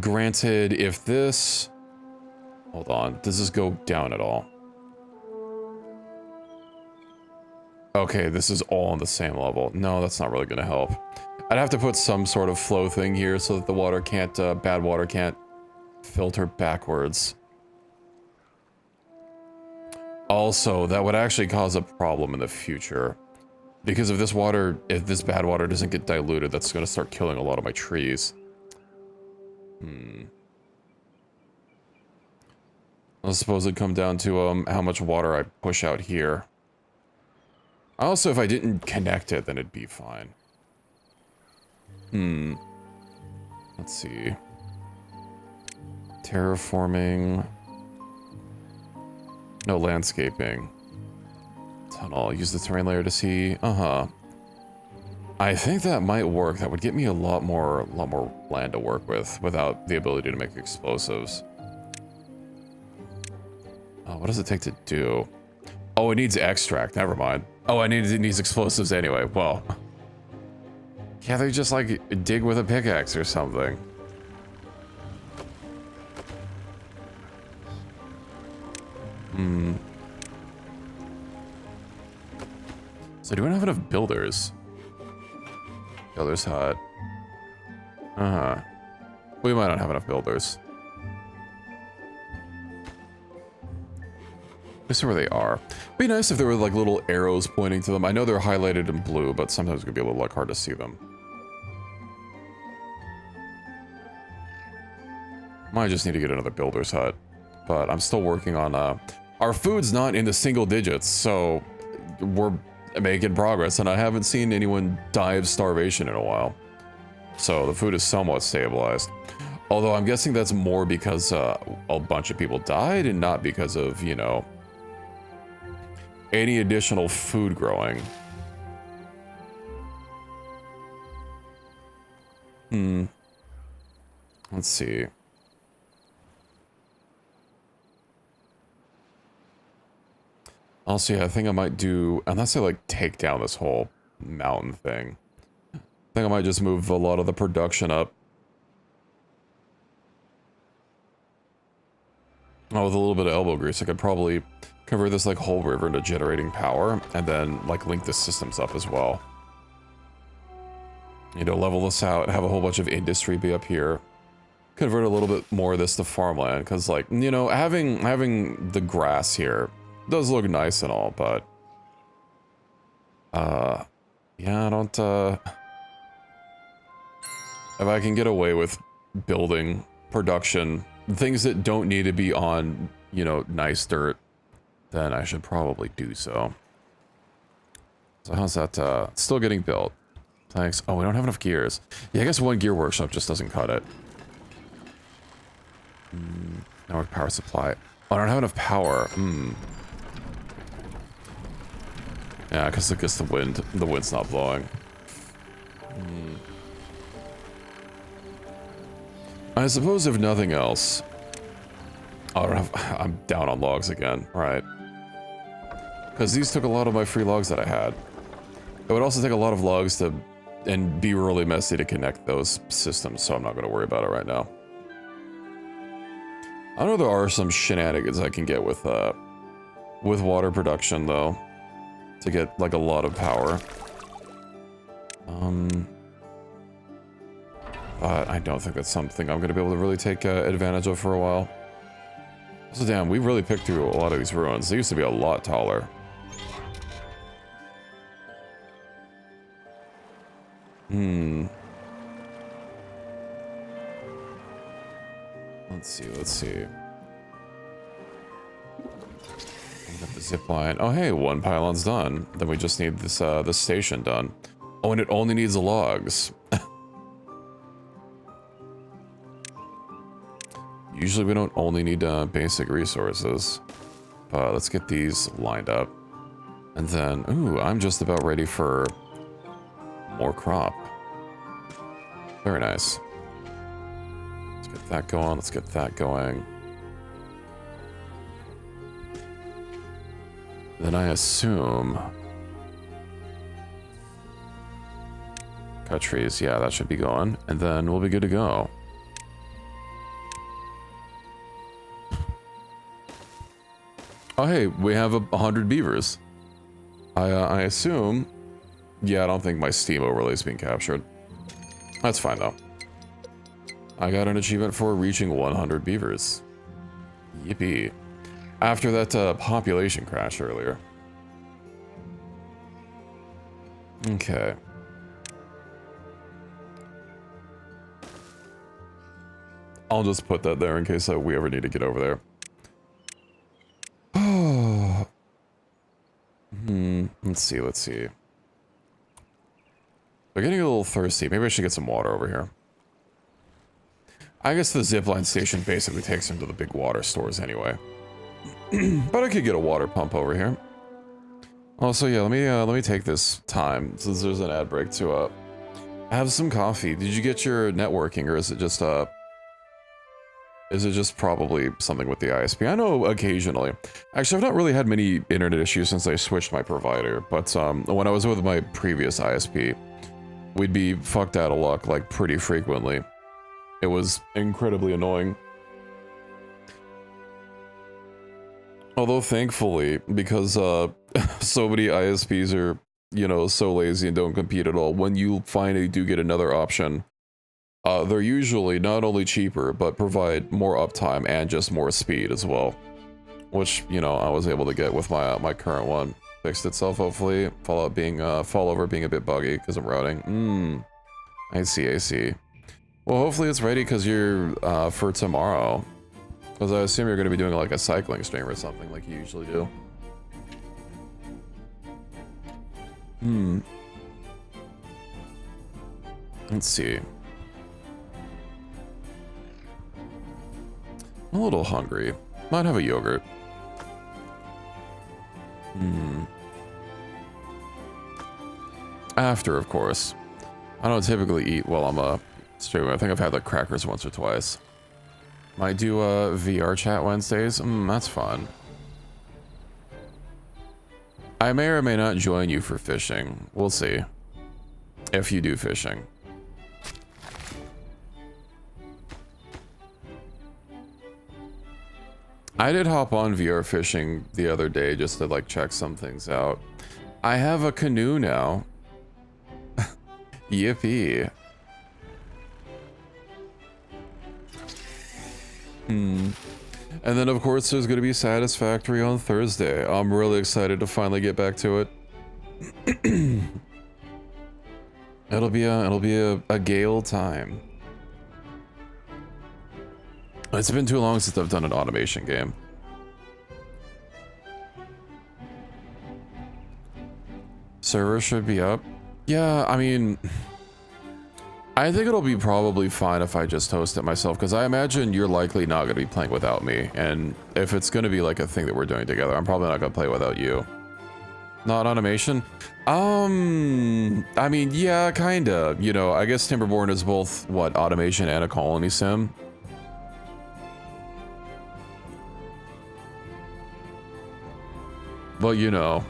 S1: Granted, if this... Hold on, does this go down at all? Okay, this is all on the same level. No, that's not really gonna help. I'd have to put some sort of flow thing here so that the water can't, bad water can't filter backwards. Also, that would actually cause a problem in the future. Because if this bad water doesn't get diluted, that's gonna start killing a lot of my trees. I suppose it'd come down to, how much water I push out here. Also, if I didn't connect it, then it'd be fine. Let's see. Terraforming. No landscaping. Tunnel. Use the terrain layer to see. I think that might work. That would get me a lot more land to work with without the ability to make explosives. What does it take to do? Oh, it needs extract. Never mind. Oh, it needs explosives anyway. Well, can't they just like dig with a pickaxe or something? So do we not have enough builders? Builders hut. We might not have enough builders. Let's see where they are. It'd be nice if there were like little arrows pointing to them. I know they're highlighted in blue, but sometimes it could be a little like hard to see them. Might just need to get another builder's hut. But I'm still working on, our food's not in the single digits, so we're making progress, and I haven't seen anyone die of starvation in a while. So the food is somewhat stabilized. Although I'm guessing that's more because a bunch of people died and not because of, you know, any additional food growing. Let's see. Also, yeah, I think I might do, unless I like take down this whole mountain thing. I think I might just move a lot of the production up. Oh, with a little bit of elbow grease, I could probably convert this like whole river into generating power, and then like link the systems up as well. You know, level this out, have a whole bunch of industry be up here. Convert a little bit more of this to farmland, because like, you know, having the grass here does look nice and all, but yeah, I don't if I can get away with building production, things that don't need to be on, you know, nice dirt, then I should probably do so. So how's that still getting built? Thanks. Oh, we don't have enough gears. Yeah, I guess one gear workshop just doesn't cut it. Network power supply. Oh, I don't have enough power. Yeah, because I guess the wind's not blowing. I suppose if nothing else, I'm down on logs again, right? Because these took a lot of my free logs that I had. It would also take a lot of logs to, and be really messy to connect those systems, so I'm not going to worry about it right now. I know there are some shenanigans I can get with water production though, to get like a lot of power. But I don't think that's something I'm going to be able to really take advantage of for a while. So damn, we really picked through a lot of these ruins. They used to be a lot taller. Let's see. Got the zip line. Oh hey, one pylon's done. Then we just need this this station done. Oh, and it only needs the logs. Usually we don't only need basic resources. Let's get these lined up. And then, ooh, I'm just about ready for more crop. Very nice. Let's get that going. Let's get that going. Then I assume... cut trees. Yeah, that should be going. And then we'll be good to go. Oh, hey, we have 100 beavers. I assume... yeah, I don't think my Steam overlay is being captured. That's fine, though. I got an achievement for reaching 100 beavers. Yippee. After that population crash earlier. Okay. I'll just put that there in case we ever need to get over there. Let's see. We're getting a little thirsty. Maybe I should get some water over here. I guess the zipline station basically takes them to the big water stores anyway. But I could get a water pump over here. Also, yeah, let me take this time, since there's an ad break, to have some coffee. Did you get your networking, or is it just probably something with the ISP? I know occasionally. Actually, I've not really had many internet issues since I switched my provider, but when I was with my previous ISP, we'd be fucked out of luck like pretty frequently. It was incredibly annoying. Although thankfully, because so many ISPs are, you know, so lazy and don't compete at all, when you finally do get another option, they're usually not only cheaper, but provide more uptime and just more speed as well. Which, you know, I was able to get with my current one. Fixed itself, hopefully. Fallover being a bit buggy because I'm routing. I see. Well, hopefully it's ready because you're for tomorrow. Because I assume you're going to be doing like a cycling stream or something like you usually do. Let's see. I'm a little hungry. Might have a yogurt. After, of course. I don't typically eat while I'm streaming. I think I've had like crackers once or twice. Might do VR chat Wednesdays. That's fun. I may or may not join you for fishing. We'll see. If you do fishing. I did hop on VR fishing the other day just to like check some things out. I have a canoe now. Yippee. And then of course there's going to be Satisfactory on Thursday. I'm really excited to finally get back to it. it'll be a gay old time. It's been too long since I've done an automation game. Server should be up. Yeah, I mean, I think it'll be probably fine if I just host it myself, because I imagine you're likely not going to be playing without me. And if it's going to be like a thing that we're doing together, I'm probably not going to play without you. Not automation? I mean, yeah, kinda. You know, I guess Timberborn is both, what, automation and a colony sim? But you know,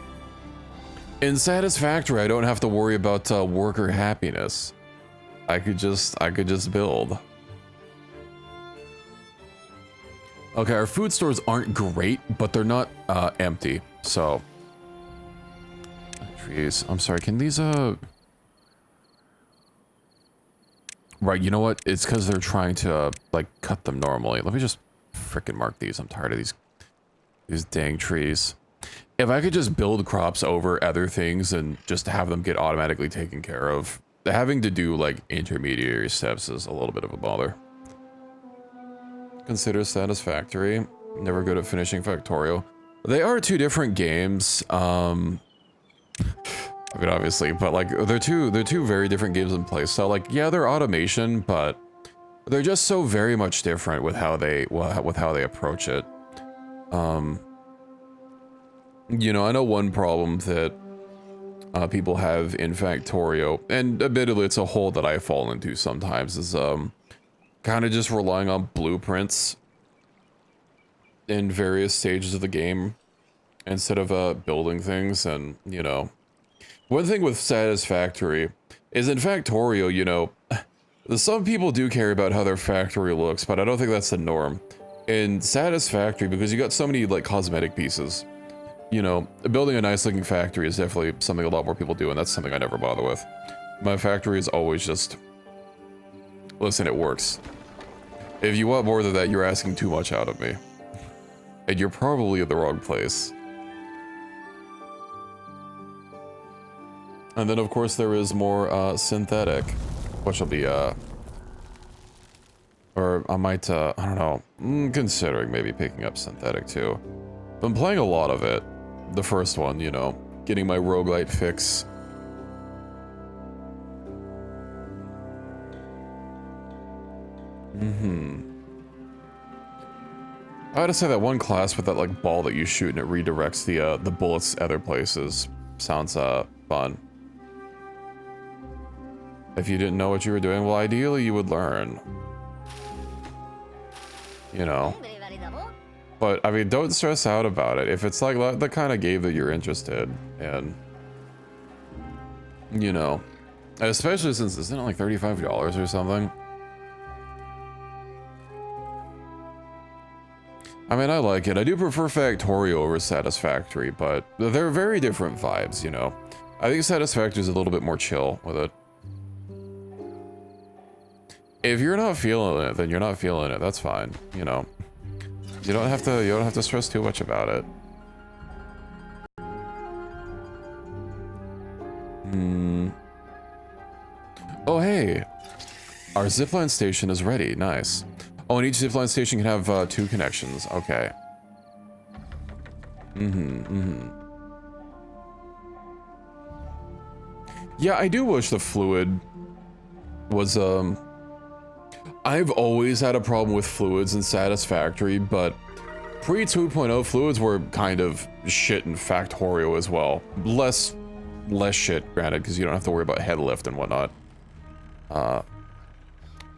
S1: in Satisfactory, I don't have to worry about worker happiness. I could just build. Okay, our food stores aren't great, but they're not empty. So, trees. I'm sorry. Can these Right. You know what? It's because they're trying to like cut them normally. Let me just frickin' mark these. I'm tired of these dang trees. If I could just build crops over other things and just have them get automatically taken care of, having to do like intermediary steps is a little bit of a bother. Consider Satisfactory. Never good at finishing Factorio. They are two different games. I mean, obviously, but like they're two very different games in play. So like, yeah, they're automation, but they're just so very much different with how they approach it. You know, I know one problem that people have in Factorio, and admittedly it's a hole that I fall into sometimes, is kind of just relying on blueprints in various stages of the game instead of building things. And, you know, one thing with Satisfactory is in Factorio, you know, some people do care about how their factory looks, but I don't think that's the norm. In Satisfactory, because you got so many like cosmetic pieces, you know, building a nice looking factory is definitely something a lot more people do, and that's something I never bother with. My factory is always just, listen, it works. If you want more than that, you're asking too much out of me. And you're probably in the wrong place. And then of course there is more synthetic, which will be or I might I don't know, considering maybe picking up synthetic too. Been playing a lot of it. The first one, you know, getting my roguelite fix. I gotta say that one class with that like ball that you shoot and it redirects the bullets other places sounds fun. If you didn't know what you were doing, well, ideally you would learn. You know. But, I mean, don't stress out about it. If it's like the kind of game that you're interested in. You know. Especially since, isn't it like $35 or something? I mean, I like it. I do prefer Factorio over Satisfactory, but they're very different vibes, you know. I think Satisfactory is a little bit more chill with it. If you're not feeling it, then you're not feeling it. That's fine, you know. You don't have to stress too much about it. Oh, hey. Our zipline station is ready. Nice. Oh, and each zipline station can have 2 connections. Okay. Yeah, I do wish the fluid was, I've always had a problem with fluids in Satisfactory, but pre 2.0 fluids were kind of shit in Factorio as well. Less shit, granted, because you don't have to worry about head lift and whatnot.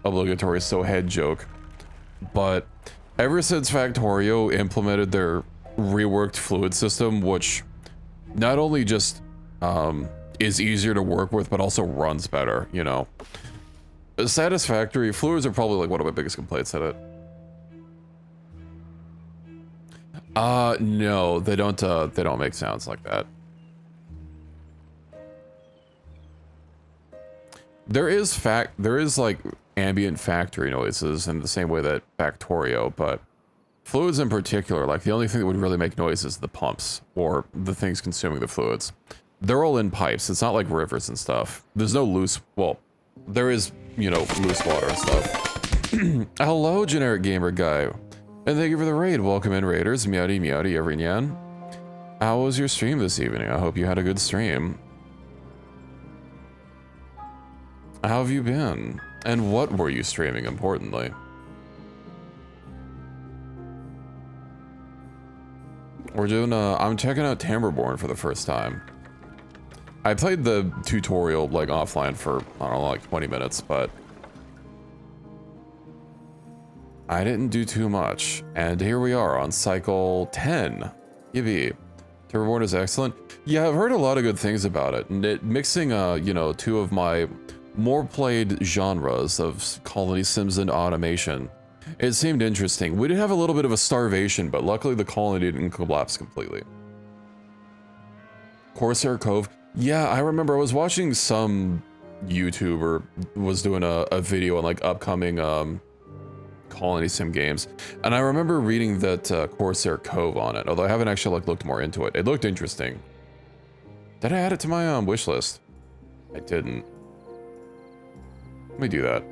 S1: Obligatory so head joke. But ever since Factorio implemented their reworked fluid system, which not only just is easier to work with, but also runs better, you know. Satisfactory. Fluids are probably like one of my biggest complaints at it. No, they don't make sounds like that. There is like ambient factory noises in the same way that Factorio, but fluids in particular, like the only thing that would really make noise is the pumps or the things consuming the fluids. They're all in pipes. It's not like rivers and stuff. There's no loose, well, there is, you know, loose water and stuff. Hello, generic gamer guy. And thank you for the raid. Welcome in, raiders. Meowdy, meowdy, every nyan. How was your stream this evening? I hope you had a good stream. How have you been? And what were you streaming, importantly? We're doing, I'm checking out Timberborn for the first time. I played the tutorial, like, offline for, I don't know, like 20 minutes, but I didn't do too much. And here we are on cycle 10. Yippee. Timberborn is excellent. Yeah, I've heard a lot of good things about it. And it mixing, you know, two of my more played genres of colony sims and automation. It seemed interesting. We did have a little bit of a starvation, but luckily the colony didn't collapse completely. Corsair Cove. Yeah, I remember I was watching some YouTuber was doing a video on like upcoming colony sim games, and I remember reading that Corsair Cove on it, although I haven't actually like looked more into it. It looked interesting. Did I add it to my wish list? I didn't. Let me do that.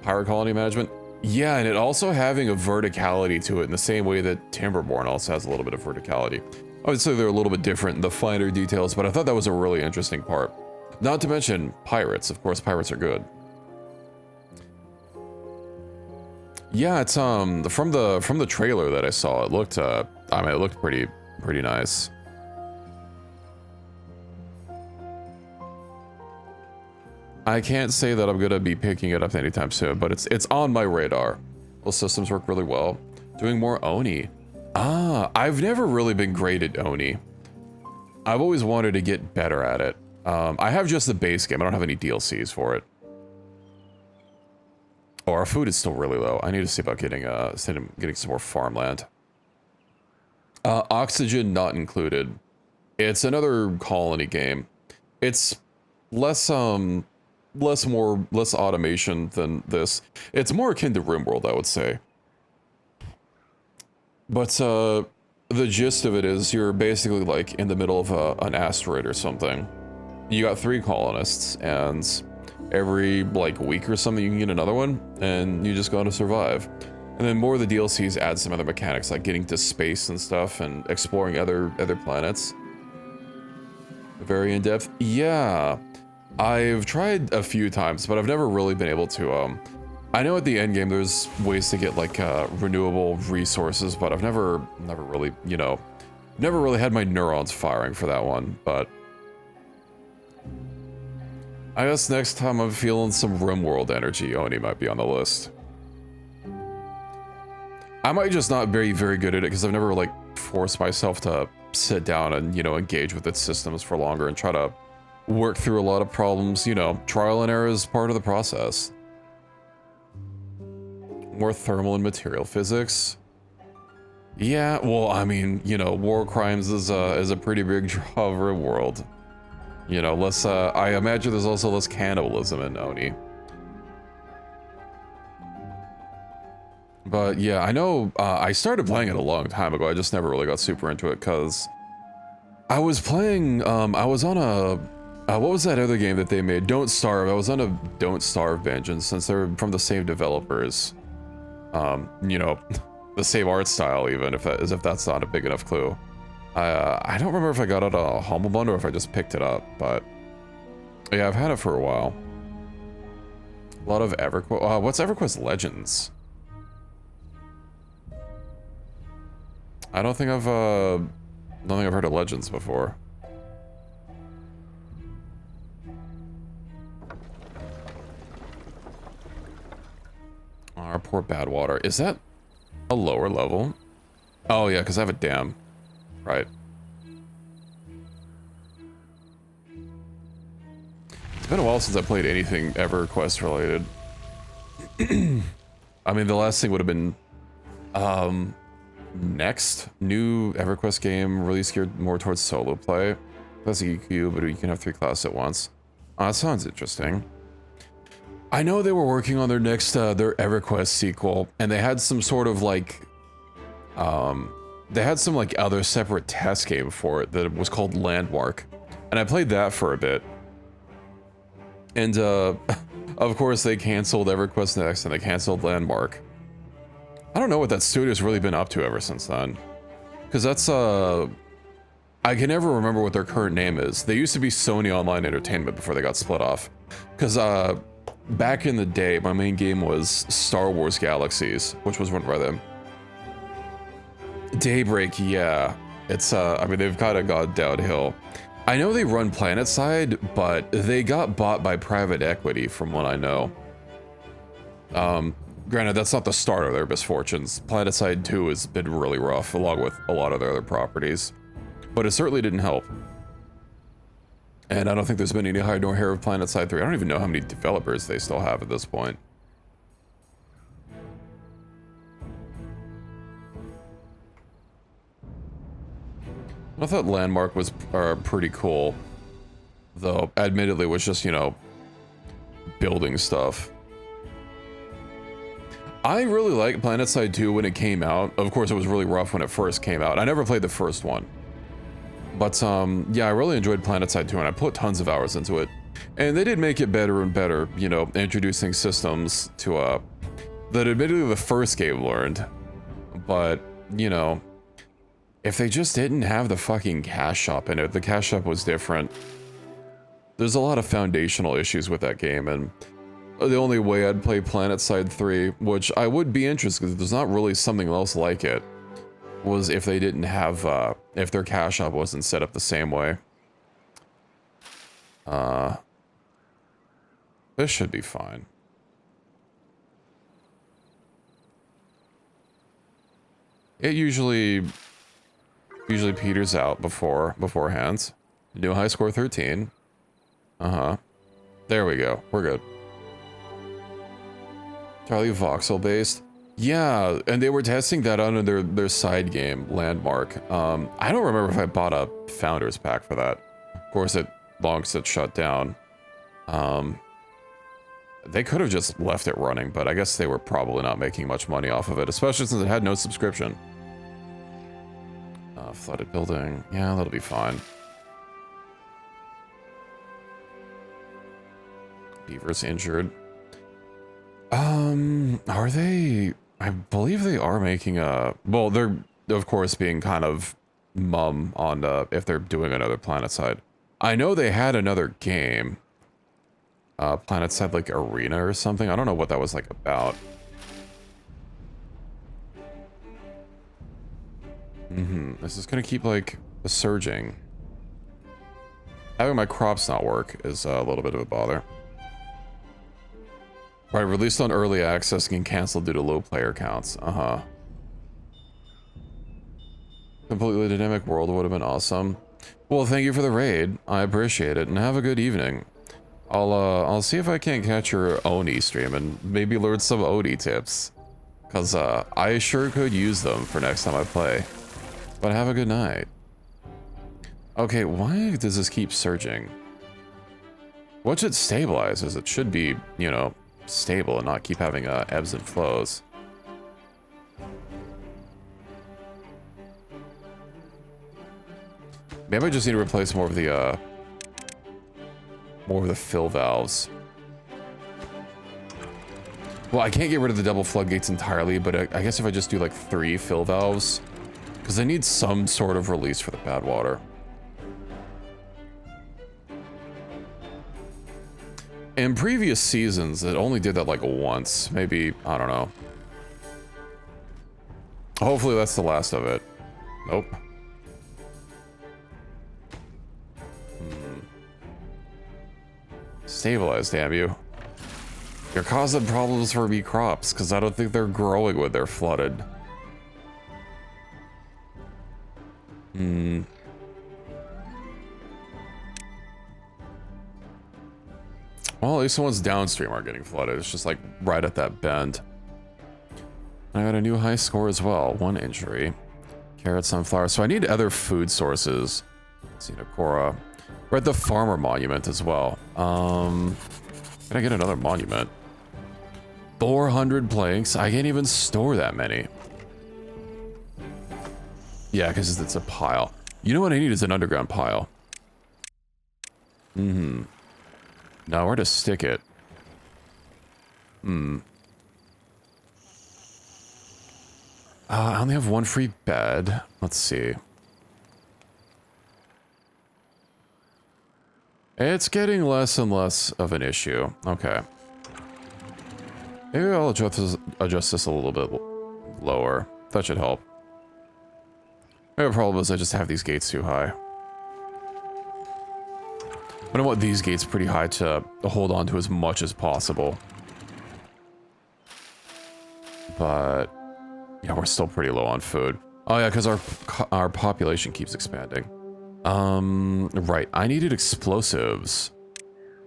S1: Pirate colony management. Yeah, and it also having a verticality to it in the same way that Timberborn also has a little bit of verticality. I would say they're a little bit different in the finer details, but I thought that was a really interesting part. Not to mention pirates. Of course, pirates are good. Yeah, it's from the trailer that I saw, it looked I mean, it looked pretty nice. I can't say that I'm gonna be picking it up anytime soon, but it's on my radar. Those systems work really well. Doing more Oni. Ah, I've never really been great at Oni. I've always wanted to get better at it. I have just the base game. I don't have any DLCs for it. Oh, our food is still really low. I need to see about getting some more farmland. Oxygen not included. It's another colony game. It's less automation than this. It's more akin to RimWorld, I would say. But the gist of it is you're basically like in the middle of an asteroid or something. You got 3 colonists, and every like week or something you can get another one, and you just gotta survive. And then more of the DLCs add some other mechanics like getting to space and stuff and exploring other planets. Very in depth. Yeah. I've tried a few times, but I've never really been able to, I know at the end game there's ways to get like renewable resources, but I've never really, you know, never really had my neurons firing for that one, but I guess next time I'm feeling some RimWorld energy, Oni might be on the list. I might just not be very good at it because I've never like forced myself to sit down and, you know, engage with its systems for longer and try to work through a lot of problems. You know, trial and error is part of the process. More thermal and material physics. Yeah, well, I mean, you know, war crimes is a pretty big draw of RimWorld. You know, less, I imagine there's also less cannibalism in Oni. But yeah, I know, I started playing it a long time ago. I just never really got super into it because I was playing, I was on a, what was that other game that they made? Don't Starve. I was on a Don't Starve binge, and since they're from the same developers, you know, the same art style, even if as if that's not a big enough clue. I don't remember if I got it on a Humble Bundle or if I just picked it up, but yeah, I've had it for a while. A lot of EverQuest. What's EverQuest Legends? I don't think I've heard of Legends before. Our poor Badwater. Is that a lower level? Oh yeah, because I have a dam. Right. been a while since I played anything EverQuest related. I mean, the last thing would have been next new EverQuest game released geared more towards solo play. That's EQ, but you can have 3 classes at once. That sounds interesting. I know they were working on their next their EverQuest sequel, and they had some sort of like they had some like other separate test game for it that was called Landmark, and I played that for a bit. And of course they canceled EverQuest Next and they canceled Landmark. I don't know what that studio's really been up to ever since then, because that's I can never remember what their current name is. They used to be Sony Online Entertainment before they got split off, because back in the day my main game was Star Wars Galaxies, which was run by them. Daybreak, yeah, it's I mean, they've kind of gone downhill. I know they run PlanetSide, but they got bought by private equity from what I know. Granted, that's not the start of their misfortunes. PlanetSide 2 has been really rough, along with a lot of their other properties. But it certainly didn't help. And I don't think there's been any hide nor hair of PlanetSide 3. I don't even know how many developers they still have at this point. I thought Landmark was pretty cool. Though, admittedly, it was just, you know, building stuff. I really liked PlanetSide 2 when it came out. Of course, it was really rough when it first came out. I never played the first one. But, yeah, I really enjoyed PlanetSide 2, and I put tons of hours into it. And they did make it better and better, you know, introducing systems to, that admittedly the first game learned. But, you know, if they just didn't have the fucking cash shop in it, the cash shop was different. There's a lot of foundational issues with that game, and the only way I'd play PlanetSide 3, which I would be interested because there's not really something else like it, was if they didn't have, if their cash shop wasn't set up the same way. This should be fine. It usually peters out beforehand. New high score 13. There we go. We're good. Entirely voxel based. Yeah, and they were testing that on their side game, Landmark. I don't remember if I bought a Founders Pack for that. Of course, it long since shut down. They could have just left it running, but I guess they were probably not making much money off of it, especially since it had no subscription. Flooded building. Yeah, that'll be fine. Beaver's injured. Are they... I believe they are making a... Well, they're, of course, being kind of mum on if they're doing another PlanetSide. I know they had another game. PlanetSide, like, Arena or something. I don't know what that was, like, about. This is gonna keep, like, surging. Having my crops not work is a little bit of a bother. Right, released on early access and canceled due to low player counts. Completely dynamic world would have been awesome. Well, thank you for the raid. I appreciate it, and have a good evening. I'll see if I can't catch your Oni stream and maybe learn some Oni tips. Cause I sure could use them for next time I play. But have a good night. Okay, why does this keep surging? Once it stabilizes, it should be, you know, stable and not keep having ebbs and flows. Maybe I just need to replace more of the fill valves. Well, I can't get rid of the double floodgates entirely, but I guess if I just do like 3 fill valves, because I need some sort of release for the bad water. In previous seasons, it only did that like once. Maybe, I don't know. Hopefully that's the last of it. Nope. Stabilize, damn you. You're causing problems for me crops, because I don't think they're growing when they're flooded. Well, at least the ones downstream are getting flooded. It's just like right at that bend. I got a new high score as well. 1 injury. Carrot, sunflower. So I need other food sources. Sinakora. We're at the farmer monument as well. Can I get another monument? 400 planks. I can't even store that many. Yeah, because it's a pile. You know what I need is an underground pile. Mm-hmm. Now where to stick it? I only have 1 free bed. Let's see. It's getting less and less of an issue. Okay. Maybe I'll adjust this a little bit lower. That should help. Maybe the problem is I just have these gates too high. I want these gates pretty high to hold on to as much as possible. But yeah, we're still pretty low on food. Oh yeah, because our population keeps expanding. Right. I needed explosives.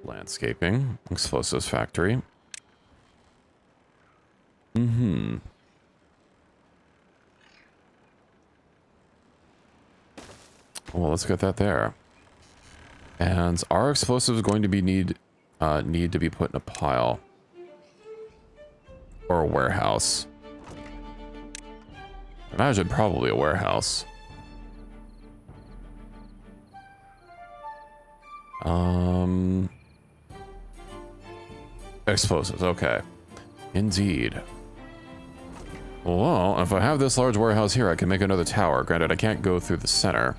S1: Landscaping. Explosives factory. Mm-hmm. Well, let's get that there. And our explosives are going to be need to be put in a pile. Or a warehouse. Imagine probably a warehouse. Explosives, okay. Indeed. Well, if I have this large warehouse here, I can make another tower. Granted, I can't go through the center.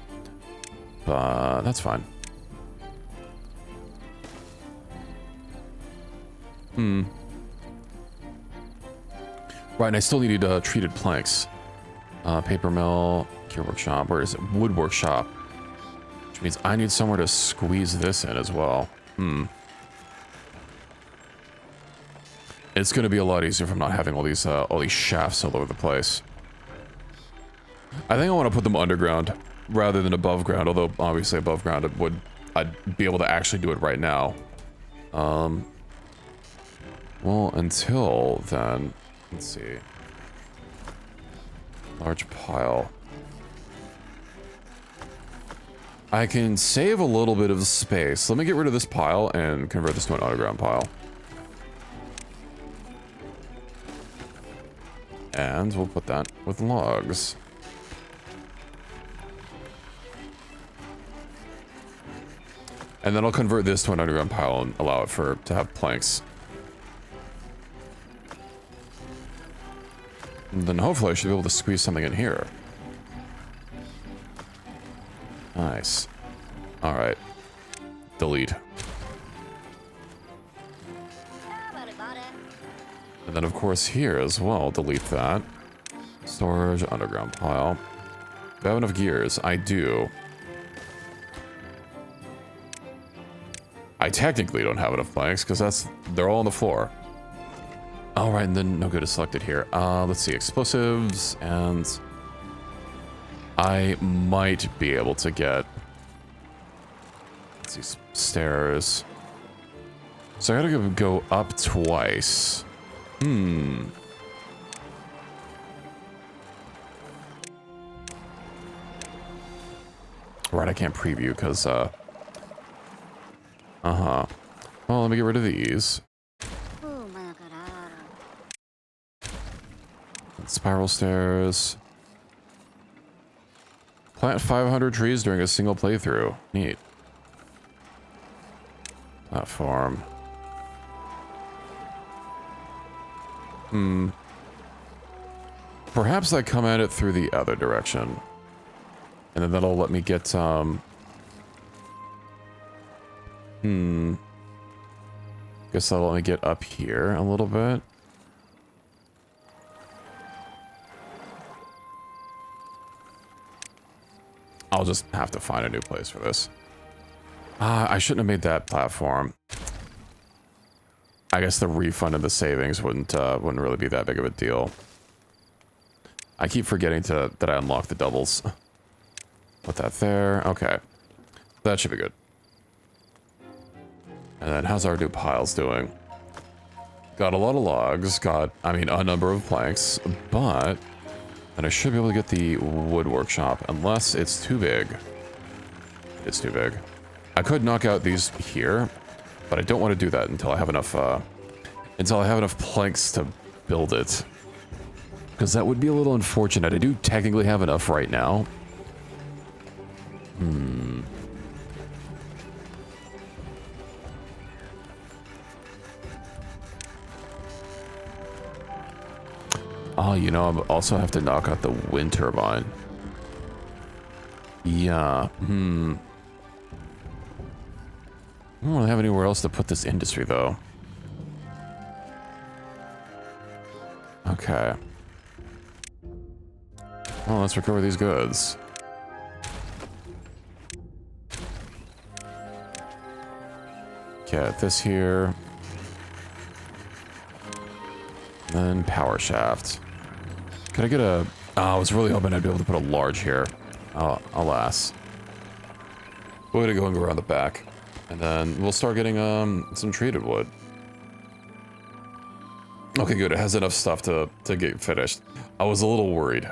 S1: But that's fine. Right, and I still needed treated planks. Paper mill, cure workshop, where is it? Wood workshop. Which means I need somewhere to squeeze this in as well. It's gonna be a lot easier from not having all these shafts all over the place. I think I want to put them underground rather than above ground, although obviously above ground I'd be able to actually do it right now. Well, until then, let's see. Large pile. I can save a little bit of space. Let me get rid of this pile and convert this to an underground pile. And we'll put that with logs. And then I'll convert this to an underground pile and allow it to have planks. And then hopefully I should be able to squeeze something in here. Nice. Alright. Delete. And then of course here as well, delete that. Storage, underground pile. Do I have enough gears? I do. I technically don't have enough planks because they're all on the floor. All right, and then no good is selected here. Let's see, explosives, and I might be able to get, let's see, stairs. So I gotta go up twice. Right, I can't preview because, well, let me get rid of these. Spiral stairs. Plant 500 trees during a single playthrough. Neat. Platform. Perhaps I come at it through the other direction. And then that'll let me get, guess that'll let me get up here a little bit. I'll just have to find a new place for this. I shouldn't have made that platform. I guess the refund of the savings wouldn't really be that big of a deal. I keep forgetting that I unlocked the doubles. Put that there. Okay. That should be good. And then how's our new piles doing? Got a lot of logs, I mean, a number of planks, but... And I should be able to get the wood workshop, unless it's too big. It's too big. I could knock out these here, but I don't want to do that until I have enough, planks to build it. Because that would be a little unfortunate. I do technically have enough right now. Oh, you know, I also have to knock out the wind turbine. Yeah, I don't really have anywhere else to put this industry, though. Okay. Well, let's recover these goods. Get this here. Then power shaft. Could I get a... Oh, I was really hoping I'd be able to put a large here. Oh, alas. Way to go and go around the back. And then we'll start getting some treated wood. Okay, good. It has enough stuff to get finished. I was a little worried.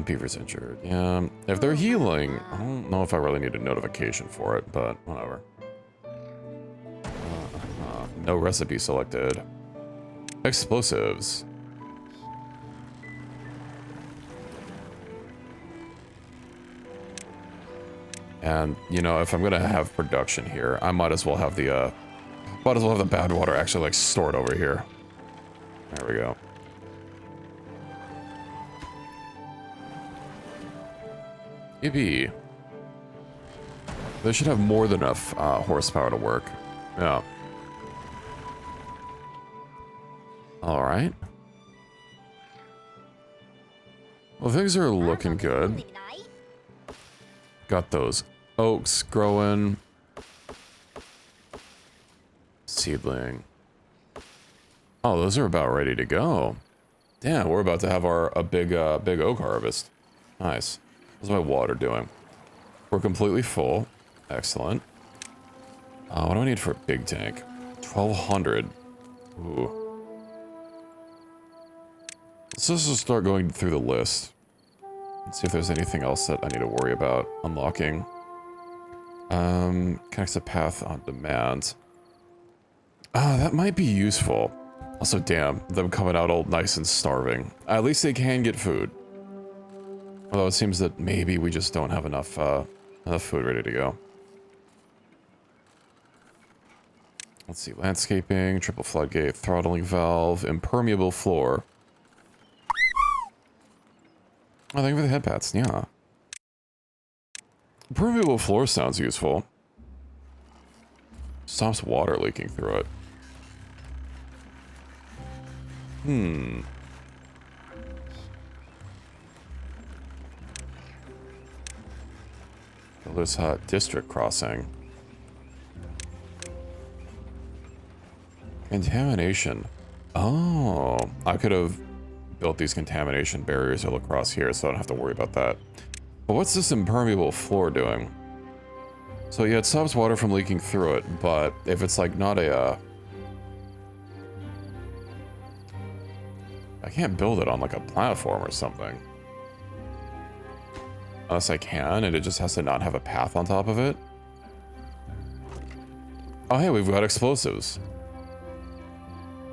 S1: Beaver's injured. Yeah, if they're healing, I don't know if I really need a notification for it, but whatever. No recipe selected. Explosives. And, you know, if I'm gonna have production here, I might as well have the, bad water actually, like, stored over here. There we go. Yippee. They should have more than enough horsepower to work. Yeah. Alright. Well, things are looking good. Got those oaks growing. Seedling. Oh, those are about ready to go. Damn, we're about to have a big oak harvest. Nice. How's my water doing? We're completely full. Excellent. What do I need for a big tank? 1,200. Ooh. Let's just start going through the list. Let's see if there's anything else that I need to worry about unlocking. Connects a path on demand. That might be useful. Also, damn, them coming out all nice and starving. At least they can get food. Although it seems that maybe we just don't have enough food ready to go. Let's see, landscaping, triple floodgate, throttling valve, impermeable floor. Oh, thank you for the head pats, yeah. Impermeable floor sounds useful. Stops water leaking through it. Builder's Hut District Crossing. Contamination. Oh, I could have built these contamination barriers all across here, so I don't have to worry about that. But what's this impermeable floor doing? So yeah, it stops water from leaking through it, but if it's like not a... I can't build it on like a platform or something. Unless I can, and it just has to not have a path on top of it. Oh hey, we've got explosives.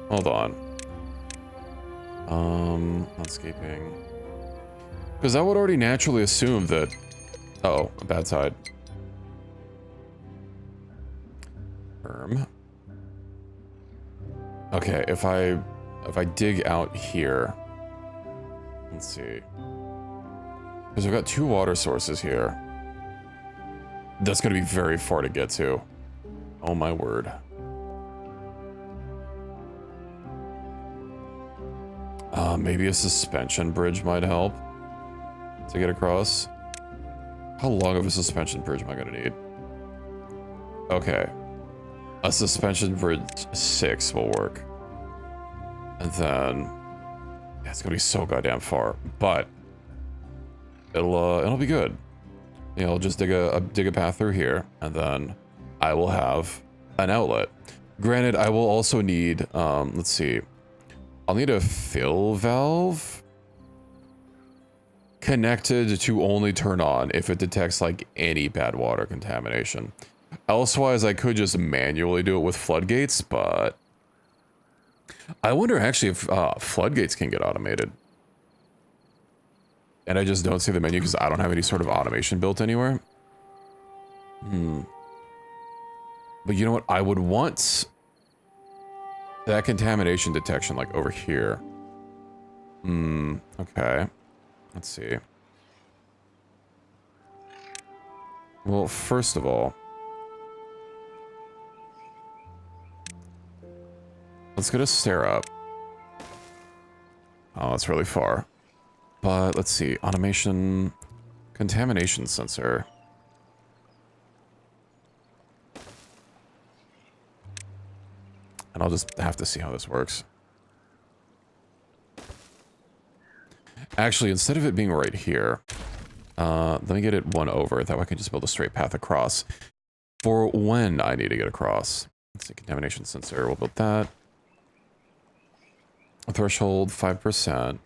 S1: Hold on. Landscaping. Because I would already naturally assume that... Uh-oh, a bad side. Okay, if I dig out here, let's see, because I've got 2 water sources here. That's gonna be very far to get to. Oh my word. Maybe a suspension bridge might help to get across. How long of a suspension bridge am I gonna need? Okay. A suspension bridge 6 will work. And then... yeah, it's gonna be so goddamn far. But... it'll be good. You know, I'll just dig a path through here, and then I will have an outlet. Granted, I will also need, let's see, I'll need a fill valve connected to only turn on if it detects like any bad water contamination. Elsewise, I could just manually do it with floodgates, but I wonder actually if floodgates can get automated. And I just don't see the menu because I don't have any sort of automation built anywhere. But you know what? I would want that contamination detection like over here. Okay. Let's see. Well, first of all, let's get a stair up. Oh, that's really far. But let's see. Automation. Contamination sensor. And I'll just have to see how this works. Actually, instead of it being right here, let me get it one over. That way I can just build a straight path across. For when I need to get across. Let's see. Contamination sensor. We'll build that. A threshold, 5%.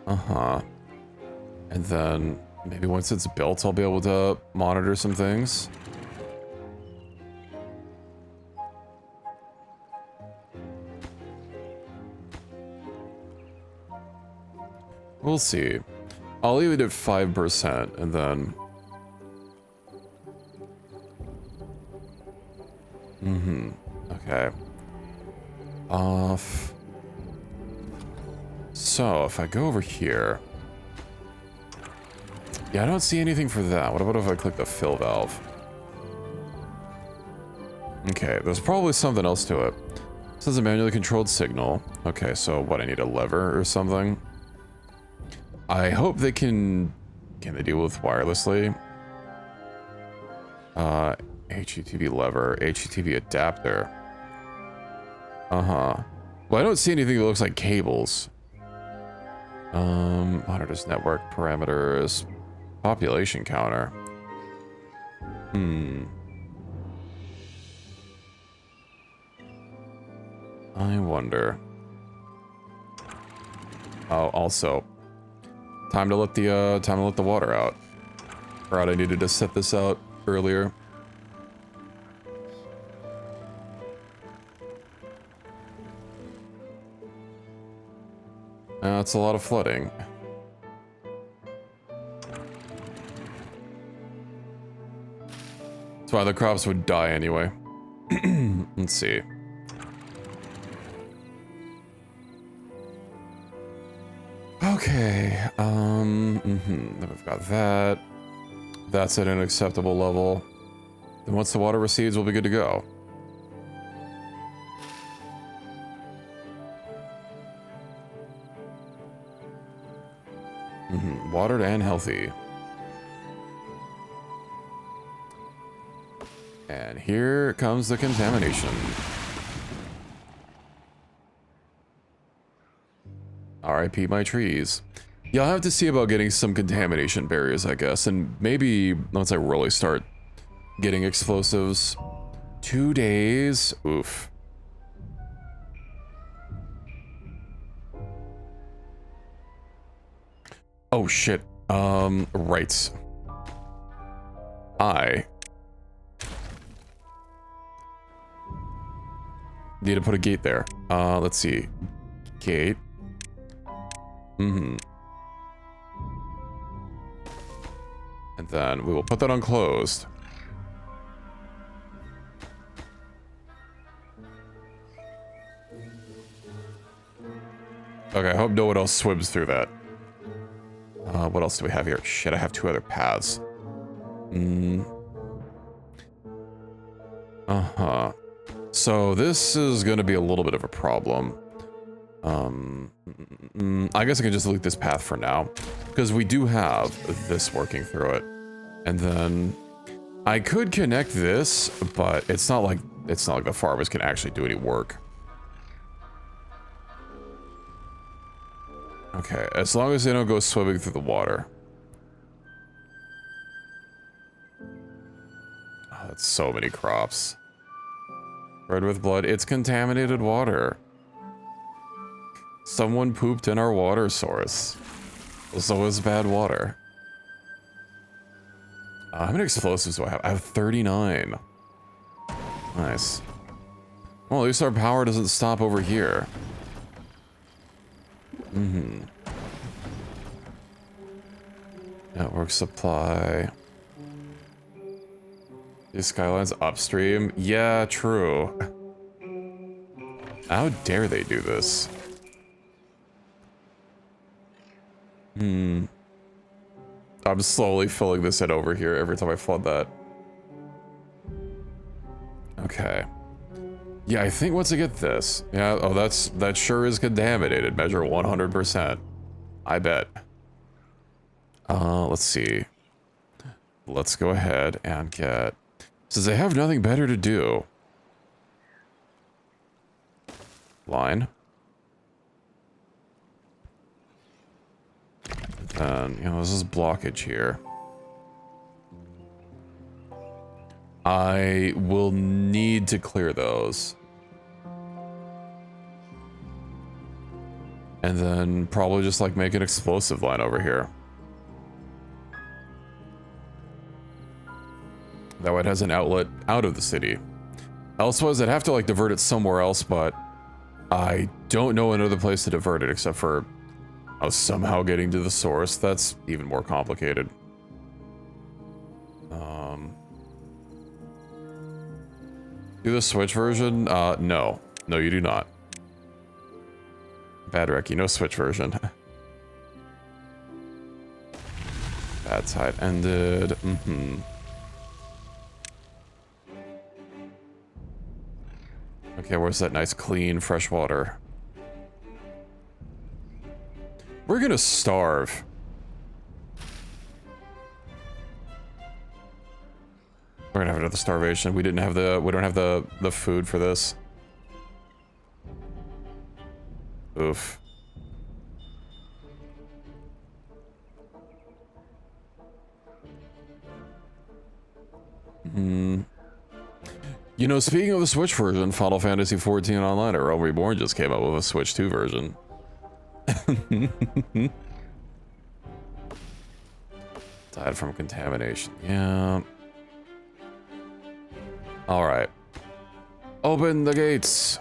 S1: And then maybe once it's built, I'll be able to monitor some things. We'll see. I'll leave it at 5% and then... Okay. Off. So, if I go over here... Yeah, I don't see anything for that. What about if I click the fill valve? Okay, there's probably something else to it. This is a manually controlled signal. Okay, so what, I need a lever or something? I hope they can they deal with wirelessly? HETV lever, HETV adapter. Well, I don't see anything that looks like cables. Monitors network parameters, population counter. I wonder. Oh, also, time to let the water out. Forgot I needed to set this out earlier. That's a lot of flooding. That's why the crops would die anyway. Let's see. Okay, then we've got that. That's at an acceptable level. Then once the water recedes, we'll be good to go. Watered and healthy. And here comes the contamination. RIP my trees. Yeah, I'll have to see about getting some contamination barriers, I guess. And maybe once I really start getting explosives. 2 days. Oof. Oh, shit. Right. I need to put a gate there. Let's see. Gate. And then we will put that on closed. Okay, I hope no one else swims through that. What else do we have here? Shit, I have 2 other paths. So this is going to be a little bit of a problem. I guess I can just delete this path for now, because we do have this working through it. And then I could connect this, but it's not like the farmers can actually do any work. Okay, as long as they don't go swimming through the water. Oh, that's so many crops. Red with blood. It's contaminated water. Someone pooped in our water source. So it's bad water. How many explosives do I have? I have 39. Nice. Well, at least our power doesn't stop over here. Mm-hmm. Network supply. These skylines upstream? Yeah, true. How dare they do this? I'm slowly filling this in over here every time I flood that. Okay. Yeah, I think once I get this... Yeah, oh, that sure is contaminated. Measure 100%. I bet. Let's see. Let's go ahead and get... Since they have nothing better to do... Line. Then, you know, this is blockage here. I will need to clear those. And then probably just like make an explosive line over here. That way it has an outlet out of the city. Elsewise, I'd have to like divert it somewhere else, but I don't know another place to divert it except for somehow getting to the source. That's even more complicated. Do the Switch version? No. No, you do not. Bad Reki, no Switch version. Bad side ended. Okay, where's that nice, clean, fresh water? We're gonna starve. We're gonna have another starvation. We don't have the food for this. Oof. You know, speaking of the Switch version, Final Fantasy XIV Online at Realm Reborn just came out with a Switch 2 version. Died from contamination. Yeah. Alright. Open the gates.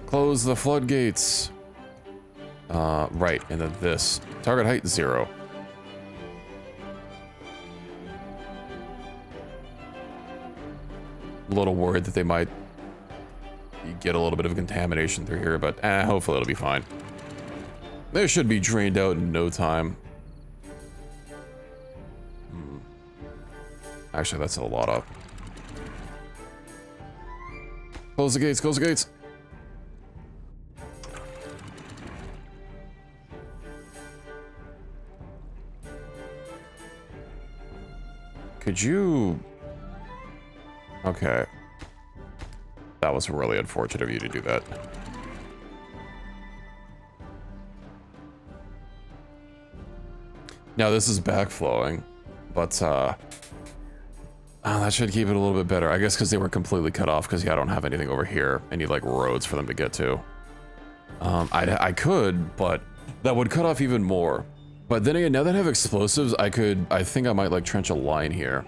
S1: Close the floodgates. Right, and then this. Target height 0. A little worried that they might get a little bit of contamination through here, but hopefully it'll be fine. They should be drained out in no time. Actually, that's a lot of... Close the gates, close the gates! Could you... Okay. That was really unfortunate of you to do that. Now this is backflowing, but that should keep it a little bit better. I guess because they were completely cut off because, yeah, I don't have anything over here. I need like roads for them to get to. I could, but that would cut off even more. But then again, now that I have explosives, I think I might like trench a line here.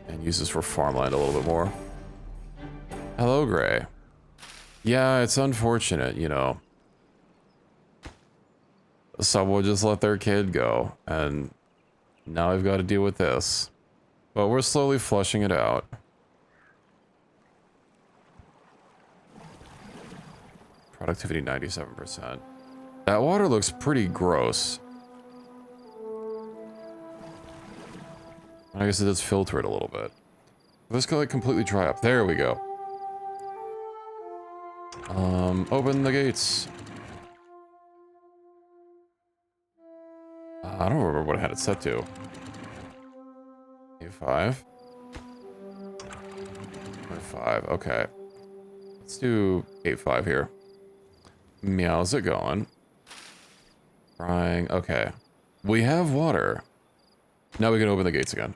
S1: And use this for farmland a little bit more. Hello, Gray. Yeah, it's unfortunate, you know. Someone just let their kid go, and now I've got to deal with this. But we're slowly flushing it out. Productivity 97%. That water looks pretty gross. I guess it does filter it a little bit. This could like completely dry up. There we go. Open the gates. I don't remember what I had it set to. A5. 5. Okay. Let's do 8-5 here. Meow's it going? Crying. Okay. We have water. Now we can open the gates again.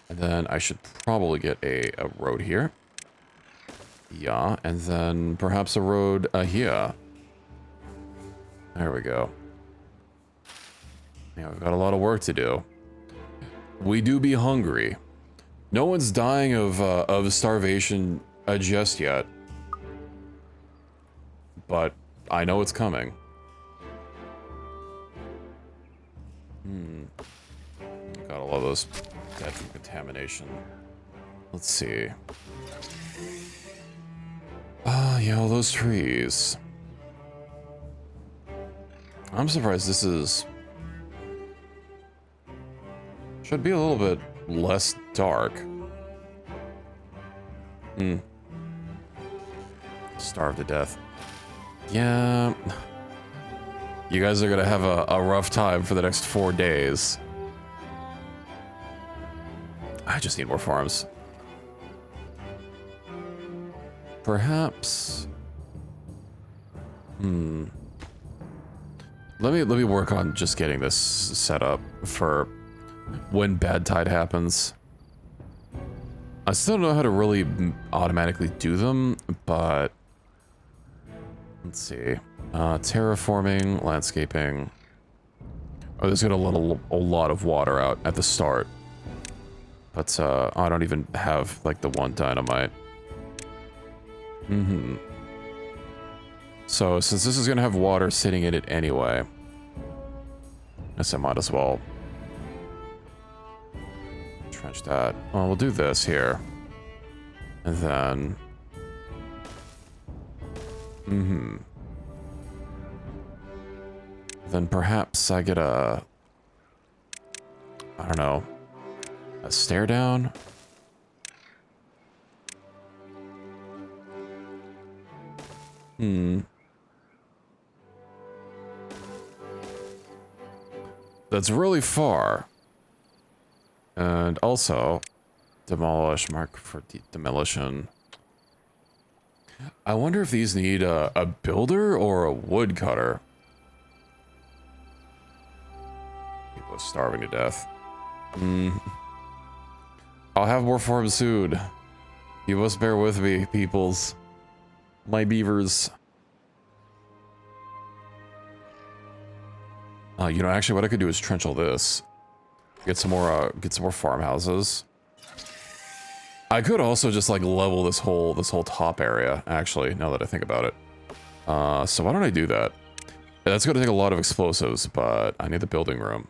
S1: And then I should probably get a road here. Yeah, and then perhaps a road here. There we go. Yeah, we've got a lot of work to do. We do be hungry. No one's dying of starvation just yet. But I know it's coming. Gotta love those death from contamination. Let's see. Ah, yeah, all those trees. I'm surprised this is... should be a little bit less dark. Starved to death. Yeah. You guys are gonna have a rough time for the next 4 days. I just need more farms. Perhaps... Let me work on just getting this set up for when bad tide happens. I still don't know how to really automatically do them, but... let's see. Terraforming, landscaping. Oh, there's gonna let a lot of water out at the start. But, I don't even have, like, the one dynamite. So, since this is gonna have water sitting in it anyway, I guess I might as well trench that. Well, we'll do this here. And then... Then perhaps I get a... I don't know. A stare down? That's really far. And also, demolish, mark for demolition. I wonder if these need a builder or a woodcutter. People are starving to death. I'll have more farms soon. You must bear with me, peoples. My beavers. You know, actually, what I could do is trench all this. Get some more farmhouses. I could also just like level this whole top area. Actually, now that I think about it. So why don't I do that? Yeah, that's going to take a lot of explosives, but I need the building room.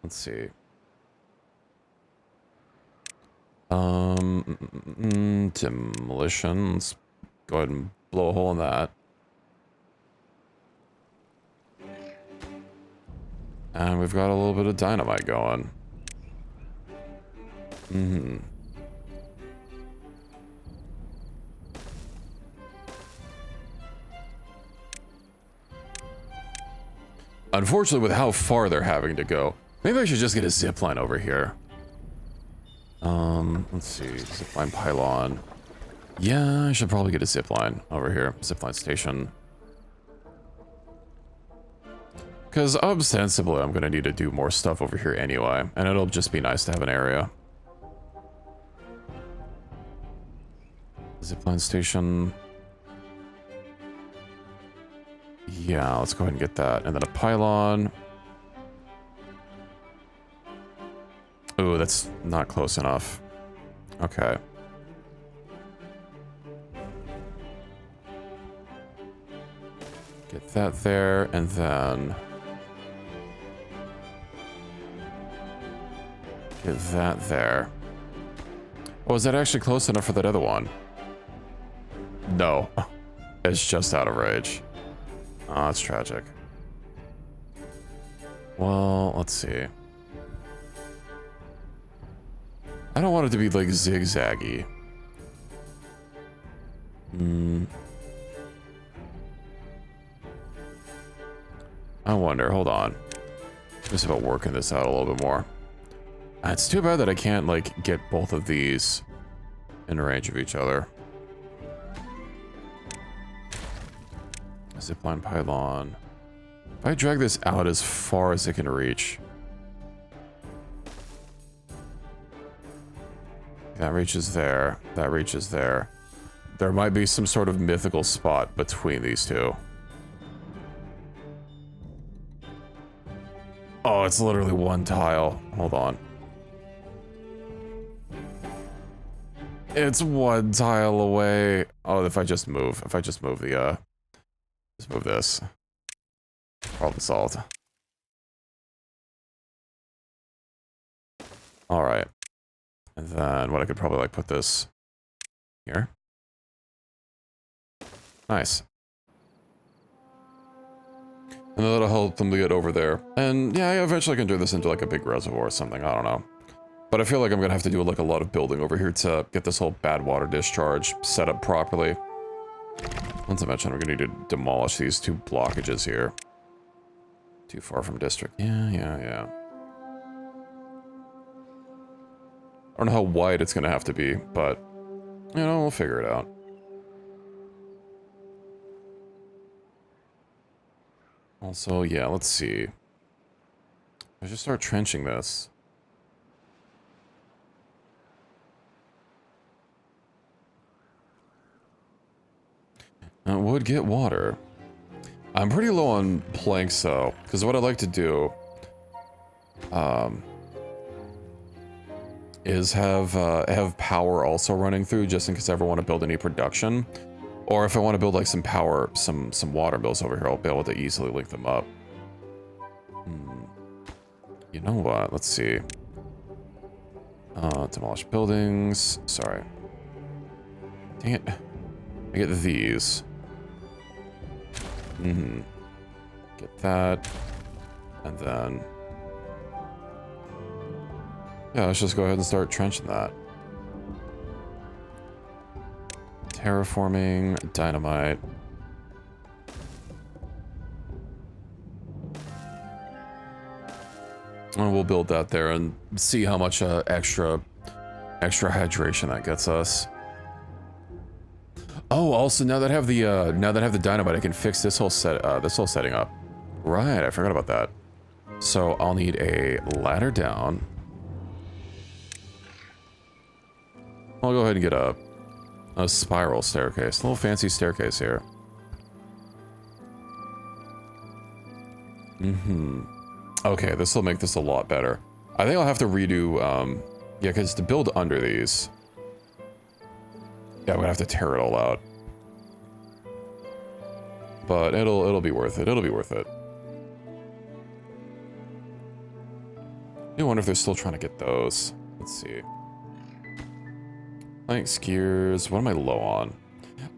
S1: Let's see. Demolition. Let's go ahead and blow a hole in that. And we've got a little bit of dynamite going. Unfortunately, with how far they're having to go, maybe I should just get a zipline over here. Let's see, zipline pylon. Yeah, I should probably get a zipline over here, zipline station. Because ostensibly, I'm gonna need to do more stuff over here anyway, and it'll just be nice to have an area. Zipline station. Yeah, let's go ahead and get that. And then a pylon. Ooh, that's not close enough. Okay. Get that there, and then... get that there. Oh, is that actually close enough for that other one? No. It's just out of range. Oh, that's tragic. Well, let's see. I don't want it to be, like, zigzaggy. I wonder, hold on. Just about working this out a little bit more. It's too bad that I can't, like, get both of these in range of each other. Zipline pylon. If I drag this out as far as it can reach. That reaches there. That reaches there. There might be some sort of mythical spot between these two. Oh, it's literally one tile. Hold on. It's one tile away. Oh, if I just move the, just move this. Problem solved. All right. And then what I could probably like put this here. Nice. And that'll help them to get over there. And yeah, I eventually can turn this into like a big reservoir or something. I don't know. But I feel like I'm gonna have to do like a lot of building over here to get this whole bad water discharge set up properly. Once I mentioned, we're gonna need to demolish these two blockages here. Too far from district. Yeah. I don't know how wide it's gonna have to be, but you know, we'll figure it out. Also, yeah, let's see. I just start trenching this. Would get water. I'm pretty low on planks though, because what I'd like to do is have power also running through, just in case I ever want to build any production. Or if I want to build like some power, some water mills over here, I'll be able to easily link them up. You know what? Let's see. Demolish buildings. Sorry. Dang it. I get these. Get that. And then... yeah, let's just go ahead and start trenching that. Terraforming, dynamite. And we'll build that there and see how much extra hydration that gets us. Oh, also now that I have the dynamite, I can fix this whole setting up. Right, I forgot about that. So I'll need a ladder down. I'll go ahead and get a spiral staircase, a little fancy staircase here. Okay, this will make this a lot better. I think I'll have to redo, yeah, because to build under these, yeah, I'm gonna have to tear it all out. But it'll be worth it. It'll be worth it. I do wonder if they're still trying to get those. Let's see. Plank skiers. What am I low on?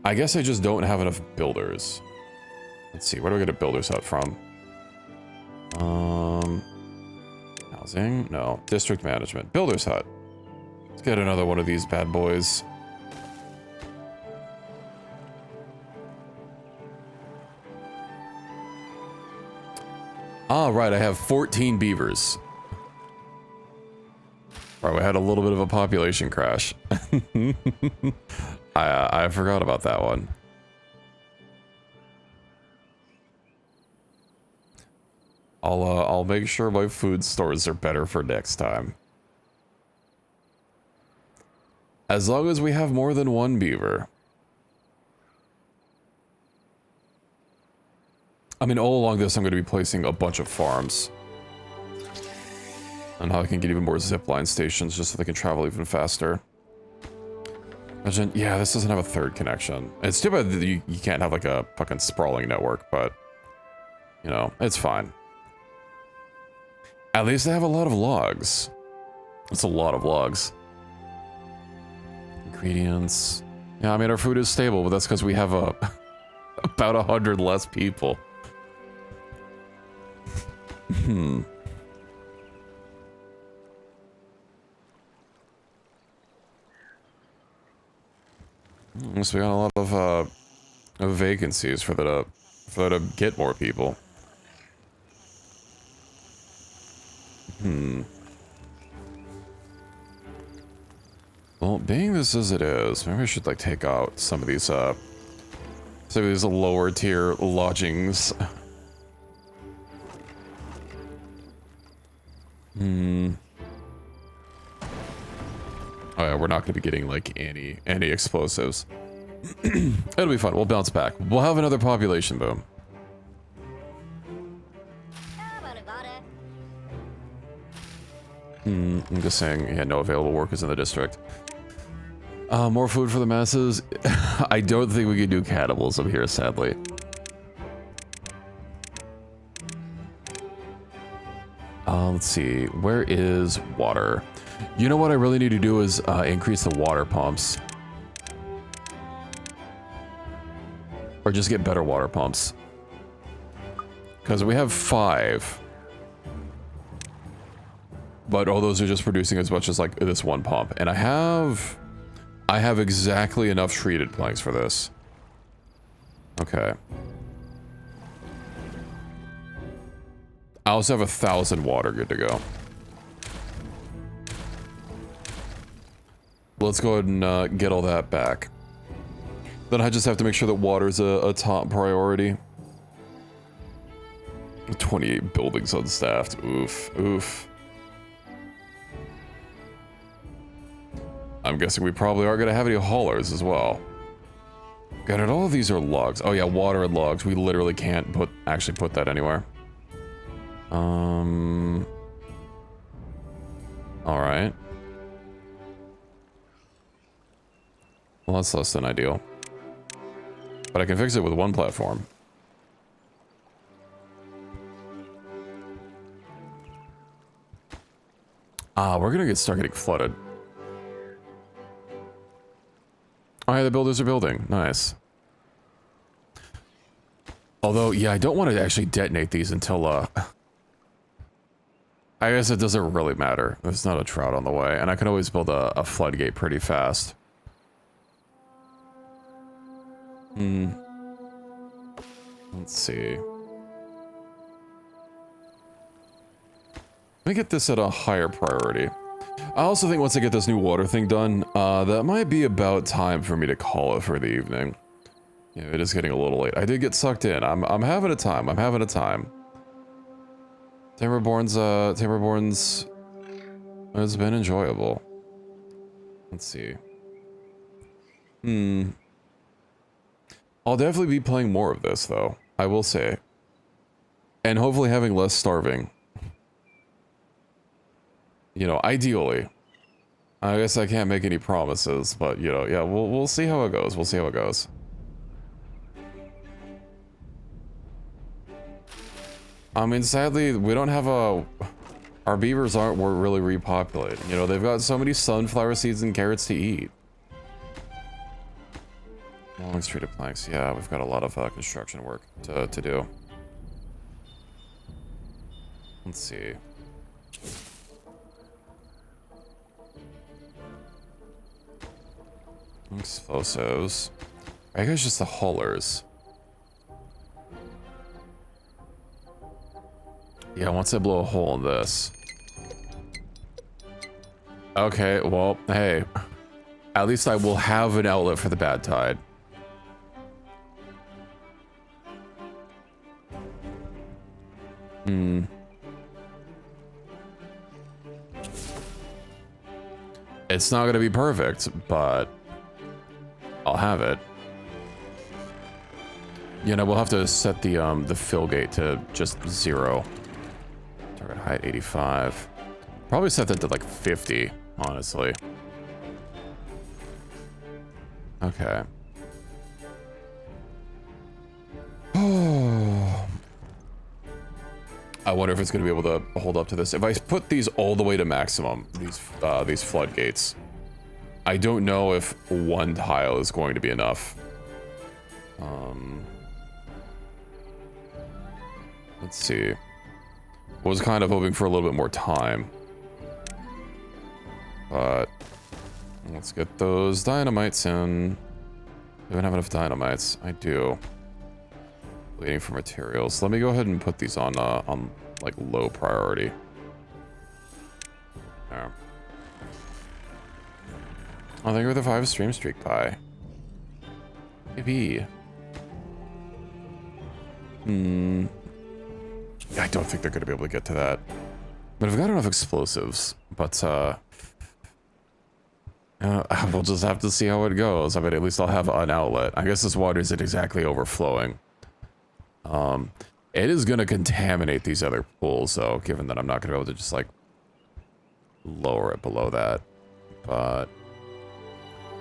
S1: I guess I just don't have enough builders. Let's see. Where do I get a builder's hut from? Housing? No. District management. Builder's hut. Let's get another one of these bad boys. Ah, right. I have 14 beavers. Right, we had a little bit of a population crash. I forgot about that one. I'll make sure my food stores are better for next time. As long as we have more than one beaver. I mean, all along this, I'm going to be placing a bunch of farms. And how I can get even more zipline stations just so they can travel even faster. Imagine, yeah, this doesn't have a third connection. It's too bad that you can't have like a fucking sprawling network, but, you know, it's fine. At least they have a lot of logs. It's a lot of logs. Ingredients. Yeah, I mean, our food is stable, but that's because we have about 100 less people. So we got a lot of vacancies for that to get more people. Well, being this as it is, maybe I should like take out some of these So these lower tier lodgings. Oh yeah, we're not going to be getting like any explosives. It'll be fun. We'll bounce back. We'll have another population boom. I'm just saying, yeah, no available workers in the district. More food for the masses. I don't think we can do cannibalism here, sadly. Let's see. Where is water? You know what I really need to do is increase the water pumps. Or just get better water pumps. Because we have 5. But all those are just producing as much as like this one pump. And I have exactly enough treated planks for this. Okay. I also have 1,000 water good to go. Let's go ahead and get all that back. Then I just have to make sure that water's a top priority. 28 buildings unstaffed. Oof. Oof. I'm guessing we probably aren't going to have any haulers as well. Got it. All of these are logs. Oh yeah, water and logs. We literally can't actually put that anywhere. All right. Well, that's less than ideal. But I can fix it with one platform. We're gonna start getting flooded. Oh yeah, the builders are building. Nice. Although, yeah, I don't want to actually detonate these until, I guess it doesn't really matter. There's not a trout on the way, and I can always build a floodgate pretty fast. Let's see. Let me get this at a higher priority. I also think once I get this new water thing done, that might be about time for me to call it for the evening. Yeah, it is getting a little late. I did get sucked in. I'm having a time. I'm having a time. Timberborn's has been enjoyable. Let's see. I'll definitely be playing more of this though, I will say. And hopefully having less starving. You know, ideally. I guess I can't make any promises, but you know, yeah, we'll see how it goes. We'll see how it goes. I mean, sadly, we don't have our beavers weren't really repopulating. You know, they've got so many sunflower seeds and carrots to eat. Long treated planks. Yeah, we've got a lot of construction work to do. Let's see. Explosives. I guess just the haulers. Yeah, once I blow a hole in this. Okay, well, hey. At least I will have an outlet for the bad tide. It's not gonna be perfect, but I'll have it. You know, we'll have to set the fill gate to just 0. Target height 85. Probably set that to like 50, honestly. Okay. Oh. I wonder if it's going to be able to hold up to this. If I put these all the way to maximum, these floodgates, I don't know if one tile is going to be enough. Let's see. I was kind of hoping for a little bit more time. But let's get those dynamites in. Do I even have enough dynamites? I do. Waiting for materials. Let me go ahead and put these on like low priority. There. Oh, thank you for the 5 stream streak pie. Maybe. I don't think they're going to be able to get to that. But I've got enough explosives. But, we'll just have to see how it goes. I mean, at least I'll have an outlet. I guess this water isn't exactly overflowing. It is going to contaminate these other pools, though, given that I'm not going to be able to just, like, lower it below that. But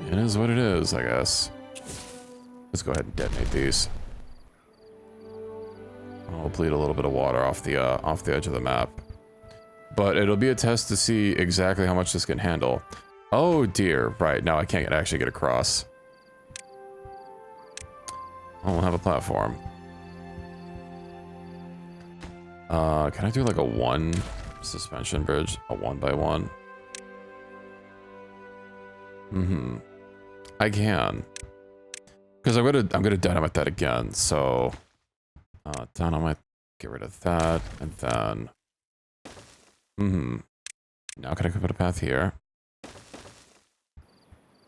S1: it is what it is, I guess. Let's go ahead and detonate these. I'll bleed a little bit of water off the edge of the map. But it'll be a test to see exactly how much this can handle. Oh dear, right, now I can't actually get across. Oh, we'll have a platform. Can I do like a 1 suspension bridge? A 1x1? I can. Because I'm gonna dynamite that again, so dynamite, get rid of that, and then now can I put a path here?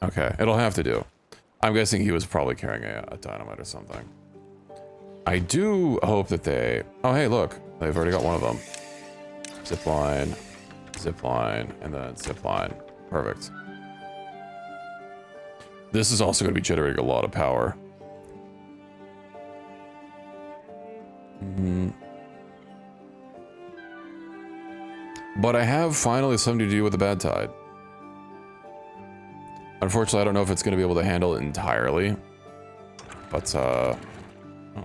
S1: Okay, it'll have to do. I'm guessing he was probably carrying a dynamite or something. I do hope that they... Oh, hey, look. They've already got one of them. Zip line, and then zip line. Perfect. This is also going to be generating a lot of power. But I have finally something to do with the bad tide. Unfortunately, I don't know if it's going to be able to handle it entirely. But,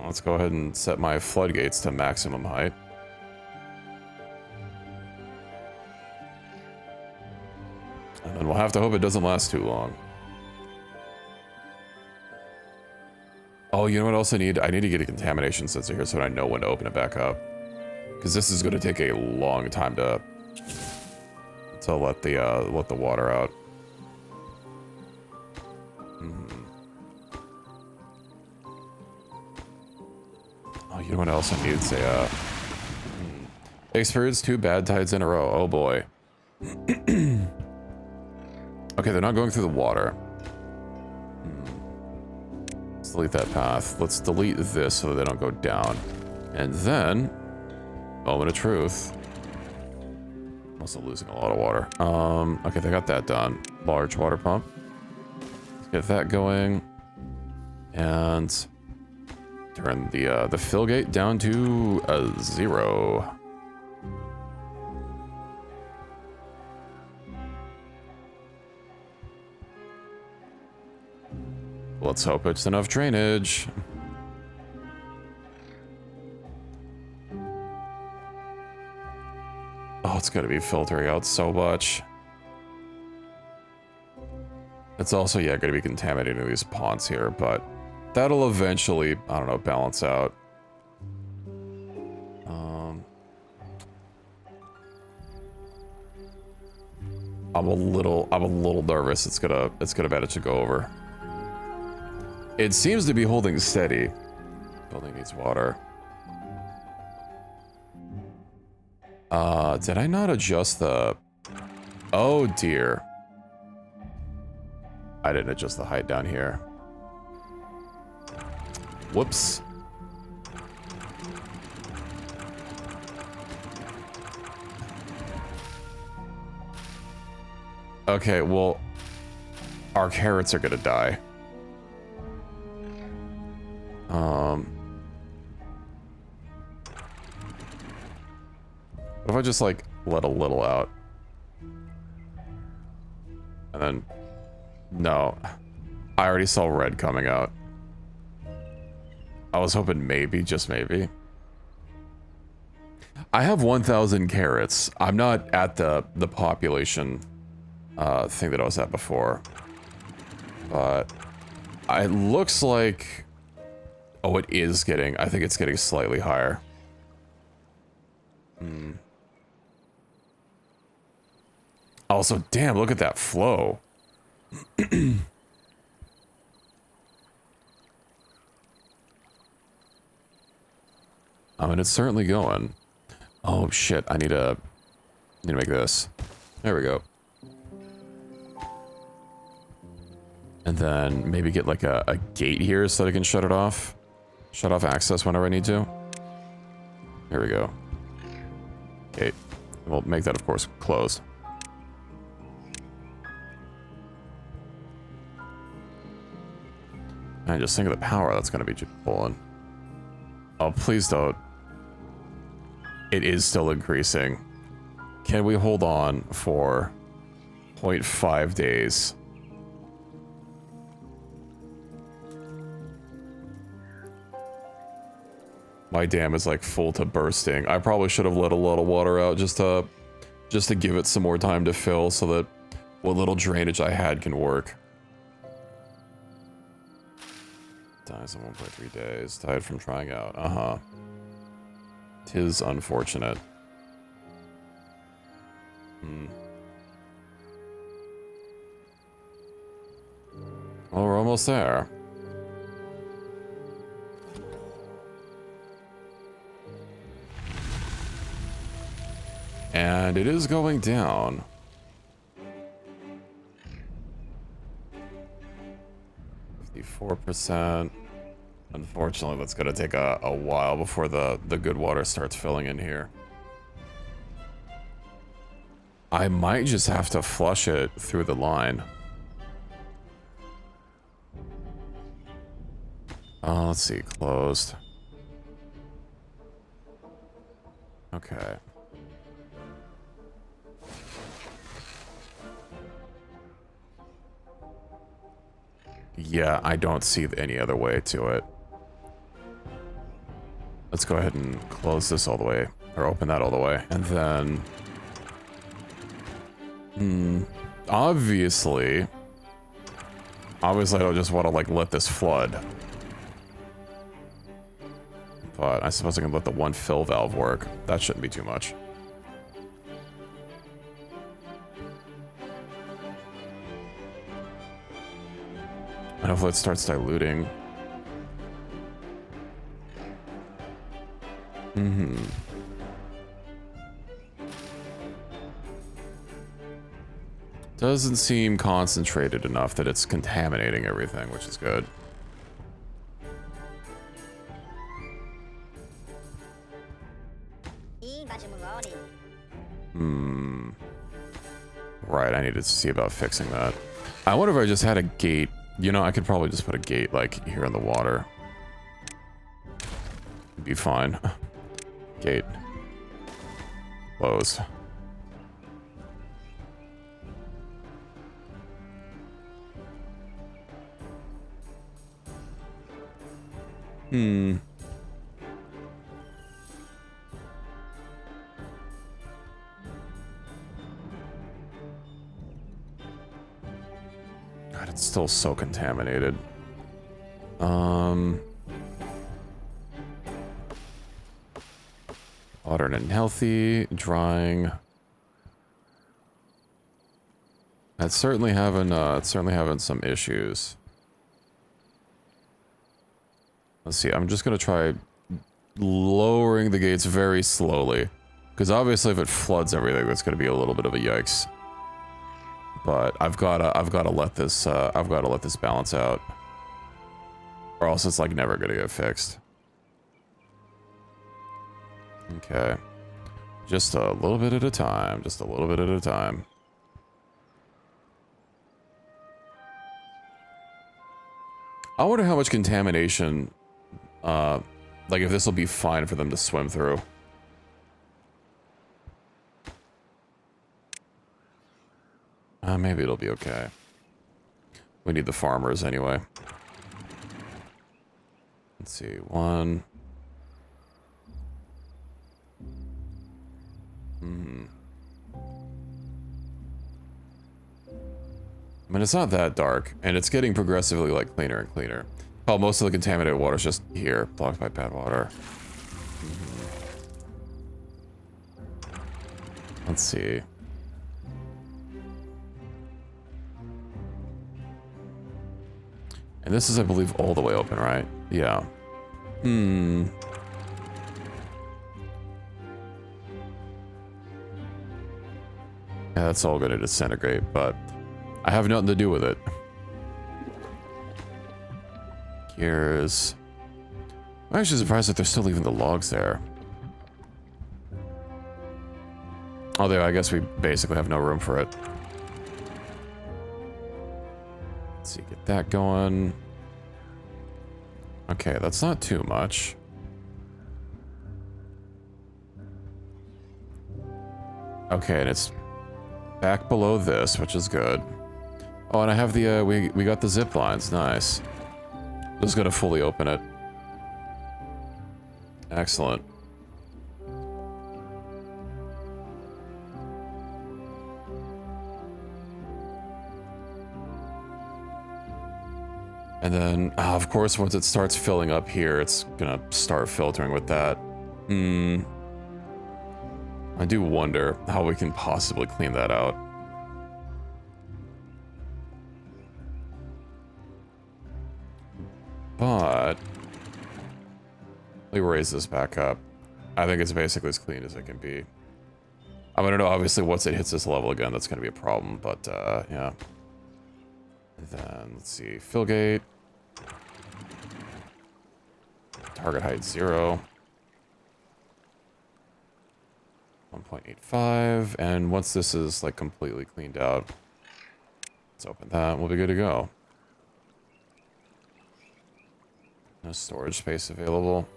S1: let's go ahead and set my floodgates to maximum height. And then we'll have to hope it doesn't last too long. Oh, you know what else I need? I need to get a contamination sensor here so I know when to open it back up. Because this is going to take a long time to let the water out. Oh, you know what else I need? Say, experienced 2 bad tides in a row. Oh boy. Okay, they're not going through the water. Let's delete that path. Let's delete this so that they don't go down. And then, moment of truth. Also losing a lot of water. Okay, they got that done. Large water pump. Let's get that going. And turn the fill gate down to 0. Let's hope it's enough drainage. Oh, it's gonna be filtering out so much. It's also, yeah, gonna be contaminating these ponds here, but that'll eventually, I don't know, balance out. I'm a little nervous it's gonna manage to go over. It seems to be holding steady. Building needs water. Did I not adjust the... Oh dear. I didn't adjust the height down here. Whoops. Okay, well, our carrots are gonna die. What if I just, like, let a little out? And then... No. I already saw red coming out. I was hoping maybe, just maybe. I have 1,000 carrots. I'm not at the population thing that I was at before. But it looks like... Oh, it is getting... I think it's getting slightly higher. Also, damn, look at that flow. I mean, it's certainly going. Oh, shit, I need to make this. There we go. And then maybe get like a gate here so that I can shut it off. Shut off access whenever I need to. Here we go. Okay. We'll make that, of course, closed. And just think of the power that's going to be pulling. Oh, please don't. It is still increasing. Can we hold on for 0.5 days? My dam is like full to bursting. I probably should have let a lot of water out just to give it some more time to fill so that what little drainage I had can work. Dies in 1.3 days. Died from trying out. Uh-huh. 'Tis unfortunate. Well, we're almost there. And it is going down. %. Unfortunately, that's going to take a while before the good water starts filling in here. I might just have to flush it through the line. Let's see, closed. Okay. Yeah, I don't see any other way to it. Let's go ahead and close this all the way, or open that all the way, and then... Obviously, I don't just want to, like, let this flood. But I suppose I can let the one fill valve work. That shouldn't be too much. And hopefully it starts diluting. Doesn't seem concentrated enough that it's contaminating everything, which is good. Right, I needed to see about fixing that. I wonder if I just had a gate. You know, I could probably just put a gate, like, here in the water. It'd be fine. Gate. Close. God, it's still so contaminated. Water and healthy, drying. It's certainly having some issues. Let's see, I'm just gonna try lowering the gates very slowly. Because obviously if it floods everything, that's gonna be a little bit of a yikes. But I've gotta let this balance out. Or else it's like never gonna get fixed. Okay. Just a little bit at a time, just a little bit at a time. I wonder how much contamination, like if this will be fine for them to swim through. Maybe it'll be okay. We need the farmers anyway. Let's see, one. I mean, it's not that dark, and it's getting progressively, like, cleaner and cleaner. Oh, most of the contaminated water is just here, blocked by bad water. Let's see. And this is, I believe, all the way open, right? Yeah. Yeah, that's all gonna disintegrate, but I have nothing to do with it. Gears. I'm actually surprised that they're still leaving the logs there. Although I guess we basically have no room for it. Let's see, get that going. Okay, that's not too much. Okay, and it's back below this, which is good. Oh, and I have the, we got the zip lines, nice. Just gonna fully open it. Excellent. And then, of course, once it starts filling up here, it's gonna start filtering with that. I do wonder how we can possibly clean that out. But let me raise this back up. I think it's basically as clean as it can be. I don't know, obviously, once it hits this level again, that's going to be a problem, but, yeah. And then, let's see, fill gate. Target height 0. 1.85, and once this is, like, completely cleaned out, let's open that, we'll be good to go. No storage space available.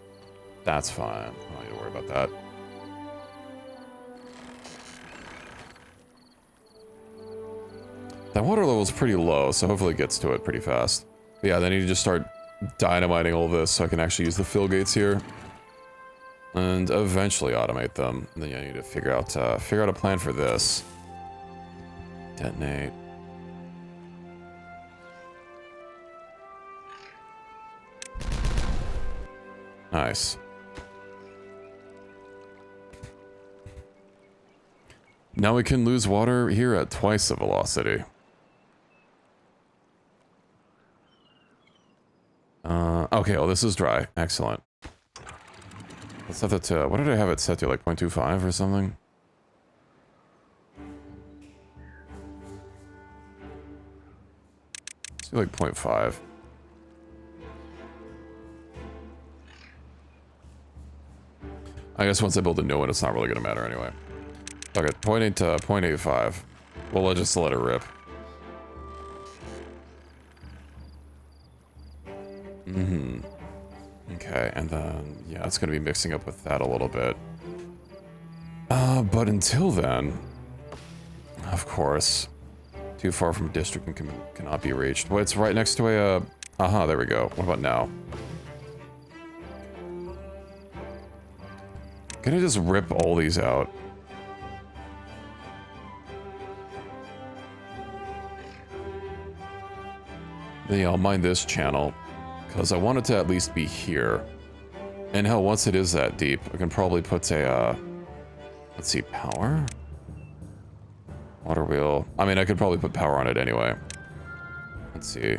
S1: That's fine. I don't need to worry about that. That water level is pretty low, so hopefully it gets to it pretty fast. But yeah, then you just start dynamiting all this so I can actually use the fill gates here. And eventually automate them. And then you need to figure out a plan for this. Detonate. Nice. Now we can lose water here at twice the velocity. Okay, well this is dry. Excellent. Let's set that to, what did I have it set to, like 0.25 or something? Let's do like 0.5. I guess once I build a new one, it's not really going to matter anyway. Okay, 0.8 to 0.85. Well, let's just let it rip. Okay, and then, yeah, it's going to be mixing up with that a little bit. But until then, of course, too far from district and cannot be reached. Well, it's right next to a, aha, there we go. What about now? Can I just rip all these out? Then yeah, I'll mine this channel, because I want it to at least be here. And hell, once it is that deep, I can probably put a, let's see, power? Water wheel. I mean, I could probably put power on it anyway. Let's see.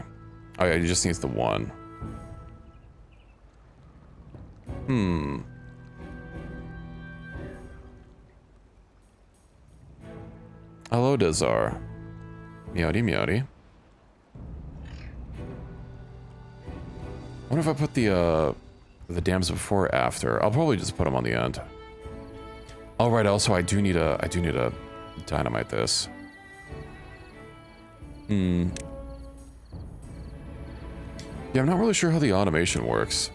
S1: Oh yeah, it just needs the one. Hello, Dazar. Meowdy, meowdy. What if I put the dams before or after? I'll probably just put them on the end. All right. Also, I do need a dynamite this. Yeah, I'm not really sure how the automation works.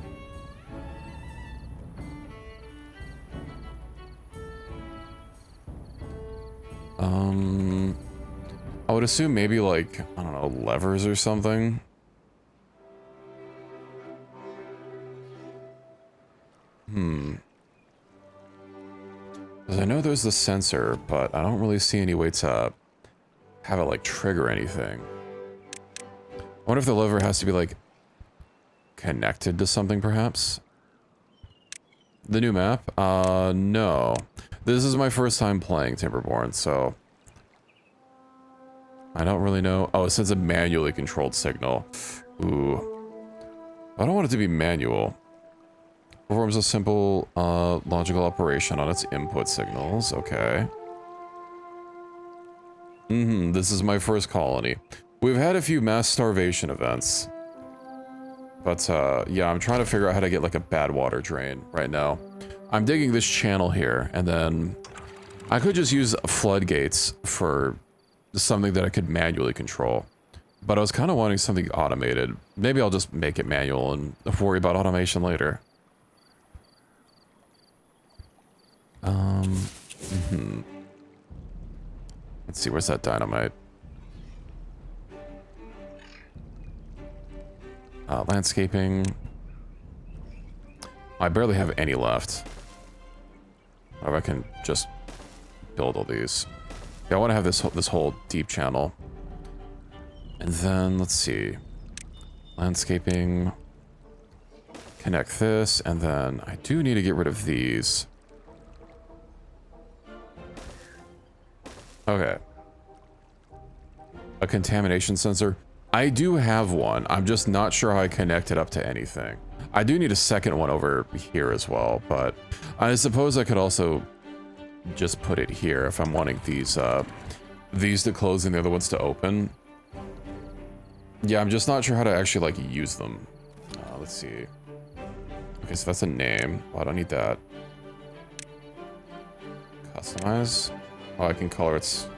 S1: I would assume maybe like, I don't know, levers or something. Because I know there's the sensor, but I don't really see any way to have it like trigger anything. I wonder if the lever has to be like connected to something perhaps? The new map? No. This is my first time playing Timberborn, so I don't really know. Oh, it says a manually controlled signal. Ooh. I don't want it to be manual. Performs a simple logical operation on its input signals. Okay. This is my first colony. We've had a few mass starvation events. But, yeah, I'm trying to figure out how to get, like, a bad water drain right now. I'm digging this channel here, and then I could just use floodgates for something that I could manually control. But I was kind of wanting something automated. Maybe I'll just make it manual and worry about automation later. Let's see, where's that dynamite? Landscaping. I barely have any left. Or I can just build all these. Yeah, I want to have this whole deep channel. And then, let's see. Landscaping. Connect this, and then I do need to get rid of these. Okay. A contamination sensor. I do have one. I'm just not sure how I connect it up to anything. I do need a second one over here as well, but I suppose I could also just put it here if I'm wanting these to close and the other ones to open. Yeah, I'm just not sure how to actually, like, use them. Let's see. Okay, so that's a name. Oh, I don't need that. Customize. Oh, I can color its...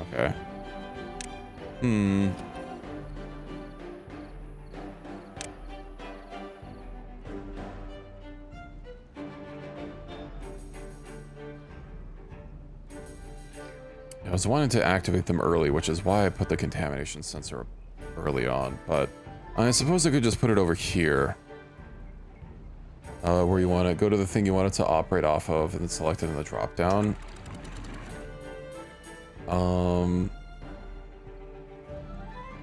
S1: Okay. I was wanting to activate them early, which is why I put the contamination sensor early on, but I suppose I could just put it over here. Where you want to go to the thing you want it to operate off of, and then select it in the drop down. Well,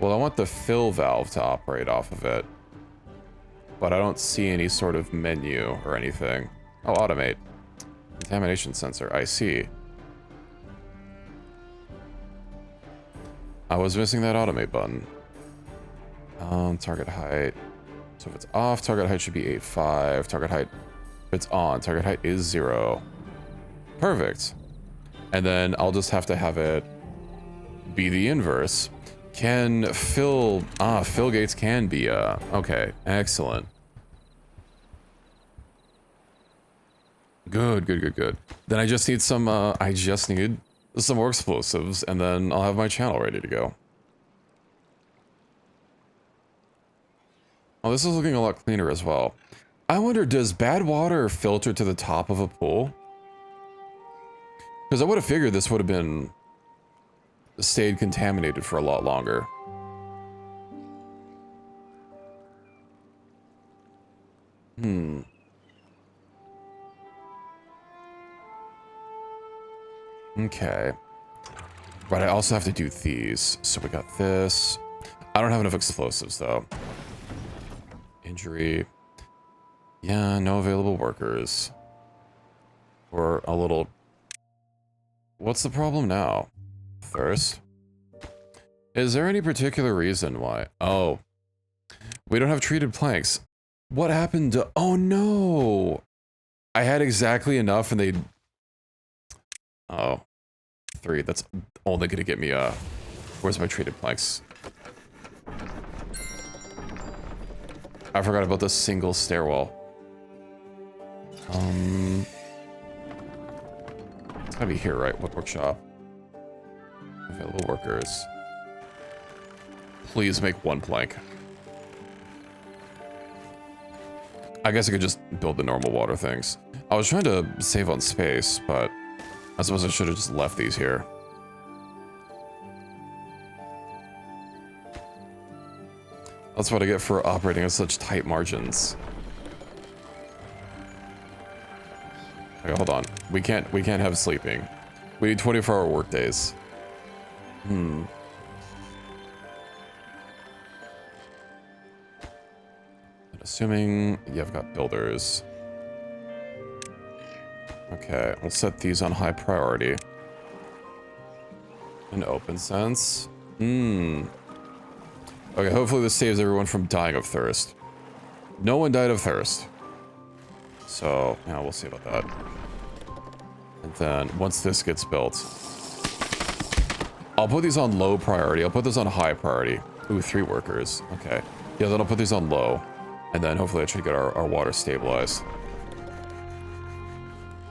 S1: I want the fill valve to operate off of it, but I don't see any sort of menu or anything. Oh, automate. Contamination sensor, I see. I was missing that automate button. Target height. So if it's off, target height should be 8.5. Target height, if it's on, target height is 0. Perfect. And then I'll just have to have it be the inverse. Can fill gates can be, okay, excellent. Good. Then I just need some, some more explosives, and then I'll have my channel ready to go. Oh, this is looking a lot cleaner as well. I wonder, does bad water filter to the top of a pool? Because I would have figured this would have been stayed contaminated for a lot longer. Okay. Right, I also have to do these. So we got this. I don't have enough explosives, though. Injury. Yeah, no available workers. Or a little... What's the problem now? Thirst? Is there any particular reason why? Oh. We don't have treated planks. What happened to... Oh, no! I had exactly enough and they... Oh. 3. That's only gonna get me, Where's my treated planks? I forgot about the single stairwell. It's gotta be here, right? What workshop? Available workers. Please make 1 plank. I guess I could just build the normal water things. I was trying to save on space, but I suppose I should have just left these here. That's what I get for operating at such tight margins. Okay, hold on. We can't have sleeping. We need 24-hour work days. Assuming you've got builders. Okay, we'll set these on high priority. An open sense. Okay, hopefully this saves everyone from dying of thirst. No one died of thirst. So, yeah, we'll see about that. And then, once this gets built... I'll put these on low priority. I'll put this on high priority. Ooh, 3 workers. Okay. Yeah, then I'll put these on low. And then hopefully I should get our water stabilized.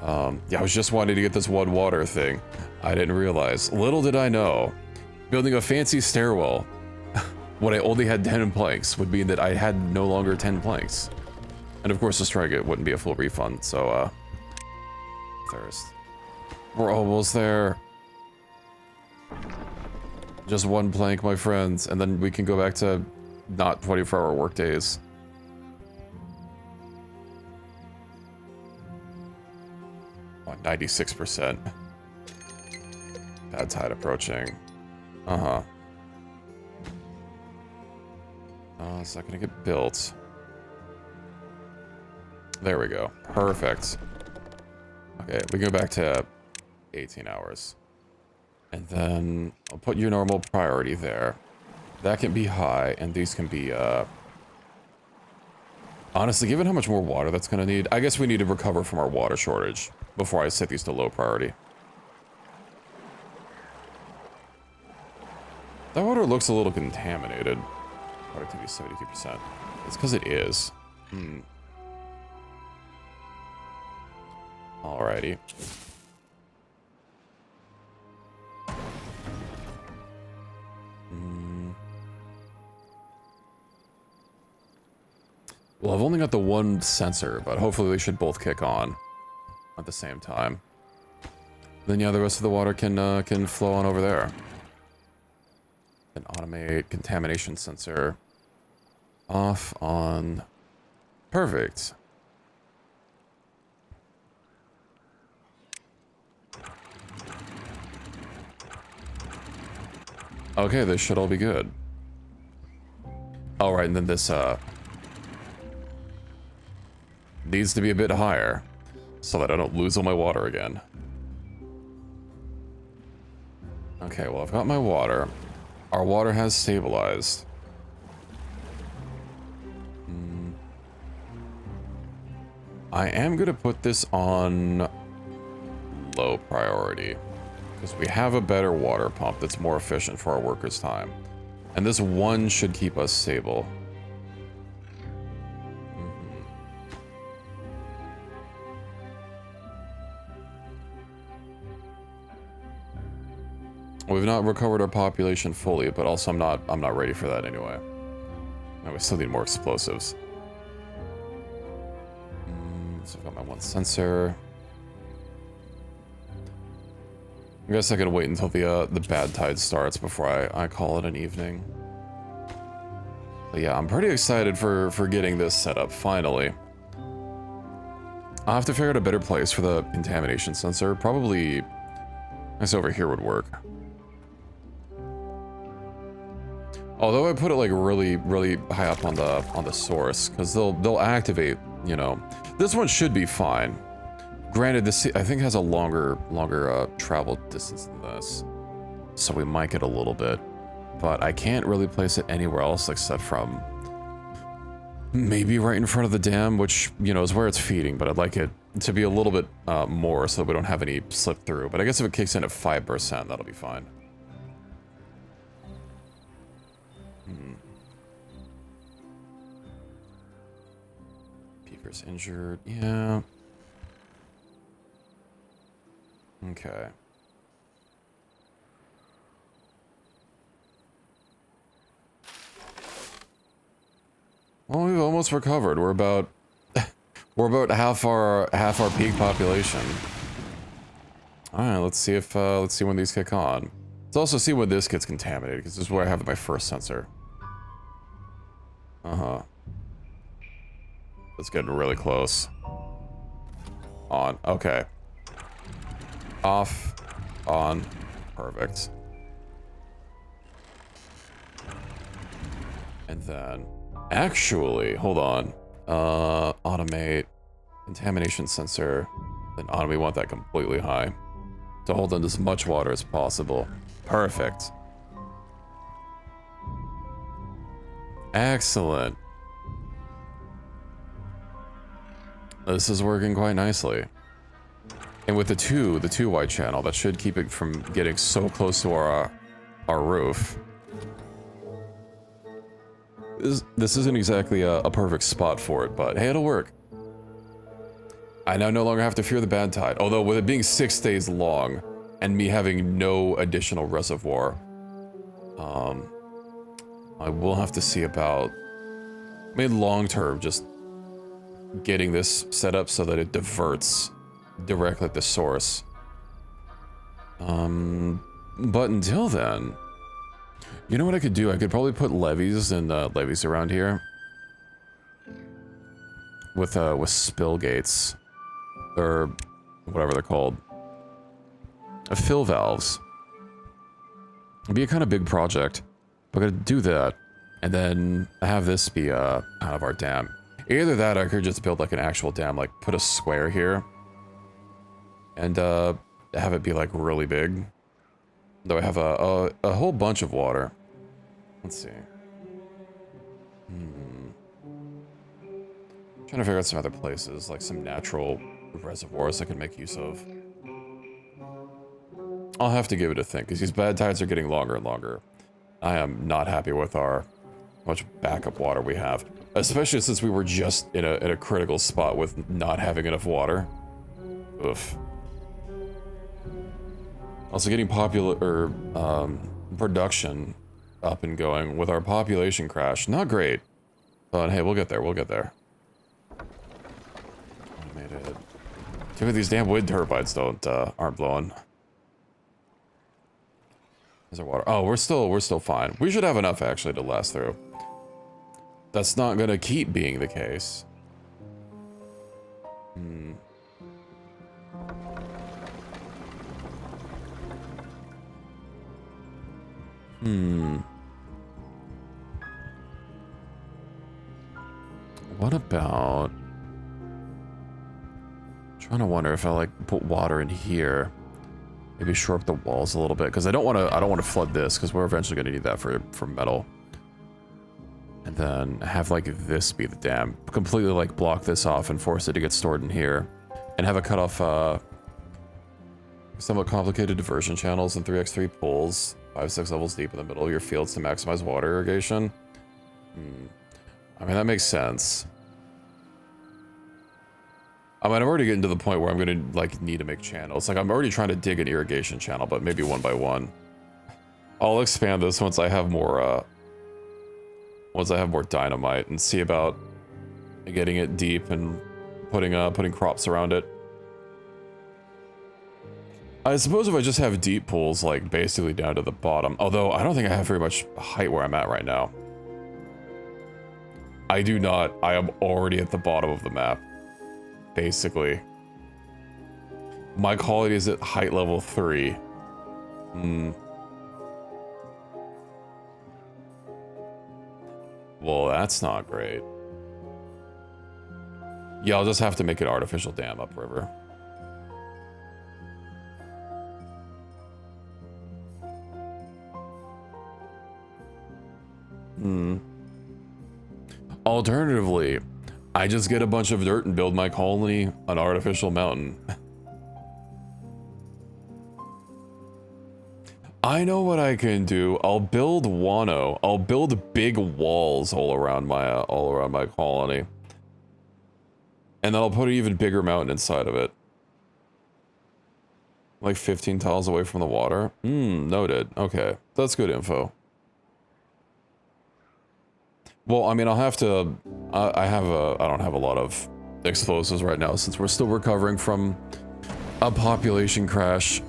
S1: Yeah, I was just wanting to get this one water thing. I didn't realize. Little did I know, building a fancy stairwell when I only had 10 planks would mean that I had no longer 10 planks. And of course, destroying it wouldn't be a full refund, so, thirst. We're almost there. Just one plank, my friends, and then we can go back to not 24-hour work days. Oh, 96%. Bad tide approaching. Uh-huh. It's not gonna get built. There we go. Perfect. Okay, we go back to 18 hours. And then I'll put your normal priority there. That can be high, and these can be, honestly, given how much more water that's gonna need, I guess we need to recover from our water shortage before I set these to low priority. That water looks a little contaminated. Productivity 72%. It's because it is. Alrighty. Well, I've only got the one sensor, but hopefully they should both kick on at the same time. Then yeah, the rest of the water can flow on over there. And automate contamination sensor off on. Perfect. Okay, this should all be good. All right, and then this needs to be a bit higher so that I don't lose all my water again. Okay, well, I've got my water. Our water has stabilized. I am going to put this on low priority because we have a better water pump that's more efficient for our workers' time. And this one should keep us stable. We've not recovered our population fully, but also I'm not ready for that anyway. And we still need more explosives. So I've got my one sensor. I guess I could wait until the bad tide starts before I call it an evening. But yeah, I'm pretty excited for getting this set up finally. I'll have to figure out a better place for the contamination sensor. Probably, I guess over here would work. Although I put it like really high up on the source, because they'll activate, you know. This one should be fine. Granted, this I think has a longer travel distance than this, so we might get a little bit. But I can't really place it anywhere else except from maybe right in front of the dam, which, you know, is where it's feeding. But I'd like it to be a little bit more so that we don't have any slip through. But I guess if it kicks in at 5%, that'll be fine. Beaver's injured. Yeah. Okay. Well, we've almost recovered. We're about half our peak population. All right, let's see when these kick on. Let's also see when this gets contaminated, because this is where I have my first sensor. That's getting really close. On. Okay. Off. On. Perfect. And then, actually, hold on. Automate. Contamination sensor. Then we want that completely high to hold in as much water as possible. Perfect. Excellent. This is working quite nicely. And with the two wide channel, that should keep it from getting so close to our roof. This isn't exactly a perfect spot for it, but hey, it'll work. I now no longer have to fear the bad tide. Although with it being 6 days long and me having no additional reservoir, I will have to see about, I mean, long term, just getting this set up so that it diverts directly at the source. But until then, you know what I could do? I could probably put levees and levees around here with spill gates, or whatever they're called, fill valves. It'd be a kind of big project. But I'm gonna do that, and then have this be kind of our dam. Either that, or I could just build like an actual dam, like put a square here, and have it be like really big. Though I have a whole bunch of water. Let's see. Trying to figure out some other places, like some natural reservoirs I could make use of. I'll have to give it a think, because these bad tides are getting longer and longer. I am not happy with how much backup water we have, especially since we were just in a critical spot with not having enough water. Oof. Also getting production up and going with our population crash. Not great, but hey, we'll get there. We'll get there. Automated. Too bad these damn wind turbines aren't blowing. Is there water? Oh, we're still fine. We should have enough actually to last through. That's not gonna keep being the case. What about... I'm trying to wonder if I like put water in here. Maybe shore up the walls a little bit, because I don't want to flood this, because we're eventually going to need that for metal. And then have like this be the dam, completely like block this off and force it to get stored in here, and have it cut off somewhat complicated diversion channels and 3x3 pools, 5-6 levels deep in the middle of your fields to maximize water irrigation. I mean, that makes sense. I mean, I'm already getting to the point where I'm gonna like need to make channels. Like, I'm already trying to dig an irrigation channel, but maybe one by one. I'll expand this once I have more dynamite and see about getting it deep and putting crops around it. I suppose if I just have deep pools, like basically down to the bottom, although I don't think I have very much height where I'm at right now. I do not. I am already at the bottom of the map. Basically. My quality is at height level 3. Well, that's not great. Yeah, I'll just have to make an artificial dam upriver. Alternatively, I just get a bunch of dirt and build my colony an artificial mountain. I know what I can do. I'll build wano. I'll build big walls all around my colony. And then I'll put an even bigger mountain inside of it. Like 15 tiles away from the water. Noted. Okay, that's good info. Well, I mean, I'll have to... I don't have a lot of explosives right now since we're still recovering from a population crash.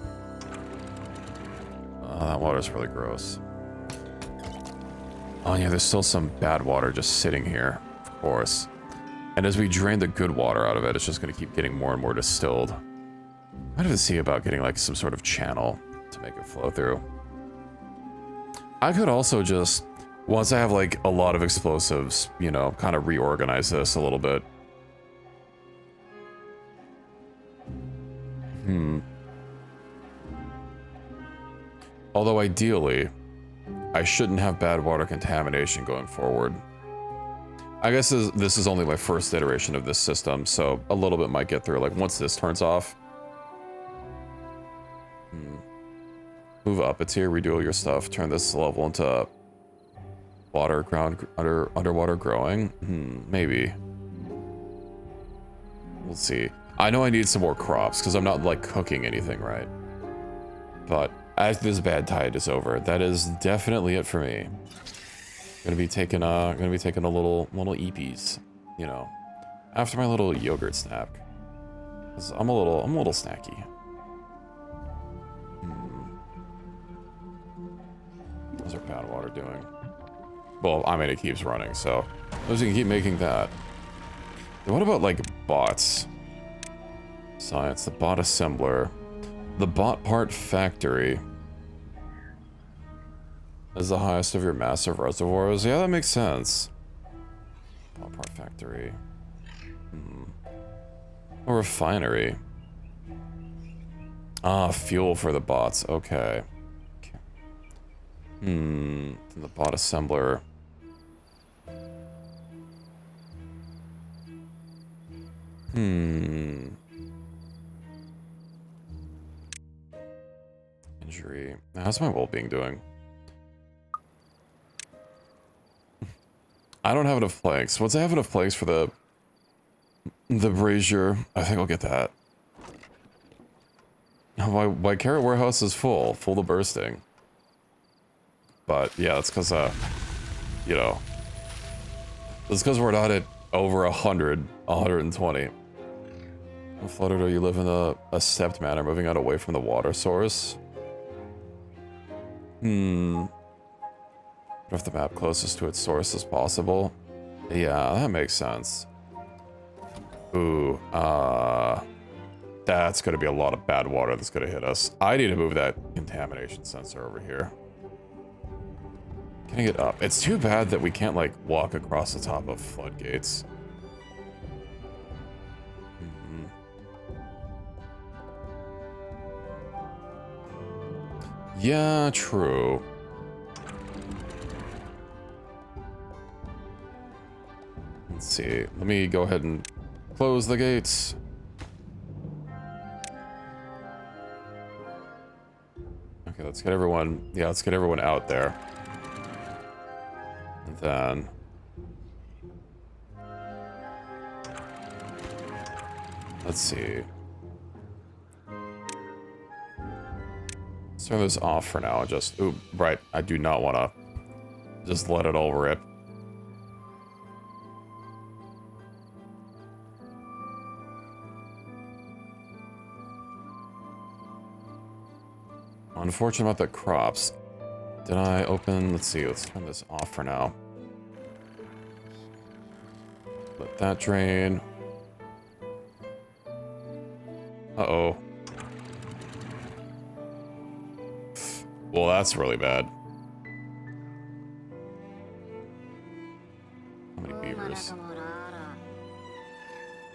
S1: That water's really gross. Oh yeah, there's still some bad water just sitting here, of course. And as we drain the good water out of it, it's just going to keep getting more and more distilled. Might have to see about getting like some sort of channel to make it flow through. I could also just... Once I have, like, a lot of explosives, you know, kind of reorganize this a little bit. Although, ideally, I shouldn't have bad water contamination going forward. I guess this is only my first iteration of this system, so a little bit might get through. Like, once this turns off. Move up a tier, redo all your stuff, turn this level into... underwater growing? Maybe. We'll see. I know I need some more crops because I'm not like cooking anything right. But as this bad tide is over, that is definitely it for me. Gonna be taking a little eepies, you know, after my little yogurt snack. 'Cause I'm a little snacky. How's our pad water doing? Well, I mean, it keeps running, so I'm just gonna keep making that. And what about, like, bots? Science, the bot assembler. The bot part factory is the highest of your massive reservoirs. Yeah, that makes sense. Bot part factory. A refinery. Ah, fuel for the bots. Okay. The bot assembler. Injury. How's my well-being doing? I don't have enough planks. Once I have enough planks for the brazier, I think I'll get that. My carrot warehouse is full to bursting. But yeah, that's because you know, it's because we're not at over 100, 120. How flooded are you live in a stepped manner, moving out away from the water source? If the map closest to its source as possible. Yeah, that makes sense. Ooh, that's gonna be a lot of bad water that's gonna hit us. I need to move that contamination sensor over here. Can I get up? It's too bad that we can't, like, walk across the top of floodgates. Yeah, true. Let's see. Let me go ahead and close the gates. Okay, let's get everyone... Yeah, let's get everyone out there. And then... Let's see. Let's turn this off for now. Just... Ooh, right. I do not want to just let it all rip. Unfortunate about the crops. Did I open... Let's see. Let's turn this off for now. Let that drain. Uh-oh. Well, that's really bad. How many beavers?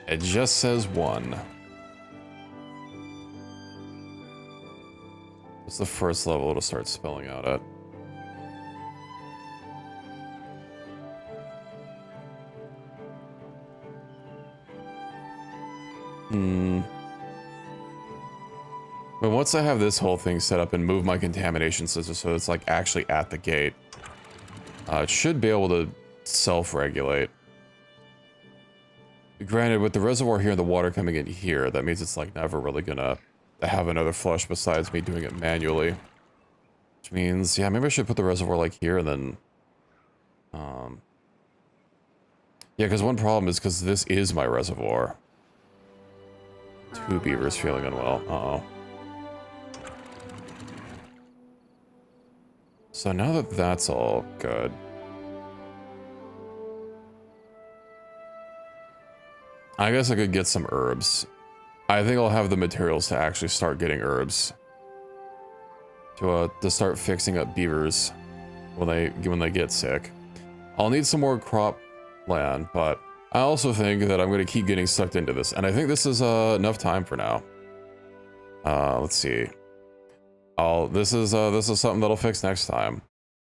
S1: It just says one. It's the first level to start spelling out at. But once I have this whole thing set up and move my contamination sensor so it's like actually at the gate, it should be able to self-regulate. Granted, with the reservoir here and the water coming in here, that means it's like never really gonna have another flush besides me doing it manually. Which means, yeah, maybe I should put the reservoir like here and then... Yeah, because one problem is because this is my reservoir. 2 beavers feeling unwell. Uh-oh. So now that that's all good... I guess I could get some herbs. I think I'll have the materials to actually start getting herbs. To start fixing up beavers when they get sick. I'll need some more crop land, but I also think that I'm going to keep getting sucked into this. And I think this is enough time for now. Let's see. This is something that'll fix next time.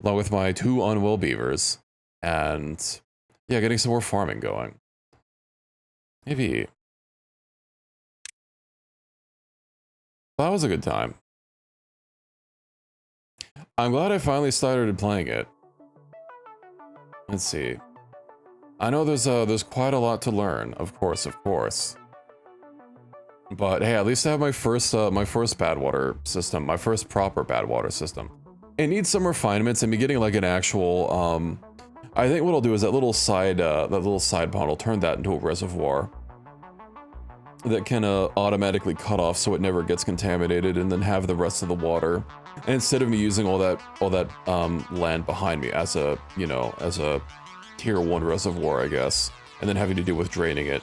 S1: Along with my 2 unwell beavers. And yeah, getting some more farming going. Maybe. That was a good time. I'm glad I finally started playing it. Let's see. I know there's quite a lot to learn, of course. But hey, at least I have my first bad water system, my first proper bad water system. It needs some refinements and me getting like an actual, I think what I'll do is that little side pond, I'll turn that into a reservoir that can automatically cut off so it never gets contaminated, and then have the rest of the water. And instead of me using all that land behind me as a, you know, as a tier 1 reservoir, I guess, and then having to deal with draining it.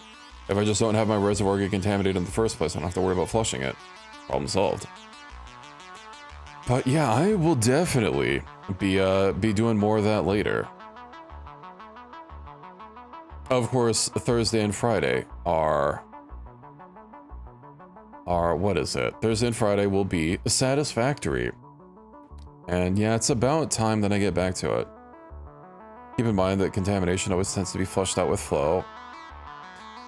S1: If I just don't have my reservoir get contaminated in the first place, I don't have to worry about flushing it. Problem solved. But yeah, I will definitely be doing more of that later. Of course, Thursday and Friday are what is it? Thursday and Friday will be satisfactory. And yeah, it's about time that I get back to it. Keep in mind that contamination always tends to be flushed out with flow.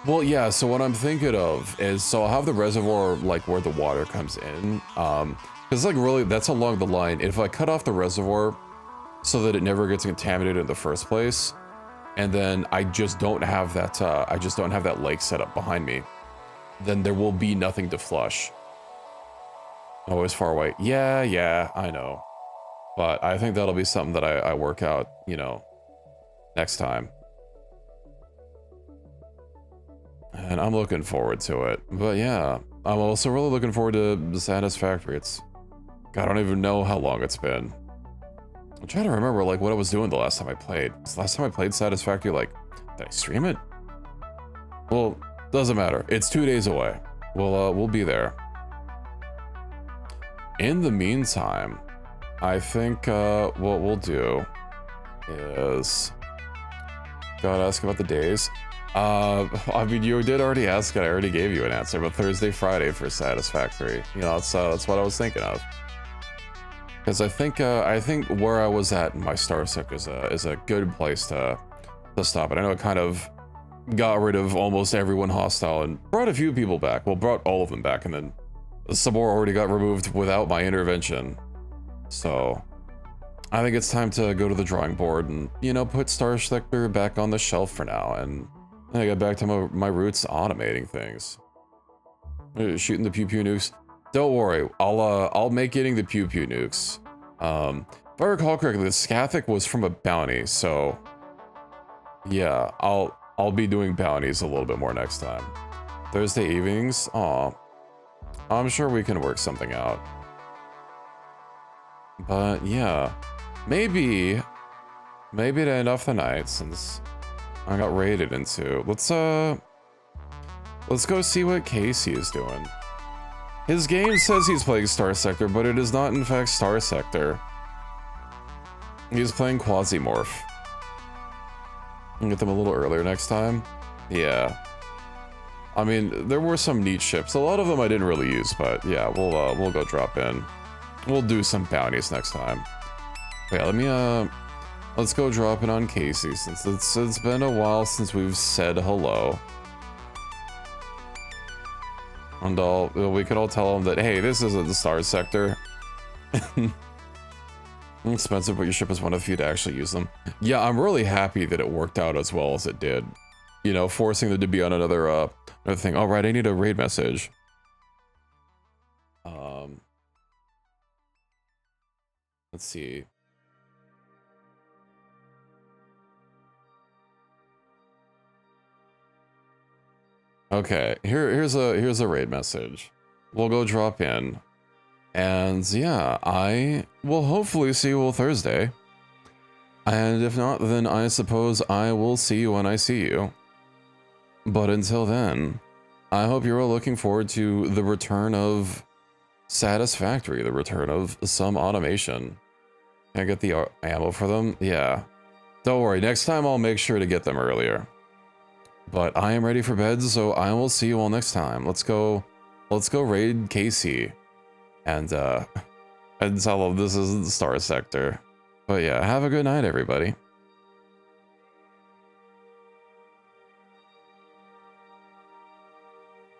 S1: Well, yeah, so what I'm thinking of is, so I'll have the reservoir like where the water comes in. Because like really, that's along the line. If I cut off the reservoir so that it never gets contaminated in the first place, and then I just don't have that lake set up behind me, then there will be nothing to flush. Oh, it's far away. Yeah, I know. But I think that'll be something that I work out, you know, next time. And I'm looking forward to it. But yeah, I'm also really looking forward to Satisfactory. God, I don't even know how long it's been. I'm trying to remember like what I was doing the last time I played. Was the last time I played Satisfactory, like, did I stream it? Well, doesn't matter. It's 2 days away. We'll be there. In the meantime, I think what we'll do is gotta ask about the days. I mean, you did already ask it. I already gave you an answer, but Thursday, Friday for Satisfactory. You know, that's what I was thinking of. Because I think where I was at in my star sector is a good place to stop it. I know it kind of got rid of almost everyone hostile and brought a few people back. Well, brought all of them back, and then some more already got removed without my intervention. So I think it's time to go to the drawing board and, you know, put Star Sector back on the shelf for now, and then I get back to my roots automating things. Shooting the pew pew nukes. Don't worry, I'll make getting the pew pew nukes. If I recall correctly, the Scathic was from a bounty, so yeah, I'll be doing bounties a little bit more next time. Thursday evenings? Aw. I'm sure we can work something out. But yeah, maybe to end off the night, since I got raided into, let's go see what Casey is doing. His game says he's playing Star Sector, but it is not in fact Star Sector. He's playing Quasimorph. Get them a little earlier next time. Yeah. I mean, there were some neat ships. A lot of them I didn't really use, but yeah, we'll go drop in. We'll do some bounties next time. But yeah, let's go drop in on Casey, since it's been a while since we've said hello. And we could all tell him that, hey, this isn't the Star Sector. Expensive, but your ship is one of the few to actually use them. Yeah, I'm really happy that it worked out as well as it did. You know, forcing them to be on another thing. All right, I need a raid message. Let's see. Okay, here's a raid message. We'll go drop in. And yeah, I will hopefully see you all Thursday. And if not, then I suppose I will see you when I see you. But until then, I hope you're all looking forward to the return of Satisfactory, the return of some automation. Can I get the ammo for them? Yeah. Don't worry, next time I'll make sure to get them earlier. But I am ready for bed, so I will see you all next time. Let's go raid KC. And tell them this isn't the Star Sector. But yeah, have a good night, everybody.